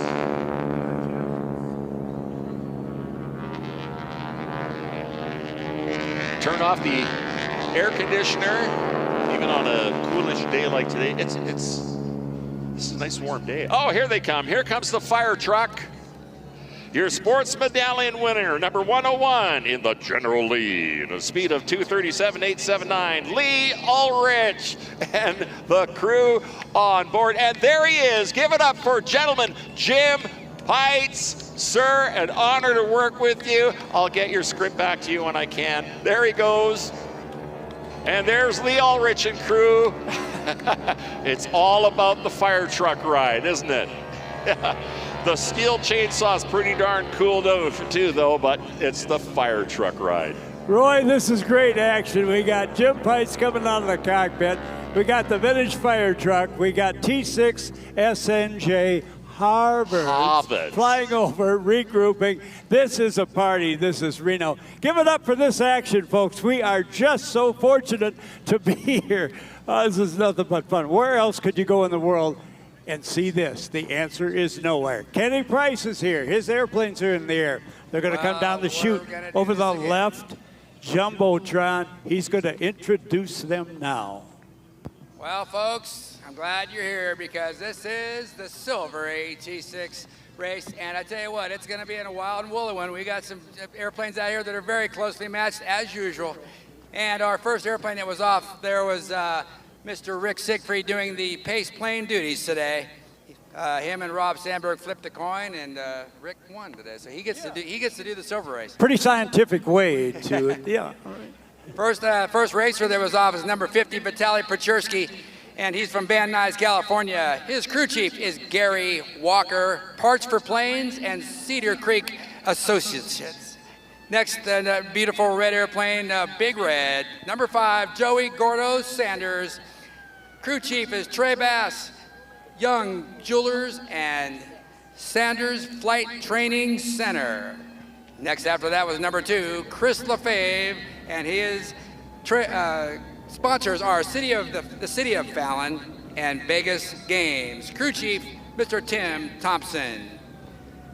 Turn off the air conditioner, even on a coolish day like today. This is a nice warm day. Oh, here they come. Here comes the fire truck. Your sports medallion winner, number 101 in the general lead, a speed of 2:37.879, Lee Ulrich, and the crew on board. And there he is. Give it up for gentleman Jim Pites. Sir, an honor to work with you. I'll get your script back to you when I can. There he goes. And there's Lee Ulrich and crew. It's all about the fire truck ride, isn't it? The steel chainsaw is pretty darn cool too, though, but it's the fire truck ride. Roy, this is great action. We got Jim Pites coming out of the cockpit. We got the vintage fire truck. We got T6 SNJ Harvard flying over, regrouping. This is a party. This is Reno. Give it up for this action, folks. We are just so fortunate to be here. This is nothing but fun. Where else could you go in the world and see this? The answer is nowhere. Kenny Price is here. His airplanes are in the air. They're going to come down the chute over the left Jumbotron. He's going to introduce them now. Well, folks, I'm glad you're here because this is the Silver AT6 race. And I tell you what, it's going to be in a wild and woolly one. We got some airplanes out here that are very closely matched as usual. And our first airplane that was off there was Mr. Rick Siegfried doing the pace plane duties today. Him and Rob Sandberg flipped a coin, and Rick won today, so he gets to do the silver race. Pretty scientific way to yeah. All right. First racer that was off is number 50, Vitaly Pechersky, and he's from Van Nuys, California. His crew chief is Gary Walker, Parts for Planes and Cedar Creek Associates. Next, beautiful red airplane, Big Red. Number 5, Joey Gordo Sanders. Crew chief is Trey Bass, Young Jewelers and Sanders Flight Training Center. Next after that was number 2, Chris LaFave, and his sponsors are the City of Fallon and Vegas Games. Crew chief, Mr. Tim Thompson.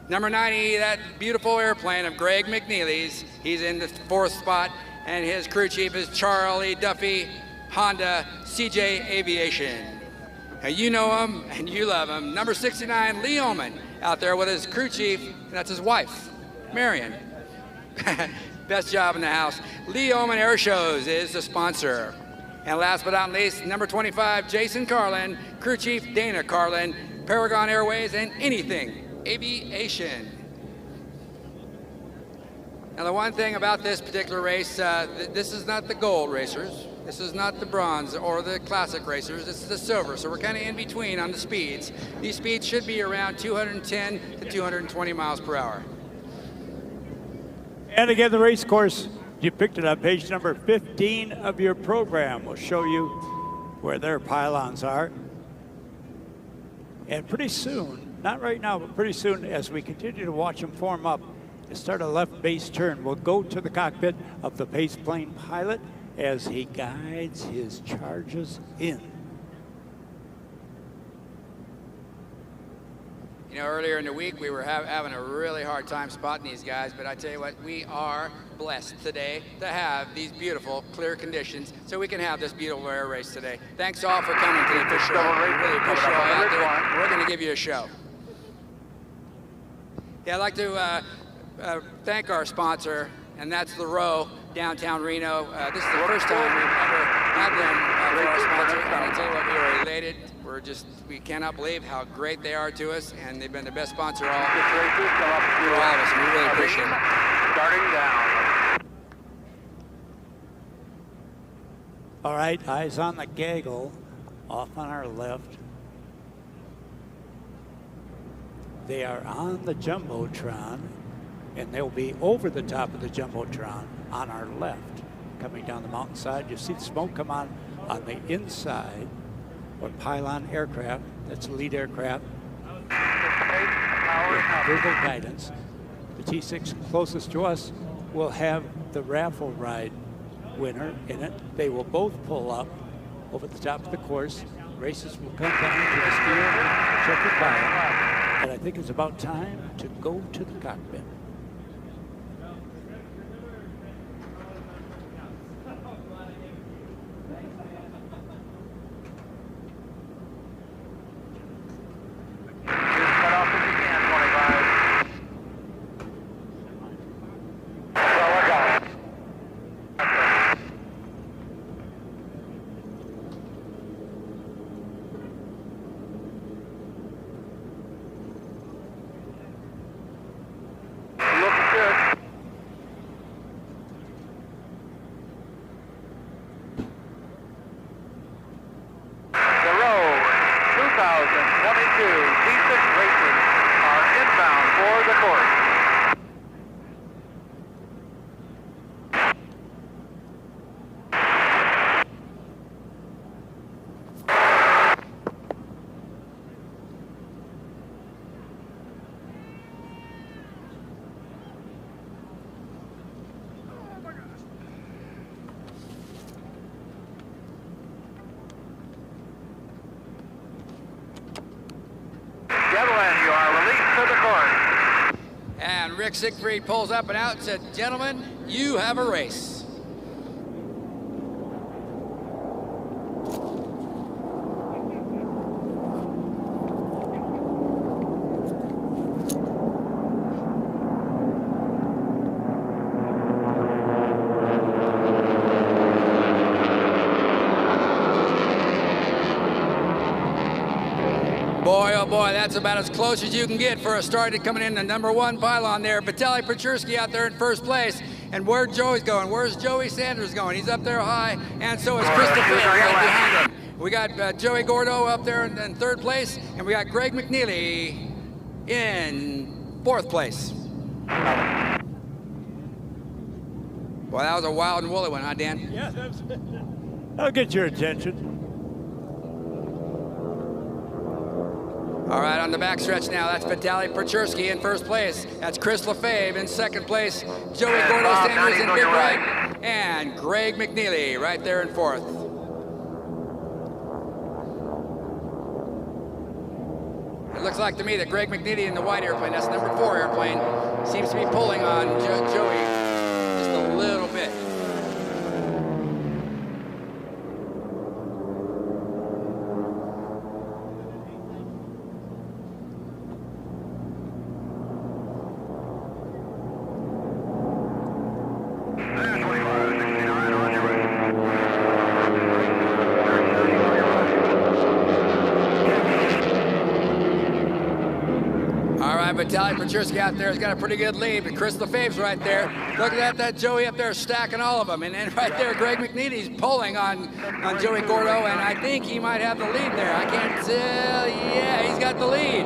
Number 90, that beautiful airplane of Greg McNeely's. He's in the 4th spot, and his crew chief is Charlie Duffy, Honda CJ Aviation. Now you know him and you love him. Number 69, Lee Ullman, out there with his crew chief, and that's his wife, Marion. Best job in the house. Lee Ullman Air Shows is the sponsor. And last but not least, number 25, Jason Carlin, crew chief Dana Carlin, Paragon Airways, and anything Aviation. Now the one thing about this particular race, this is not the gold racers, this is not the bronze or the classic racers, this is the silver, so we're kind of in between on the speeds. These speeds should be around 210 to 220 miles per hour. And again, the race course, you picked it up, page number 15 of your program will show you where their pylons are. And pretty soon, not right now, but pretty soon, as we continue to watch them form up, and start a left base turn, we'll go to the cockpit of the base plane pilot as he guides his charges in. You know, earlier in the week, we were having a really hard time spotting these guys, but I tell you what, we are blessed today to have these beautiful, clear conditions so we can have this beautiful air race today. Thanks all for coming today for sure. We really appreciate all out there. We're going to give you a show. Yeah, I'd like to thank our sponsor, and that's the Row, downtown Reno. This is the first time we've ever had them for our sponsor, and I tell you what, we are elated. We cannot believe how great they are to us, and they've been the best sponsor for all of us, and we really appreciate it. Starting down. All right, eyes on the gaggle, off on our left. They are on the Jumbotron, and they'll be over the top of the Jumbotron on our left. Coming down the mountainside, you see the smoke come on the inside, or pylon aircraft, that's the lead aircraft. With verbal guidance. The T6 closest to us will have the raffle ride winner in it. They will both pull up over the top of the course. Races will come down to the steel checkered pylon. And I think it's about time to go to the cockpit. Rick Siegfried pulls up and out and said, "Gentlemen, you have a race." Boy, that's about as close as you can get for a start coming in the #1 pylon there. Vitaly Pechursky out there in first place. And where Joey's going? Where's Joey Sanders going? He's up there high, and so is Christopher right behind him. We got Joey Gordo up there in third place, and we got Greg McNeely in fourth place. Boy, that was a wild and woolly one, huh, Dan? Yeah, that'll get your attention. All right, on the backstretch now, that's Vitaly Pechursky in first place. That's Chris Lefebvre in second place. Joey Gordo Sanders in big right. And Greg McNeely right there in fourth. It looks like to me that Greg McNeely in the white airplane, that's #4 airplane, seems to be pulling on Joey just a little bit. Vitaly Pechursky out there has got a pretty good lead, but Chris Lefebvre's right there. Look at that Joey up there stacking all of them. And then right there, Greg McNeely's pulling on Joey Gordo, and I think he might have the lead there. I can't tell. Yeah, he's got the lead.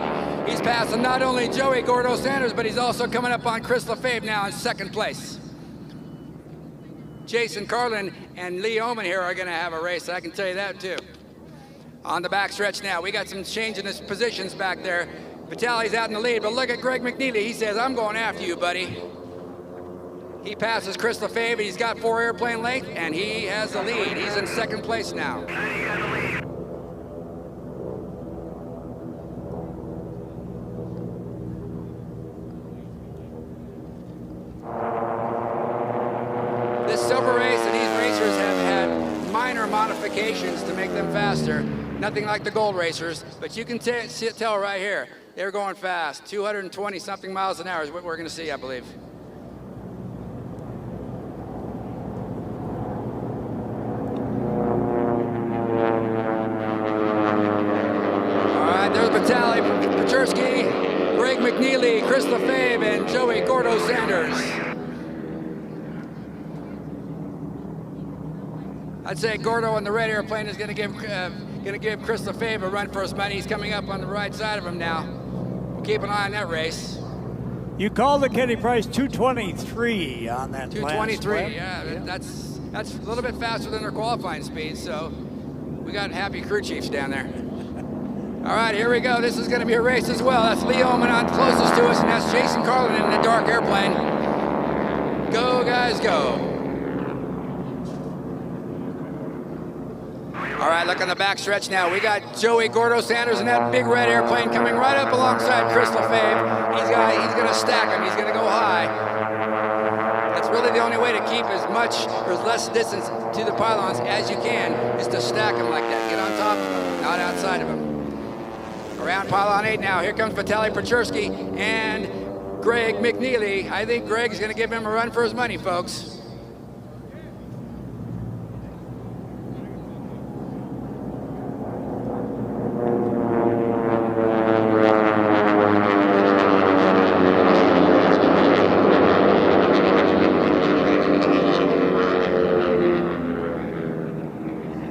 He's passing not only Joey Gordo Sanders, but he's also coming up on Chris Lefebvre now in second place. Jason Carlin and Lee Oman here are going to have a race, I can tell you that too. On the back stretch now, we got some change in his positions back there. Vitaly's out in the lead, but look at Greg McNeely. He says, I'm going after you, buddy. He passes Chris Lefebvre. He's got 4 airplane length, and he has the lead. He's in second place now. This silver race and these racers have had minor modifications to make them faster. Nothing like the gold racers, but you can tell right here, they're going fast. 220 something miles an hour is what we're gonna see, I believe. All right, there's Vitaly Pechersky, Greg McNeely, Chris Lefebvre, and Joey Gordo Sanders. I'd say Gordo on the red airplane is going to give Chris Lefebvre a run for his money. He's coming up on the right side of him now. We'll keep an eye on that race. You called the Kenny Price 223 on that. 223, yeah. That's a little bit faster than their qualifying speed. So we got happy crew chiefs down there. All right, here we go. This is going to be a race as well. That's Lee Oman on closest to us, and that's Jason Carlin in the dark airplane. Go, guys, go. All right, look on the back stretch now. We got Joey Gordo Sanders in that big red airplane coming right up alongside Chris Lefebvre. He's going to stack him. He's going to go high. That's really the only way to keep as much or as less distance to the pylons as you can is to stack them like that. Get on top of them, not outside of them. Around pylon 8 now. Here comes Vitaly Pechersky and Greg McNeely. I think Greg's going to give him a run for his money, folks.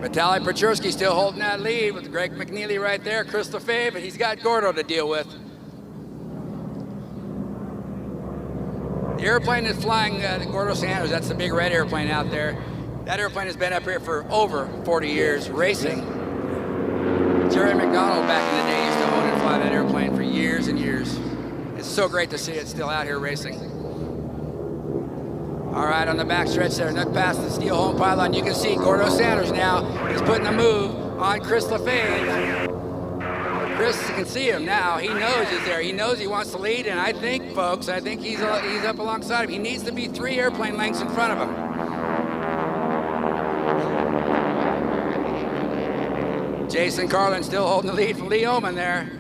Vitaly Pechersky still holding that lead with Greg McNeely right there, Chris Lefebvre, and he's got Gordo to deal with. The airplane is flying Gordo Sanders. That's the big red airplane out there. That airplane has been up here for over 40 years racing. Jerry McDonald back in the day used to own and fly that airplane for years and years. It's so great to see it still out here racing. All right, on the back stretch there, look past the steel home pylon. You can see Gordo Sanders now. He's putting a move on Chris Lefebvre. Chris, you can see him now. He knows he's there. He knows he wants to lead, and I think, folks, he's up alongside him. He needs to be 3 airplane lengths in front of him. Jason Carlin still holding the lead from Lee Oman there.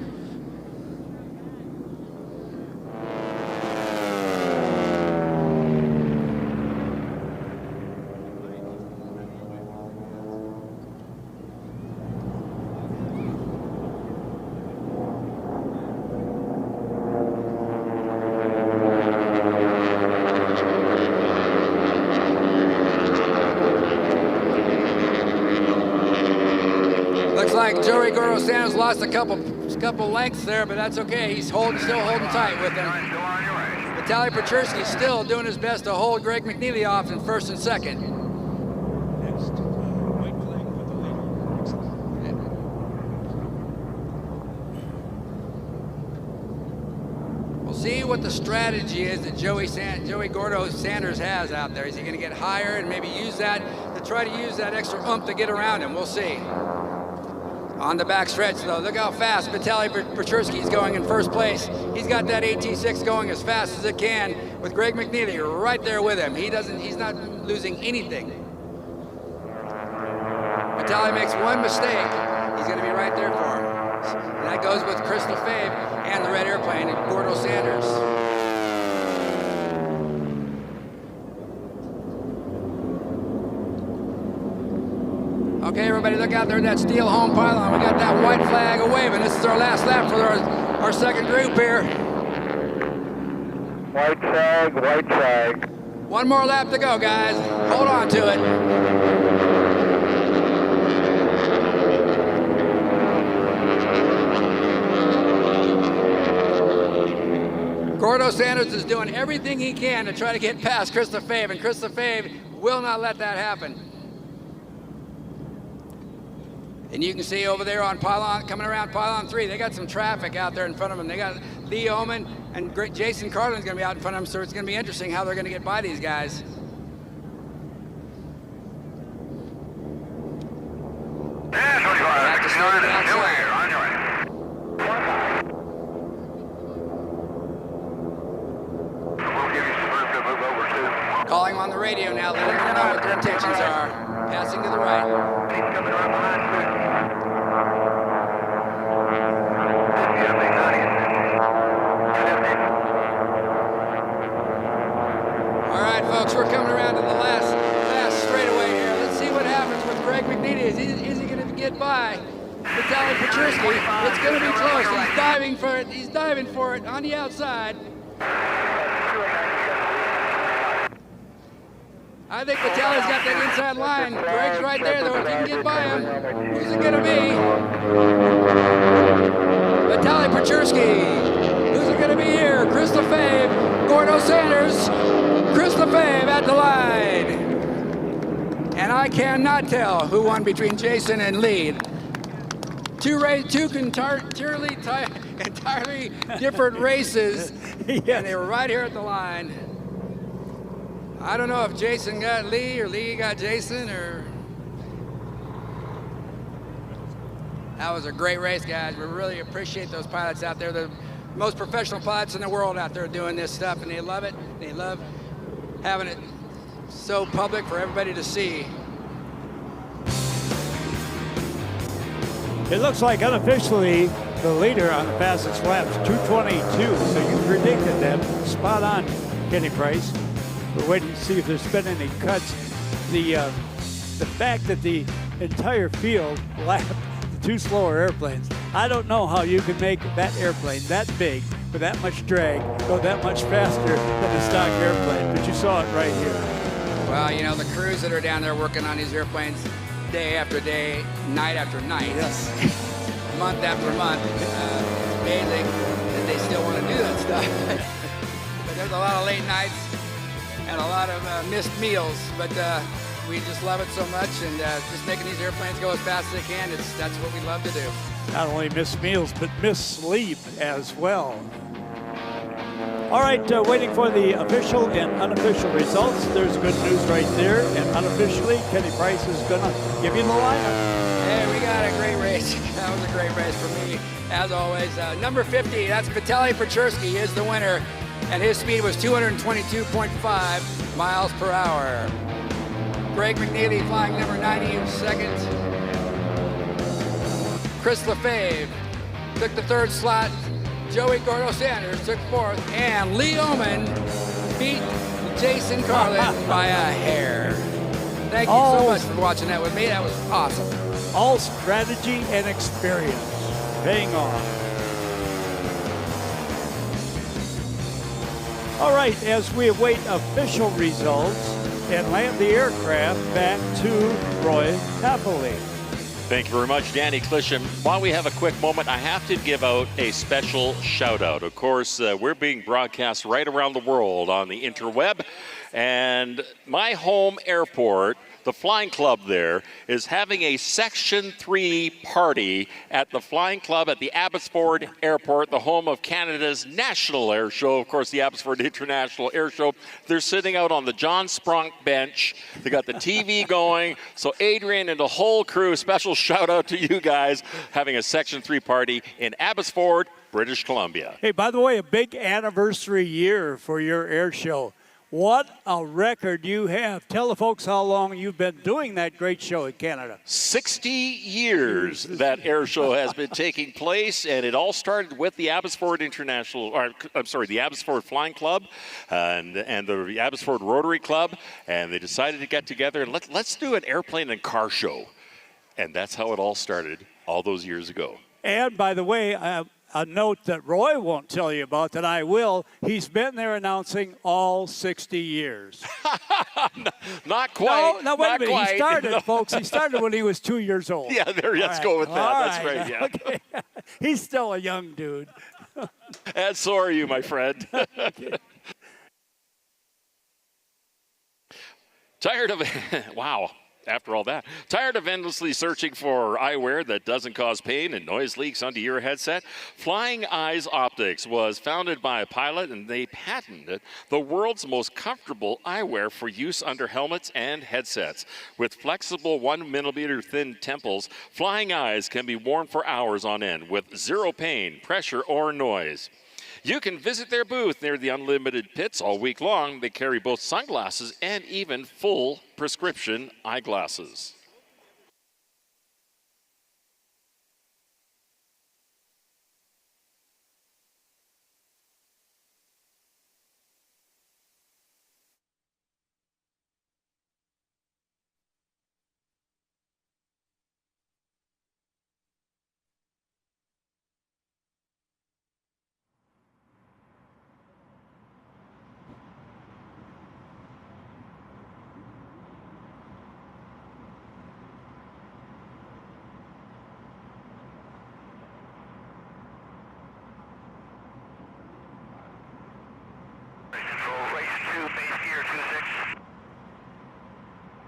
Joey Gordo Sanders lost a couple lengths there, but that's okay. He's still holding tight with him. Vitaly Pechersky still doing his best to hold Greg McNeely off in first and second. We'll see what the strategy is that Joey Gordo Sanders has out there. Is he going to get higher and maybe use that to try to use that extra oomph to get around him? We'll see. On the back stretch, though, look how fast Vitaly Pechersky is going in first place. He's got that AT6 going as fast as it can with Greg McNeely right there with him. He's not losing anything. Vitaly makes one mistake, he's going to be right there for him. And that goes with Chris Lefebvre and the red airplane, Gordo Sanders. Okay, everybody, look out there at that steel home pylon. We got that white flag waving. This is our last lap for our second group here. White flag, white flag. One more lap to go, guys. Hold on to it. Gordo Sanders is doing everything he can to try to get past Chris LaFave, and Chris LaFave will not let that happen. And you can see over there on pylon, coming around pylon 3, they got some traffic out there in front of them. They got Lee Oman and Jason Carlin's going to be out in front of them, so it's going to be interesting how they're going to get by these guys. Have to start it outside. Calling on the radio now, letting them know what their intentions are. Passing to the right. All right, folks, we're coming around to the last straightaway here. Let's see what happens with Greg McNeely. Is he going to get by Vitaly Petruski? It's going to be close. He's diving for it. He's diving for it on the outside. I think Vitaly's got that inside line. Greg's right there, though, if he can get by him. Who's it going to be? Vitaly Petruski. Who's it going to be here? Chris LaFave, Gordo Sanders, Chris LaFave at the line. And I cannot tell who won between Jason and Lee. Two entirely different races, yes. And they were right here at the line. I don't know if Jason got Lee or Lee got Jason, or... That was a great race, guys. We really appreciate those pilots out there. The most professional pilots in the world out there doing this stuff, and they love it. They love having it so public for everybody to see. It looks like unofficially the leader on the fastest laps, 2:22. So you predicted that. Spot on, Kenny Price. We're waiting to see if there's been any cuts. The fact that the entire field lapped the two slower airplanes, I don't know how you can make that airplane that big with that much drag go that much faster than a stock airplane, but you saw it right here. Well, you know, the crews that are down there working on these airplanes day after day, night after night, yes. Month after month, amazing that they still want to do that stuff. But there's a lot of late nights and a lot of missed meals, but we just love it so much, and just making these airplanes go as fast as they can, that's what we love to do. Not only missed meals, but missed sleep as well. All right, waiting for the official and unofficial results. There's good news right there, and unofficially, Kenny Price is gonna give you the lineup. Hey, we got a great race. That was a great race for me, as always. Number 50, that's Vitaly Petruski, is the winner. And his speed was 222.5 miles per hour. Greg McNeely flying number 90 in second. Chris LaFave took the third slot. Joey Gordo Sanders took fourth. And Lee Oman beat Jason Carlin by a hair. Thank you so much for watching that with me. That was awesome. All strategy and experience paying off. All right, as we await official results and land the aircraft back to Roy Happily. Thank you very much, Danny Clisham. While we have a quick moment, I have to give out a special shout out. Of course, we're being broadcast right around the world on the interweb, and my home airport, the Flying Club there, is having a Section 3 party at the Flying Club at the Abbotsford Airport, the home of Canada's National Air Show, of course, the Abbotsford International Air Show. They're sitting out on the John Spronk bench. They got the TV going. So Adrian and the whole crew, special shout out to you guys, having a Section 3 party in Abbotsford, British Columbia. Hey, by the way, a big anniversary year for your air show. What a record you have. Tell the folks how long you've been doing that great show in Canada. 60 years that air show has been taking place, and it all started with the Abbotsford the Abbotsford Flying Club and the Abbotsford Rotary Club, and they decided to get together and let's do an airplane and car show. And that's how it all started all those years ago. And by the way, a note that Roy won't tell you about that I will. He's been there announcing all 60 years. Not quite. No, wait a minute. He started, folks. He started when he was 2 years old. Yeah, let's go with that. That's right, yeah. Okay. He's still a young dude. And so are you, my friend. Tired of wow. After all that, tired of endlessly searching for eyewear that doesn't cause pain and noise leaks onto your headset? Flying Eyes Optics was founded by a pilot, and they patented the world's most comfortable eyewear for use under helmets and headsets. With flexible 1 millimeter thin temples, Flying Eyes can be worn for hours on end with zero pain, pressure, or noise. You can visit their booth near the Unlimited Pits all week long. They carry both sunglasses and even full prescription eyeglasses.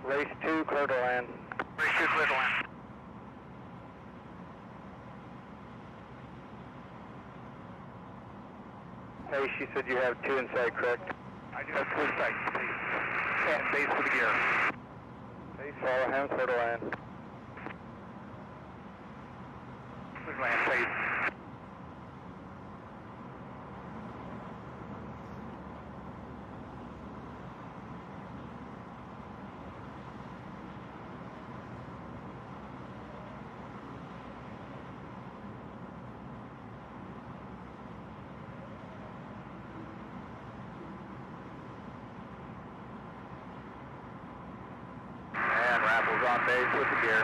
Race 2, clear to land. Race 2, clear to land. Hey, she said you have 2 inside, correct? I do have 2 inside, please. And base for the gear. Base, follow him, clear to land. Clear to land, base. On base with the gear.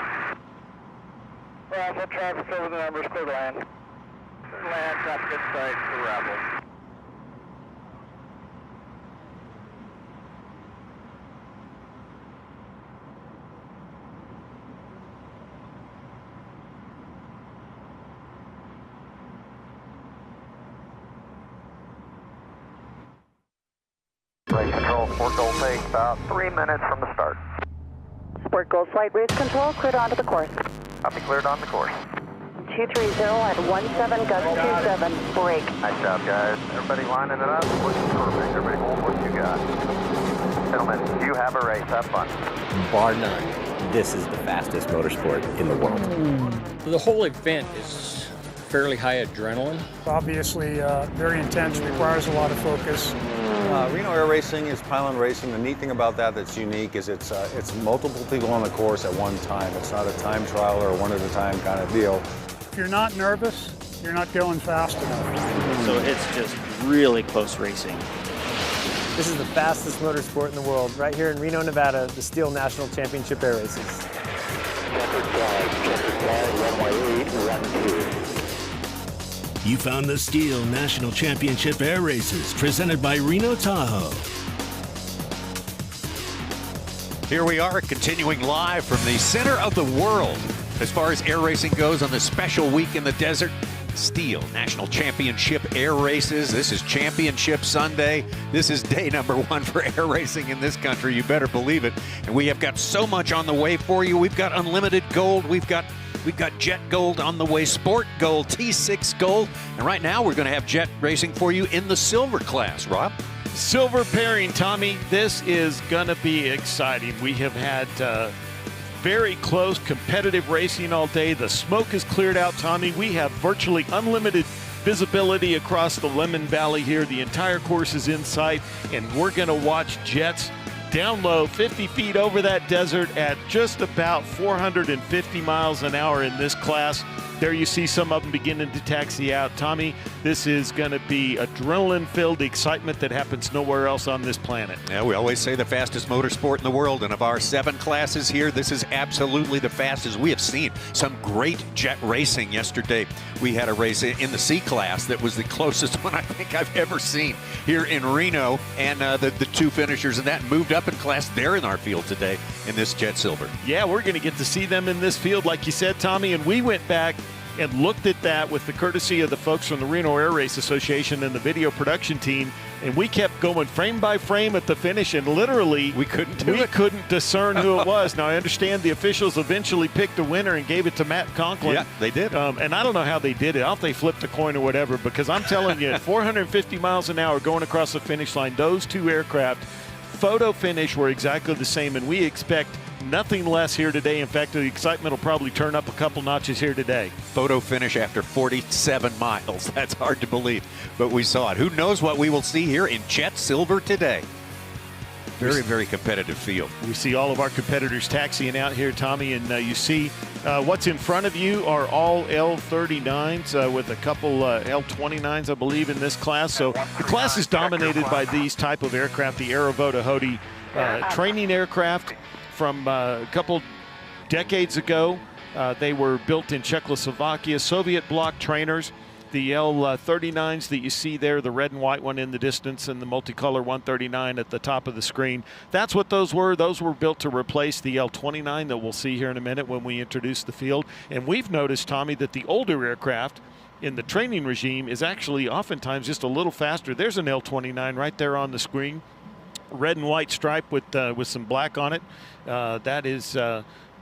Raffle, traffic over the numbers, clear to land. Clear to land, traffic inside for Raffle. Race control, Sport Gold take about 3 minutes from the start. Sport Gold Flight Race Control, cleared onto the course. Copy, cleared on the course. 230 at 17, gust 27, break. Nice job, guys. Everybody lining it up. Looking perfect. Everybody hold what you got. Gentlemen, you have a race. Have fun. Bar none, this is the fastest motorsport in the world. The whole event is fairly high adrenaline. Obviously, very intense, requires a lot of focus. Reno Air Racing is pylon racing. The neat thing about that that's unique is it's multiple people on the course at one time. It's not a time trial or a one-at-a-time kind of deal. If you're not nervous, you're not going fast enough. So it's just really close racing. This is the fastest motorsport in the world, right here in Reno, Nevada, the STIHL National Championship Air Races. You found the STIHL National Championship Air Races, presented by Reno-Tahoe. Here we are, continuing live from the center of the world as far as air racing goes on this special week in the desert. STIHL National Championship Air Races. This is Championship Sunday. This is day number 1 for air racing in this country. You better believe it. And we have got so much on the way for you. We've got unlimited gold. We've got jet gold on the way, sport gold, T6 gold. And right now we're going to have jet racing for you in the silver class. Rob? Silver pairing, Tommy. This is going to be exciting. We have had very close competitive racing all day. The smoke is cleared out, Tommy. We have virtually unlimited visibility across the Lemon Valley here. The entire course is in sight, and we're going to watch jets down low 50 feet over that desert at just about 450 miles an hour in this class. There you see some of them beginning to taxi out. Tommy, this is going to be adrenaline-filled excitement that happens nowhere else on this planet. Yeah, we always say the fastest motorsport in the world, and of our 7 classes here, this is absolutely the fastest. We have seen some great jet racing yesterday. We had a race in the C class that was the closest one I think I've ever seen here in Reno, and the 2 finishers in that moved up in class. They're in our field today in this jet silver. Yeah, we're going to get to see them in this field, like you said, Tommy, and we went back and looked at that with the courtesy of the folks from the Reno Air Race Association and the video production team, and we kept going frame by frame at the finish, and literally we couldn't discern who it was. Now, I understand the officials eventually picked a winner and gave it to Matt Conklin. Yeah, they did. And I don't know how they did it. I don't know if they flipped a coin or whatever, because I'm telling you, at 450 miles an hour going across the finish line, those two aircraft, photo finish, were exactly the same, and we expect nothing less here today. In fact, the excitement will probably turn up a couple notches here today. Photo finish after 47 miles. That's hard to believe, but we saw it. Who knows what we will see here in jet silver today. Very, very competitive field. We see all of our competitors taxiing out here, Tommy, and you see what's in front of you are all L39s with a couple L29s, I believe, in this class. So the class is dominated by these type of aircraft, the Aerobatic training aircraft from a couple decades ago. They were built in Czechoslovakia, Soviet bloc trainers. The L39s that you see there, the red and white one in the distance and the multicolor 139 at the top of the screen, that's what those were. Those were built to replace the L29 that we'll see here in a minute when we introduce the field. And we've noticed, Tommy, that the older aircraft in the training regime is actually oftentimes just a little faster. There's an L29 right there on the screen, red and white stripe with some black on it. That is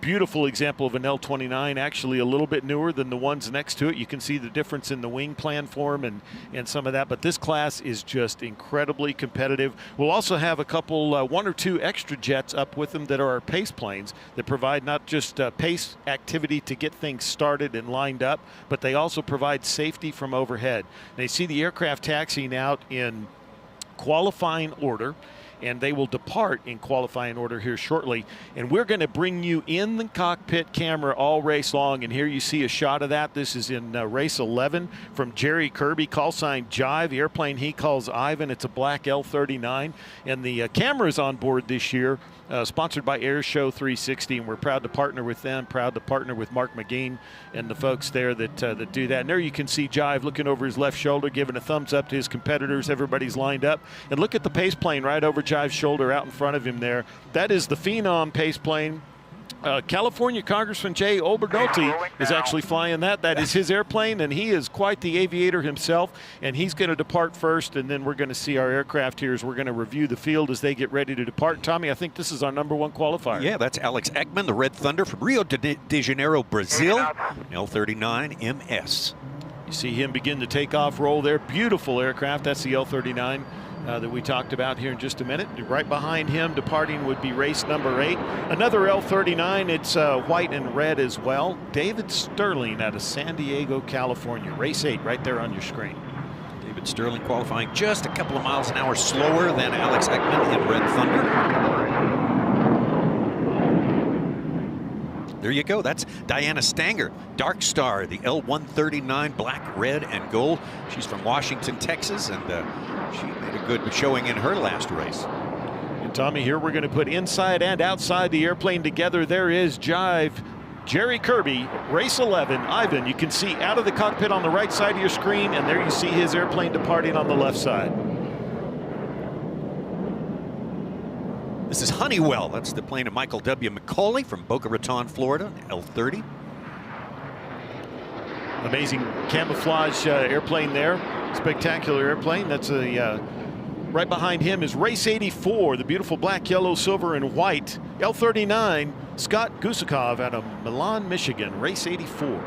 beautiful example of an L29, actually a little bit newer than the ones next to it. You can see the difference in the wing plan form and some of that, but this class is just incredibly competitive. We'll also have a couple, one or two extra jets up with them that are our pace planes that provide not just pace activity to get things started and lined up, but they also provide safety from overhead. They see the aircraft taxiing out in qualifying order, and they will depart in qualifying order here shortly. And we're going to bring you in the cockpit camera all race long, and here you see a shot of that. This is in race 11 from Jerry Kirby, call sign Jive. The airplane he calls Ivan. It's a black L39, and the cameras on board this year, sponsored by Air Show 360, and we're proud to partner with them, proud to partner with Mark McGee and the folks there that do that. And there you can see Jive looking over his left shoulder, giving a thumbs up to his competitors. Everybody's lined up. And look at the pace plane right over Jive's shoulder out in front of him there. That is the Phenom pace plane. California Congressman Jay Obernolte is actually flying that. That is his airplane, and he is quite the aviator himself, and he's going to depart first, and then we're going to see our aircraft here as we're going to review the field as they get ready to depart. Tommy, I think this is our #1 qualifier. Yeah, that's Alex Ekman, the Red Thunder from Rio de Janeiro, Brazil, L39 MS. You see him begin the takeoff roll there. Beautiful aircraft. That's the L39. That we talked about here in just a minute. Right behind him, departing, would be race number 8. Another L39, it's white and red as well. David Sterling out of San Diego, California. Race 8 right there on your screen. David Sterling qualifying just a couple of miles an hour slower than Alex Ekman in Red Thunder. There you go. That's Diana Stanger, Dark Star, the L139, black, red, and gold. She's from Washington, Texas, and she made a good showing in her last race. And Tommy, here we're going to put inside and outside the airplane together. There is Jive, Jerry Kirby, race 11, Ivan. You can see out of the cockpit on the right side of your screen, and there you see his airplane departing on the left side. This is Honeywell. That's the plane of Michael W. McCauley from Boca Raton, Florida, L30. Amazing camouflage airplane there. Spectacular airplane. That's a right behind him is race 84, the beautiful black, yellow, silver, and white L39, Scott Gusakov out of Milan, Michigan, race 84.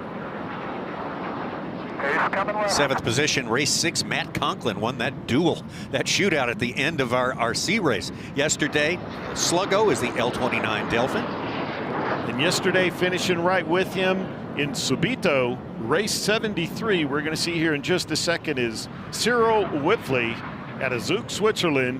7th position, race 6, Matt Conklin won that duel, that shootout at the end of our RC race. Yesterday, Sluggo is the L29 Delphin. And yesterday, finishing right with him in Subito, race 73, we're going to see here in just a second, is Cyril Whipfley out of Zug, Switzerland.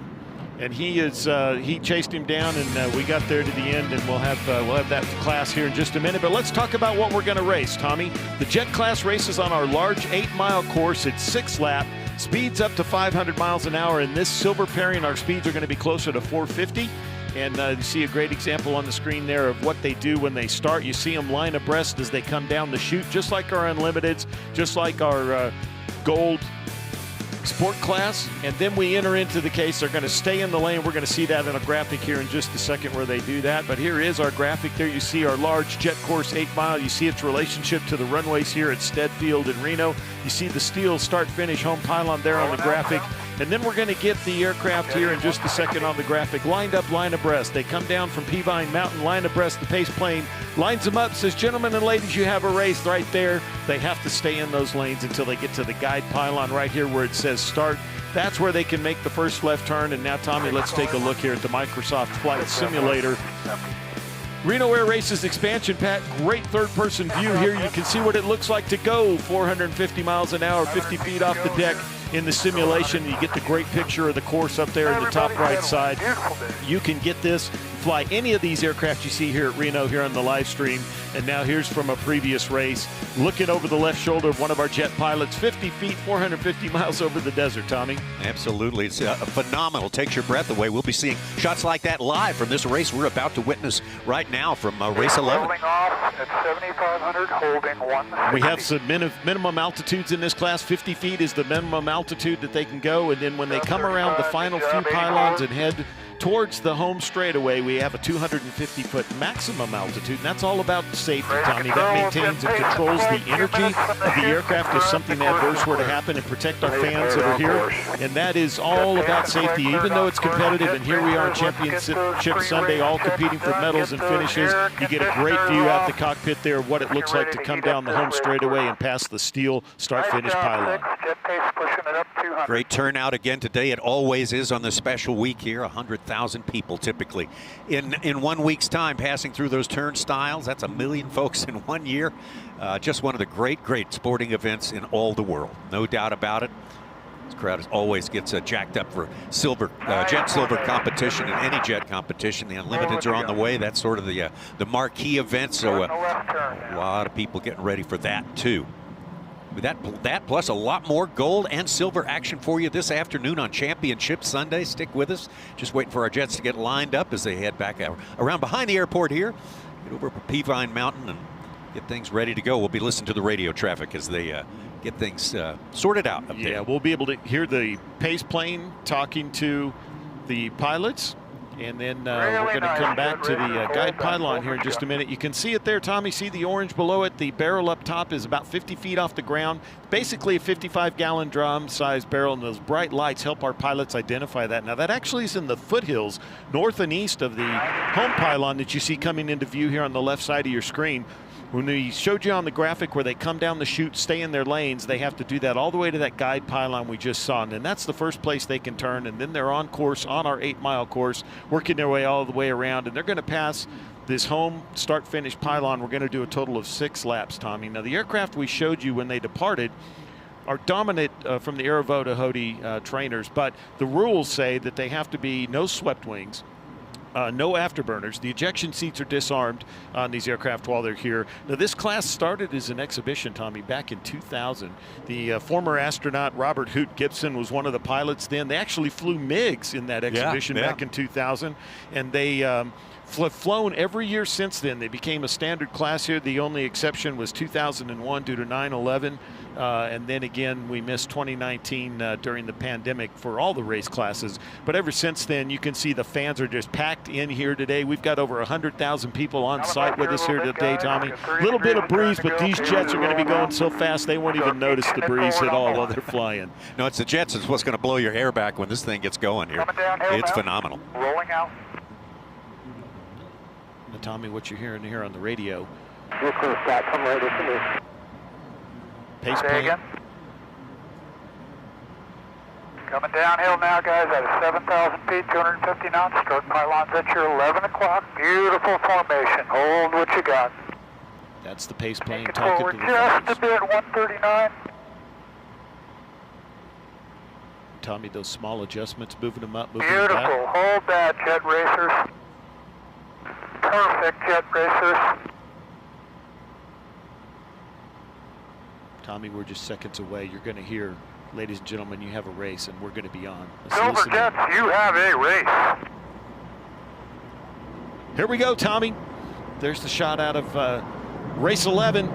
And he chased him down, and we got there to the end, and we'll have that class here in just a minute. But let's talk about what we're going to race, Tommy. The jet class races on our large 8-mile course. It's 6 lap, speeds up to 500 miles an hour. In this silver pairing, our speeds are going to be closer to 450. And you see a great example on the screen there of what they do when they start. You see them line abreast as they come down the chute, just like our Unlimiteds, just like our gold sport class, and then we enter into the case. They're going to stay in the lane. We're going to see that in a graphic here in just a second where they do that. But here is our graphic. There you see our large jet course 8 mile. You see its relationship to the runways here at Stead Field in Reno. You see the STIHL start-finish home pylon there on the graphic. And then we're going to get the aircraft here in just a second on the graphic, lined up, line abreast. They come down from Peavine Mountain, line abreast. The pace plane lines them up, says, gentlemen and ladies, you have a race right there. They have to stay in those lanes until they get to the guide pylon right here where it says start. That's where they can make the first left turn. And now, Tommy, let's take a look here at the Microsoft Flight Simulator. Reno Air Races expansion pack, great third-person view here. You can see what it looks like to go 450 miles an hour, 50 feet off the deck in the simulation. You get the great picture of the course up there in the top right side. You can get this, fly any of these aircraft you see here at Reno here on the live stream. And now here's from a previous race, looking over the left shoulder of one of our jet pilots, 50 feet, 450 miles over the desert, Tommy. Absolutely. It's phenomenal. Takes your breath away. We'll be seeing shots like that live from this race we're about to witness right now from race 11. Holding off at 7,500, holding 160. We have some minimum altitudes in this class. 50 feet is the minimum altitude that they can go. And then when they come around the final few pylons and head towards the home straightaway, we have a 250-foot maximum altitude, and that's all about safety, Tommy. That maintains and controls the energy of the aircraft if something adverse were to happen, and protect our fans that are here. And that is all about safety, even though it's competitive. And here we are on Championship Sunday, all competing for medals and finishes. You get a great view out the cockpit there of what it looks like to come down the home straightaway and pass the STIHL start-finish pylon. Great turnout again today. It always is on this special week here. 100,000 people typically in 1 week's time passing through those turnstiles. That's 1 million folks in 1 year. Just one of the great sporting events in all the world. No doubt about it. This crowd always gets jacked up for silver, jet silver competition and any jet competition. The Unlimiteds are on the way. That's sort of the marquee event. So a lot of people getting ready for that too. That plus a lot more gold and silver action for you this afternoon on Championship Sunday. Stick with us. Just waiting for our jets to get lined up as they head back around behind the airport here. Get over to Peavine Mountain and get things ready to go. We'll be listening to the radio traffic as they get things sorted out up there. Yeah, we'll be able to hear the pace plane talking to the pilots. And then we're going to come back to the guide pylon here in just a minute. You can see it there, Tommy. See the orange below it? The barrel up top is about 50 feet off the ground. Basically a 55-gallon drum-sized barrel, and those bright lights help our pilots identify that. Now, that actually is in the foothills north and east of the home pylon that you see coming into view here on the left side of your screen. When we showed you on the graphic where they come down the chute, stay in their lanes, they have to do that all the way to that guide pylon we just saw. And that's the first place they can turn. And then they're on course, on our 8-mile course, working their way all the way around. And they're going to pass this home start-finish pylon. We're going to do a total of 6 laps, Tommy. Now, the aircraft we showed you when they departed are dominant from the Aerobatic trainers. But the rules say that they have to be no swept wings, no afterburners. The ejection seats are disarmed on these aircraft while they're here. Now, this class started as an exhibition, Tommy, back in 2000. The former astronaut Robert Hoot Gibson was one of the pilots then. They actually flew MiGs in that exhibition back in 2000, and they flown every year since then. They became a standard class here. The only exception was 2001 due to 9/11. And then again, we missed 2019 during the pandemic for all the race classes. But ever since then, you can see the fans are just packed in here today. We've got over 100,000 people on site with us here today, Tommy. A little bit of breeze, but these jets are going to be going so fast they won't even notice the breeze at all while they're flying. No, it's the jets. It's what's going to blow your hair back when this thing gets going here. It's phenomenal. Rolling out. Now, Tommy, what you're hearing here on the radio. Just going to stop. Come right to me. Pace plane. Coming downhill now, guys, at 7,000 feet, 250 knots. Start pylons at your 11 o'clock. Beautiful formation. Hold what you got. That's the pace plane Take it talking forward to the just fans. a bit, 139. Tommy, those small adjustments, moving them up, moving them Beautiful. back. Hold that, jet racers. Perfect, jet racers. Tommy, we're just seconds away. You're going to hear, ladies and gentlemen, you have a race, and we're going to be on. Silver Jets, you have a race. Here we go, Tommy. There's the shot out of race 11.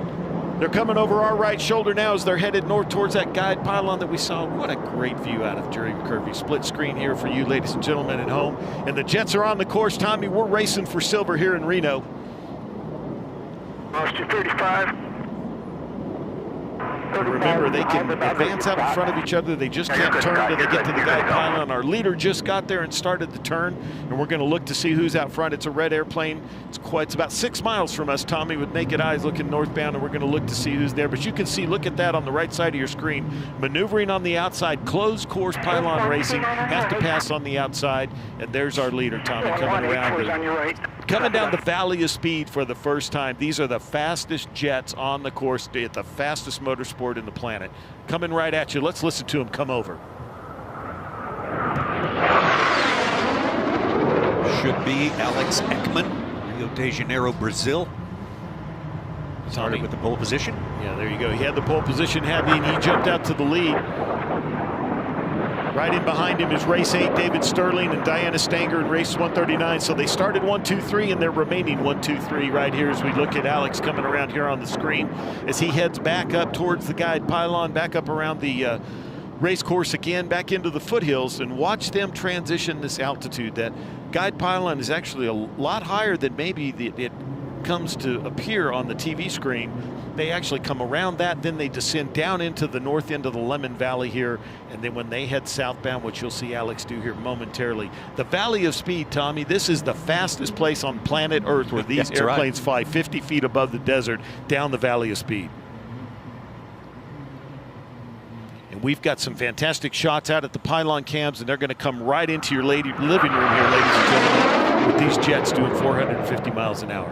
They're coming over our right shoulder now as they're headed north towards that guide pylon that we saw. What a great view out of Jerry McCurvey. Split screen here for you, ladies and gentlemen at home. And the Jets are on the course. Tommy, we're racing for silver here in Reno. Lost 235. Remember, they can advance out in front of each other. They just can't turn until they get to the guide pylon. Our leader just got there and started the turn, and we're going to look to see who's out front. It's a red airplane. It's about 6 miles from us, Tommy, with naked eyes looking northbound, and we're going to look to see who's there. But you can see, look at that on the right side of your screen. Maneuvering on the outside, closed course pylon racing, have to pass on the outside, and there's our leader, Tommy, coming around. Coming down the Valley of Speed for the first time. These are the fastest jets on the course, the fastest motorsport in the planet. Coming right at you. Let's listen to him come over. Should be Alex Ekman, Rio de Janeiro, Brazil. Started with the pole position. Yeah, there you go. He had the pole position heavy, and he jumped out to the lead. Right in behind him is race 8, David Sterling and Diana Stanger in race 139. So they started 1, 2, 3, and they're remaining 1, 2, 3 right here as we look at Alex coming around here on the screen as he heads back up towards the guide pylon, back up around the race course again, back into the foothills, and watch them transition this altitude. That guide pylon is actually a lot higher than maybe it comes to appear on the TV screen. They actually come around that, then they descend down into the north end of the Lemon Valley here, and then when they head southbound, which you'll see Alex do here momentarily. The Valley of Speed, Tommy, this is the fastest place on planet Earth where these airplanes fly 50 feet above the desert down the Valley of Speed. And we've got some fantastic shots out at the pylon cams, and they're going to come right into your living room here, ladies and gentlemen, with these jets doing 450 miles an hour.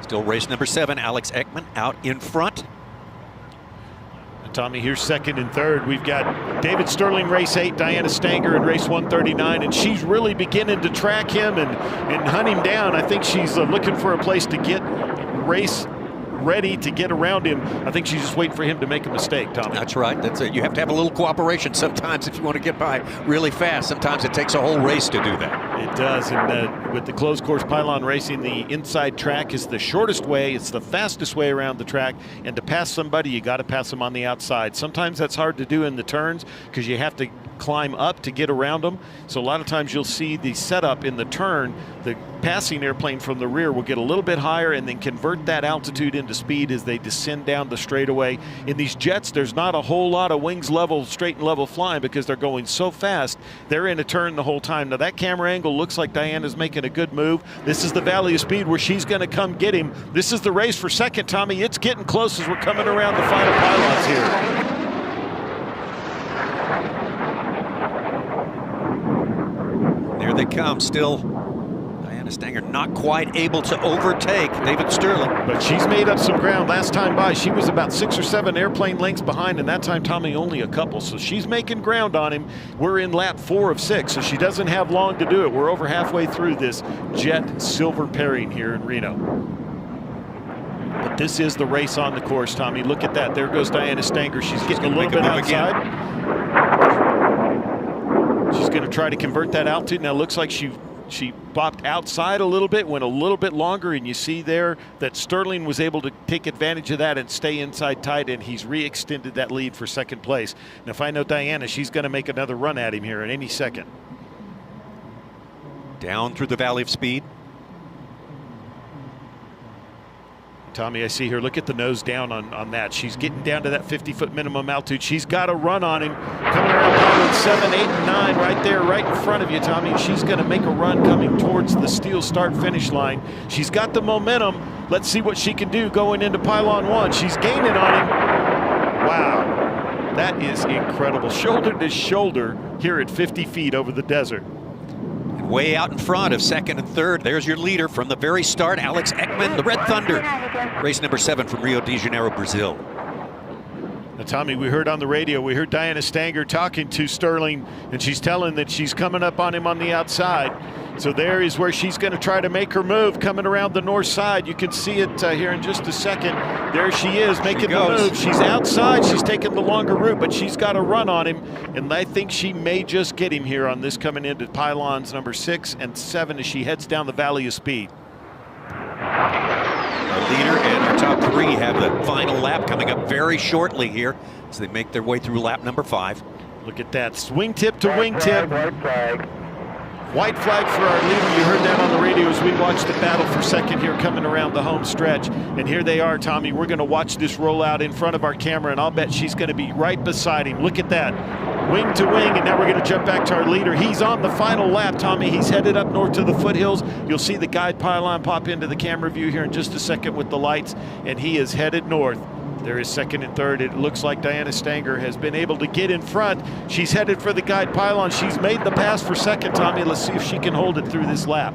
Still race number 7, Alex Ekman out in front. And Tommy, here's second and third. We've got David Sterling, race 8, Diana Stanger in race 139, and she's really beginning to track him and hunt him down. I think she's looking for a place to get race ready to get around him. I think she's just waiting for him to make a mistake, Tommy. That's right. That's it. You have to have a little cooperation sometimes if you want to get by really fast. Sometimes it takes a whole race to do that. It does, and with the closed course pylon racing, the inside track is the shortest way. It's the fastest way around the track, and to pass somebody, you got to pass them on the outside. Sometimes that's hard to do in the turns because you have to climb up to get around them. So a lot of times you'll see the setup in the turn, the passing airplane from the rear will get a little bit higher and then convert that altitude into speed as they descend down the straightaway. In these jets, there's not a whole lot of wings level, straight and level flying because they're going so fast. They're in a turn the whole time. Now that camera angle looks like Diana's making a good move. This is the Valley of Speed where she's going to come get him. This is the race for second, Tommy. It's getting close as we're coming around the final pylons here. There they come, still. Diana Stanger not quite able to overtake David Sterling. But she's made up some ground. Last time by, she was about 6 or 7 airplane lengths behind, and that time, Tommy, only a couple. So she's making ground on him. We're in lap 4 of 6, so she doesn't have long to do it. We're over halfway through this jet silver pairing here in Reno. But this is the race on the course, Tommy. Look at that. There goes Diana Stanger. She's getting a little bit outside. She's going to try to convert that altitude. Now, looks like she bopped outside a little bit, went a little bit longer, and you see there that Sterling was able to take advantage of that and stay inside tight, and he's re-extended that lead for second place. Now, if I know Diana, she's going to make another run at him here in any second. Down through the Valley of Speed. Tommy, I see her. Look at the nose down on that. She's getting down to that 50-foot minimum altitude. She's got a run on him. Coming around probably 7, 8, and 9 right there, right in front of you, Tommy. She's going to make a run coming towards the steel start-finish line. She's got the momentum. Let's see what she can do going into pylon 1. She's gaining on him. Wow, that is incredible. Shoulder to shoulder here at 50 feet over the desert. Way out in front of second and third. There's your leader from the very start, Alex Ekman, the Red Thunder. Race number 7 from Rio de Janeiro, Brazil. Now, Tommy, we heard on the radio, we heard Diana Stanger talking to Sterling, and she's telling that she's coming up on him on the outside. So there is where she's going to try to make her move, coming around the north side. You can see it here in just a second. There she is, making the move. She's outside. She's taking the longer route, but she's got a run on him, and I think she may just get him here on this coming into pylons number 6 and 7 as she heads down the Valley of Speed. Our leader and our top three have the final lap coming up very shortly here as they make their way through lap number 5. Look at that, wingtip to wingtip. White flag. White flag for our leader. You heard that on the radio as we watched the battle for second here coming around the home stretch. And here they are, Tommy. We're going to watch this roll out in front of our camera, and I'll bet she's going to be right beside him. Look at that. Wing to wing, and now we're going to jump back to our leader. He's on the final lap, Tommy. He's headed up north to the foothills. You'll see the guide pylon pop into the camera view here in just a second with the lights, and he is headed north. There is second and third. It looks like Diana Stanger has been able to get in front. She's headed for the guide pylon. She's made the pass for second, Tommy. Let's see if she can hold it through this lap.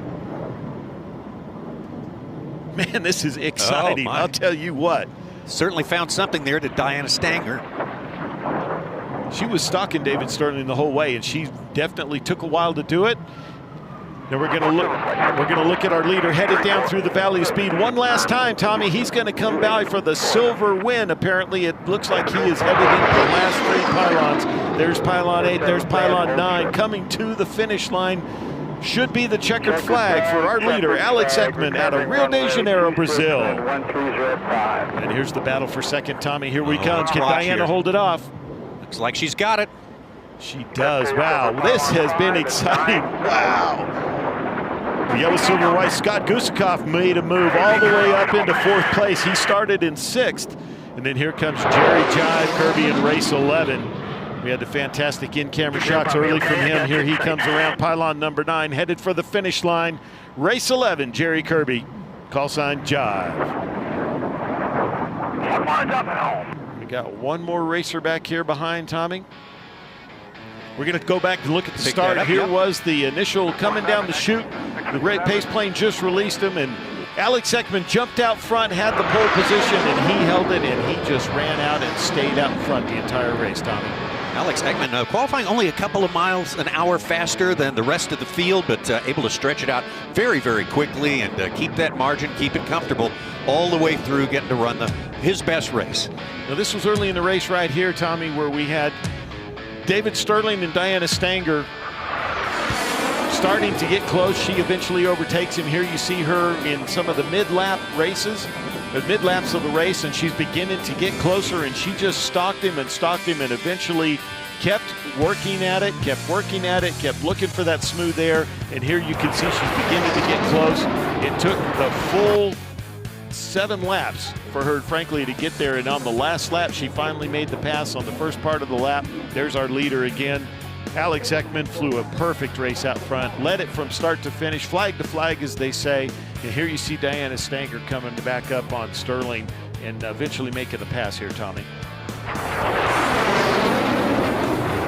Man, this is exciting. I'll tell you what. Certainly found something there to Diana Stanger. She was stalking David Sterling the whole way, and she definitely took a while to do it. Now we're going to look at our leader headed down through the Valley of Speed one last time, Tommy. He's going to come by for the silver win. Apparently, it looks like he is headed into the last 3 pylons. There's pylon 8, there's pylon 9. Coming to the finish line should be the checkered flag for our leader, Alex Ekman, out of Rio de Janeiro, Brazil. And here's the battle for second, Tommy. Here we comes. Can Diana hold it off? Looks like she's got it. She does. Wow, this has been exciting. Wow. The yellow, silver, white Scott Gusikoff made a move all the way up into 4th place. He started in 6th. And then here comes Jerry Jive Kirby in race 11. We had the fantastic in-camera shots early from him. Here he comes around pylon number 9, headed for the finish line. Race 11, Jerry Kirby, call sign Jive. We got one more racer back here behind Tommy. We're going to go back and look at the start. Here was the initial coming down the chute. The great pace plane just released him, and Alex Ekman jumped out front, had the pole position, and he held it, and he just ran out and stayed out in front the entire race, Tommy. Alex Ekman qualifying only a couple of miles an hour faster than the rest of the field, but able to stretch it out very, very quickly and keep that margin, keep it comfortable all the way through, getting to run his best race. Now, this was early in the race right here, Tommy, where we had David Sterling and Diana Stanger starting to get close. She eventually overtakes him. Here you see her in some of the mid-lap races, the mid-laps of the race, and she's beginning to get closer, and she just stalked him and eventually kept working at it, kept looking for that smooth air, and here you can see she's beginning to get close. It took the full 7 laps for her, frankly, to get there, and on the last lap she finally made the pass on the first part of the lap. There's our leader again. Alex Ekman flew a perfect race out front, led it from start to finish, flag to flag, as they say. And here you see Diana Stanger coming back up on Sterling and eventually making the pass here, Tommy.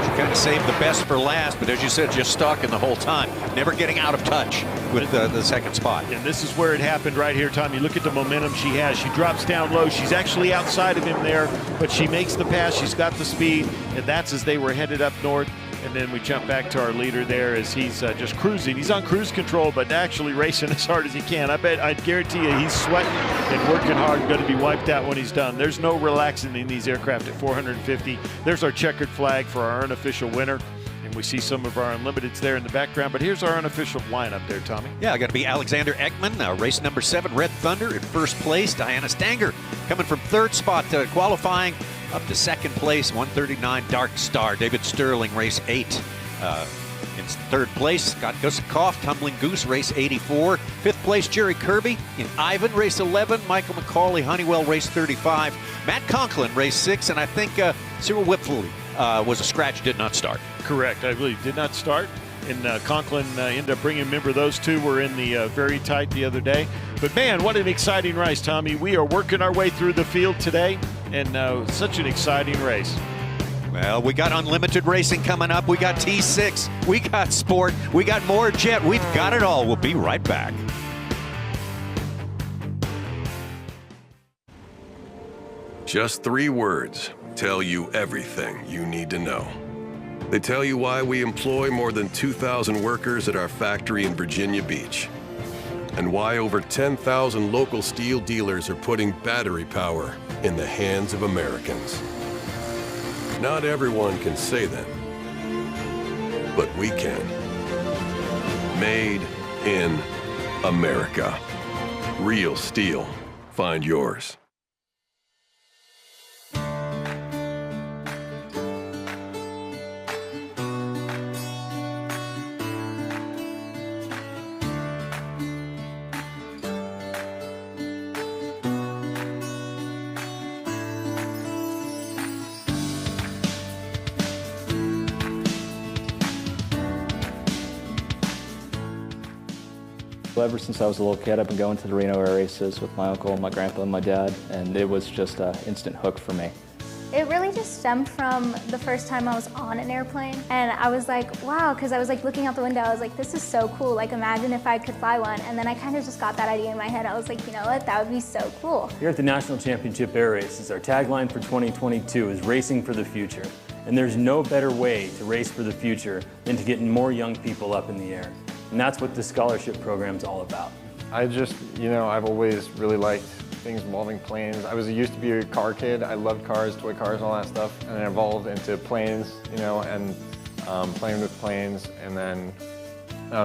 She kind of saved the best for last, but as you said, just stalking the whole time, never getting out of touch with the second spot. And this is where it happened right here, Tommy. Look at the momentum she has. She drops down low. She's actually outside of him there, but she makes the pass. She's got the speed, and that's as they were headed up north. And then we jump back to our leader there as he's just cruising. He's on cruise control, but actually racing as hard as he can. I'd guarantee you he's sweating and working hard, going to be wiped out when he's done. There's no relaxing in these aircraft at 450. There's our checkered flag for our unofficial winner. And we see some of our unlimiteds there in the background, but here's our unofficial lineup there, Tommy. Yeah, got to be Alexander Ekman, race number 7, Red Thunder in first place. Diana Stanger coming from 3rd spot, qualifying up to 2nd place, 139 Dark Star. David Sterling, race 8. In 3rd place, Scott Gusikoff, Tumbling Goose, race 84. 5th place, Jerry Kirby in Ivan, race 11. Michael McCauley, Honeywell, race 35. Matt Conklin, race 6. And I think Cyril Whipfley was a scratch, did not start. Correct. I believe did not start. And Conklin ended up bringing, remember, those two were in the very tight the other day. But, man, what an exciting race, Tommy. We are working our way through the field today, and such an exciting race. Well, we got unlimited racing coming up. We got T6. We got sport. We got more jet. We've got it all. We'll be right back. Just 3 words tell you everything you need to know. They tell you why we employ more than 2,000 workers at our factory in Virginia Beach, and why over 10,000 local steel dealers are putting battery power in the hands of Americans. Not everyone can say that, but we can. Made in America. Real steel. Find yours. So ever since I was a little kid, I've been going to the Reno air races with my uncle, my grandpa, and my dad, and it was just an instant hook for me. It really just stemmed from the first time I was on an airplane, and I was like, wow, because I was like looking out the window, I was like, this is so cool, like imagine if I could fly one, and then I kind of just got that idea in my head. I was like, you know what, that would be so cool. Here at the National Championship Air Races, our tagline for 2022 is Racing for the Future, and there's no better way to race for the future than to get more young people up in the air, and that's what this scholarship program's all about. I've always really liked things involving planes. Used to be a car kid. I loved cars, toy cars, and all that stuff. And it evolved into planes, and playing with planes, and then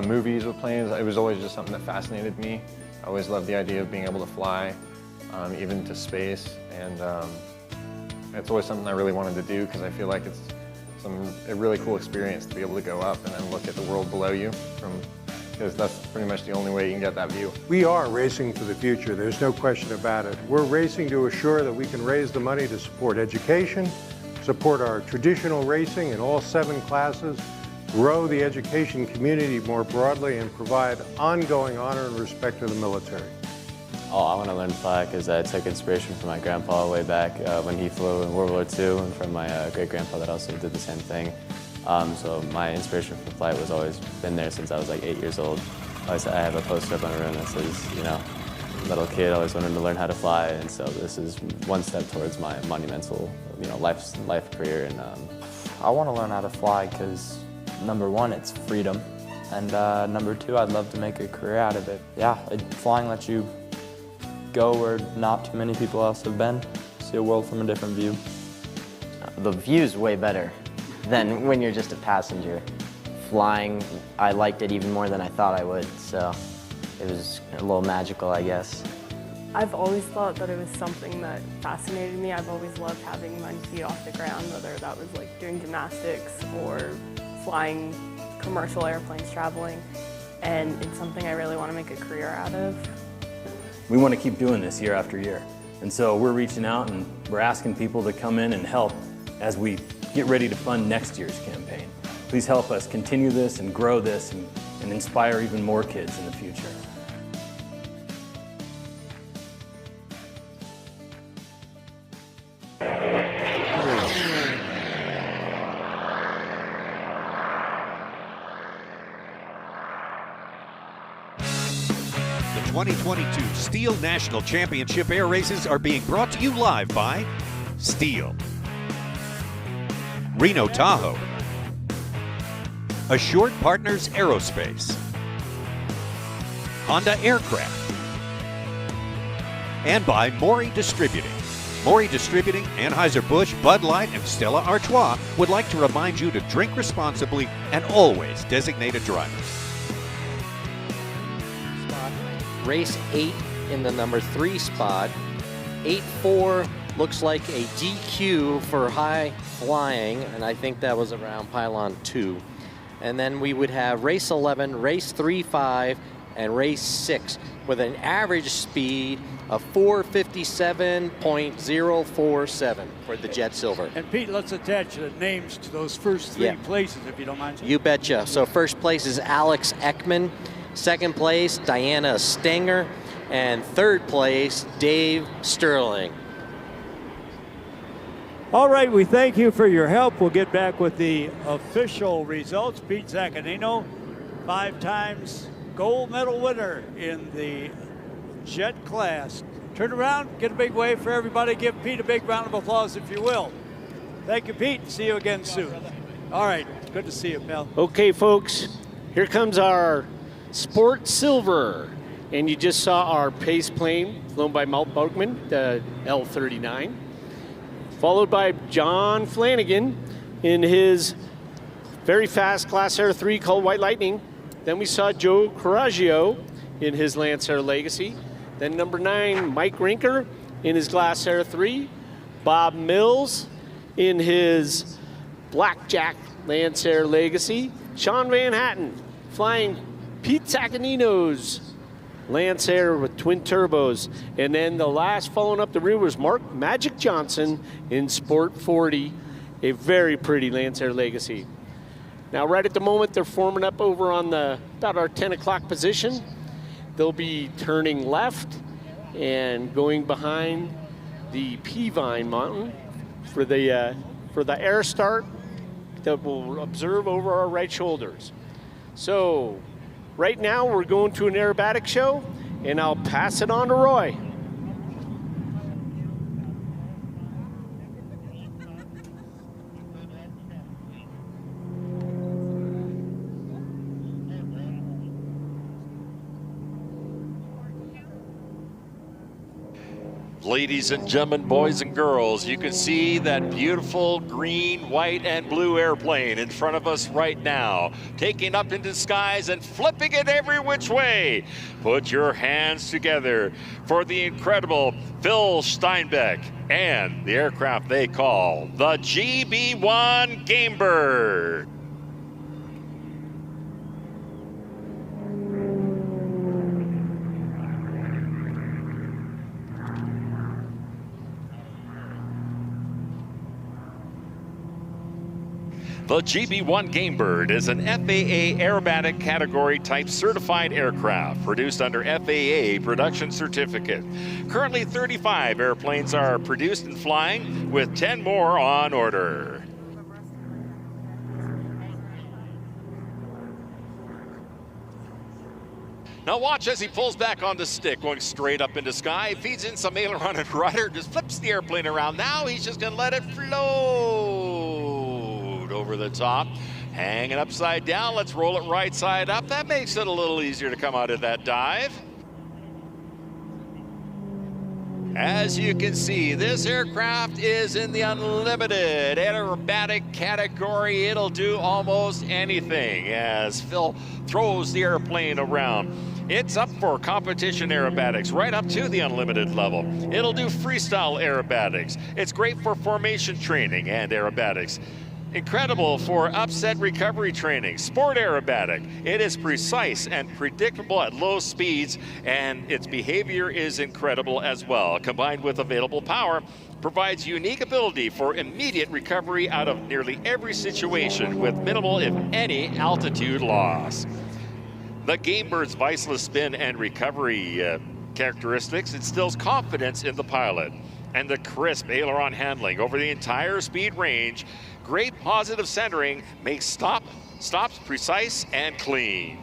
movies with planes. It was always just something that fascinated me. I always loved the idea of being able to fly, even to space. And it's always something I really wanted to do because I feel like it's a really cool experience to be able to go up and then look at the world below you because that's pretty much the only way you can get that view. We are racing for the future, there's no question about it. We're racing to assure that we can raise the money to support education, support our traditional racing in all 7 classes, grow the education community more broadly, and provide ongoing honor and respect to the military. Oh, I want to learn to fly because I took inspiration from my grandpa way back when he flew in World War II, and from my great-grandpa that also did the same thing. So my inspiration for flight was always been there since I was like 8 years old. I have a poster up on my room that says, little kid always wanted to learn how to fly, and so this is one step towards my monumental, life career. And I want to learn how to fly because number 1, it's freedom, and number 2, I'd love to make a career out of it. Yeah, flying lets you go where not too many people else have been, see a world from a different view. The view's way better than when you're just a passenger. Flying, I liked it even more than I thought I would, so it was a little magical, I guess. I've always thought that it was something that fascinated me. I've always loved having my feet off the ground, whether that was like doing gymnastics or flying commercial airplanes, traveling, and it's something I really want to make a career out of. We want to keep doing this year after year, and so we're reaching out and we're asking people to come in and help as we get ready to fund next year's campaign. Please help us continue this and grow this and inspire even more kids in the future. The 2022 STIHL National Championship Air Races are being brought to you live by STIHL, Reno-Tahoe, Assured Partners Aerospace, Honda Aircraft, and by Maury Distributing. Maury Distributing, Anheuser-Busch, Bud Light, and Stella Artois would like to remind you to drink responsibly and always designate a driver. Race 8 in the number 3 spot. 8-4 looks like a DQ for high flying, and I think that was around pylon 2. And then we would have race 11, race 3-5, and race 6 with an average speed of 457.047 for the Jet Silver. And Pete, let's attach the names to those first 3 places, if you don't mind. You betcha. So first place is Alex Ekman. Second place, Diana Stenger. And third place, Dave Sterling. All right, we thank you for your help. We'll get back with the official results. Pete Zaccanino, 5 times gold medal winner in the jet class. Turn around, get a big wave for everybody. Give Pete a big round of applause if you will. Thank you, Pete. See you again soon. All right, good to see you, pal. Okay, folks, here comes our Sport Silver. And you just saw our pace plane flown by Malt Bergman, the L-39. Followed by John Flanagan in his very fast Class Air 3 called White Lightning. Then we saw Joe Coraggio in his Lancer Legacy. Then number 9, Mike Rinker in his Glass Air 3. Bob Mills in his Blackjack Lancer Legacy. Sean Van Hatten flying Pete Zaccanino's Lancer with twin turbos. And then the last following up the rear was Mark Magic Johnson in Sport 40, a very pretty Lancer Legacy. Now right at the moment they're forming up over on about our 10 o'clock position. they'll be turning left and going behind the Peavine Mountain for the air start that we'll observe over our right shoulders. So right now we're going to an aerobatic show, and I'll pass it on to Roy. Ladies and gentlemen, boys and girls, you can see that beautiful green, white, and blue airplane in front of us right now, taking up into the skies and flipping it every which way. Put your hands together for the incredible Phil Steinbeck and the aircraft they call the GB-1 Gamebird. The GB-1 Gamebird is an FAA Aerobatic Category Type certified aircraft produced under FAA production certificate. Currently 35 airplanes are produced and flying, with 10 more on order. Now watch as he pulls back on the stick, going straight up into sky, feeds in some aileron and rudder, just flips the airplane around. Now he's just gonna let it float over the top, hanging upside down. Let's roll it right side up. That makes it a little easier to come out of that dive. As you can see, this aircraft is in the unlimited aerobatic category. It'll do almost anything as Phil throws the airplane around. It's up for competition aerobatics, right up to the unlimited level. It'll do freestyle aerobatics. It's great for formation training and aerobatics. Incredible for upset recovery training, sport aerobatic. It is precise and predictable at low speeds, and its behavior is incredible as well. Combined with available power, provides unique ability for immediate recovery out of nearly every situation with minimal, if any, altitude loss. The Gamebird's viceless spin and recovery characteristics instills confidence in the pilot, and the crisp aileron handling over the entire speed range. Great positive centering makes stops precise and clean.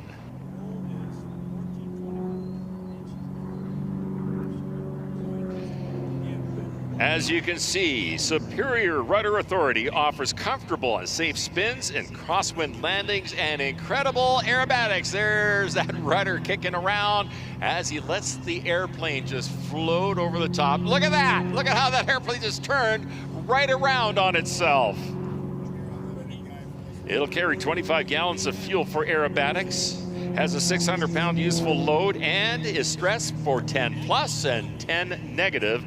As you can see, superior rudder authority offers comfortable and safe spins and crosswind landings and incredible aerobatics. There's that rudder kicking around as he lets the airplane just float over the top. Look at that! Look at how that airplane just turned right around on itself. It'll carry 25 gallons of fuel for aerobatics, has a 600-pound useful load, and is stressed for 10 plus and 10 negative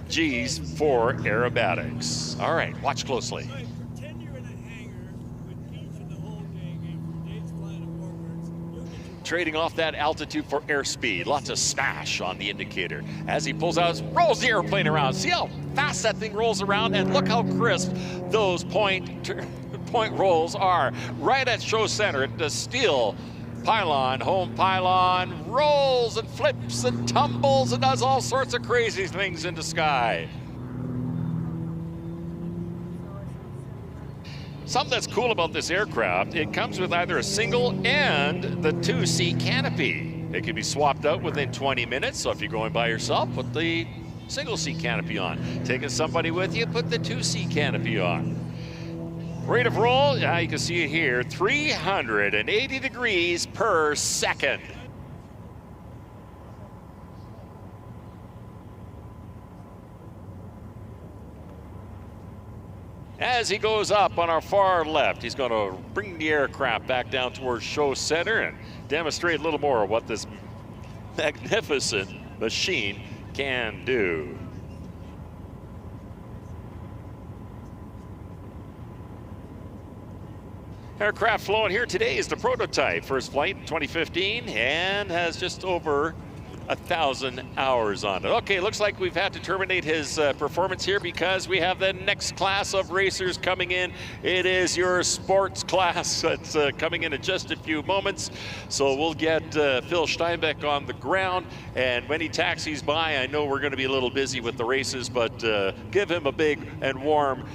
G's for aerobatics. All right, watch closely. Trading off that altitude for airspeed. Lots of smash on the indicator. As he pulls out, rolls the airplane around. See how fast that thing rolls around, and look how crisp those point rolls are. Right at show center at the steel pylon, home pylon, rolls and flips and tumbles and does all sorts of crazy things in the sky. Something that's cool about this aircraft, it comes with either a single and the 2-seat canopy. It can be swapped out within 20 minutes, so if you're going by yourself, put the single-seat canopy on. Taking somebody with you, put the 2-seat canopy on. Rate of roll, you can see it here, 380 degrees per second. As he goes up on our far left, he's going to bring the aircraft back down towards show center and demonstrate a little more of what this magnificent machine can do. Aircraft flowing here today is the prototype. First flight in 2015 and has just over 1,000 hours on it. Okay, looks like we've had to terminate his performance here because we have the next class of racers coming in. It is your sports class that's coming in just a few moments. So we'll get Phil Steinbeck on the ground, and when he taxis by, I know we're going to be a little busy with the races, but give him a big and warm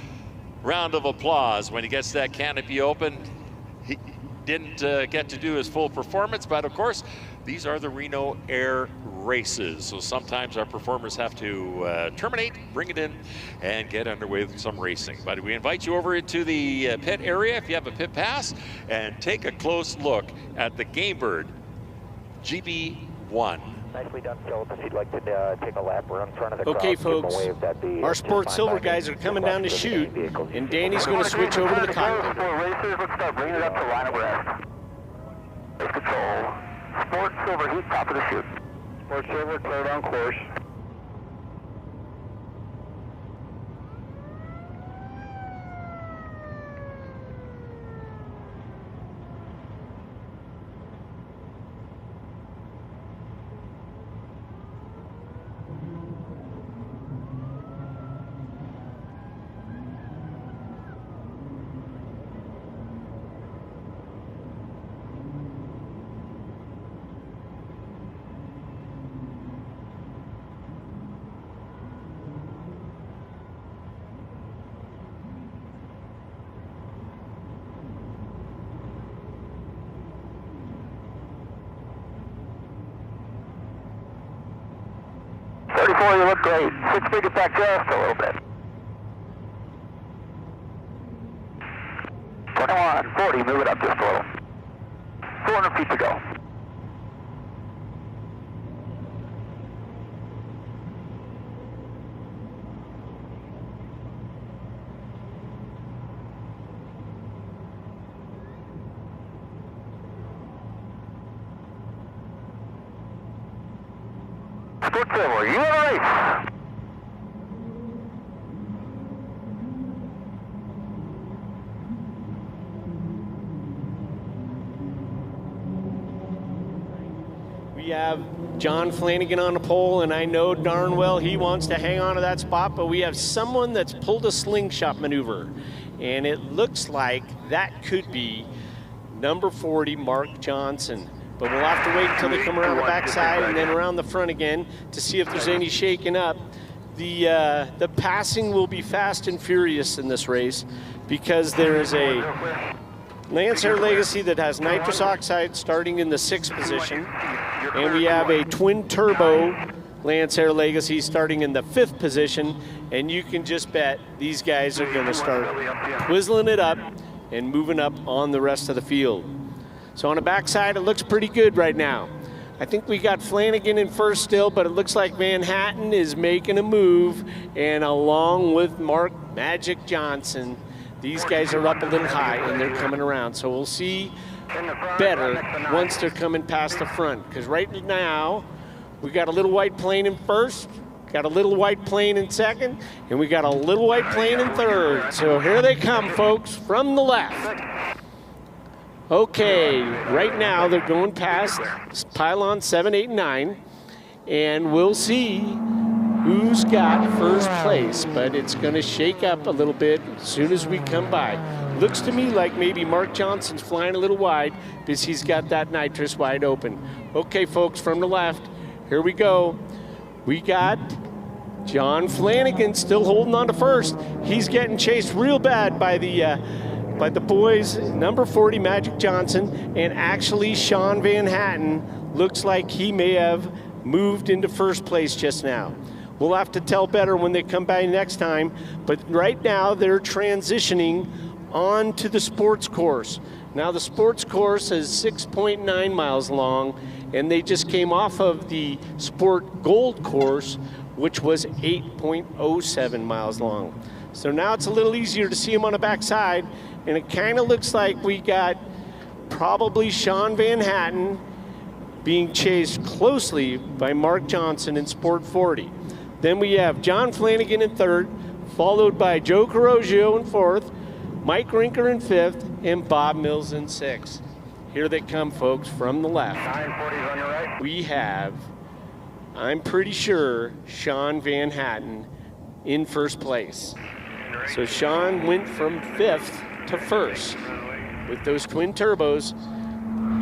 round of applause when he gets that canopy open. He didn't get to do his full performance, but of course, these are the Reno Air races. So sometimes our performers have to terminate, bring it in, and get underway with some racing. But we invite you over into the pit area if you have a pit pass, and take a close look at the Gamebird GB1. Nicely done, Phillips. If you'd like to take a lap around front of the crowd, Okay, give 'em a folks, wave, that'd be our just Sports fine Silver by me. guys are coming down to shoot, and Danny's going to Everyone switch over to the cockpit. For racers, let's start bringing it up to line abreast. Race control. Sports Silver heat, top of the chute. Sports Silver, cleared on course. You look great. 6 feet it back just a little bit. 21, 40, move it up just a little. 400 feet to go. Sports Silver, you have a race. We have John Flanagan on the pole, and I know darn well he wants to hang on to that spot, but we have someone that's pulled a slingshot maneuver, and it looks like that could be number 40, Mark Johnson. But we'll have to wait until they come around the backside and then around the front again to see if there's any shaking up. The passing will be fast and furious in this race because there is a Lancer Legacy that has nitrous oxide starting in the 6th position, and we have a twin turbo Lancer Legacy starting in the 5th position, and you can just bet these guys are going to start twizzling it up and moving up on the rest of the field. So on the backside, it looks pretty good right now. I think we got Flanagan in first still, but it looks like Manhattan is making a move, and along with Mark Magic Johnson, these guys are up a little high and they're coming around. So we'll see better once they're coming past the front, because right now we got a little white plane in first, got a little white plane in second, and we got a little white plane in third. So here they come, folks, from the left. Okay, right now they're going past pylon 7, 8, and 9, and we'll see who's got first place, but it's going to shake up a little bit as soon as we come by. Looks to me like maybe Mark Johnson's flying a little wide because he's got that nitrous wide open. Okay, folks, from the left, here we go. We got John Flanagan still holding on to first. He's getting chased real bad by the boys, number 40, Magic Johnson, and actually Sean Van Hatten looks like he may have moved into first place just now. We'll have to tell better when they come by next time, but right now they're transitioning on to the sports course. Now the sports course is 6.9 miles long, and they just came off of the Sport Gold course, which was 8.07 miles long. So now it's a little easier to see them on the backside, and it kind of looks like we got probably Sean Van Hatten being chased closely by Mark Johnson in Sport 40. Then we have John Flanagan in third, followed by Joe Carrozio in fourth, Mike Rinker in fifth, and Bob Mills in sixth. Here they come, folks, from the left. 940's on your right. We have I'm pretty sure Sean Van Hatten in first place. So Sean went from 5th to 1st. With those twin turbos,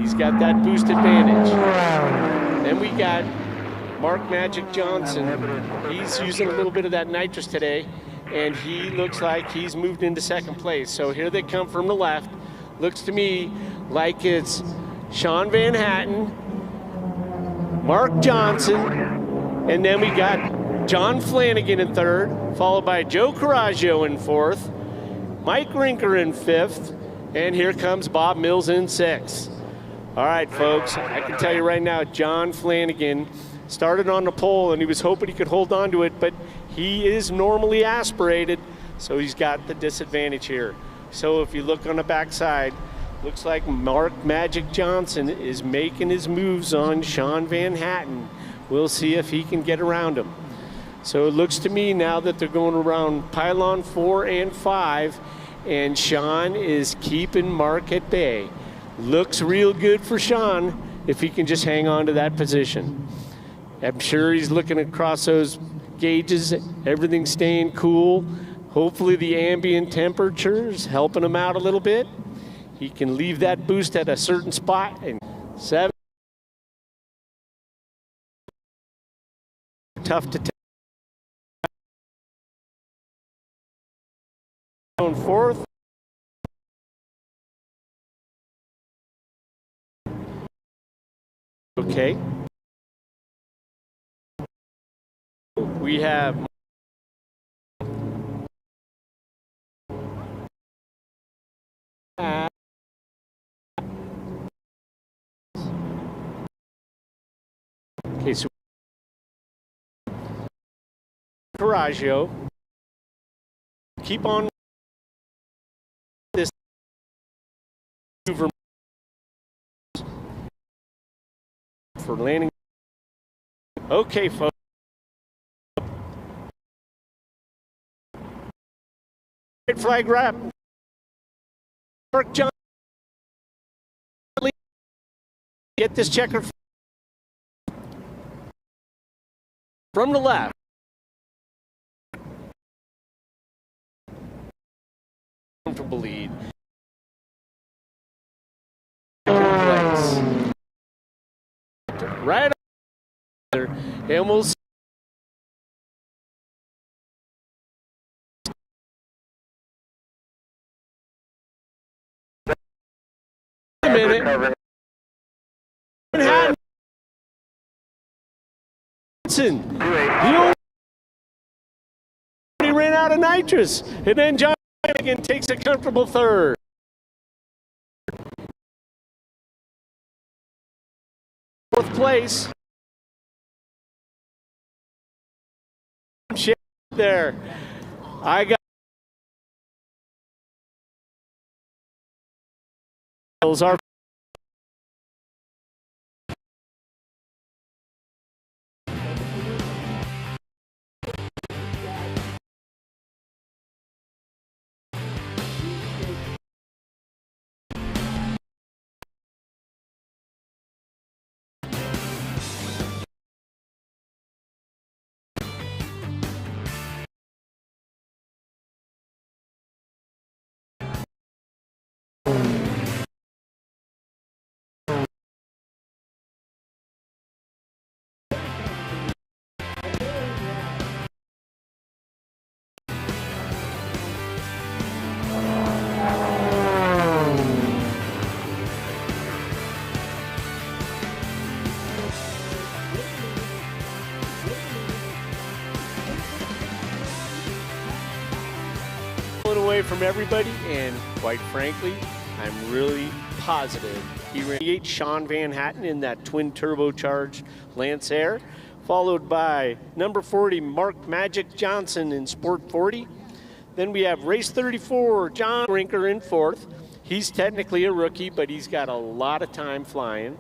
he's got that boost advantage. Then we got Mark Magic Johnson. He's using a little bit of that nitrous today, and he looks like he's moved into 2nd place. So here they come from the left. Looks to me like it's Sean Van Hatten, Mark Johnson, and then we got John Flanagan in 3rd, followed by Joe Coraggio in 4th, Mike Rinker in 5th, and here comes Bob Mills in 6th. All right, folks, I can tell you right now, John Flanagan started on the pole, and he was hoping he could hold on to it, but he is normally aspirated, so he's got the disadvantage here. So if you look on the backside, looks like Mark Magic Johnson is making his moves on Sean Van Hatten. We'll see if he can get around him. So it looks to me now that they're going around pylon 4 and 5, and Sean is keeping Mark at bay. Looks real good for Sean if he can just hang on to that position. I'm sure he's looking across those gauges, everything's staying cool. Hopefully the ambient temperature's helping him out a little bit. He can leave that boost at a certain spot. And 7. Tough to tell. 4th. Okay. We have okay, so Coraggio, keep on this for landing. Okay, folks. Flag wrap. Mark John. Get this checker from the left. Comfortable lead. Place. Right there, and we'll see. A minute. He ran out of nitrous, and then John Flanagan takes a comfortable 3rd. Fourth place. There. I got our away from everybody, and quite frankly, I'm really positive he ran Sean Van Hatten in that twin turbocharged Lancer, followed by number 40 Mark Magic Johnson in Sport 40. Then we have race 34 John Rinker in 4th. He's technically a rookie, but he's got a lot of time flying.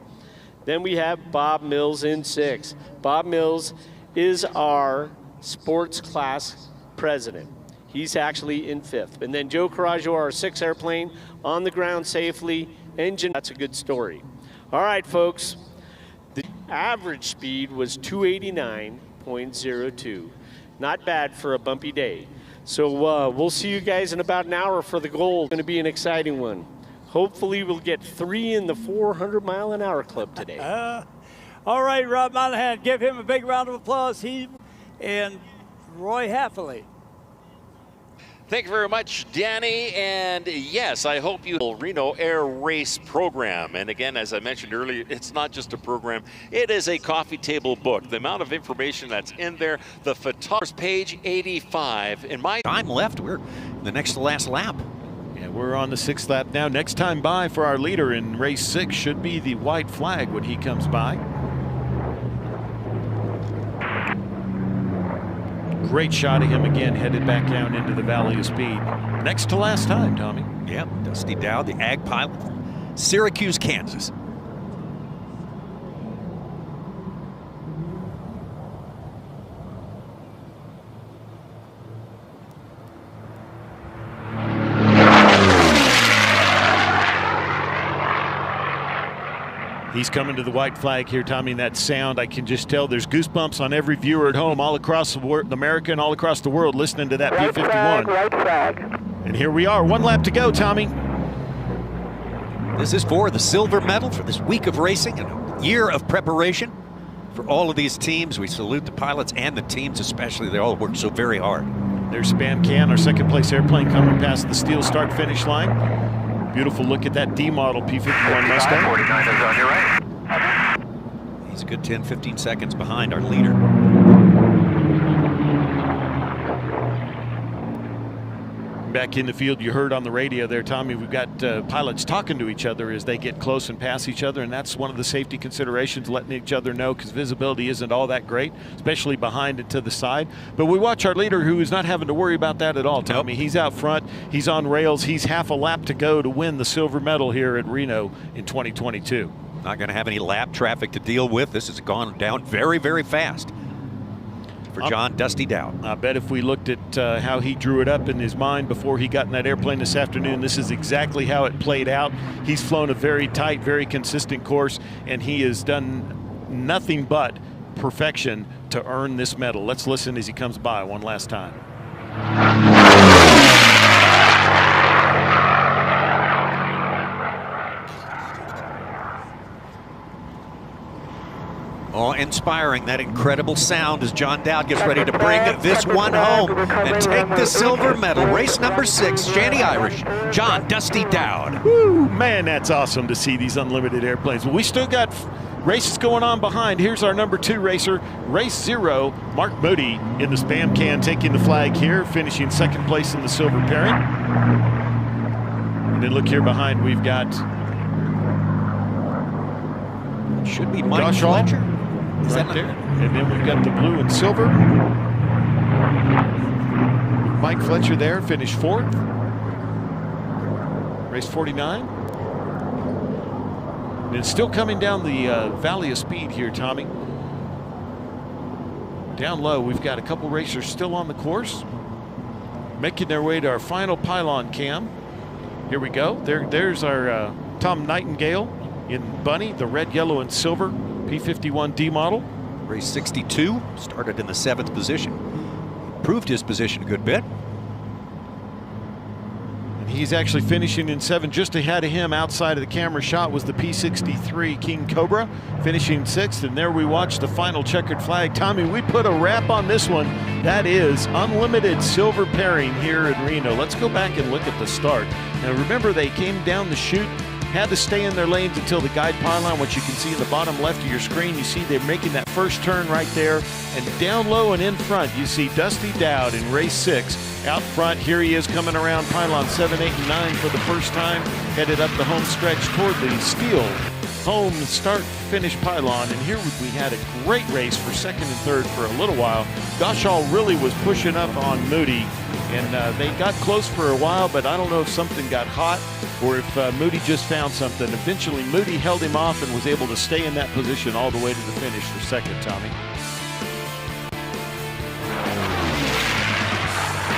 Then we have Bob Mills in 6th. Bob Mills is our sports class president. He's actually in 5th. And then Joe Coraggio, our 6th airplane, on the ground safely, engine. That's a good story. All right, folks. average speed was 289.02. Not bad for a bumpy day. So we'll see you guys in about an hour for the goal. It's going to be an exciting one. Hopefully we'll get 3 in the 400-mile-an-hour club today. All right, Rob Monahan, give him a big round of applause. He and Roy Haffley. Thank you very much, Danny. And yes, I hope you Reno Air Race program. And again, as I mentioned earlier, it's not just a program. It is a coffee table book. The amount of information that's in there, the photographer's page 85. In my time left, we're the next to last lap. Yeah, we're on the 6th lap now. Next time by for our leader in race 6 should be the white flag when he comes by. Great shot of him again, headed back down into the Valley of Speed. Next to last time, Tommy. Yep, Dusty Dowd, the ag pilot from Syracuse, Kansas. He's coming to the white flag here, Tommy. That sound, I can just tell there's goosebumps on every viewer at home, all across America and all across the world, listening to that P-51. Right flag. And here we are, 1 lap to go, Tommy. This is for the silver medal for this week of racing and a year of preparation for all of these teams. We salute the pilots and the teams especially. They all worked so very hard. There's Spam-Can, our 2nd place airplane, coming past the STIHL start-finish line. Beautiful look at that D-model P-51 Mustang. 49 is on your right. He's a good 10, 15 seconds behind our leader. Back in the field, you heard on the radio there, Tommy, we've got pilots talking to each other as they get close and pass each other, and that's one of the safety considerations, letting each other know, because visibility isn't all that great, especially behind and to the side. But we watch our leader, who is not having to worry about that at all, Tommy. Nope. He's out front, he's on rails, he's half a lap to go to win the silver medal here at Reno in 2022. Not going to have any lap traffic to deal with. This has gone down very, very fast for John Dusty Dowd. I bet if we looked at how he drew it up in his mind before he got in that airplane this afternoon, this is exactly how it played out. He's flown a very tight, very consistent course, and he has done nothing but perfection to earn this medal. Let's listen as he comes by one last time. Oh, inspiring, that incredible sound as John Dowd gets ready to bring this one home and take the silver medal. Race number 6, Shanty Irish, John Dusty Dowd. Woo, man, that's awesome to see these unlimited airplanes. Well, we still got races going on behind. Here's our number 2 racer, race 0, Mark Moody in the Spam-Can taking the flag here, finishing 2nd place in the silver pairing. And then look here behind, we've got should be Mike Fletcher. Is right there. And then we've got the blue and silver. Mike Fletcher there, finished 4th. Race 49. And it's still coming down the Valley of Speed here, Tommy. Down low, we've got a couple racers still on the course, making their way to our final pylon cam. Here we go. There's our Tom Nightingale in Bunny, the red, yellow, and silver P-51 D model. Race 62, started in the 7th position. Improved his position a good bit. And he's actually finishing in 7th. Just ahead of him outside of the camera shot was the P-63 King Cobra, finishing 6th. And there we watch the final checkered flag. Tommy, we put a wrap on this one. That is unlimited silver pairing here in Reno. Let's go back and look at the start. Now remember, they came down the chute, had to stay in their lanes until the guide pylon, which you can see in the bottom left of your screen. You see they're making that first turn right there. And down low and in front, you see Dusty Dowd in race 6. Out front, here he is coming around pylon 7, 8, and 9 for the first time. Headed up the home stretch toward the STIHL home start-finish pylon. And here we had a great race for 2nd and 3rd for a little while. Goshall really was pushing up on Moody. And they got close for a while, but I don't know if something got hot or if Moody just found something. Eventually, Moody held him off and was able to stay in that position all the way to the finish for 2nd, Tommy.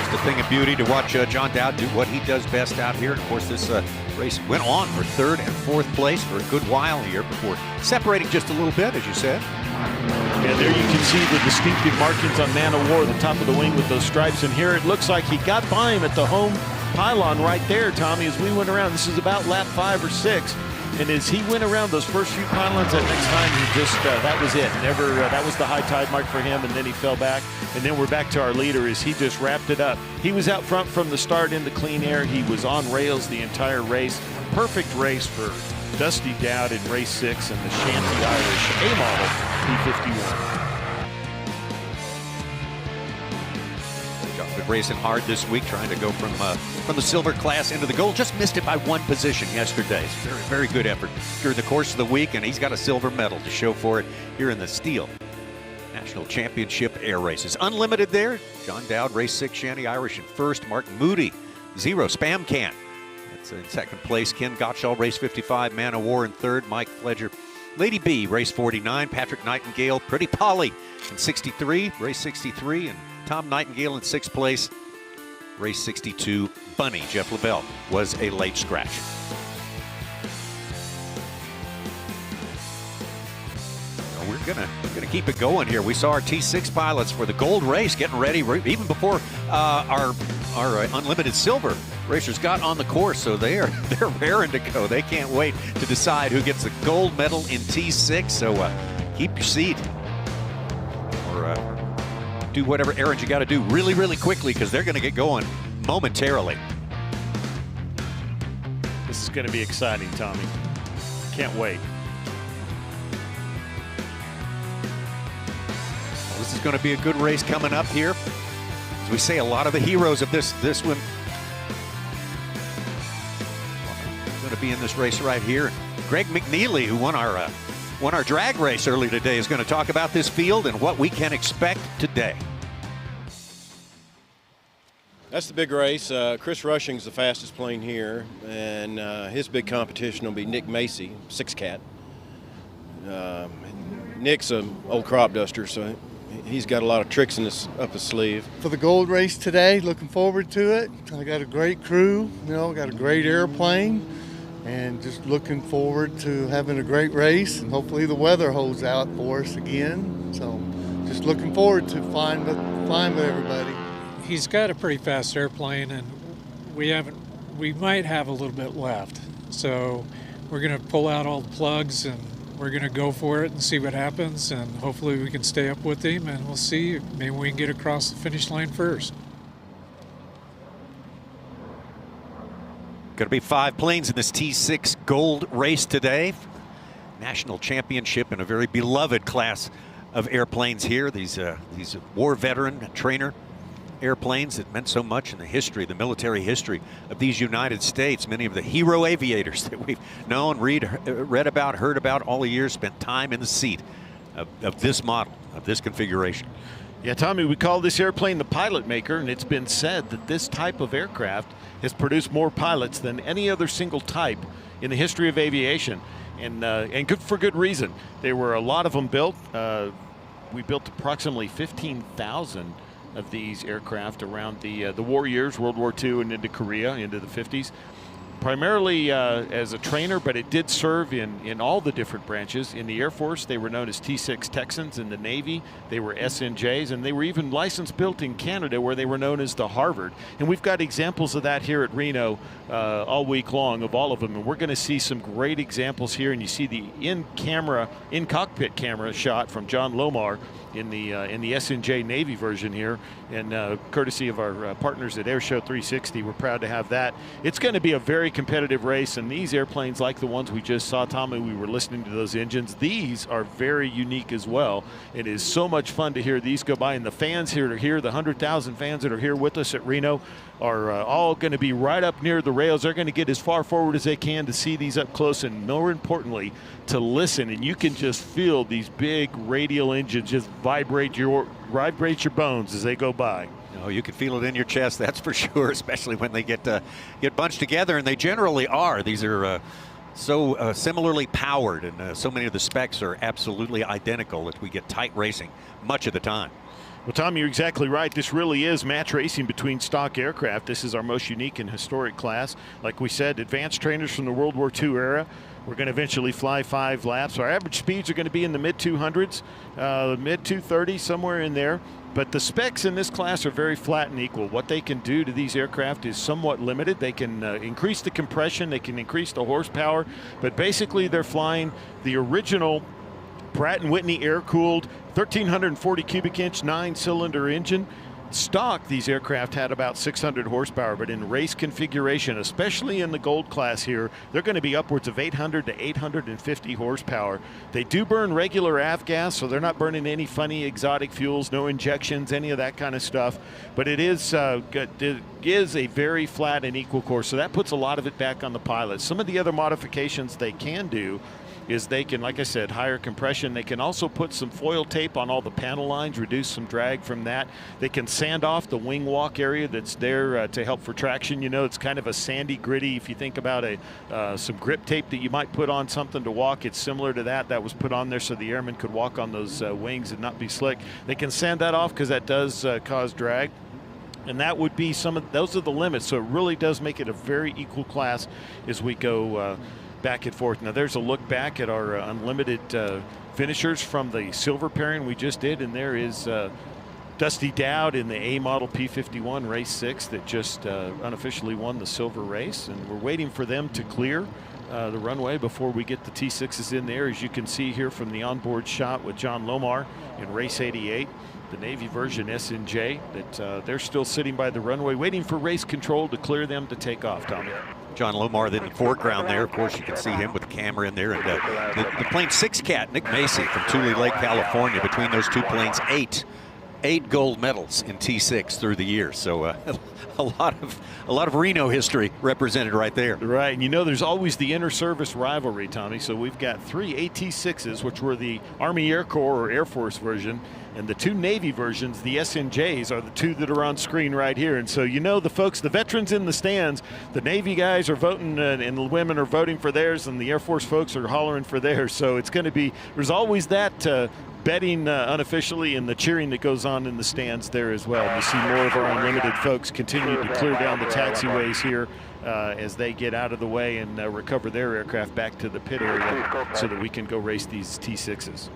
Just a thing of beauty to watch John Dowd do what he does best out here. And of course, this race went on for 3rd and 4th place for a good while here before separating just a little bit, as you said. And there you can see the distinctive markings on Man of War, the top of the wing with those stripes. And here it looks like he got by him at the home pylon right there, Tommy, as we went around. This is about lap 5 or 6. And as he went around those first few pylons, that next time he just, that was it. Never, that was the high tide mark for him, and then he fell back. And then we're back to our leader as he just wrapped it up. He was out front from the start in the clean air. He was on rails the entire race. Perfect race for Dusty Dowd in race 6 and the Shanty Irish A-model P51. Been racing hard this week, trying to go from the silver class into the gold. Just missed it by 1 position yesterday. It's very, very good effort during the course of the week, and he's got a silver medal to show for it here in the STIHL National Championship Air Races. Unlimited there. John Dowd, race 6, Shanty Irish in 1st. Mark Moody, 0, Spam Can. That's in 2nd place. Ken Gottschall, race 55, Man of War in 3rd. Mike Fledger, Lady B, race 49. Patrick Nightingale, Pretty Polly in 63, race 63, and Tom Nightingale in 6th place, race 62. Bunny, Jeff LaBelle, was a late scratch. We're gonna keep it going here. We saw our T6 pilots for the gold race getting ready even before our unlimited silver racers got on the course. So they're raring to go. They can't wait to decide who gets the gold medal in T6. So keep your seat, or do whatever errands you got to do really, really quickly, because they're going to get going momentarily. This is going to be exciting, Tommy. Can't wait. Well, this is going to be a good race coming up here. As we say, a lot of the heroes of this one are going to be in this race right here. Greg McNeely, who won our drag race earlier today, is going to talk about this field and what we can expect today. That's the big race. Chris Rushing's the fastest plane here, and his big competition will be Nick Macy, 6-cat. Nick's an old crop duster, so he's got a lot of tricks up his sleeve. For the gold race today, looking forward to it. I got a great crew, got a great airplane, and just looking forward to having a great race, and hopefully the weather holds out for us again. So just looking forward to flying with everybody. He's got a pretty fast airplane, and we might have a little bit left. So we're going to pull out all the plugs, and we're going to go for it and see what happens, and hopefully we can stay up with him, and we'll see. Maybe we can get across the finish line first. Going to be 5 planes in this T6 gold race today. National championship in a very beloved class of airplanes here. These war veteran trainer airplanes that meant so much in the history, the military history of these United States. Many of the hero aviators that we've known, read about, heard about all the years, spent time in the seat of this model, of this configuration. Yeah, Tommy, we call this airplane the pilot maker, and it's been said that this type of aircraft has produced more pilots than any other single type in the history of aviation, and good for good reason. There were a lot of them built. We built approximately 15,000 of these aircraft around the war years, World War II and into Korea, into the 50s. Primarily as a trainer, but it did serve in all the different branches. In the Air Force, they were known as T6 Texans. In the Navy, they were SNJs, and they were even licensed built in Canada, where they were known as the Harvard. And we've got examples of that here at Reno all week long of all of them, and we're going to see some great examples here. And you see the in-cockpit camera shot from John Lomar in the SNJ Navy version here, and courtesy of our partners at Airshow 360, we're proud to have that. It's going to be a very competitive race, and these airplanes, like the ones we just saw, Tommy, we were listening to those engines. These are very unique as well. It is so much fun to hear these go by, and the fans here to hear, the 100,000 fans that are here with us at Reno, are all going to be right up near the rails. They're going to get as far forward as they can to see these up close, and more importantly, to listen. And you can just feel these big radial engines just vibrate your bones as they go by. Oh, you can feel it in your chest, that's for sure, especially when they get bunched together, and they generally are. These are so similarly powered, and so many of the specs are absolutely identical that we get tight racing much of the time. Well, Tom, you're exactly right. This really is match racing between stock aircraft. This is our most unique and historic class. Like we said, advanced trainers from the World War II era. We're going to eventually fly 5 laps. Our average speeds are going to be in the mid-200s, mid-230s, somewhere in there. But the specs in this class are very flat and equal. What they can do to these aircraft is somewhat limited. They can increase the compression, they can increase the horsepower, but basically they're flying the original Pratt & Whitney air-cooled 1,340 cubic inch 9-cylinder engine. Stock, these aircraft had about 600 horsepower, but in race configuration, especially in the gold class here, they're going to be upwards of 800 to 850 horsepower. They do burn regular avgas, so they're not burning any funny exotic fuels, no injections, any of that kind of stuff. But it is a very flat and equal course, so that puts a lot of it back on the pilots. Some of the other modifications they can do is they can, like I said, higher compression. They can also put some foil tape on all the panel lines, reduce some drag from that. They can sand off the wing walk area that's there to help for traction. You know, it's kind of a sandy, gritty. If you think about some grip tape that you might put on something to walk, it's similar to that. That was put on there so the airmen could walk on those wings and not be slick. They can sand that off because that does cause drag. And that would be those are the limits. So it really does make it a very equal class as we go back and forth. Now there's a look back at our unlimited finishers from the silver pairing we just did, and there is Dusty Dowd in the A model P51 race 6 that just unofficially won the silver race, and we're waiting for them to clear the runway before we get the T6s in there. As you can see here from the onboard shot with John Lomar in race 88, the Navy version SNJ, that they're still sitting by the runway waiting for race control to clear them to take off, Tommy. John Lomar in the foreground there. Of course, you can see him with the camera in there. And the plane 6 cat, Nick Macy from Tule Lake, California. Between those two planes, eight gold medals in T6 through the years. So a lot of Reno history represented right there. Right, and you know there's always the inter-service rivalry, Tommy. So we've got 3 AT6s, which were the Army Air Corps or Air Force version, and the 2 Navy versions, the SNJs, are the 2 that are on screen right here. And so you know the folks, the veterans in the stands, the Navy guys are voting and the women are voting for theirs, and the Air Force folks are hollering for theirs. So it's going to be, there's always that betting unofficially and the cheering that goes on in the stands there as well. You see more of our unlimited folks continue to clear down the taxiways here as they get out of the way and recover their aircraft back to the pit area so that we can go race these T6s.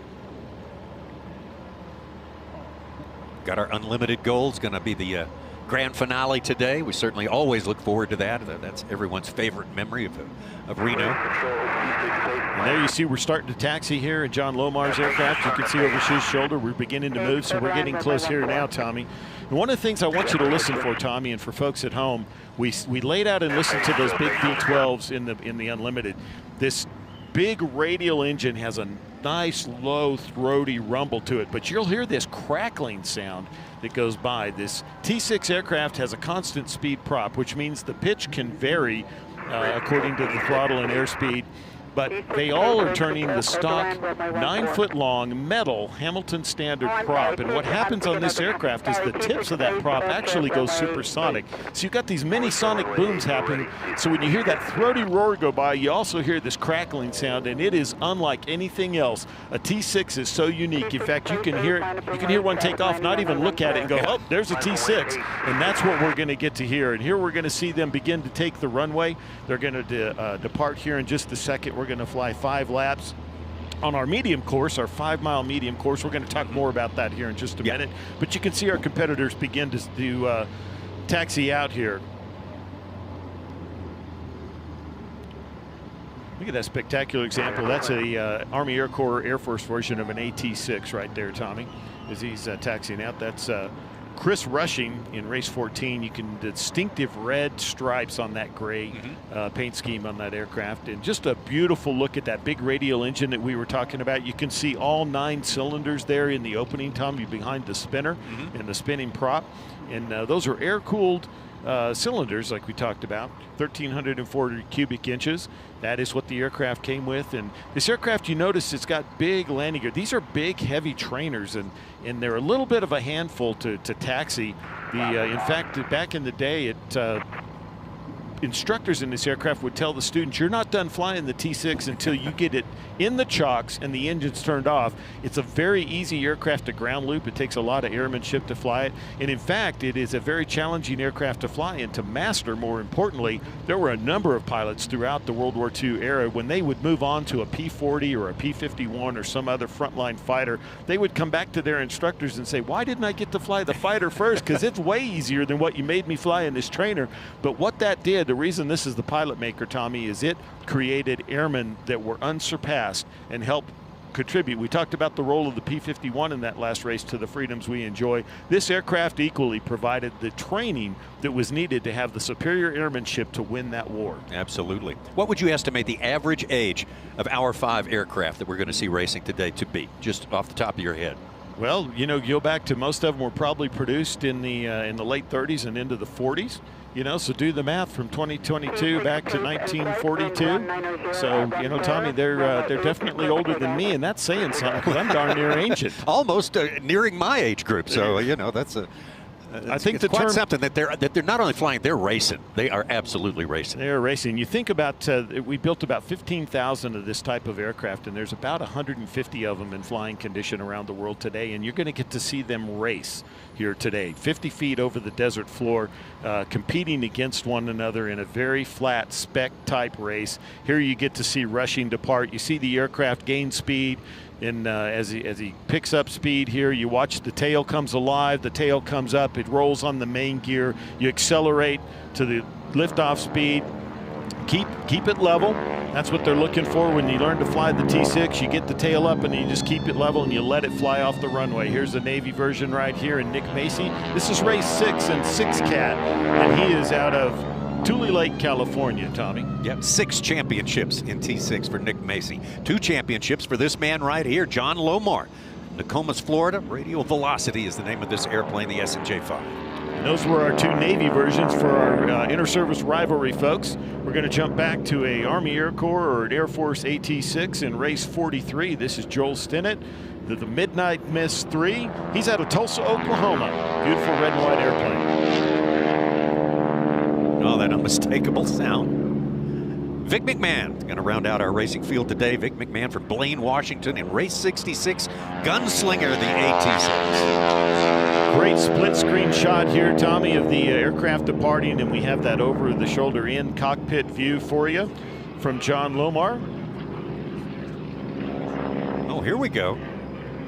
Got our unlimited goals, going to be the grand finale today. We certainly always look forward to that. That's everyone's favorite memory of Reno. And there you see we're starting to taxi here at John Lomar's aircraft. You can see over his shoulder we're beginning to move, so we're getting close here now, Tommy. And one of the things I want you to listen for, Tommy, and for folks at home, we laid out and listened to those big V12s in the unlimited. This big radial engine has a nice low throaty rumble to it, but you'll hear this crackling sound that goes by. This T6 aircraft has a constant speed prop, which means the pitch can vary according to the throttle and airspeed. But they all are turning the stock 9-foot-long metal Hamilton standard prop. And what happens on this aircraft is the tips of that prop actually go supersonic. So you've got these mini sonic booms happening. So when you hear that throaty roar go by, you also hear this crackling sound, and it is unlike anything else. A T6 is so unique. In fact, you can hear it. You can hear one take off, not even look at it, and go, oh, there's a T6. And that's what we're going to get to hear. And here we're going to see them begin to take the runway. They're going to depart here in just a second. We're going to fly 5 laps on our medium course, our 5-mile medium course. We're going to talk more about that here in just a minute. But you can see our competitors begin to taxi out here. Look at that spectacular example. That's a Army Air Corps Air Force version of an AT6 right there, Tommy, as he's taxiing out. That's Chris Rushing in race 14. You can distinctive red stripes on that gray paint scheme on that aircraft, and just a beautiful look at that big radial engine that we were talking about. You can see all 9 cylinders there in the opening, Tommy, behind the spinner and the spinning prop, and those are air-cooled cylinders like we talked about, 1,340 cubic inches. That is what the aircraft came with. And this aircraft, you notice, it's got big landing gear. These are big, heavy trainers, and they're a little bit of a handful to taxi. In fact, back in the day, instructors in this aircraft would tell the students, you're not done flying the T6 until you get it in the chocks and the engine's turned off. It's a very easy aircraft to ground loop. It takes a lot of airmanship to fly it. And in fact, it is a very challenging aircraft to fly and to master. More importantly, there were a number of pilots throughout the World War II era, when they would move on to a P-40 or a P-51 or some other frontline fighter, they would come back to their instructors and say, why didn't I get to fly the fighter first? Because it's way easier than what you made me fly in this trainer. But what that did, the reason this is the pilot maker, Tommy, is it created airmen that were unsurpassed and helped contribute. We talked about the role of the P-51 in that last race to the freedoms we enjoy. This aircraft equally provided the training that was needed to have the superior airmanship to win that war. Absolutely. What would you estimate the average age of our 5 aircraft that we're going to see racing today to be, just off the top of your head? Well, you know, go back to most of them were probably produced in the late 30s and into the 40s. You know, so do the math from 2022 back to 1942. So, you know, Tommy, they're definitely older than me, and that's saying something because I'm darn near ancient. Almost nearing my age group. So, you know, that's a. I think it's the quite term, something that they're not only flying, they're racing. They are absolutely racing. They're racing. You think about we built about 15,000 of this type of aircraft, and there's about 150 of them in flying condition around the world today, and you're going to get to see them race here today, 50 feet over the desert floor, competing against one another in a very flat spec type race. Here you get to see rushing depart. You see the aircraft gain speed. And as he picks up speed here, you watch the tail comes alive, the tail comes up, it rolls on the main gear, you accelerate to the liftoff speed, keep it level. That's what they're looking for when you learn to fly the T6. You get the tail up and you just keep it level and you let it fly off the runway. Here's the Navy version right here, and Nick Macy. This is race 6 in 6-cat, and he is out of Tule Lake, California, Tommy. Yep, 6 championships in T6 for Nick Macy. 2 championships for this man right here, John Lomar. Nokomis, Florida. Radial Velocity is the name of this airplane, the SNJ-5. And those were our 2 Navy versions for our inter-service rivalry, folks. We're going to jump back to a Army Air Corps or an Air Force AT-6 in race 43. This is Joel Stinnett, the Midnight Miss 3. He's out of Tulsa, Oklahoma. Beautiful red and white airplane. Oh, that unmistakable sound. Vic McMahon going to round out our racing field today. Vic McMahon from Blaine, Washington in race 66. Gunslinger, the AT-6. Great split screen shot here, Tommy, of the aircraft departing, and we have that over the shoulder in cockpit view for you from John Lomar. Oh, here we go.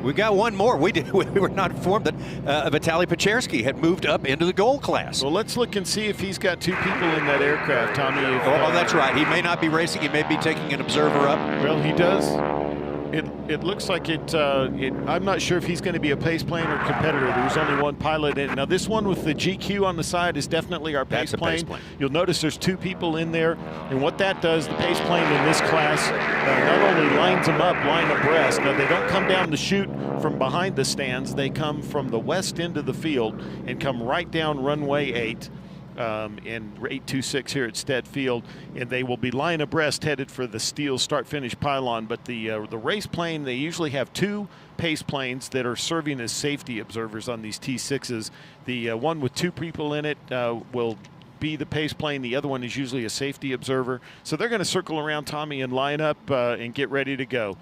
We got one more. We were not informed that Vitaly Pechersky had moved up into the gold class. Well, let's look and see if he's got 2 people in that aircraft, Tommy. Oh, that's right. He may not be racing. He may be taking an observer up. Well, he does. It looks like I'm not sure if he's going to be a pace plane or competitor. There was only one pilot in. Now, this one with the GQ on the side is definitely our pace plane. Pace plane. You'll notice there's 2 people in there. And what that does, the pace plane in this class not only lines them up, line abreast. Now, they don't come down the chute from behind the stands. They come from the west end of the field and come right down runway 8. And 826 here at Stead Field, and they will be line abreast headed for the steel start-finish pylon. But the race plane, they usually have 2 pace planes that are serving as safety observers on these T6s. The one with 2 people in it will be the pace plane. The other one is usually a safety observer. So they're going to circle around, Tommy, and line up and get ready to go.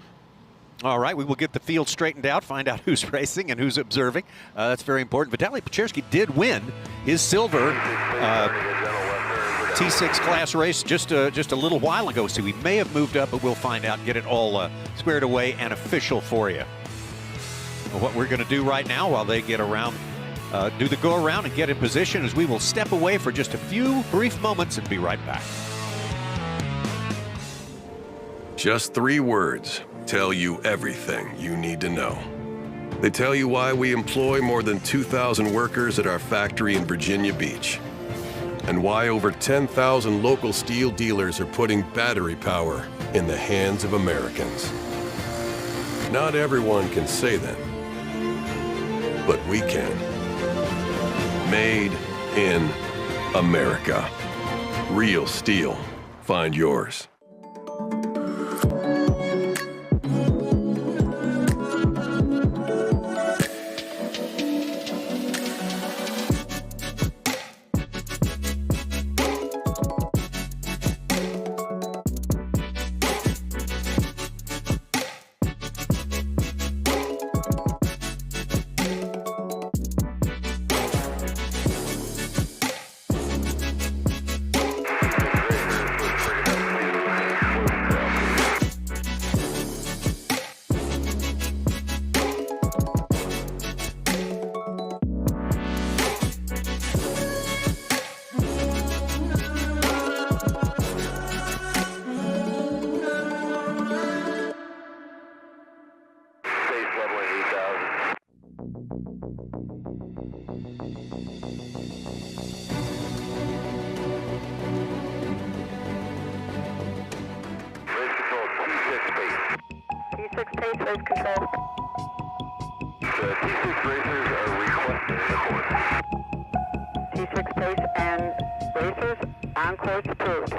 All right, we will get the field straightened out, find out who's racing and who's observing. That's very important. Vitaly Pechersky did win his silver T6 class race just a little while ago, so he may have moved up, but we'll find out, get it all squared away and official for you. What we're going to do right now while they get around, do the go around and get in position, is we will step away for just a few brief moments and be right back. Just 3 words tell you everything you need to know. They tell you why we employ more than 2,000 workers at our factory in Virginia Beach, and why over 10,000 local steel dealers are putting battery power in the hands of Americans. Not everyone can say that, but we can. Made in America. Real steel. Find yours. T6 pace, race control. The T6 racers are requested in the course. T6 pace and racers on course approved.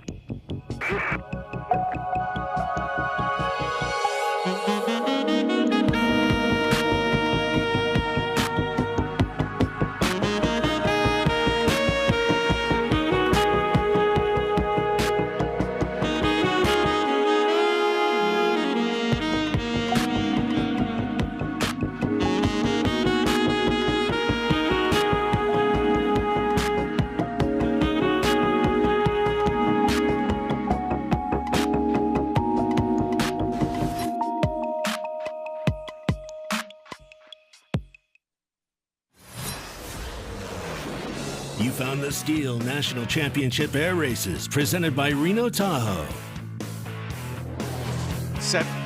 You found the STIHL National Championship Air Races presented by Reno-Tahoe.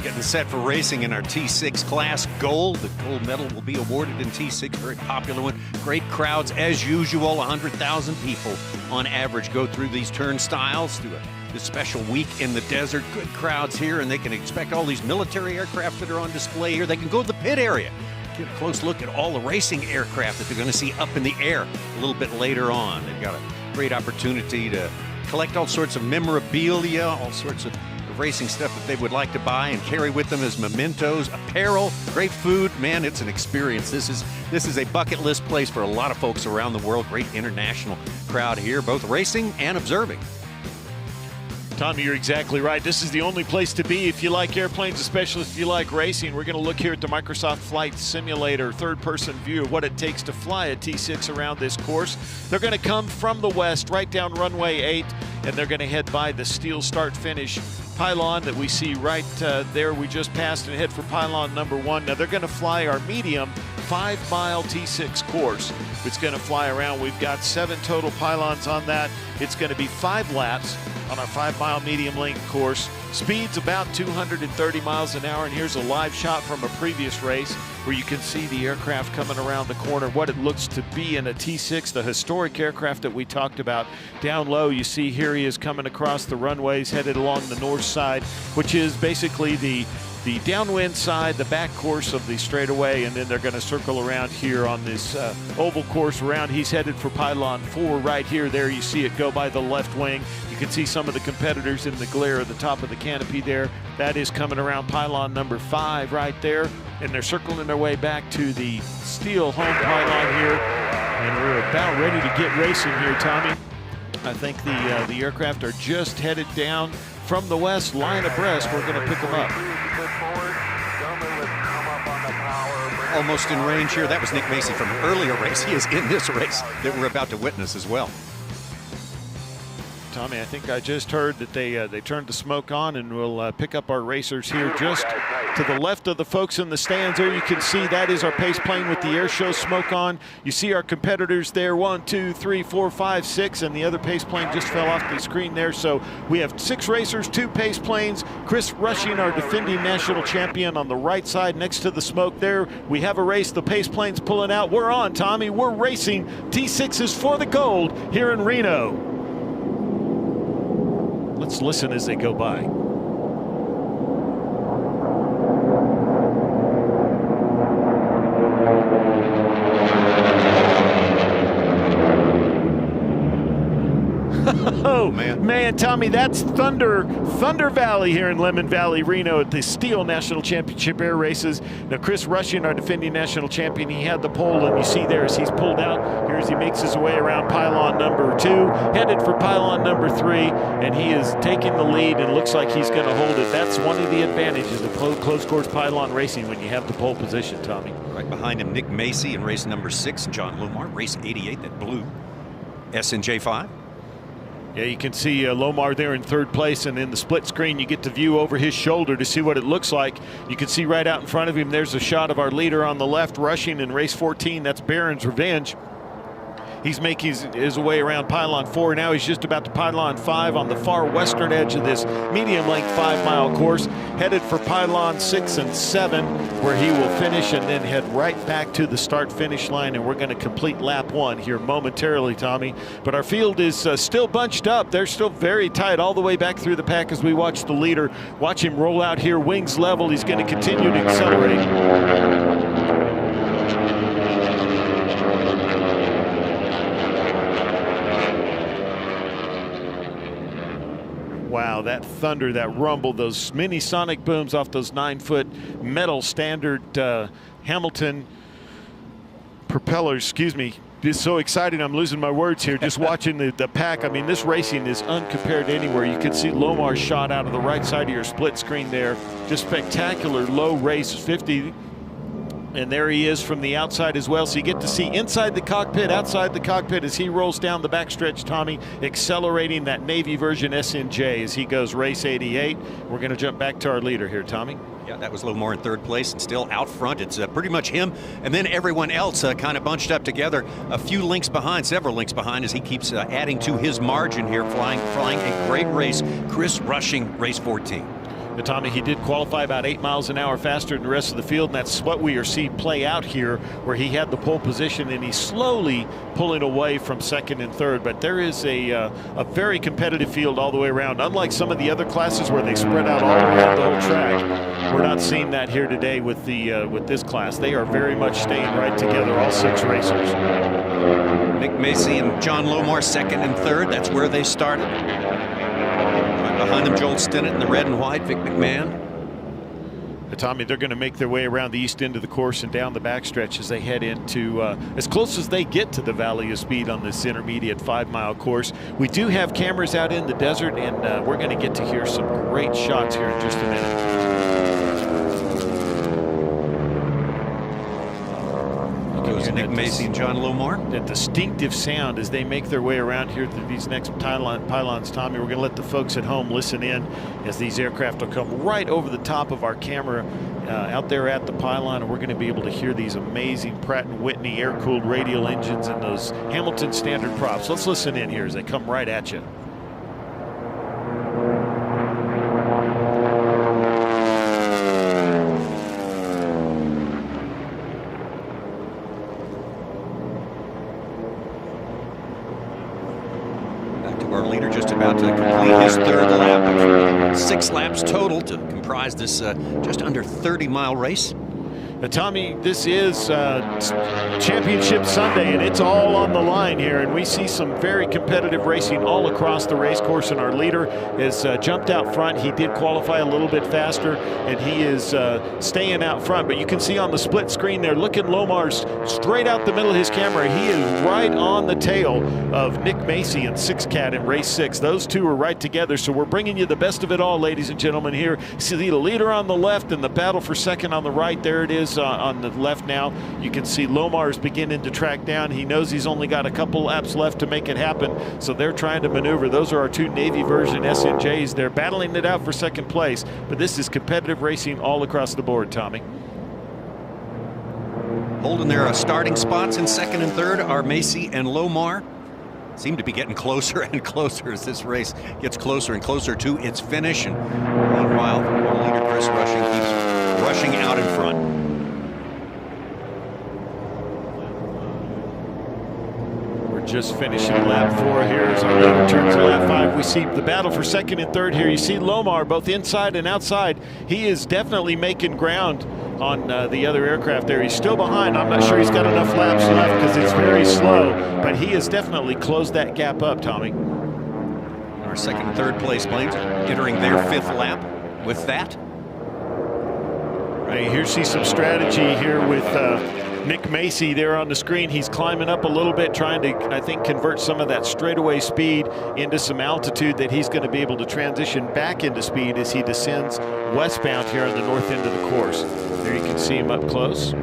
Getting set for racing in our T6 class gold. The gold medal will be awarded in T6, very popular one. Great crowds as usual, 100,000 people on average go through these turnstiles through this special week in the desert. Good crowds here, and they can expect all these military aircraft that are on display here. They can go to the pit area, get a close look at all the racing aircraft that they're going to see up in the air a little bit later on. They've got a great opportunity to collect all sorts of memorabilia, all sorts of racing stuff that they would like to buy and carry with them as mementos, apparel, great food. Man, it's an experience. This is a bucket list place for a lot of folks around the world. Great international crowd here, both racing and observing. Tommy, you're exactly right. This is the only place to be if you like airplanes, especially if you like racing. We're going to look here at the Microsoft Flight Simulator third-person view of what it takes to fly a T6 around this course. They're going to come from the west, right down runway 8, and they're going to head by the steel start-finish pylon that we see right there we just passed and head for pylon number 1. Now they're going to fly our medium 5-mile T6 course. It's going to fly around. We've got 7 total pylons on that. It's going to be 5 laps on our 5-mile medium length course. Speed's about 230 miles an hour, and here's a live shot from a previous race where you can see the aircraft coming around the corner, what it looks to be in a T6, the historic aircraft that we talked about. Down low, you see here he is coming across the runways, headed along the north side, which is basically the downwind side, the back course of the straightaway, and then they're going to circle around here on this oval course around. He's headed for pylon 4 right here. There you see it go by the left wing. You can see some of the competitors in the glare at the top of the canopy there. That is coming around pylon number 5 right there, and they're circling their way back to the steel home pylon here, and we're about ready to get racing here, Tommy. I think the aircraft are just headed down from the west, line abreast. We're going to pick them up. Almost in range here. That was Nick Macy from an earlier race. He is in this race that we're about to witness as well. Tommy, I think I just heard that they turned the smoke on, and we'll pick up our racers here just to the left of the folks in the stands there. You can see that is our pace plane with the air show smoke on. You see our competitors there, 1, 2, 3, 4, 5, 6, and the other pace plane just fell off the screen there. So we have 6 racers, 2 pace planes. Chris Rushing, our defending national champion, on the right side next to the smoke there. We have a race. The pace plane's pulling out. We're on, Tommy. We're racing T6s for the gold here in Reno. Let's listen as they go by. Oh, man, Tommy, that's Thunder Valley here in Lemon Valley, Reno at the STIHL National Championship Air Races. Now, Chris Rushing, our defending national champion, he had the pole, and you see there as he's pulled out, here as he makes his way around pylon number 2, headed for pylon number 3, and he is taking the lead and looks like he's going to hold it. That's one of the advantages of close course pylon racing when you have the pole position, Tommy. Right behind him, Nick Macy in race number 6, John Lomar, race 88, that blue S&J 5. Yeah, you can see Lomar there in 3rd place, and in the split screen you get the view over his shoulder to see what it looks like. You can see right out in front of him, there's a shot of our leader on the left rushing in race 14. That's Barron's Revenge. He's making his way around pylon 4. Now he's just about to pylon 5 on the far western edge of this medium-length 5-mile course, headed for pylon 6 and 7, where he will finish and then head right back to the start-finish line, and we're going to complete lap 1 here momentarily, Tommy. But our field is still bunched up. They're still very tight all the way back through the pack as we watch the leader. Watch him roll out here, wings level. He's going to continue to accelerate. Wow, that thunder, that rumble, those mini sonic booms off those 9-foot metal standard Hamilton propellers, excuse me. It's so exciting, I'm losing my words here. Just watching the pack, I mean, this racing is uncompared anywhere. You can see Lomar's shot out of the right side of your split screen there. Just spectacular low race, 50. And there he is from the outside as well. So you get to see inside the cockpit, outside the cockpit as he rolls down the backstretch, Tommy, accelerating that Navy version SNJ as he goes race 88. We're going to jump back to our leader here, Tommy. Yeah, that was Lomar in third place and still out front. It's pretty much him and then everyone else kind of bunched up together. A few links behind, several links behind as he keeps adding to his margin here, flying a great race. Chris Rushing, race 14. Tommy, he did qualify about 8 miles an hour faster than the rest of the field, and that's what we are seeing play out here, where he had the pole position and he's slowly pulling away from second and third. But there is a very competitive field all the way around. Unlike some of the other classes where they spread out all around the whole track, we're not seeing that here today with this class. They are very much staying right together, all 6 racers. Nick Macy and John Lomar second and third. That's where they started. Behind them, Joel Stinnett in the red and white, Vic McMahon. Tommy, they're going to make their way around the east end of the course and down the backstretch as they head into as close as they get to the Valley of Speed on this intermediate 5-mile course. We do have cameras out in the desert, and we're going to get to hear some great shots here in just a minute. Goes Nick Macy and John Lomar. That distinctive sound as they make their way around here through these next pylons, Tommy. We're going to let the folks at home listen in as these aircraft will come right over the top of our camera out there at the pylon, and we're going to be able to hear these amazing Pratt & Whitney air-cooled radial engines and those Hamilton standard props. Let's listen in here as they come right at you. Our leader just about to complete his third lap. 6 laps total to comprise this just under 30-mile race. Tommy, this is Championship Sunday, and it's all on the line here, and we see some very competitive racing all across the race course, and our leader has jumped out front. He did qualify a little bit faster, and he is staying out front, but you can see on the split screen there, look at Lomar's straight out the middle of his camera. He is right on the tail of Nick Macy and Six Cat in race 6. Those two are right together, so we're bringing you the best of it all, ladies and gentlemen, here. See the leader on the left and the battle for second on the right. There it is. On the left now, you can see Lomar is beginning to track down. He knows he's only got a couple laps left to make it happen, so they're trying to maneuver. Those are our 2 Navy version SNJs. They're battling it out for second place, but this is competitive racing all across the board, Tommy. Holding their starting spots in second and third are Macy and Lomar. Seem to be getting closer and closer as this race gets closer and closer to its finish. And meanwhile, our leader Chris Rushing keeps rushing out in front. Just finishing lap 4 here as our leader turns to lap 5. We see the battle for second and third here. You see Lomar both inside and outside. He is definitely making ground on the other aircraft there. He's still behind. I'm not sure he's got enough laps left because it's very slow, but he has definitely closed that gap up, Tommy. Our second and third place planes entering their 5th lap with that. Right, here see some strategy here with Nick Macy there on the screen. He's climbing up a little bit, trying to, I think, convert some of that straightaway speed into some altitude that he's going to be able to transition back into speed as he descends westbound here on the north end of the course. There you can see him up close.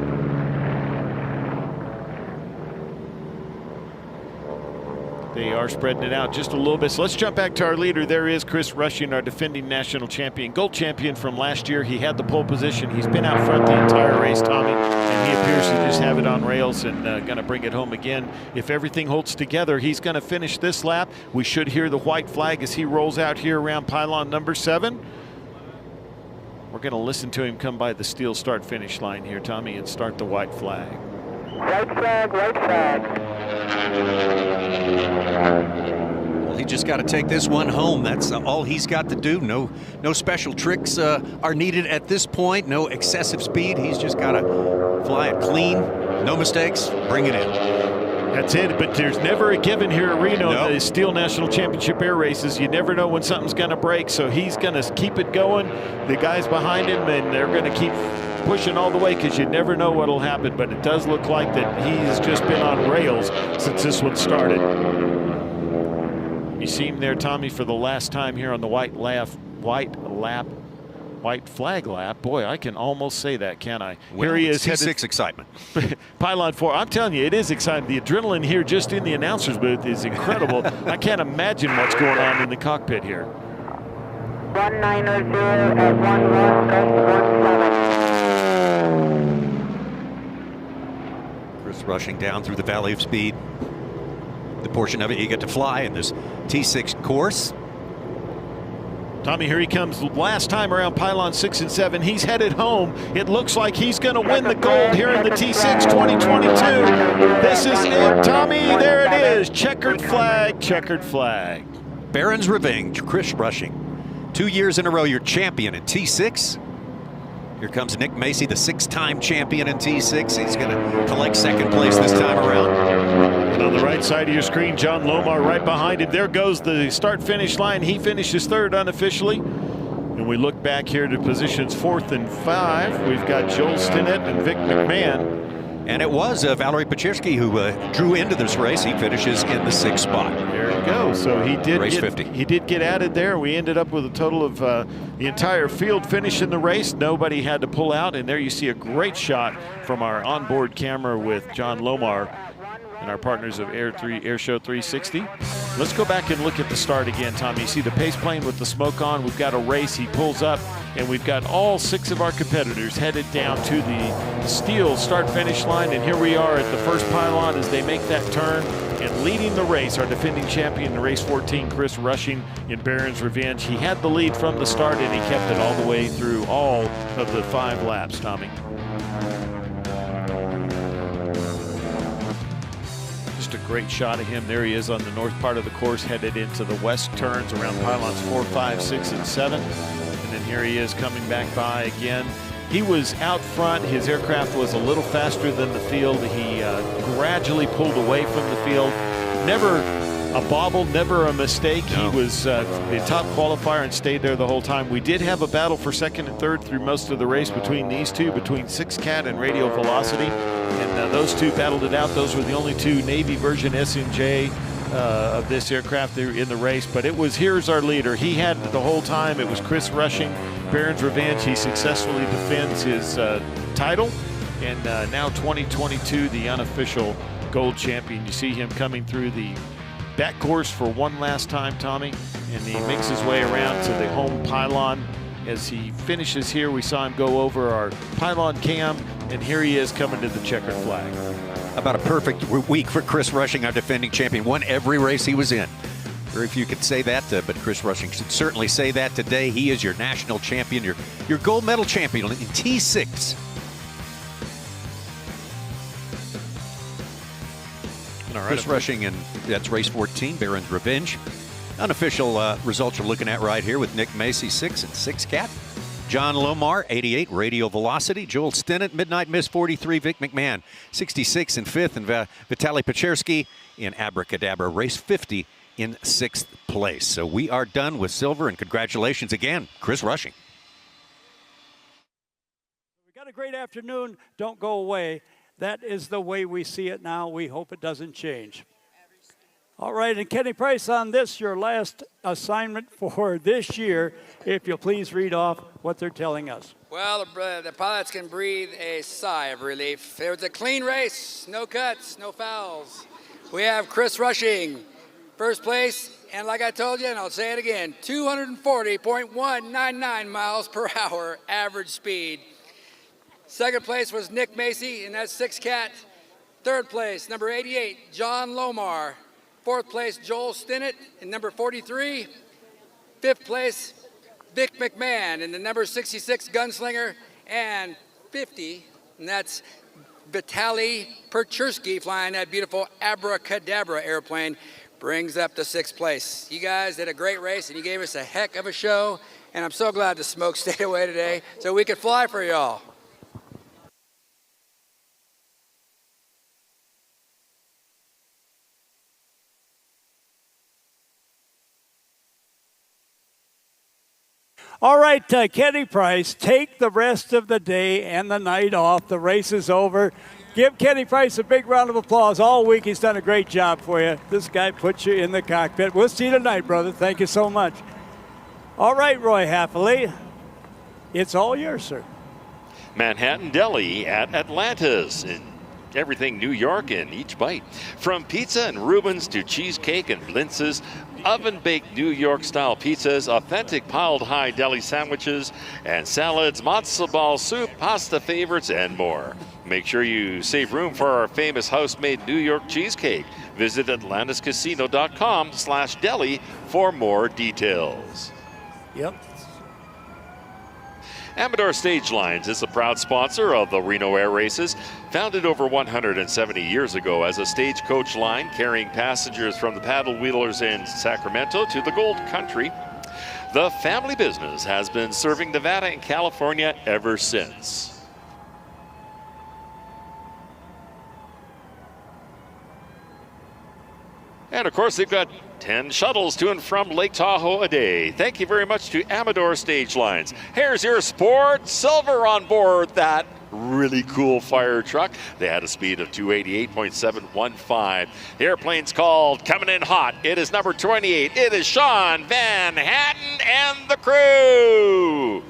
They are spreading it out just a little bit. So let's jump back to our leader. There is Chris Rushing, our defending national champion, gold champion from last year. He had the pole position. He's been out front the entire race, Tommy, and he appears to just have it on rails and going to bring it home again. If everything holds together, he's going to finish this lap. We should hear the white flag as he rolls out here around pylon number 7. We're going to listen to him come by the steel start-finish line here, Tommy, and start the white flag. White flag, white flag. Well, he just got to take this one home. That's all he's got to do. No special tricks are needed at this point. No excessive speed. He's just got to fly it clean. No mistakes. Bring it in. That's it, but there's never a given here at Reno. Nope. The Steel National Championship air races, you never know when something's going to break, so he's going to keep it going. The guys behind him, and they're going to keep pushing all the way because you never know what'll happen, but it does look like that he's just been on rails since this one started. You see him there, Tommy, for the last time here on the white flag lap. Boy, I can almost say that, can't I? Well, here he is. T6 excitement. Pylon 4. I'm telling you, it is exciting. The adrenaline here just in the announcer's booth is incredible. I can't imagine what's going on in the cockpit here. 190 at 11.17. Chris Rushing down through the Valley of Speed. The portion of it you get to fly in this T6 course. Tommy, here he comes last time around pylon 6 and 7. He's headed home. It looks like he's going to win the gold here in the T6 2022. This is it, Tommy. There it is. Checkered flag, checkered flag. Baron's Revenge, Chris Rushing. 2 years in a row, you're champion in T6. Here comes Nick Macy, the 6-time champion in T6. He's going to collect second place this time around. And on the right side of your screen, John Lomar right behind him. There goes the start-finish line. He finishes third unofficially. And we look back here to positions 4th and 5. We've got Joel Stinnett and Vic McMahon. And it was Valerie Pachersky who drew into this race. He finishes in the 6th spot. There you go. So he did race 50. He did get added there. We ended up with a total of the entire field finishing the race. Nobody had to pull out. And there you see a great shot from our onboard camera with John Lomar and our partners of Airshow 360. Let's go back and look at the start again, Tommy. You see the pace plane with the smoke on. We've got a race. He pulls up, and we've got all 6 of our competitors headed down to the steel start-finish line. And here we are at the first pylon as they make that turn. And leading the race, our defending champion in race 14, Chris Rushing in Baron's Revenge. He had the lead from the start, and he kept it all the way through all of the 5 laps, Tommy. A great shot of him. There he is on the north part of the course, headed into the west turns around pylons 4, 5, 6, and 7. And then here he is coming back by again. He was out front. His aircraft was a little faster than the field. He gradually pulled away from the field. Never a bobble, never a mistake. No. He was the top qualifier and stayed there the whole time. We did have a battle for 2nd and 3rd through most of the race between these two, between 6CAT and Radio Velocity. And those two battled it out. Those were the only 2 Navy version SNJ of this aircraft in the race. But it was, here's our leader. He had it the whole time. It was Chris Rushing, Baron's Revenge. He successfully defends his title. And now 2022, the unofficial gold champion. You see him coming through the back course for one last time, Tommy. And he makes his way around to the home pylon. As he finishes here, we saw him go over our pylon cam, and here he is coming to the checkered flag. About a perfect week for Chris Rushing, our defending champion. Won every race he was in. Very few could say that, but Chris Rushing should certainly say that today. He is your national champion, your gold medal champion in T6. Chris Rushing, and that's race 14, Baron's Revenge. Unofficial results you're looking at right here with Nick Macy, 6 and 6CAT. John Lomar, 88, Radio Velocity. Joel Stinnett, Midnight Miss, 43. Vic McMahon, 66 and 5th. And Vitaly Pachersky in Abracadabra, race 50 in 6th place. So we are done with silver, and congratulations again, Chris Rushing. We got a great afternoon. Don't go away. That is the way we see it now. We hope it doesn't change. All right, and Kenny Price, on this, your last assignment for this year, if you'll please read off what they're telling us. Well, the pilots can breathe a sigh of relief. It was a clean race, no cuts, no fouls. We have Chris Rushing, First place, and like I told you, and I'll say it again, 240.199 miles per hour average speed. Second place was Nick Macy, and that's 6 Cat. Third place, number 88, John Lomar. Fourth place, Joel Stinnett, in number 43. Fifth place, Vic McMahon, in the number 66 Gunslinger. And 50, and that's Vitaly Perchersky flying that beautiful Abracadabra airplane, brings up to 6th place. You guys did a great race, and you gave us a heck of a show, and I'm so glad the smoke stayed away today so we could fly for y'all. All right, Kenny Price, take the rest of the day and the night off. The race is over. Give Kenny Price a big round of applause. All week he's done a great job for you. This guy puts you in the cockpit. We'll see you tonight, brother. Thank you so much. All right, Roy Haffley, it's all yours, sir. Manhattan Deli at Atlantis. And everything New York in each bite. From pizza and Reubens to cheesecake and blintzes, oven-baked New York-style pizzas, authentic piled-high deli sandwiches, and salads, matzo ball soup, pasta favorites, and more. Make sure you save room for our famous house-made New York cheesecake. Visit atlantiscasino.com/deli for more details. Yep. Amador Stage Lines is a proud sponsor of the Reno Air Races. Founded over 170 years ago as a stagecoach line carrying passengers from the paddle wheelers in Sacramento to the Gold Country, the family business has been serving Nevada and California ever since. And of course, they've got 10 shuttles to and from Lake Tahoe a day. Thank you very much to Amador Stage Lines. Here's your Sport Silver on board that really cool fire truck. They had a speed of 288.715. The airplane's called Coming In Hot. It is number 28. It is Sean Van Hatten and the crew.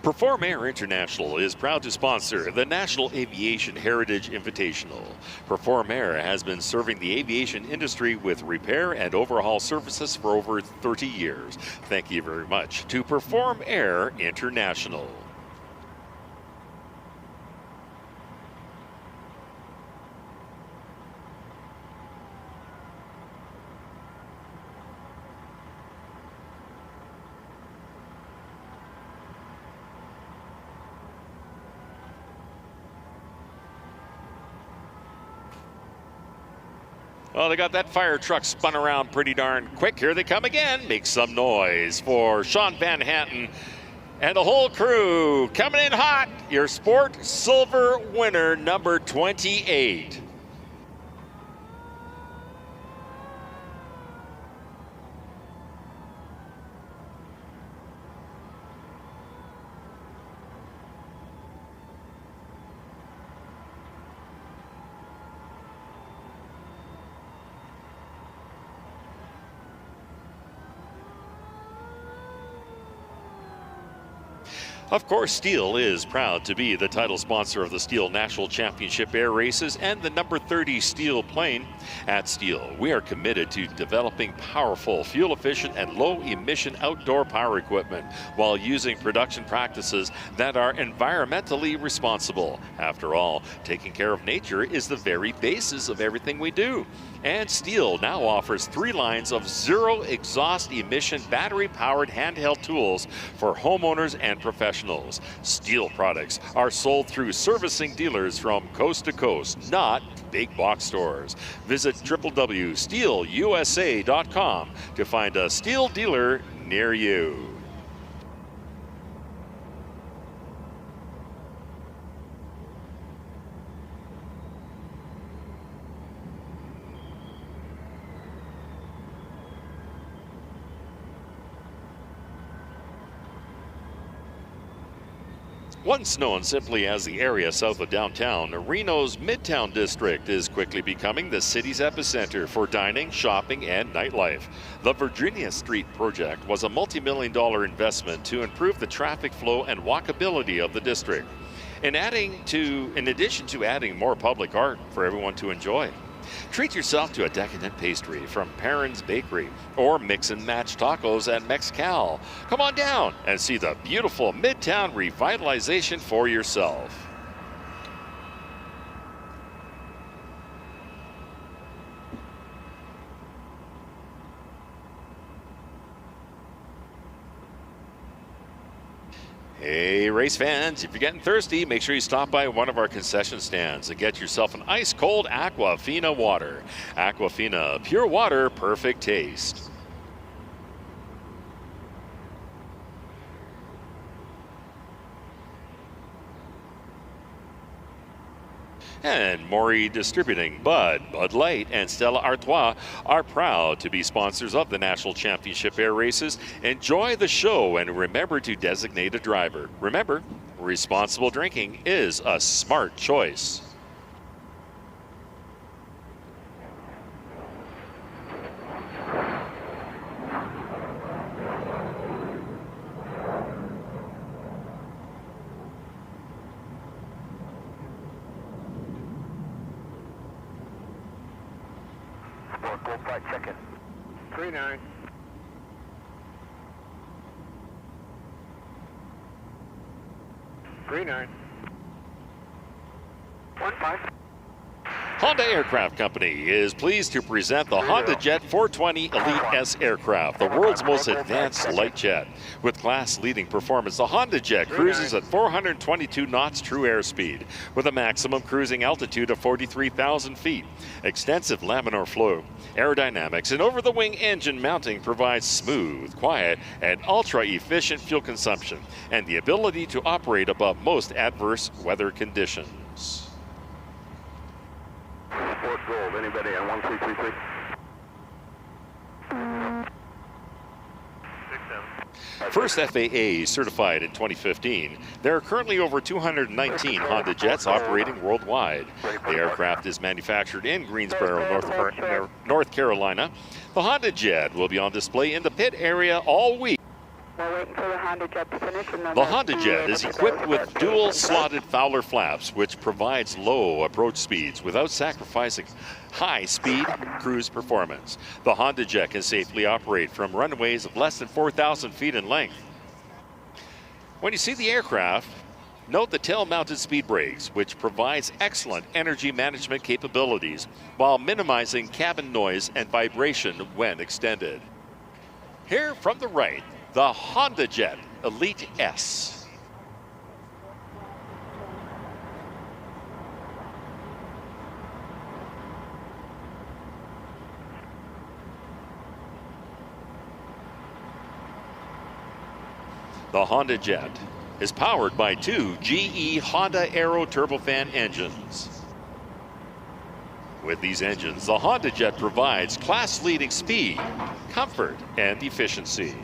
Perform Air International is proud to sponsor the National Aviation Heritage Invitational. Perform Air has been serving the aviation industry with repair and overhaul services for over 30 years. Thank you very much to Perform Air International. Well, they got that fire truck spun around pretty darn quick. Here they come again. Make some noise for Sean Van Hatten and the whole crew. Coming in hot, your Sport Silver winner, number 28. Of course, STIHL is proud to be the title sponsor of the STIHL National Championship Air Races and the number 30 STIHL plane. At STIHL, we are committed to developing powerful, fuel-efficient, and low-emission outdoor power equipment while using production practices that are environmentally responsible. After all, taking care of nature is the very basis of everything we do. And STIHL now offers 3 lines of zero exhaust emission battery-powered handheld tools for homeowners and professionals. STIHL products are sold through servicing dealers from coast to coast, not big box stores. Visit www.stihlusa.com to find a STIHL dealer near you. Once known simply as the area south of downtown, Reno's Midtown District is quickly becoming the city's epicenter for dining, shopping, and nightlife. The Virginia Street project was a multi-million-dollar investment to improve the traffic flow and walkability of the district, in addition to adding more public art for everyone to enjoy. Treat yourself to a decadent pastry from Perrin's Bakery or mix and match tacos at Mexcal. Come on down and see the beautiful Midtown revitalization for yourself. Hey, race fans, if you're getting thirsty, make sure you stop by one of our concession stands and get yourself an ice-cold Aquafina water. Aquafina, pure water, perfect taste. And Maury Distributing, Bud Light, and Stella Artois are proud to be sponsors of the National Championship Air Races. Enjoy the show and remember to designate a driver. Remember, responsible drinking is a smart choice. Full flight check-in. 39. Honda Aircraft Company is pleased to present the Honda Jet 420 Elite S aircraft, the world's most advanced light jet. With class-leading performance, the Honda Jet cruises at 422 knots true airspeed, with a maximum cruising altitude of 43,000 feet. Extensive laminar flow, aerodynamics, and over-the-wing engine mounting provides smooth, quiet, and ultra-efficient fuel consumption, and the ability to operate above most adverse weather conditions. Sport Gold, anybody on 1333? First FAA certified in 2015, there are currently over 219 Honda Jets operating worldwide. The aircraft is manufactured in Greensboro, North Carolina. The Honda Jet will be on display in the pit area all week. We're waiting for the Honda Jet to finish. The Honda Jet is equipped with dual slotted Fowler flaps, which provides low approach speeds without sacrificing high-speed cruise performance. The Honda Jet can safely operate from runways of less than 4,000 feet in length. When you see the aircraft, note the tail-mounted speed brakes, which provides excellent energy management capabilities while minimizing cabin noise and vibration when extended. Here from the right, the Honda Jet Elite S. The Honda Jet is powered by two GE Honda Aero turbofan engines. With these engines, the Honda Jet provides class-leading speed, comfort, and efficiency.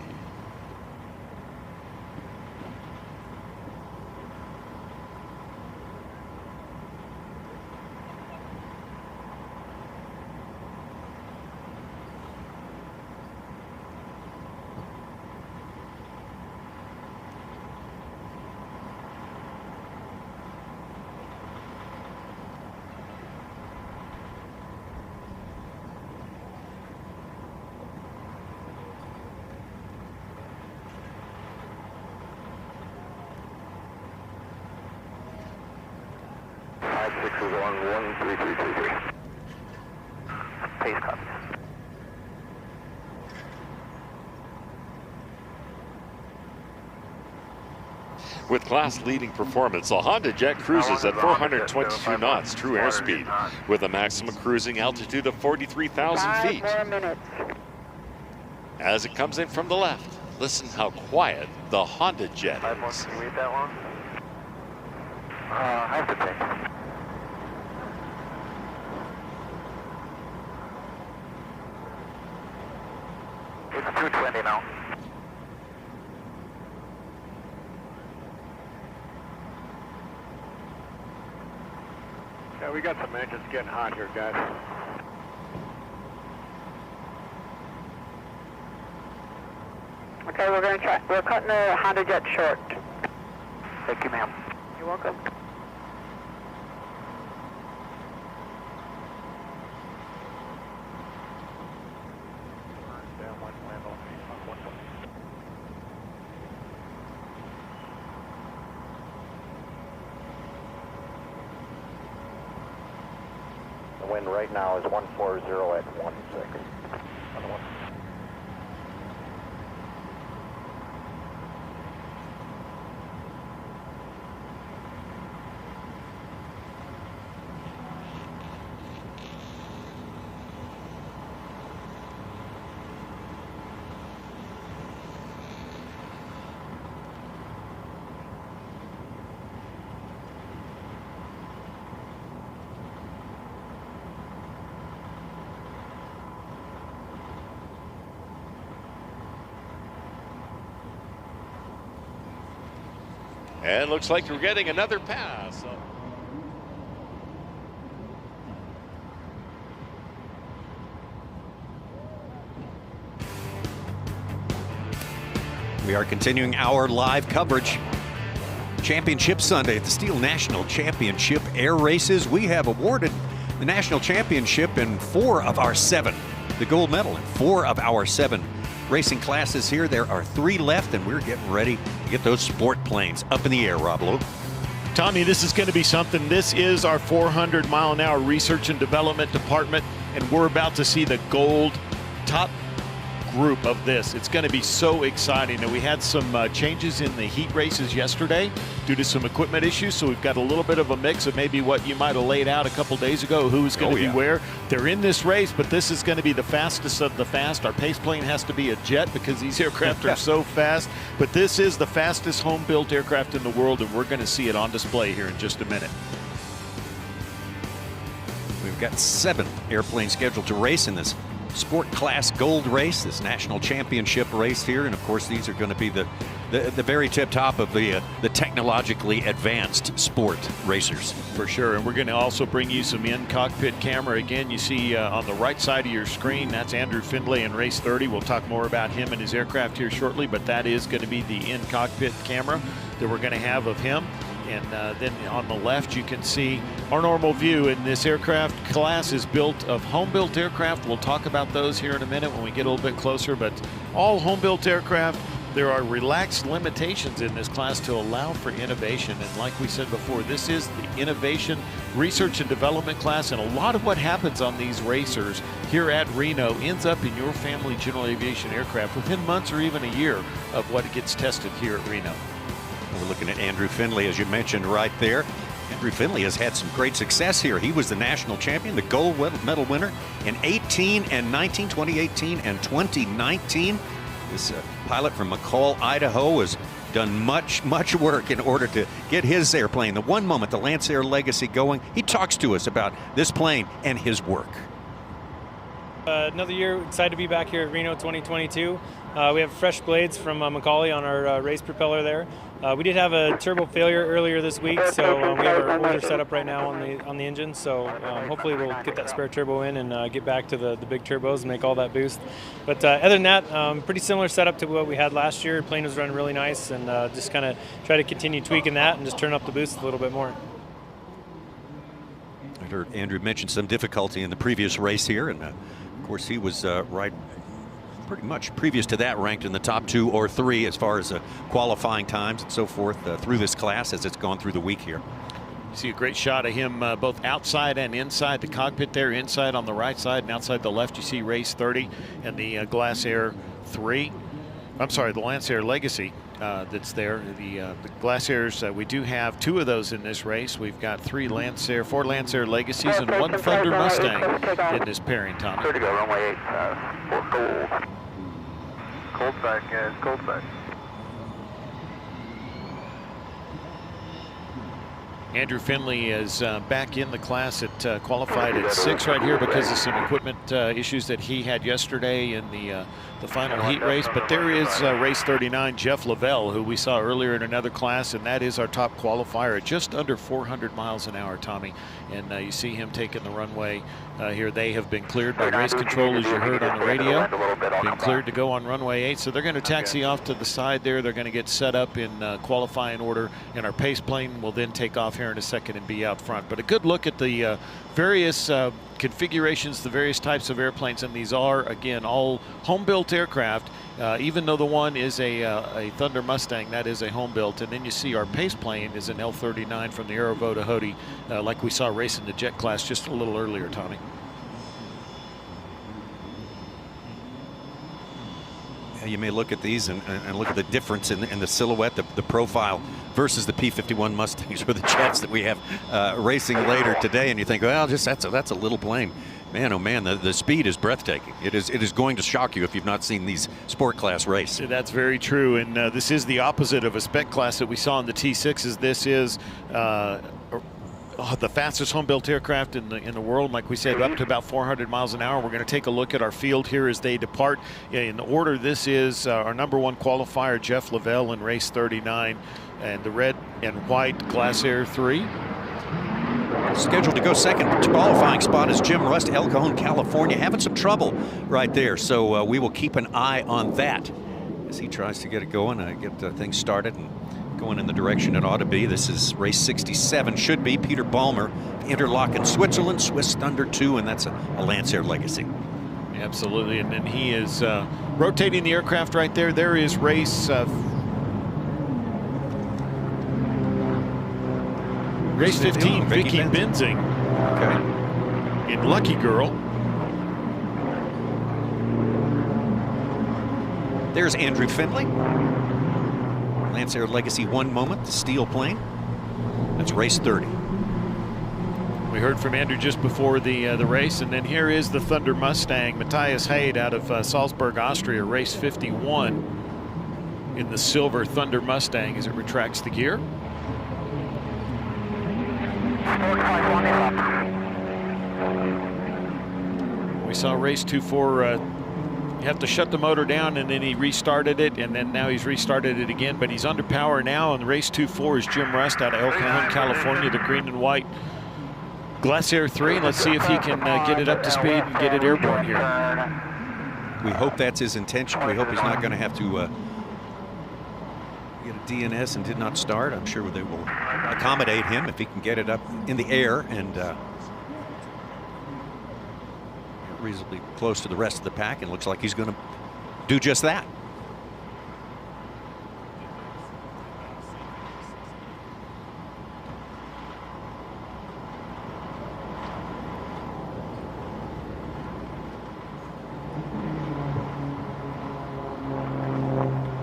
Pace copies. With class-leading performance, the Honda Jet cruises at 422 knots true airspeed, with a maximum cruising altitude of 43,000 feet. 5 more minutes. As it comes in from the left, listen how quiet the Honda Jet is. Can you read that one? I have to think. It's 220 now. Yeah, we got some engines getting hot here, guys. Okay, we're going to try. We're cutting the Honda Jet short. Thank you, ma'am. You're welcome. The wind right now is 140 at 16. And looks like we're getting another pass. We are continuing our live coverage. Championship Sunday at the STIHL National Championship Air Races. We have awarded the National Championship in 4 of our 7, the gold medal in 4 of our 7 racing classes here. There are 3 left, and we're getting ready to get those sport planes up in the air, Rob Lowe. Tommy, this is going to be something. This is our 400-mile-an-hour research and development department, and we're about to see the gold top group of this. It's going to be so exciting. And we had some changes in the heat races yesterday due to some equipment issues, so we've got a little bit of a mix of maybe what you might have laid out a couple days ago, who's going to be where. They're in this race, but this is going to be the fastest of the fast. Our pace plane has to be a jet because these aircraft are so fast, but this is the fastest home-built aircraft in the world, and we're going to see it on display here in just a minute. We've got 7 airplanes scheduled to race in this sport class gold race, this national championship race here, and of course these are going to be the very tip top of the technologically advanced sport racers. For sure, and we're going to also bring you some in-cockpit camera. Again, you see on the right side of your screen, that's Andrew Findlay in race 30. We'll talk more about him and his aircraft here shortly, but that is going to be the in-cockpit camera that we're going to have of him. And then on the left, you can see our normal view. And this aircraft class is built of home-built aircraft. We'll talk about those here in a minute when we get a little bit closer. But all home-built aircraft, there are relaxed limitations in this class to allow for innovation. And like we said before, this is the innovation research and development class. And a lot of what happens on these racers here at Reno ends up in your family general aviation aircraft within months or even a year of what gets tested here at Reno. We're looking at Andrew Findlay, as you mentioned right there. Andrew Findlay has had some great success here. He was the national champion, the gold medal winner in 18 and 19, 2018 and 2019. This pilot from McCall, Idaho, has done much work in order to get his airplane, the one moment, the Lancer Legacy, going. He talks to us about this plane and his work. Another year, excited to be back here at Reno 2022. We have fresh blades from Macaulay on our race propeller there. We did have a turbo failure earlier this week, so we have our older setup right now on the engine. So hopefully we'll get that spare turbo in and get back to the big turbos and make all that boost. But other than that, pretty similar setup to what we had last year. Plane was running really nice, and just kind of try to continue tweaking that and just turn up the boost a little bit more. I heard Andrew mention some difficulty in the previous race here, and of course he was right pretty much previous to that ranked in the top 2 or 3 as far as qualifying times and so forth through this class as it's gone through the week here. You see a great shot of him both outside and inside the cockpit there, inside on the right side and outside the left. You see race 30 and the Glasair 3. I'm sorry, the Lancer Legacy that's there. The Glasairs, we do have 2 of those in this race. We've got 4 Lancer Legacies and 1 Thunder Mustang in this pairing, Tommy. Clear to go, runway 8 for gold. Cold side, guys, cold side. Andrew Finley is back in the class at qualified at 6 right here because of some equipment issues that he had yesterday in the final heat race. But there is race 39, Jeff Lavelle, who we saw earlier in another class, and that is our top qualifier at just under 400 miles an hour, Tommy. And you see him taking the runway here. They have been cleared by race control, as you heard on the radio. Been cleared to go on runway 8, so they're going to taxi off to the side there. They're going to get set up in qualifying order, and our pace plane will then take off here in a second and be out front. But a good look at the various configurations, the various types of airplanes, and these are, again, all home-built aircraft. Even though the one is a Thunder Mustang, that is a home-built. And then you see our pace plane is an L-39 from the Aerobatic, like we saw racing the jet class just a little earlier, Tommy. You may look at these and look at the difference in the silhouette, the profile versus the P-51 Mustangs or the jets that we have racing later today, and you think, well, just that's a little plane. Man, oh man, the speed is breathtaking. It is going to shock you if you've not seen these sport class race. That's very true, and this is the opposite of a spec class that we saw in the T6s. This is the fastest home-built aircraft in the world, like we said, up to about 400 miles an hour. We're going to take a look at our field here as they depart. In order, this is our #1 qualifier, Jeff Lavelle, in race 39, and the red and white Glass Air 3. Scheduled to go second qualifying spot is Jim Rust, El Cajon, California, having some trouble right there. So we will keep an eye on that as he tries to get it going, get things started and going in the direction it ought to be. This is race 67, should be. Peter Balmer, Interlaken, Switzerland, Swiss Thunder 2, and that's a Lancer Legacy. Absolutely, and then he is rotating the aircraft right there. There is race 15, Vicky Benzing. Okay. In Lucky Girl. There's Andrew Finley. Lancer Legacy 1 moment, the steel plane. That's race 30. We heard from Andrew just before the race, and then here is the Thunder Mustang, Matthias Haid out of Salzburg, Austria, race 51 in the silver Thunder Mustang as it retracts the gear. We saw race 2-4 you have to shut the motor down, and then he restarted it, and then now he's restarted it again, but he's under power now, and race 2-4 is Jim Rust out of El Cajon, California, the green and white Glass Air 3. Let's see if he can get it up to speed and get it airborne here. We hope that's his intention. We hope he's not going to have to get a DNS and did not start. I'm sure they will accommodate him if he can get it up in the air and reasonably close to the rest of the pack, and looks like he's going to do just that.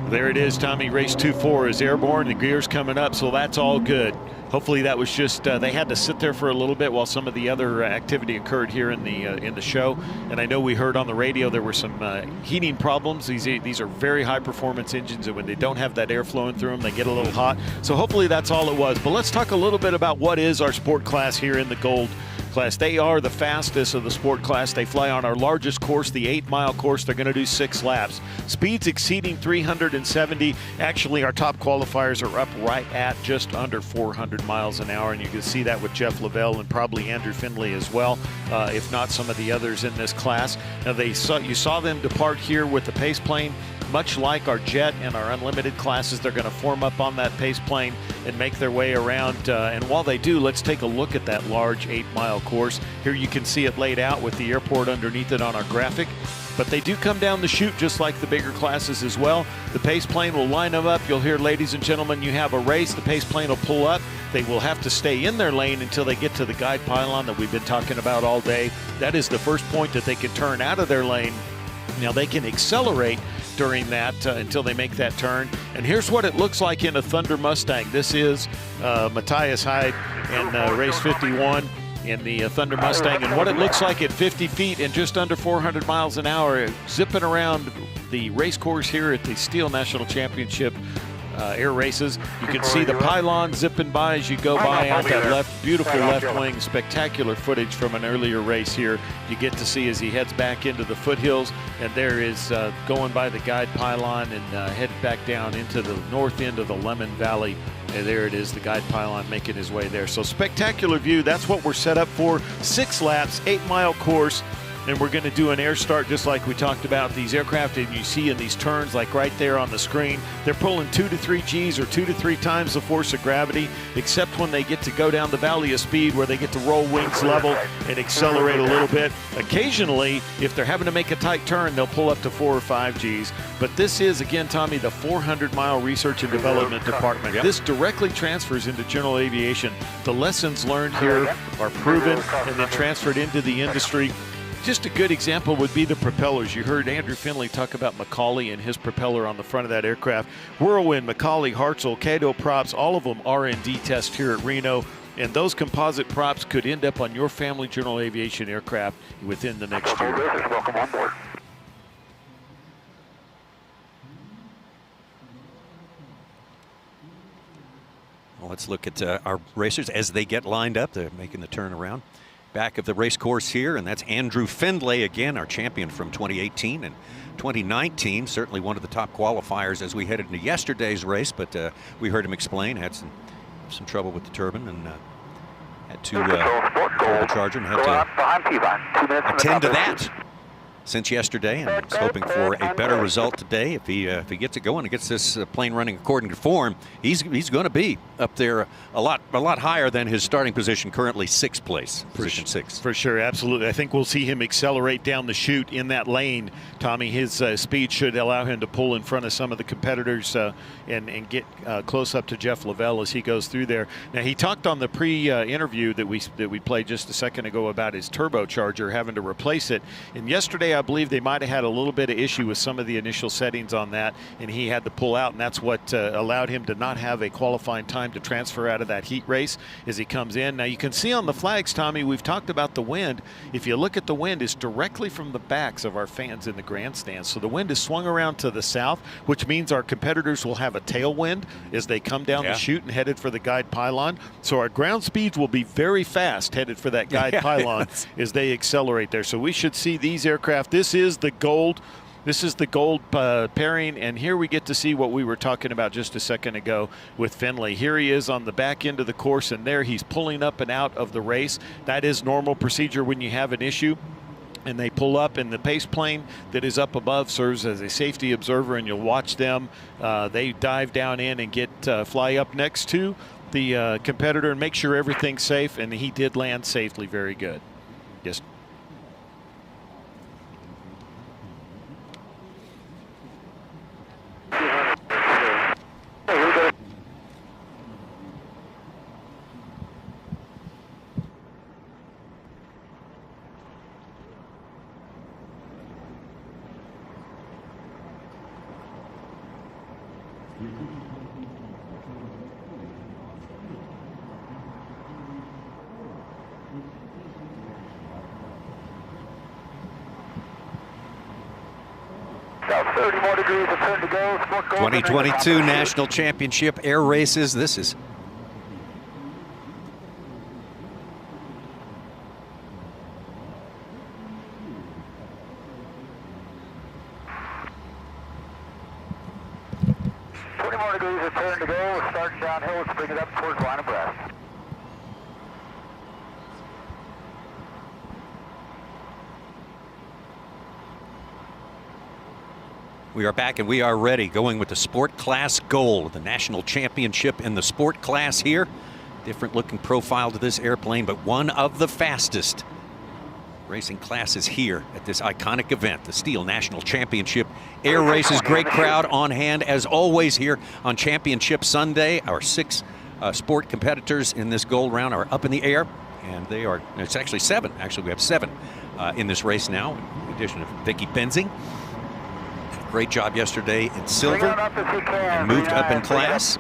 There it is, Tommy. Race 2-4 is airborne. The gear's coming up, so that's all good. Hopefully that was just they had to sit there for a little bit while some of the other activity occurred here in the show. And I know we heard on the radio there were some heating problems. These are very high performance engines, and when they don't have that air flowing through them, they get a little hot. So hopefully that's all it was. But let's talk a little bit about what is our sport class here in the gold class. They are the fastest of the sport class. They fly on our largest course, the 8-mile course. They're going to do 6 laps. Speeds exceeding 370. Actually, our top qualifiers are up right at just under 400 miles an hour, and you can see that with Jeff Lavelle and probably Andrew Finley as well, if not some of the others in this class. Now, you saw them depart here with the pace plane. Much like our jet and our unlimited classes, they're going to form up on that pace plane and make their way around. And while they do, let's take a look at that large 8-mile course. Here you can see it laid out with the airport underneath it on our graphic. But they do come down the chute just like the bigger classes as well. The pace plane will line them up. You'll hear, ladies and gentlemen, you have a race. The pace plane will pull up. They will have to stay in their lane until they get to the guide pylon that we've been talking about all day. That is the first point that they can turn out of their lane. Now they can accelerate during that until they make that turn. And here's what it looks like in a Thunder Mustang. This is Matthias Haid in race 51 in the Thunder Mustang, and what it looks like at 50 feet and just under 400 miles an hour, zipping around the race course here at the STIHL National Championship air races. You can see the pylon zipping by as you go by out that left, beautiful left wing. Spectacular footage from an earlier race here. You get to see as he heads back into the foothills, and there is going by the guide pylon and headed back down into the north end of the Lemon Valley. And there it is, the guide pylon making his way there. So spectacular view. That's what we're set up for. 6 laps, 8-mile course. And we're going to do an air start just like we talked about. These aircraft, and you see in these turns, like right there on the screen, they're pulling 2 to 3 Gs or 2 to 3 times the force of gravity, except when they get to go down the valley of speed where they get to roll wings level and accelerate a little bit. Occasionally, if they're having to make a tight turn, they'll pull up to 4 or 5 Gs. But this is, again, Tommy, the 400-mile Research and Development Department. Yep. This directly transfers into general aviation. The lessons learned here are proven and then transferred into the industry. Just a good example would be the propellers. You heard Andrew Finley talk about Macaulay and his propeller on the front of that aircraft. Whirlwind, Macaulay, Hartzell, Cato props, all of them R&D test here at Reno. And those composite props could end up on your family general aviation aircraft within the next year. Welcome on board. Well, let's look at our racers as they get lined up. They're making the turn around. Back of the race course here, and that's Andrew Findlay again, our champion from 2018 and 2019. Certainly one of the top qualifiers as we headed into yesterday's race, but we heard him explain, had some trouble with the turbine and had to turbocharger and had to attend to that since yesterday, and is hoping for a better result today. If he gets it going and gets this plane running according to form, he's going to be up there a lot higher than his starting position, currently 6th place, position 6. For sure, absolutely. I think we'll see him accelerate down the chute in that lane, Tommy. His speed should allow him to pull in front of some of the competitors and get close up to Jeff Lavelle as he goes through there. Now, he talked on the pre-interview that we played just a second ago about his turbocharger, having to replace it. And yesterday, I believe they might have had a little bit of issue with some of the initial settings on that, and he had to pull out, and that's what allowed him to not have a qualifying time to transfer out of that heat race as he comes in. Now, you can see on the flags, Tommy, we've talked about the wind. If you look at the wind, it's directly from the backs of our fans in the grandstands. So the wind is swung around to the south, which means our competitors will have a tailwind as they come down the chute and headed for the guide pylon. So our ground speeds will be very fast headed for that guide pylon as they accelerate there. So we should see these aircraft. This is the gold. This is the gold pairing, and here we get to see what we were talking about just a second ago with Finley. Here he is on the back end of the course, and there he's pulling up and out of the race. That is normal procedure when you have an issue. And they pull up, and the pace plane that is up above serves as a safety observer, and you'll watch them. They dive down in and get fly up next to the competitor and make sure everything's safe, and he did land safely. Very good. Yes. About 30 more degrees of turn to go. 2022 National Championship Air Races. This is more degrees of turn to go. We're starting downhill. Let's bring it up towards line abreast. We are back and we are ready, going with the Sport Class Gold, the national championship in the Sport Class here. Different looking profile to this airplane, but one of the fastest racing classes here at this iconic event, the STIHL National Championship Air Races. Great crowd on hand as always here on Championship Sunday. Our 6 sport competitors in this gold round are up in the air, and they are, it's actually 7. Actually, we have 7 in this race now, in addition to Vicky Benzing. Great job yesterday in silver and moved up in class.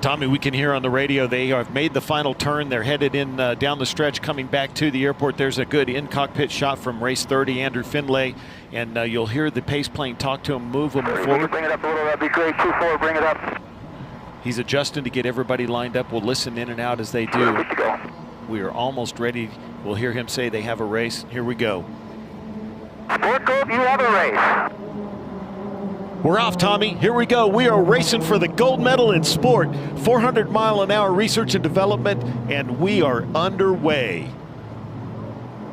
Tommy, we can hear on the radio they have made the final turn. They're headed in down the stretch coming back to the airport. There's a good in-cockpit shot from race 30, Andrew Findlay, and you'll hear the pace plane talk to him, move him forward. Bring it up a little, that'd be great. 2-4, bring it up. He's adjusting to get everybody lined up. We'll listen in and out as they do. We are almost ready. We'll hear him say they have a race. Here we go. Sport Group, you have a race. We're off, Tommy. Here we go. We are racing for the gold medal in sport. 400-mile-an-hour research and development, and we are underway.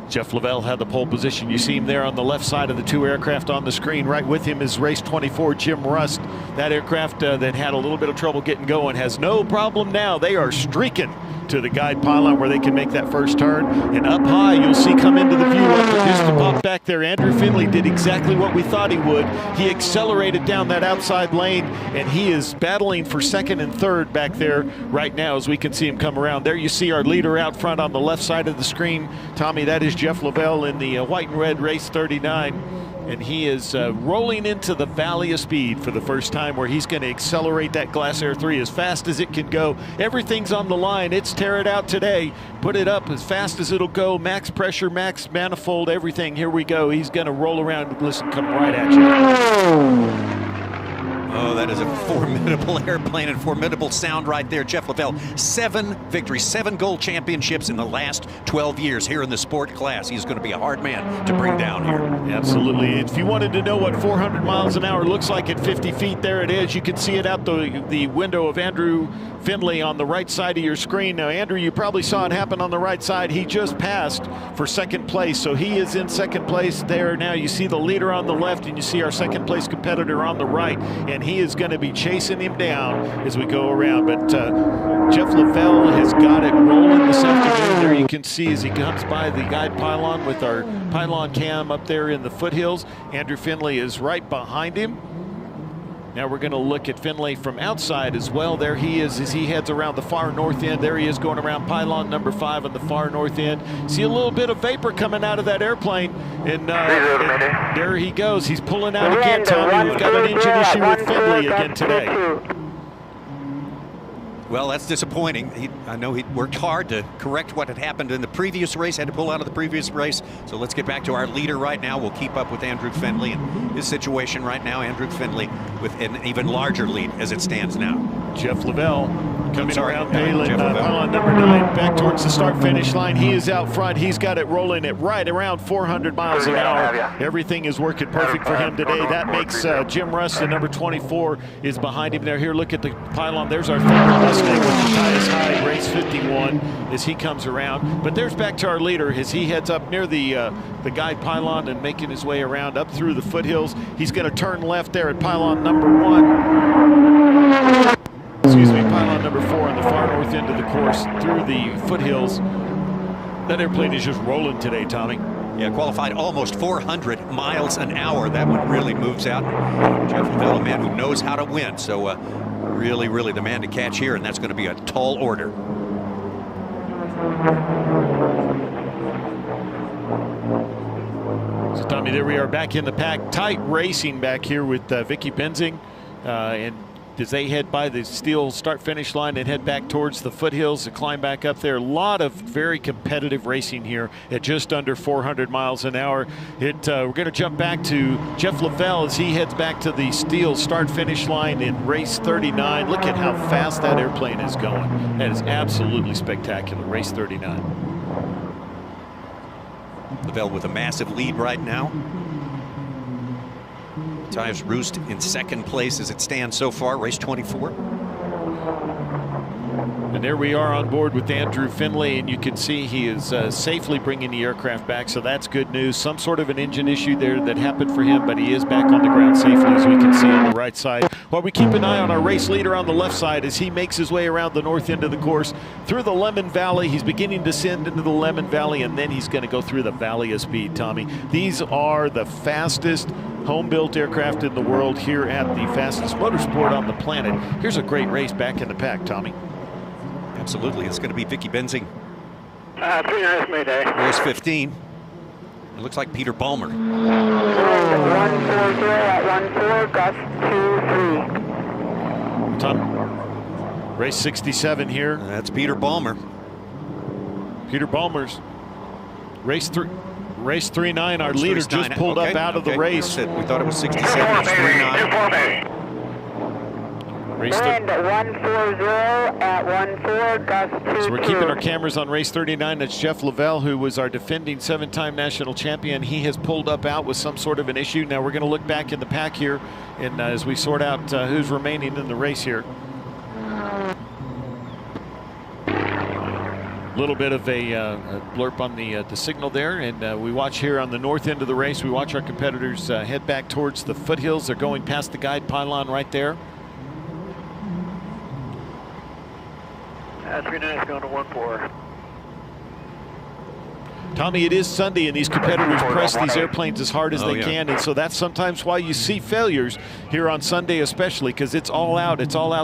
Jeff Lavelle had the pole position. You see him there on the left side of the two aircraft on the screen. Right with him is race 24, Jim Rust. That aircraft that had a little bit of trouble getting going has no problem now. They are streaking to the guide pylon where they can make that first turn. And up high, you'll see come into the view up the distant pop back there. Andrew Findlay did exactly what we thought he would. He accelerated down that outside lane, and he is battling for second and third back there right now as we can see him come around. There you see our leader out front on the left side of the screen. Tommy, that is Jeff Lavelle in the white and red race 39. And he is rolling into the valley of speed for the first time, where he's going to accelerate that Glass Air 3 as fast as it can go. Everything's on the line. It's tear it out today. Put it up as fast as it'll go. Max pressure, max manifold, everything. Here we go. He's going to roll around. Listen, come right at you. Oh, that is a formidable airplane and formidable sound right there. Jeff Lavelle, 7 victories, 7 gold championships in the last 12 years here in the sport class. He's going to be a hard man to bring down here. Absolutely. If you wanted to know what 400 miles an hour looks like at 50 feet, there it is. You can see it out the window of Andrew Findlay on the right side of your screen. Now, Andrew, you probably saw it happen on the right side. He just passed for second place, so he is in second place there. Now you see the leader on the left, and you see our second place competitor on the right, and he is going to be chasing him down as we go around. But Jeff Lavelle has got it rolling this afternoon. There you can see as he comes by the guide pylon with our pylon cam up there in the foothills. Andrew Findlay is right behind him. Now we're going to look at Findlay from outside as well. There he is as he heads around the far north end. There he is going around pylon number 5 on the far north end. See a little bit of vapor coming out of that airplane. And there he goes. He's pulling out again, Tommy. We've got an engine issue with Findlay again today. Well, that's disappointing. I know he worked hard to correct what had happened in the previous race, had to pull out of the previous race. So let's get back to our leader right now. We'll keep up with Andrew Findlay and his situation right now. Andrew Findlay with an even larger lead as it stands now. Jeff Lavelle coming around pylon number 9 back towards the start-finish line. He is out front. He's got it rolling at right around 400 miles an hour. Everything is working perfect for him today. That makes Jim Rust, the number 24, is behind him there. Here, look at the pylon. There's our favorite Mustang with Matthias Hyde, race 51, as he comes around. But there's back to our leader as he heads up near the guide pylon and making his way around up through the foothills. He's going to turn left there at pylon number 1. Excuse me, pylon number 4 on the far north end of the course through the foothills. That airplane is just rolling today, Tommy. Yeah, qualified almost 400 miles an hour. That one really moves out. Jeff Lavelle, a man who knows how to win. So really, really the man to catch here, and that's going to be a tall order. So, Tommy, there we are back in the pack. Tight racing back here with Vicky Benzing. And as they head by the STIHL start-finish line and head back towards the foothills to climb back up there. A lot of very competitive racing here at just under 400 miles an hour. We're going to jump back to Jeff Lavelle as he heads back to the STIHL start-finish line in race 39. Look at how fast that airplane is going. That is absolutely spectacular, race 39. Lavelle with a massive lead right now. Matthias Rust in second place as it stands so far, race 24. And there we are on board with Andrew Findlay, and you can see he is safely bringing the aircraft back, so that's good news. Some sort of an engine issue there that happened for him, but he is back on the ground safely, as we can see on the right side. While we keep an eye on our race leader on the left side as he makes his way around the north end of the course through the Lemon Valley. He's beginning to descend into the Lemon Valley, and then he's going to go through the Valley of Speed, Tommy. These are the fastest home-built aircraft in the world here at the fastest motorsport on the planet. Here's a great race back in the pack, Tommy. Absolutely. It's going to be Vicky Benzing. 39th Mayday. Race 15. It looks like Peter Balmer. 140 at 14, gust 23. Tom. Race 67 here. That's Peter Balmer. Peter Balmer's race 39. Our leader just 39. pulled up out of the race. We thought it was 67. It's 39. Race Wind 140 at 14, gust 22. So we're keeping our cameras on race 39. That's Jeff Lavelle, who was our defending 7-time national champion. He has pulled up out with some sort of an issue. Now we're going to look back in the pack here, and as we sort out who's remaining in the race here. A little bit of a blurb on the signal there, and we watch here on the north end of the race. We watch our competitors head back towards the foothills. They're going past the guide pylon right there. 39 is going to 14. Tommy, it is Sunday, and these competitors press these airplanes as hard as they can, and so that's sometimes why you see failures here on Sunday, especially because it's all out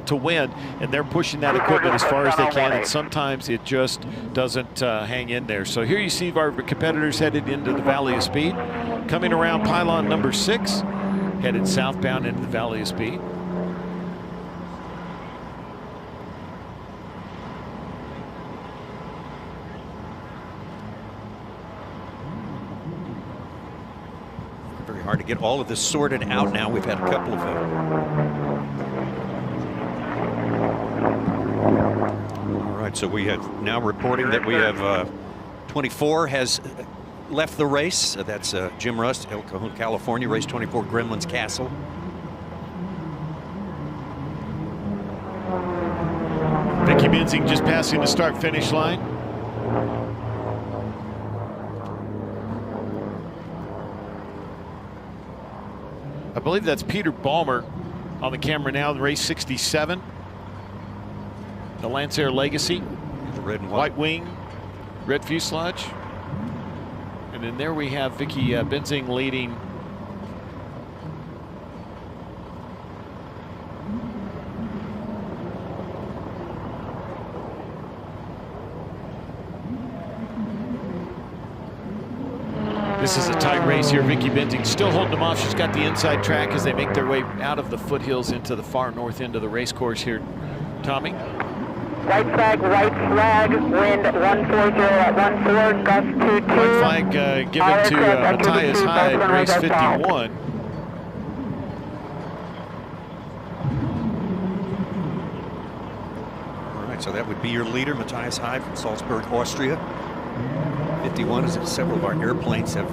to win, and they're pushing that equipment as far as they can, and sometimes it just doesn't hang in there. So here you see our competitors headed into the Valley of Speed, coming around pylon number 6, headed southbound into the Valley of Speed. Very hard to get all of this sorted out now. We've had a couple of all right, so we have now reporting that we have 24 has left the race. That's Jim Rust, El Cajon, California, race 24, Gremlins Castle. Vicky Benzing just passing the start-finish line. I believe that's Peter Balmer on the camera now in race 67. The Lancer Legacy. The red and white wing, red fuselage. And then there we have Vicky Benzing leading. This is a tight race here. Vicky Benzing still holding them off. She's got the inside track as they make their way out of the foothills into the far north end of the race course here. Tommy? White flag, wind 140 at 14, gust 22. White flag given to Matthias Hyde, race 51. All right, so that would be your leader, Matthias Hyde from Salzburg, Austria. 51 is that several of our airplanes have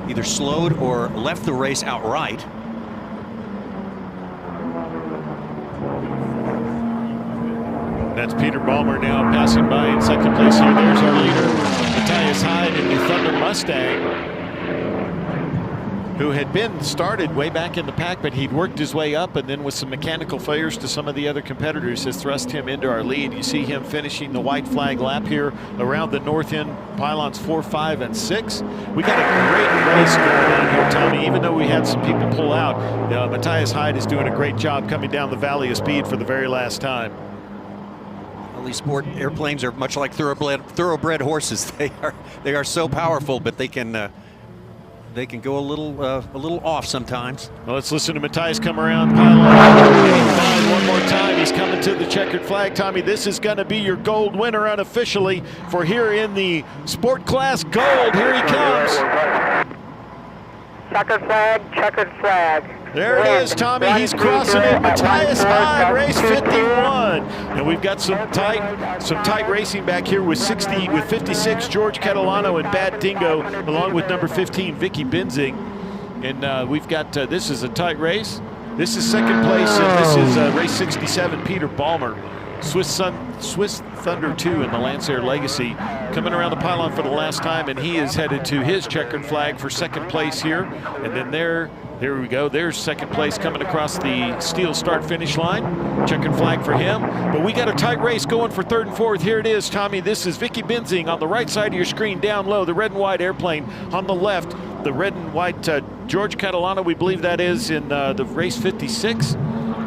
either slowed or left the race outright. That's Peter Balmer now passing by in second place here. There's our leader, Matthias Hyde in the Thunder Mustang, who had been started way back in the pack, but he'd worked his way up, and then with some mechanical failures to some of the other competitors has thrust him into our lead. You see him finishing the white flag lap here around the north end, pylons 4, 5, and 6. We got a great race going on here, Tommy. Even though we had some people pull out, Matthias Hyde is doing a great job coming down the Valley of Speed for the very last time. Well, these sport airplanes are much like thoroughbred horses. They are so powerful, but they can go a little off sometimes. Well, let's listen to Matthias come around pylon one more time. He's coming to the checkered flag. Tommy, this is going to be your gold winner unofficially for here in the sport class gold. Here he comes. Checkered flag. There it is, Tommy. He's crossing it. Matthias Hyde, race 51. And we've got some tight racing back here with 56, George Catalano and Bad Dingo, along with number 15, Vicky Benzing. And we've got, this is a tight race. This is second place, and this is race 67, Peter Balmer. Swiss Thunder 2 in the Lancer Legacy, coming around the pylon for the last time, and he is headed to his checkered flag for second place here. And then here we go. There's second place coming across the steel start-finish line. Checkered flag for him. But we got a tight race going for third and fourth. Here it is, Tommy. This is Vicky Benzing on the right side of your screen, down low. The red and white airplane on the left. The red and white George Catalano, we believe that is in the race 56.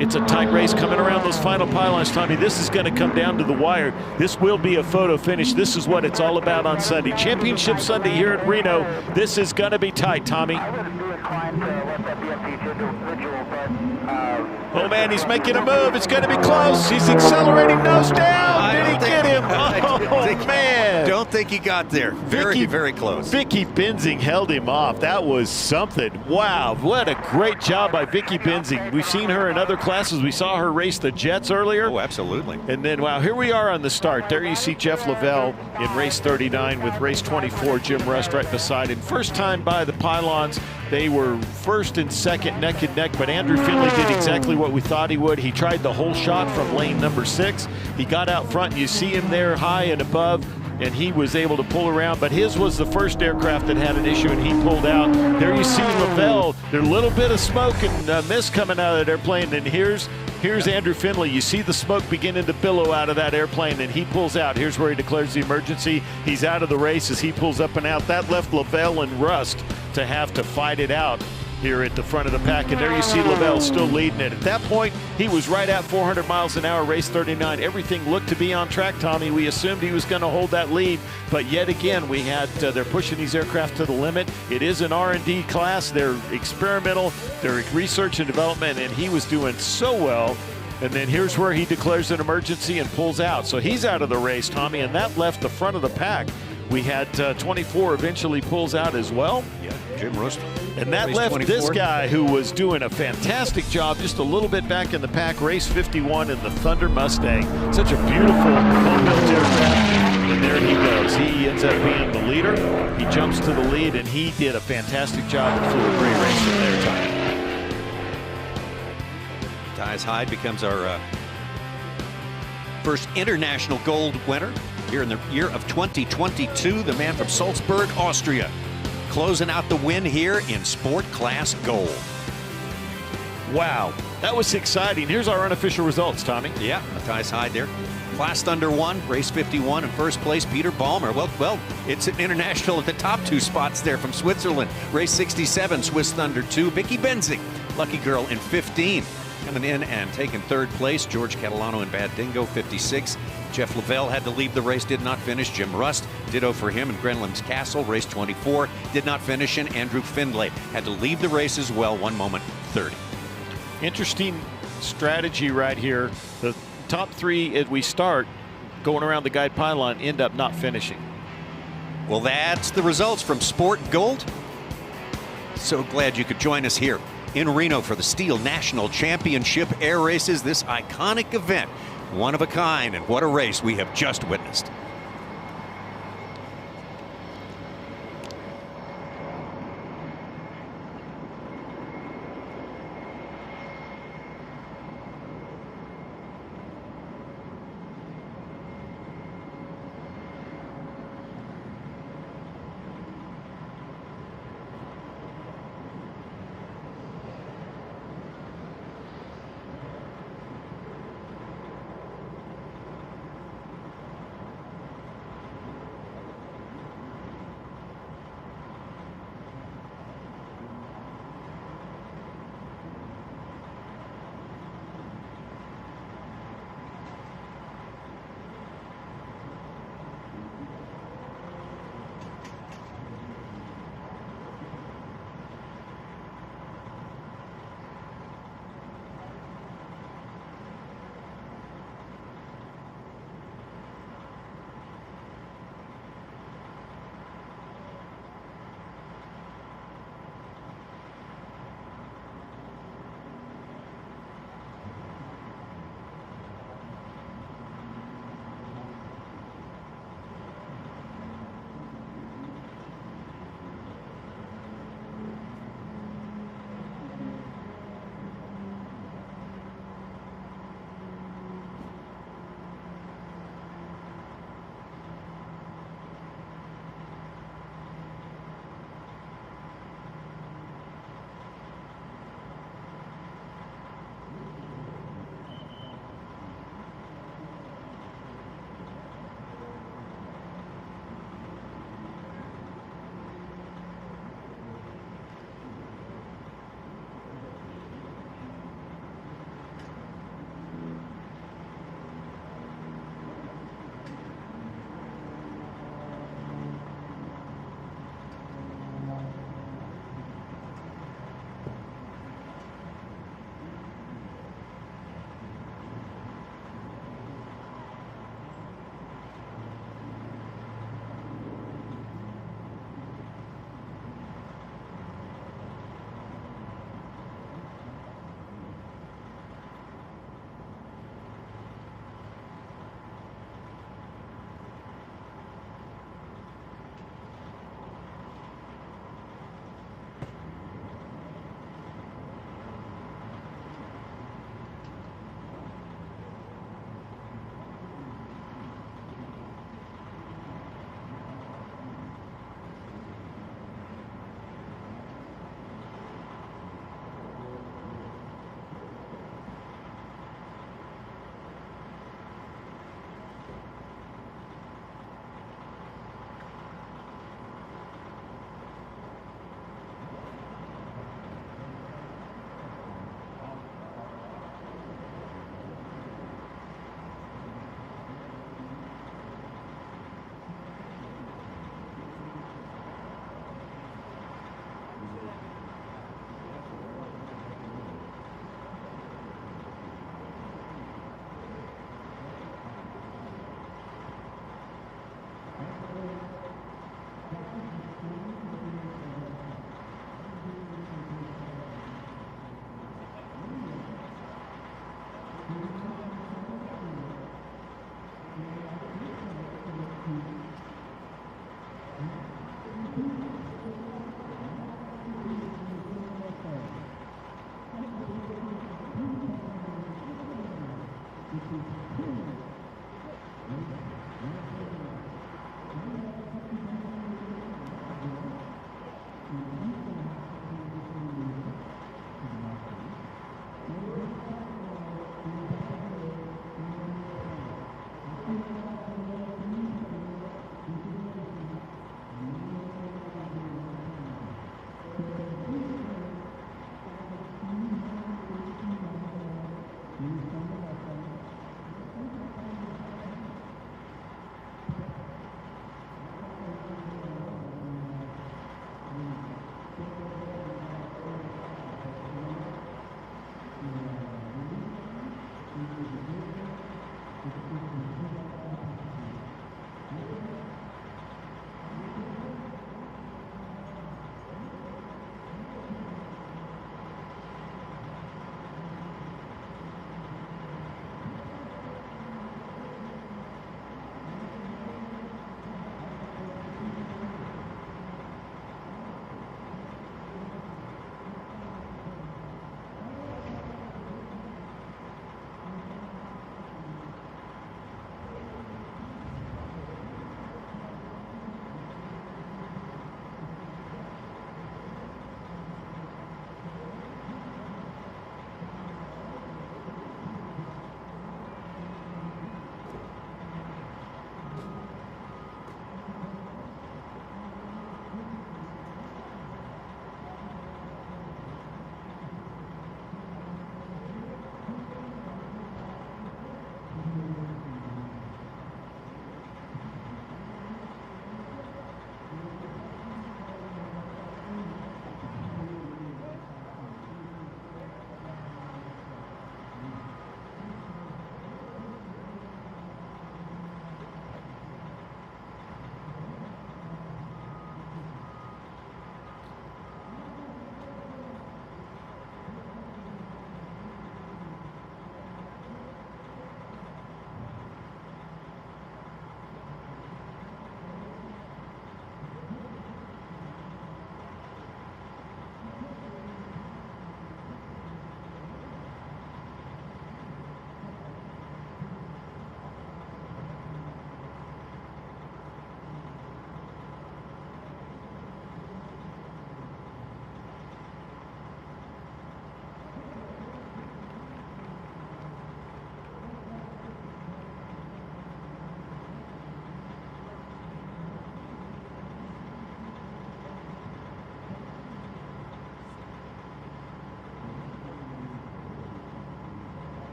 It's a tight race coming around those final pylons, Tommy. This is going to come down to the wire. This will be a photo finish. This is what it's all about on Sunday. Championship Sunday here in Reno. This is going to be tight, Tommy. I wouldn't be inclined to let that be a each individual, but Oh man, he's making a move. It's going to be close. He's accelerating nose down. Did he get him? Oh man. Don't think he got there. Very close. Vicky Benzing held him off. That was something. Wow, what a great job by Vicky Benzing. We've seen her in other classes. We saw her race the Jets earlier. Oh, absolutely. And then, wow, here we are on the start. There you see Jeff Lavelle in race 39 with race 24, Jim Rust right beside him. First time by the pylons. They were first and second, neck and neck, but Andrew Finley did exactly what we thought he would. He tried the whole shot from lane number 6. He got out front, and you see him there high and above, and he was able to pull around, but his was the first aircraft that had an issue, and he pulled out. There you see Lavelle. There's a little bit of smoke and mist coming out of that airplane, and here's Andrew Finley. You see the smoke beginning to billow out of that airplane, and he pulls out. Here's where he declares the emergency. He's out of the race as he pulls up and out. That left Lavelle and Rust to have to fight it out here at the front of the pack, and there you see Lavelle still leading it. At that point, he was right at 400 miles an hour, race 39. Everything looked to be on track, Tommy. We assumed he was going to hold that lead, but yet again, we had they're pushing these aircraft to the limit. It is an R&D class. They're experimental, they're research and development, and he was doing so well. And then here's where he declares an emergency and pulls out. So he's out of the race, Tommy, and that left the front of the pack. We had 24 eventually pulls out as well. Yeah, Jim Rust. And that race left 24. This guy who was doing a fantastic job just a little bit back in the pack, race 51 in the Thunder Mustang. Such a beautiful home-built aircraft. And there he goes. He ends up being the leader. He jumps to the lead, and he did a fantastic job and flew a great race from there, Tommy. Tyus Hyde becomes our first international gold winner here in the year of 2022. The man from Salzburg, Austria, closing out the win here in Sport Class Gold. Wow, that was exciting. Here's our unofficial results, Tommy. Yeah, Tyus Hyde there. Class Thunder 1, race 51 in first place, Peter Balmer. Well, it's an international at the top 2 spots there from Switzerland. Race 67, Swiss Thunder 2, Vicky Benzing, lucky girl in 15. Coming in and taking third place, George Catalano in Bad Dingo, 56. Jeff Lavelle had to leave the race, did not finish. Jim Rust, ditto for him in Grenland's Castle, race 24, did not finish. And Andrew Findlay had to leave the race as well, 1 moment 30. Interesting strategy right here. The top 3 as we start going around the guide pylon end up not finishing. Well, that's the results from Sport Gold. So glad you could join us here in Reno for the STIHL National Championship Air Races, this iconic event. One of a kind, and what a race we have just witnessed.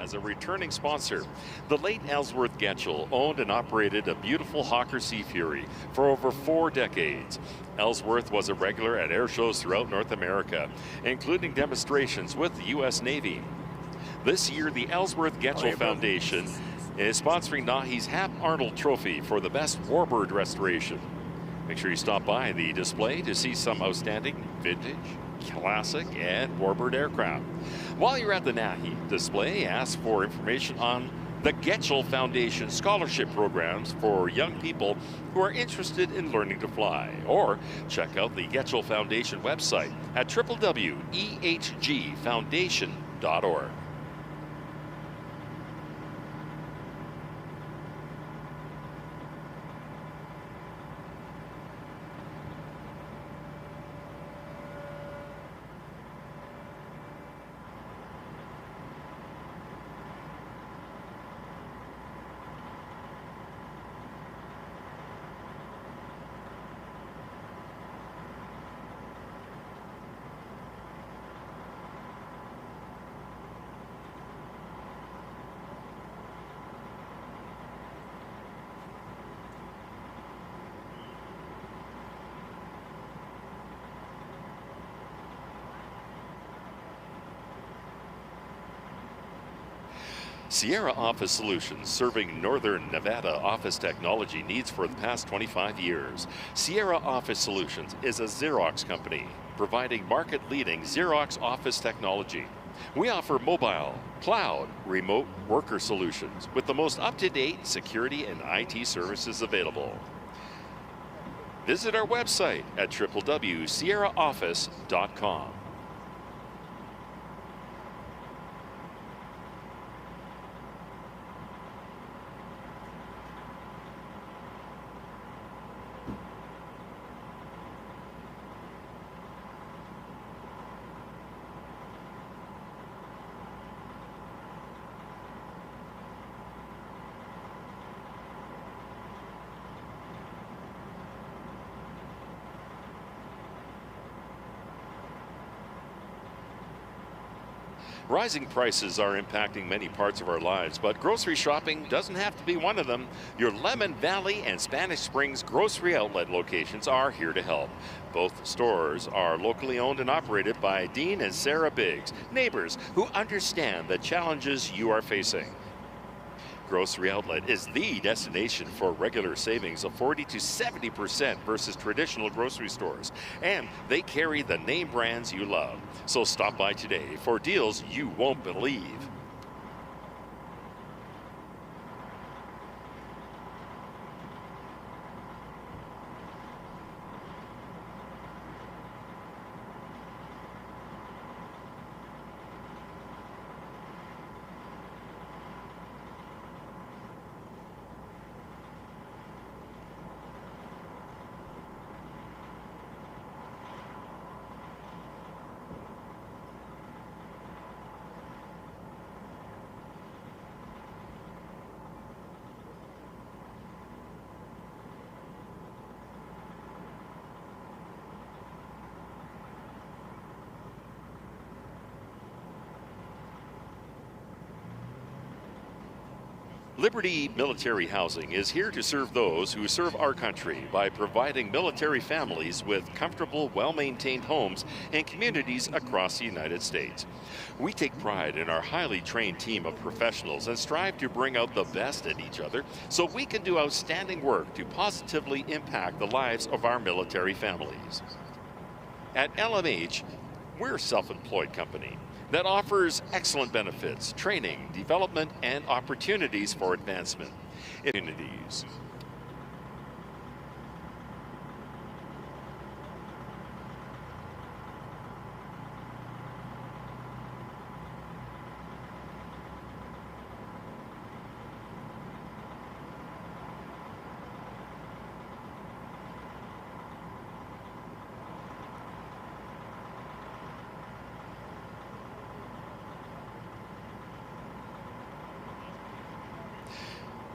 as a returning sponsor. The late Ellsworth Getchell owned and operated a beautiful Hawker Sea Fury for over 4 decades. Ellsworth was a regular at air shows throughout North America, including demonstrations with the U.S. Navy. This year, the Ellsworth Getchell Foundation is sponsoring Nahee's Hap Arnold Trophy for the best warbird restoration. Make sure you stop by the display to see some outstanding vintage, classic, and warbird aircraft. While you're at the Nahee display, ask for information on the Getchell Foundation scholarship programs for young people who are interested in learning to fly. Or check out the Getchell Foundation website at www.ehgfoundation.org. Sierra Office Solutions, serving Northern Nevada office technology needs for the past 25 years. Sierra Office Solutions is a Xerox company, providing market-leading Xerox office technology. We offer mobile, cloud, remote worker solutions with the most up-to-date security and IT services available. Visit our website at www.sierraoffice.com. Rising prices are impacting many parts of our lives, but grocery shopping doesn't have to be one of them. Your Lemon Valley and Spanish Springs grocery outlet locations are here to help. Both stores are locally owned and operated by Dean and Sarah Biggs, neighbors who understand the challenges you are facing. Grocery Outlet is the destination for regular savings of 40 to 70% versus traditional grocery stores. And they carry the name brands you love. So stop by today for deals you won't believe. Liberty Military Housing is here to serve those who serve our country by providing military families with comfortable, well-maintained homes in communities across the United States. We take pride in our highly trained team of professionals and strive to bring out the best in each other so we can do outstanding work to positively impact the lives of our military families. At LMH, we're a self-employed company that offers excellent benefits, training, development, and opportunities for advancement in communities.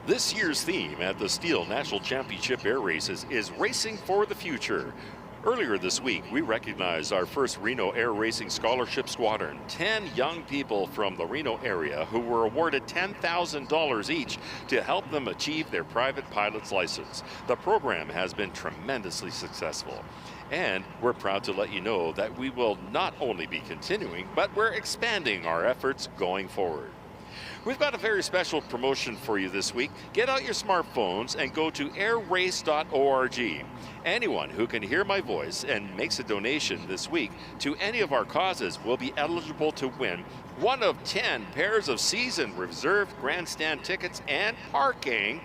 This year's theme at the STIHL National Championship Air Races is Racing for the Future. Earlier this week, we recognized our first Reno Air Racing Scholarship Squadron, 10 young people from the Reno area who were awarded $10,000 each to help them achieve their private pilot's license. The program has been tremendously successful. And we're proud to let you know that we will not only be continuing, but we're expanding our efforts going forward. We've got a very special promotion for you this week. Get out your smartphones and go to airrace.org. Anyone who can hear my voice and makes a donation this week to any of our causes will be eligible to win one of 10 pairs of season reserved grandstand tickets and parking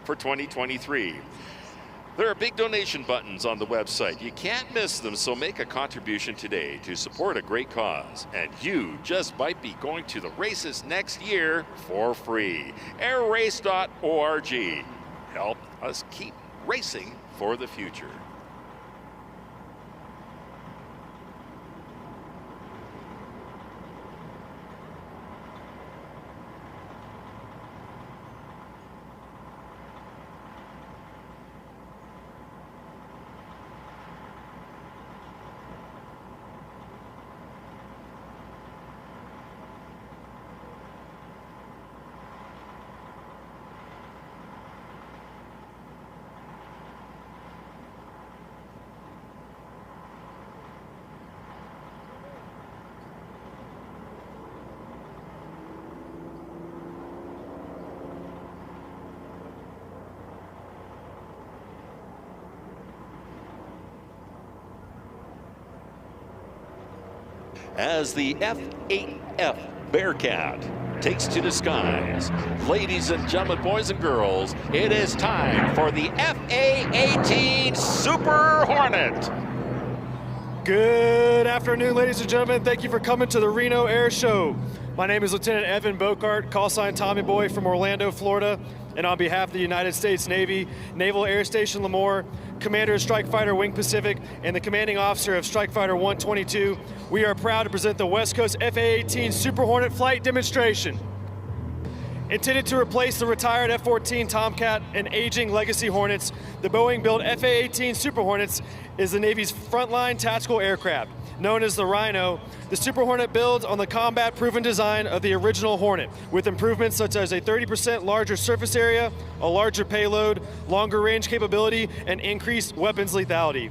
for 2023. There are big donation buttons on the website. You can't miss them, so make a contribution today to support a great cause. And you just might be going to the races next year for free. airrace.org. Help us keep racing for the future. As the F-8F Bearcat takes to the skies, ladies and gentlemen, boys and girls, it is time for the FA-18 Super Hornet. Good afternoon, ladies and gentlemen. Thank you for coming to the Reno Air Show. My name is Lieutenant Evan Bocart, call sign Tommy Boy from Orlando, Florida. And on behalf of the United States Navy, Naval Air Station Lemoore, Commander of Strike Fighter Wing Pacific, and the Commanding Officer of Strike Fighter 122, we are proud to present the West Coast FA-18 Super Hornet flight demonstration. Intended to replace the retired F-14 Tomcat and aging Legacy Hornets, the Boeing-built FA-18 Super Hornets is the Navy's frontline tactical aircraft. Known as the Rhino, the Super Hornet builds on the combat-proven design of the original Hornet, with improvements such as a 30% larger surface area, a larger payload, longer range capability, and increased weapons lethality.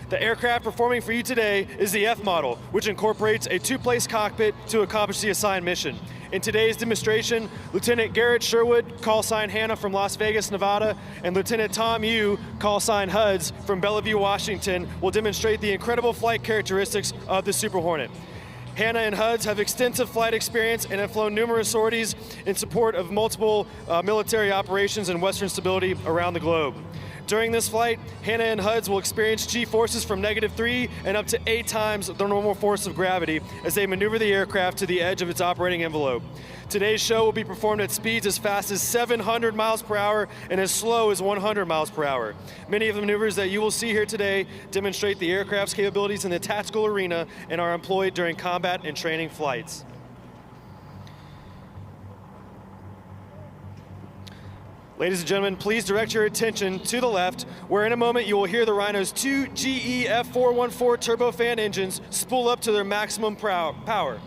The aircraft performing for you today is the F model, which incorporates a two-place cockpit to accomplish the assigned mission. In today's demonstration, Lieutenant Garrett Sherwood, call sign Hannah from Las Vegas, Nevada, and Lieutenant Tom Yu, call sign Huds from Bellevue, Washington, will demonstrate the incredible flight characteristics of the Super Hornet. Hannah and Huds have extensive flight experience and have flown numerous sorties in support of multiple military operations and Western stability around the globe. During this flight, Hannah and Huds will experience G-forces from -3 and up to 8 times the normal force of gravity as they maneuver the aircraft to the edge of its operating envelope. Today's show will be performed at speeds as fast as 700 miles per hour and as slow as 100 miles per hour. Many of the maneuvers that you will see here today demonstrate the aircraft's capabilities in the tactical arena and are employed during combat and training flights. Ladies and gentlemen, please direct your attention to the left, where in a moment you will hear the Rhino's 2 GE F414 turbofan engines spool up to their maximum power.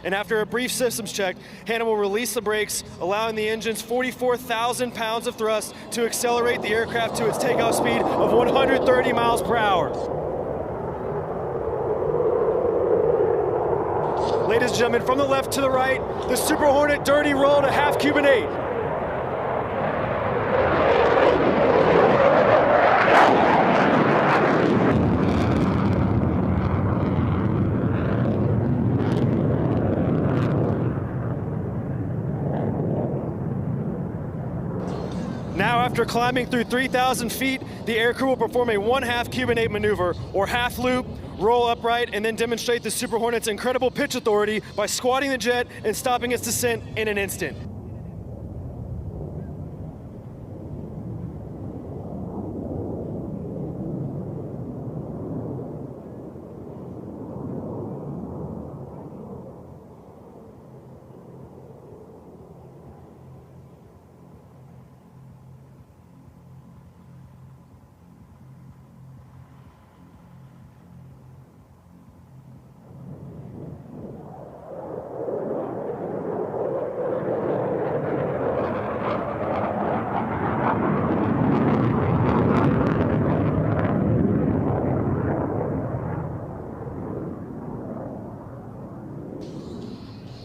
And after a brief systems check, Hannah will release the brakes, allowing the engine's 44,000 pounds of thrust to accelerate the aircraft to its takeoff speed of 130 miles per hour. Ladies and gentlemen, from the left to the right, the Super Hornet dirty roll to half Cuban 8. Now, after climbing through 3,000 feet, the aircrew will perform a 1/2 Cuban 8 maneuver, or half loop, roll upright, and then demonstrate the Super Hornet's incredible pitch authority by squatting the jet and stopping its descent in an instant.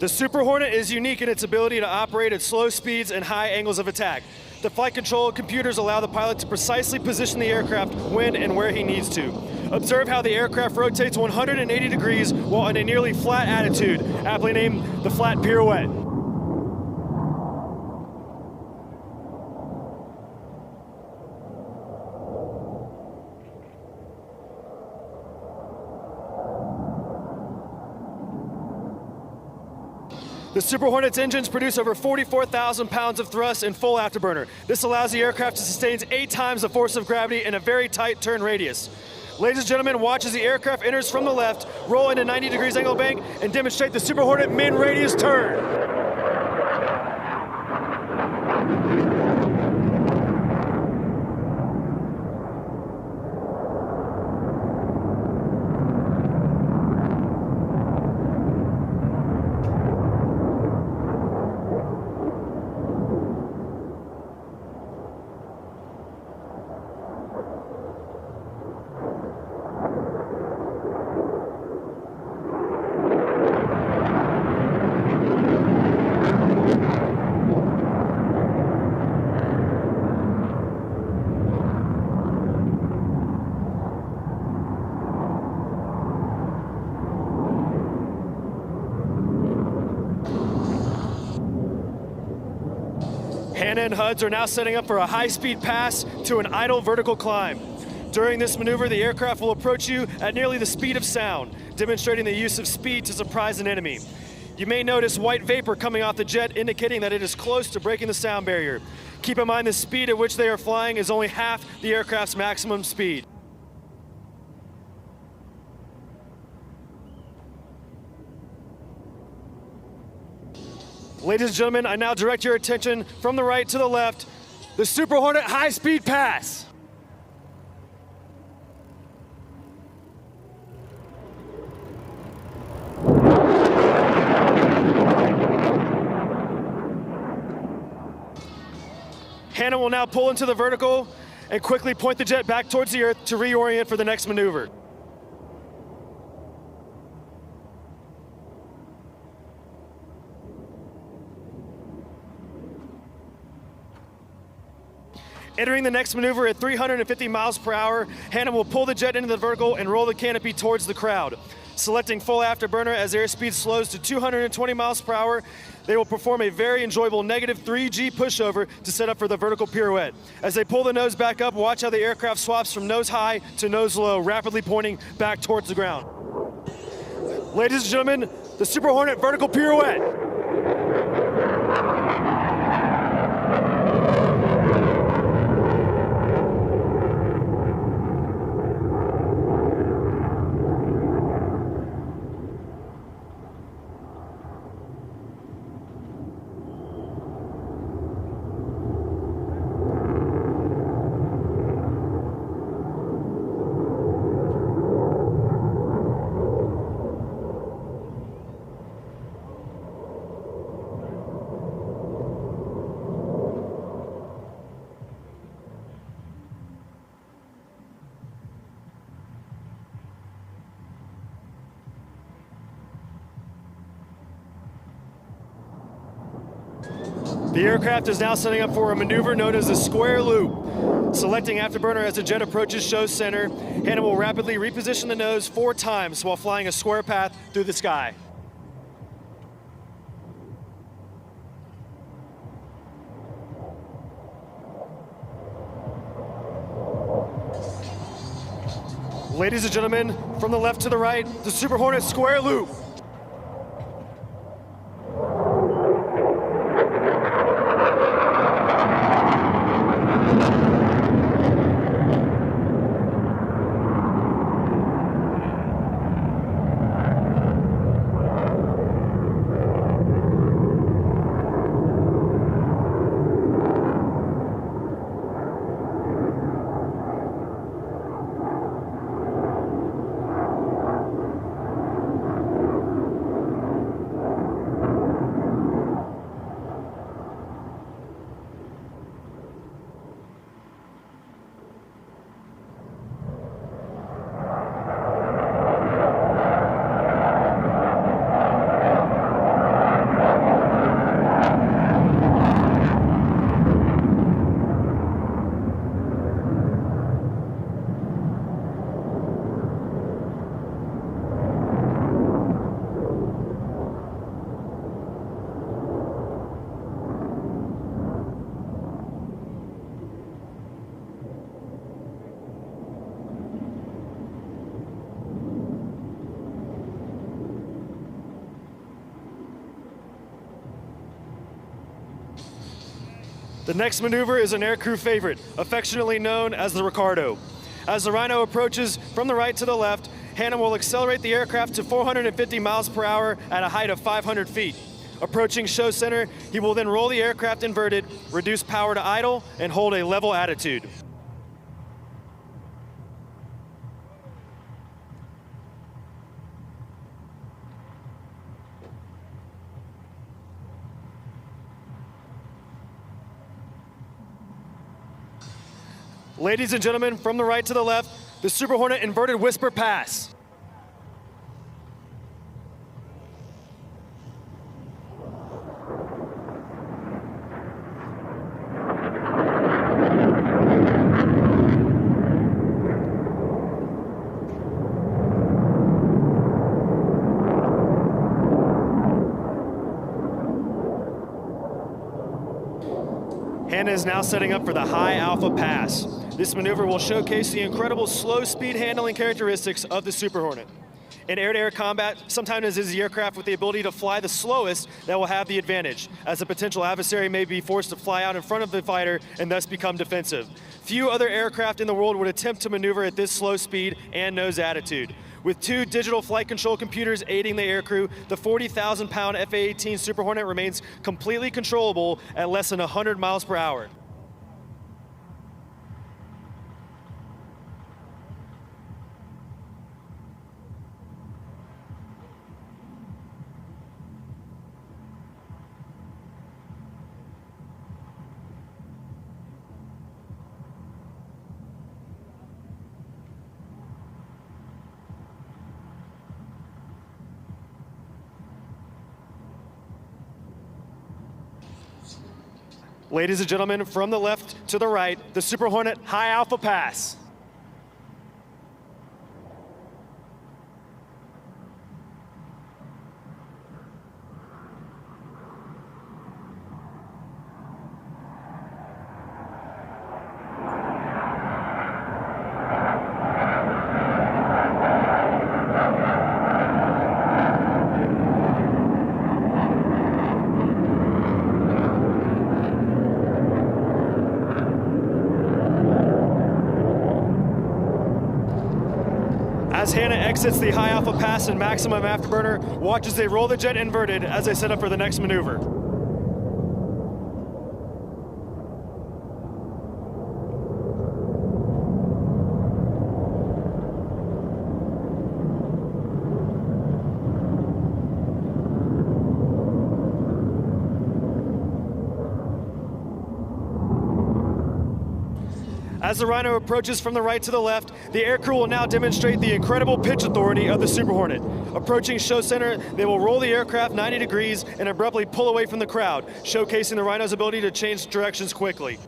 The Super Hornet is unique in its ability to operate at slow speeds and high angles of attack. The flight control computers allow the pilot to precisely position the aircraft when and where he needs to. Observe how the aircraft rotates 180 degrees while in a nearly flat attitude, aptly named the flat pirouette. The Super Hornet's engines produce over 44,000 pounds of thrust in full afterburner. This allows the aircraft to sustain 8 times the force of gravity in a very tight turn radius. Ladies and gentlemen, watch as the aircraft enters from the left, roll into 90 degrees angle bank, and demonstrate the Super Hornet min-radius turn. Hannah and HUDs are now setting up for a high-speed pass to an idle vertical climb. During this maneuver, the aircraft will approach you at nearly the speed of sound, demonstrating the use of speed to surprise an enemy. You may notice white vapor coming off the jet, indicating that it is close to breaking the sound barrier. Keep in mind the speed at which they are flying is only half the aircraft's maximum speed. Ladies and gentlemen, I now direct your attention from the right to the left, the Super Hornet high-speed pass. Hannah will now pull into the vertical and quickly point the jet back towards the earth to reorient for the next maneuver. Entering the next maneuver at 350 miles per hour, Hannah will pull the jet into the vertical and roll the canopy towards the crowd. Selecting full afterburner as airspeed slows to 220 miles per hour, they will perform a very enjoyable negative 3G pushover to set up for the vertical pirouette. As they pull the nose back up, watch how the aircraft swaps from nose high to nose low, rapidly pointing back towards the ground. Ladies and gentlemen, the Super Hornet vertical pirouette. The aircraft is now setting up for a maneuver known as the square loop. Selecting afterburner as the jet approaches show center, Hannah will rapidly reposition the nose 4 times while flying a square path through the sky. Ladies and gentlemen, from the left to the right, the Super Hornet square loop. The next maneuver is an aircrew favorite, affectionately known as the Ricardo. As the Rhino approaches from the right to the left, Hannah will accelerate the aircraft to 450 miles per hour at a height of 500 feet. Approaching show center, he will then roll the aircraft inverted, reduce power to idle, and hold a level attitude. Ladies and gentlemen, from the right to the left, the Super Hornet inverted whisper pass. Hannah is now setting up for the high alpha pass. This maneuver will showcase the incredible slow speed handling characteristics of the Super Hornet. In air-to-air combat, sometimes it is the aircraft with the ability to fly the slowest that will have the advantage, as a potential adversary may be forced to fly out in front of the fighter and thus become defensive. Few other aircraft in the world would attempt to maneuver at this slow speed and nose attitude. With 2 digital flight control computers aiding the aircrew, the 40,000-pound FA-18 Super Hornet remains completely controllable at less than 100 miles per hour. Ladies and gentlemen, from the left to the right, the Super Hornet high alpha pass. As Hannah exits the high alpha pass and maximum afterburner, watch as they roll the jet inverted as they set up for the next maneuver. As the Rhino approaches from the right to the left, the aircrew will now demonstrate the incredible pitch authority of the Super Hornet. Approaching show center, they will roll the aircraft 90 degrees and abruptly pull away from the crowd, showcasing the Rhino's ability to change directions quickly.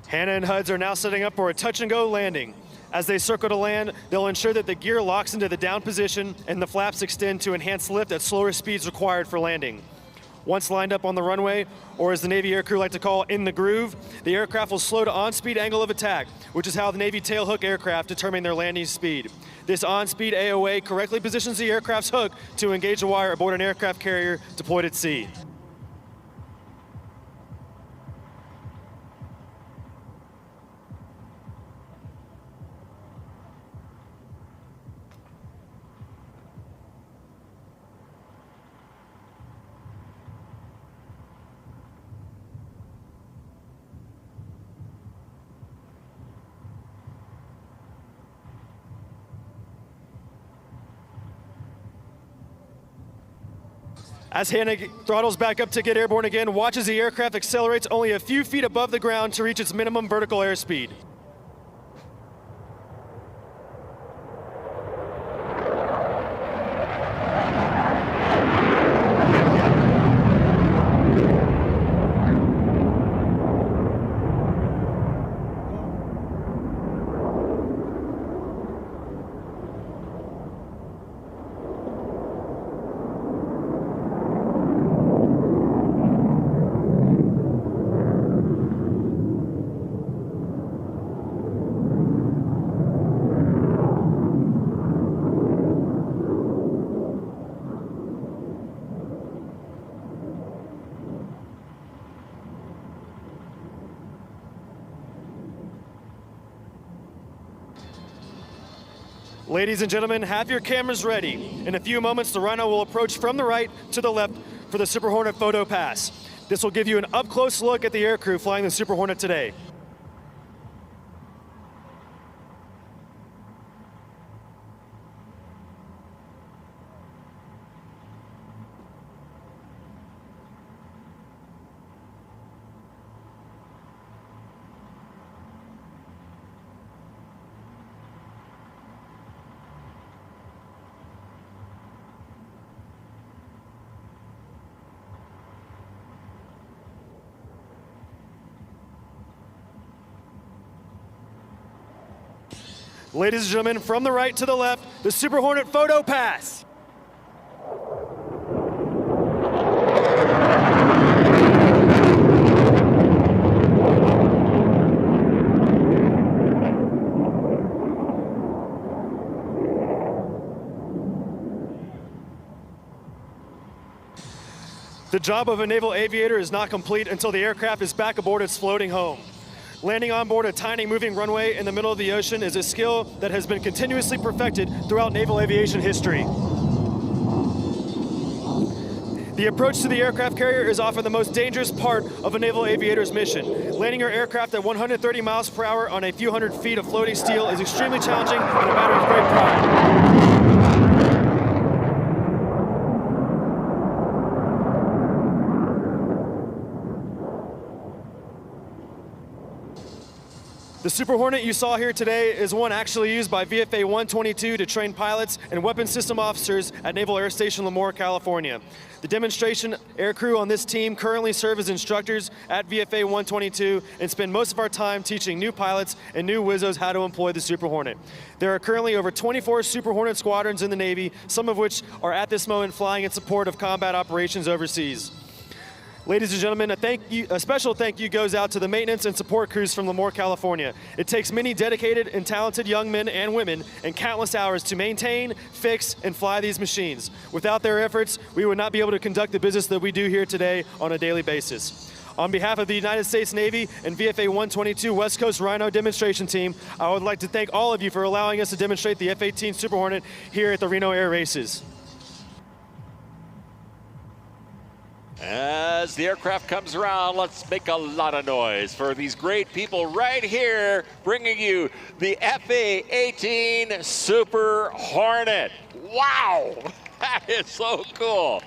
Hannah and Huds are now setting up for a touch-and-go landing. As they circle to land, they'll ensure that the gear locks into the down position and the flaps extend to enhance lift at slower speeds required for landing. Once lined up on the runway, or as the Navy aircrew like to call in the groove, the aircraft will slow to on-speed angle of attack, which is how the Navy tailhook aircraft determine their landing speed. This on-speed AOA correctly positions the aircraft's hook to engage a wire aboard an aircraft carrier deployed at sea. As Hannah throttles back up to get airborne again, watch as the aircraft accelerates only a few feet above the ground to reach its minimum vertical airspeed. Ladies and gentlemen, have your cameras ready. In a few moments, the Rhino will approach from the right to the left for the Super Hornet photo pass. This will give you an up-close look at the aircrew flying the Super Hornet today. Ladies and gentlemen, from the right to the left, the Super Hornet photo pass. The job of a naval aviator is not complete until the aircraft is back aboard its floating home. Landing on board a tiny moving runway in the middle of the ocean is a skill that has been continuously perfected throughout naval aviation history. The approach to the aircraft carrier is often the most dangerous part of a naval aviator's mission. Landing your aircraft at 130 miles per hour on a few hundred feet of floating steel is extremely challenging and a matter of great pride. The Super Hornet you saw here today is one actually used by VFA 122 to train pilots and weapons system officers at Naval Air Station Lemoore, California. The demonstration aircrew on this team currently serve as instructors at VFA 122 and spend most of our time teaching new pilots and new Wizzos how to employ the Super Hornet. There are currently over 24 Super Hornet squadrons in the Navy, some of which are at this moment flying in support of combat operations overseas. Ladies and gentlemen, a special thank you goes out to the maintenance and support crews from Lemoore, California. It takes many dedicated and talented young men and women and countless hours to maintain, fix, and fly these machines. Without their efforts, we would not be able to conduct the business that we do here today on a daily basis. On behalf of the United States Navy and VFA 122 West Coast Rhino demonstration team, I would like to thank all of you for allowing us to demonstrate the F-18 Super Hornet here at the Reno Air Races. As the aircraft comes around, let's make a lot of noise for these great people right here bringing you the F-18 Super Hornet. Wow, that is so cool.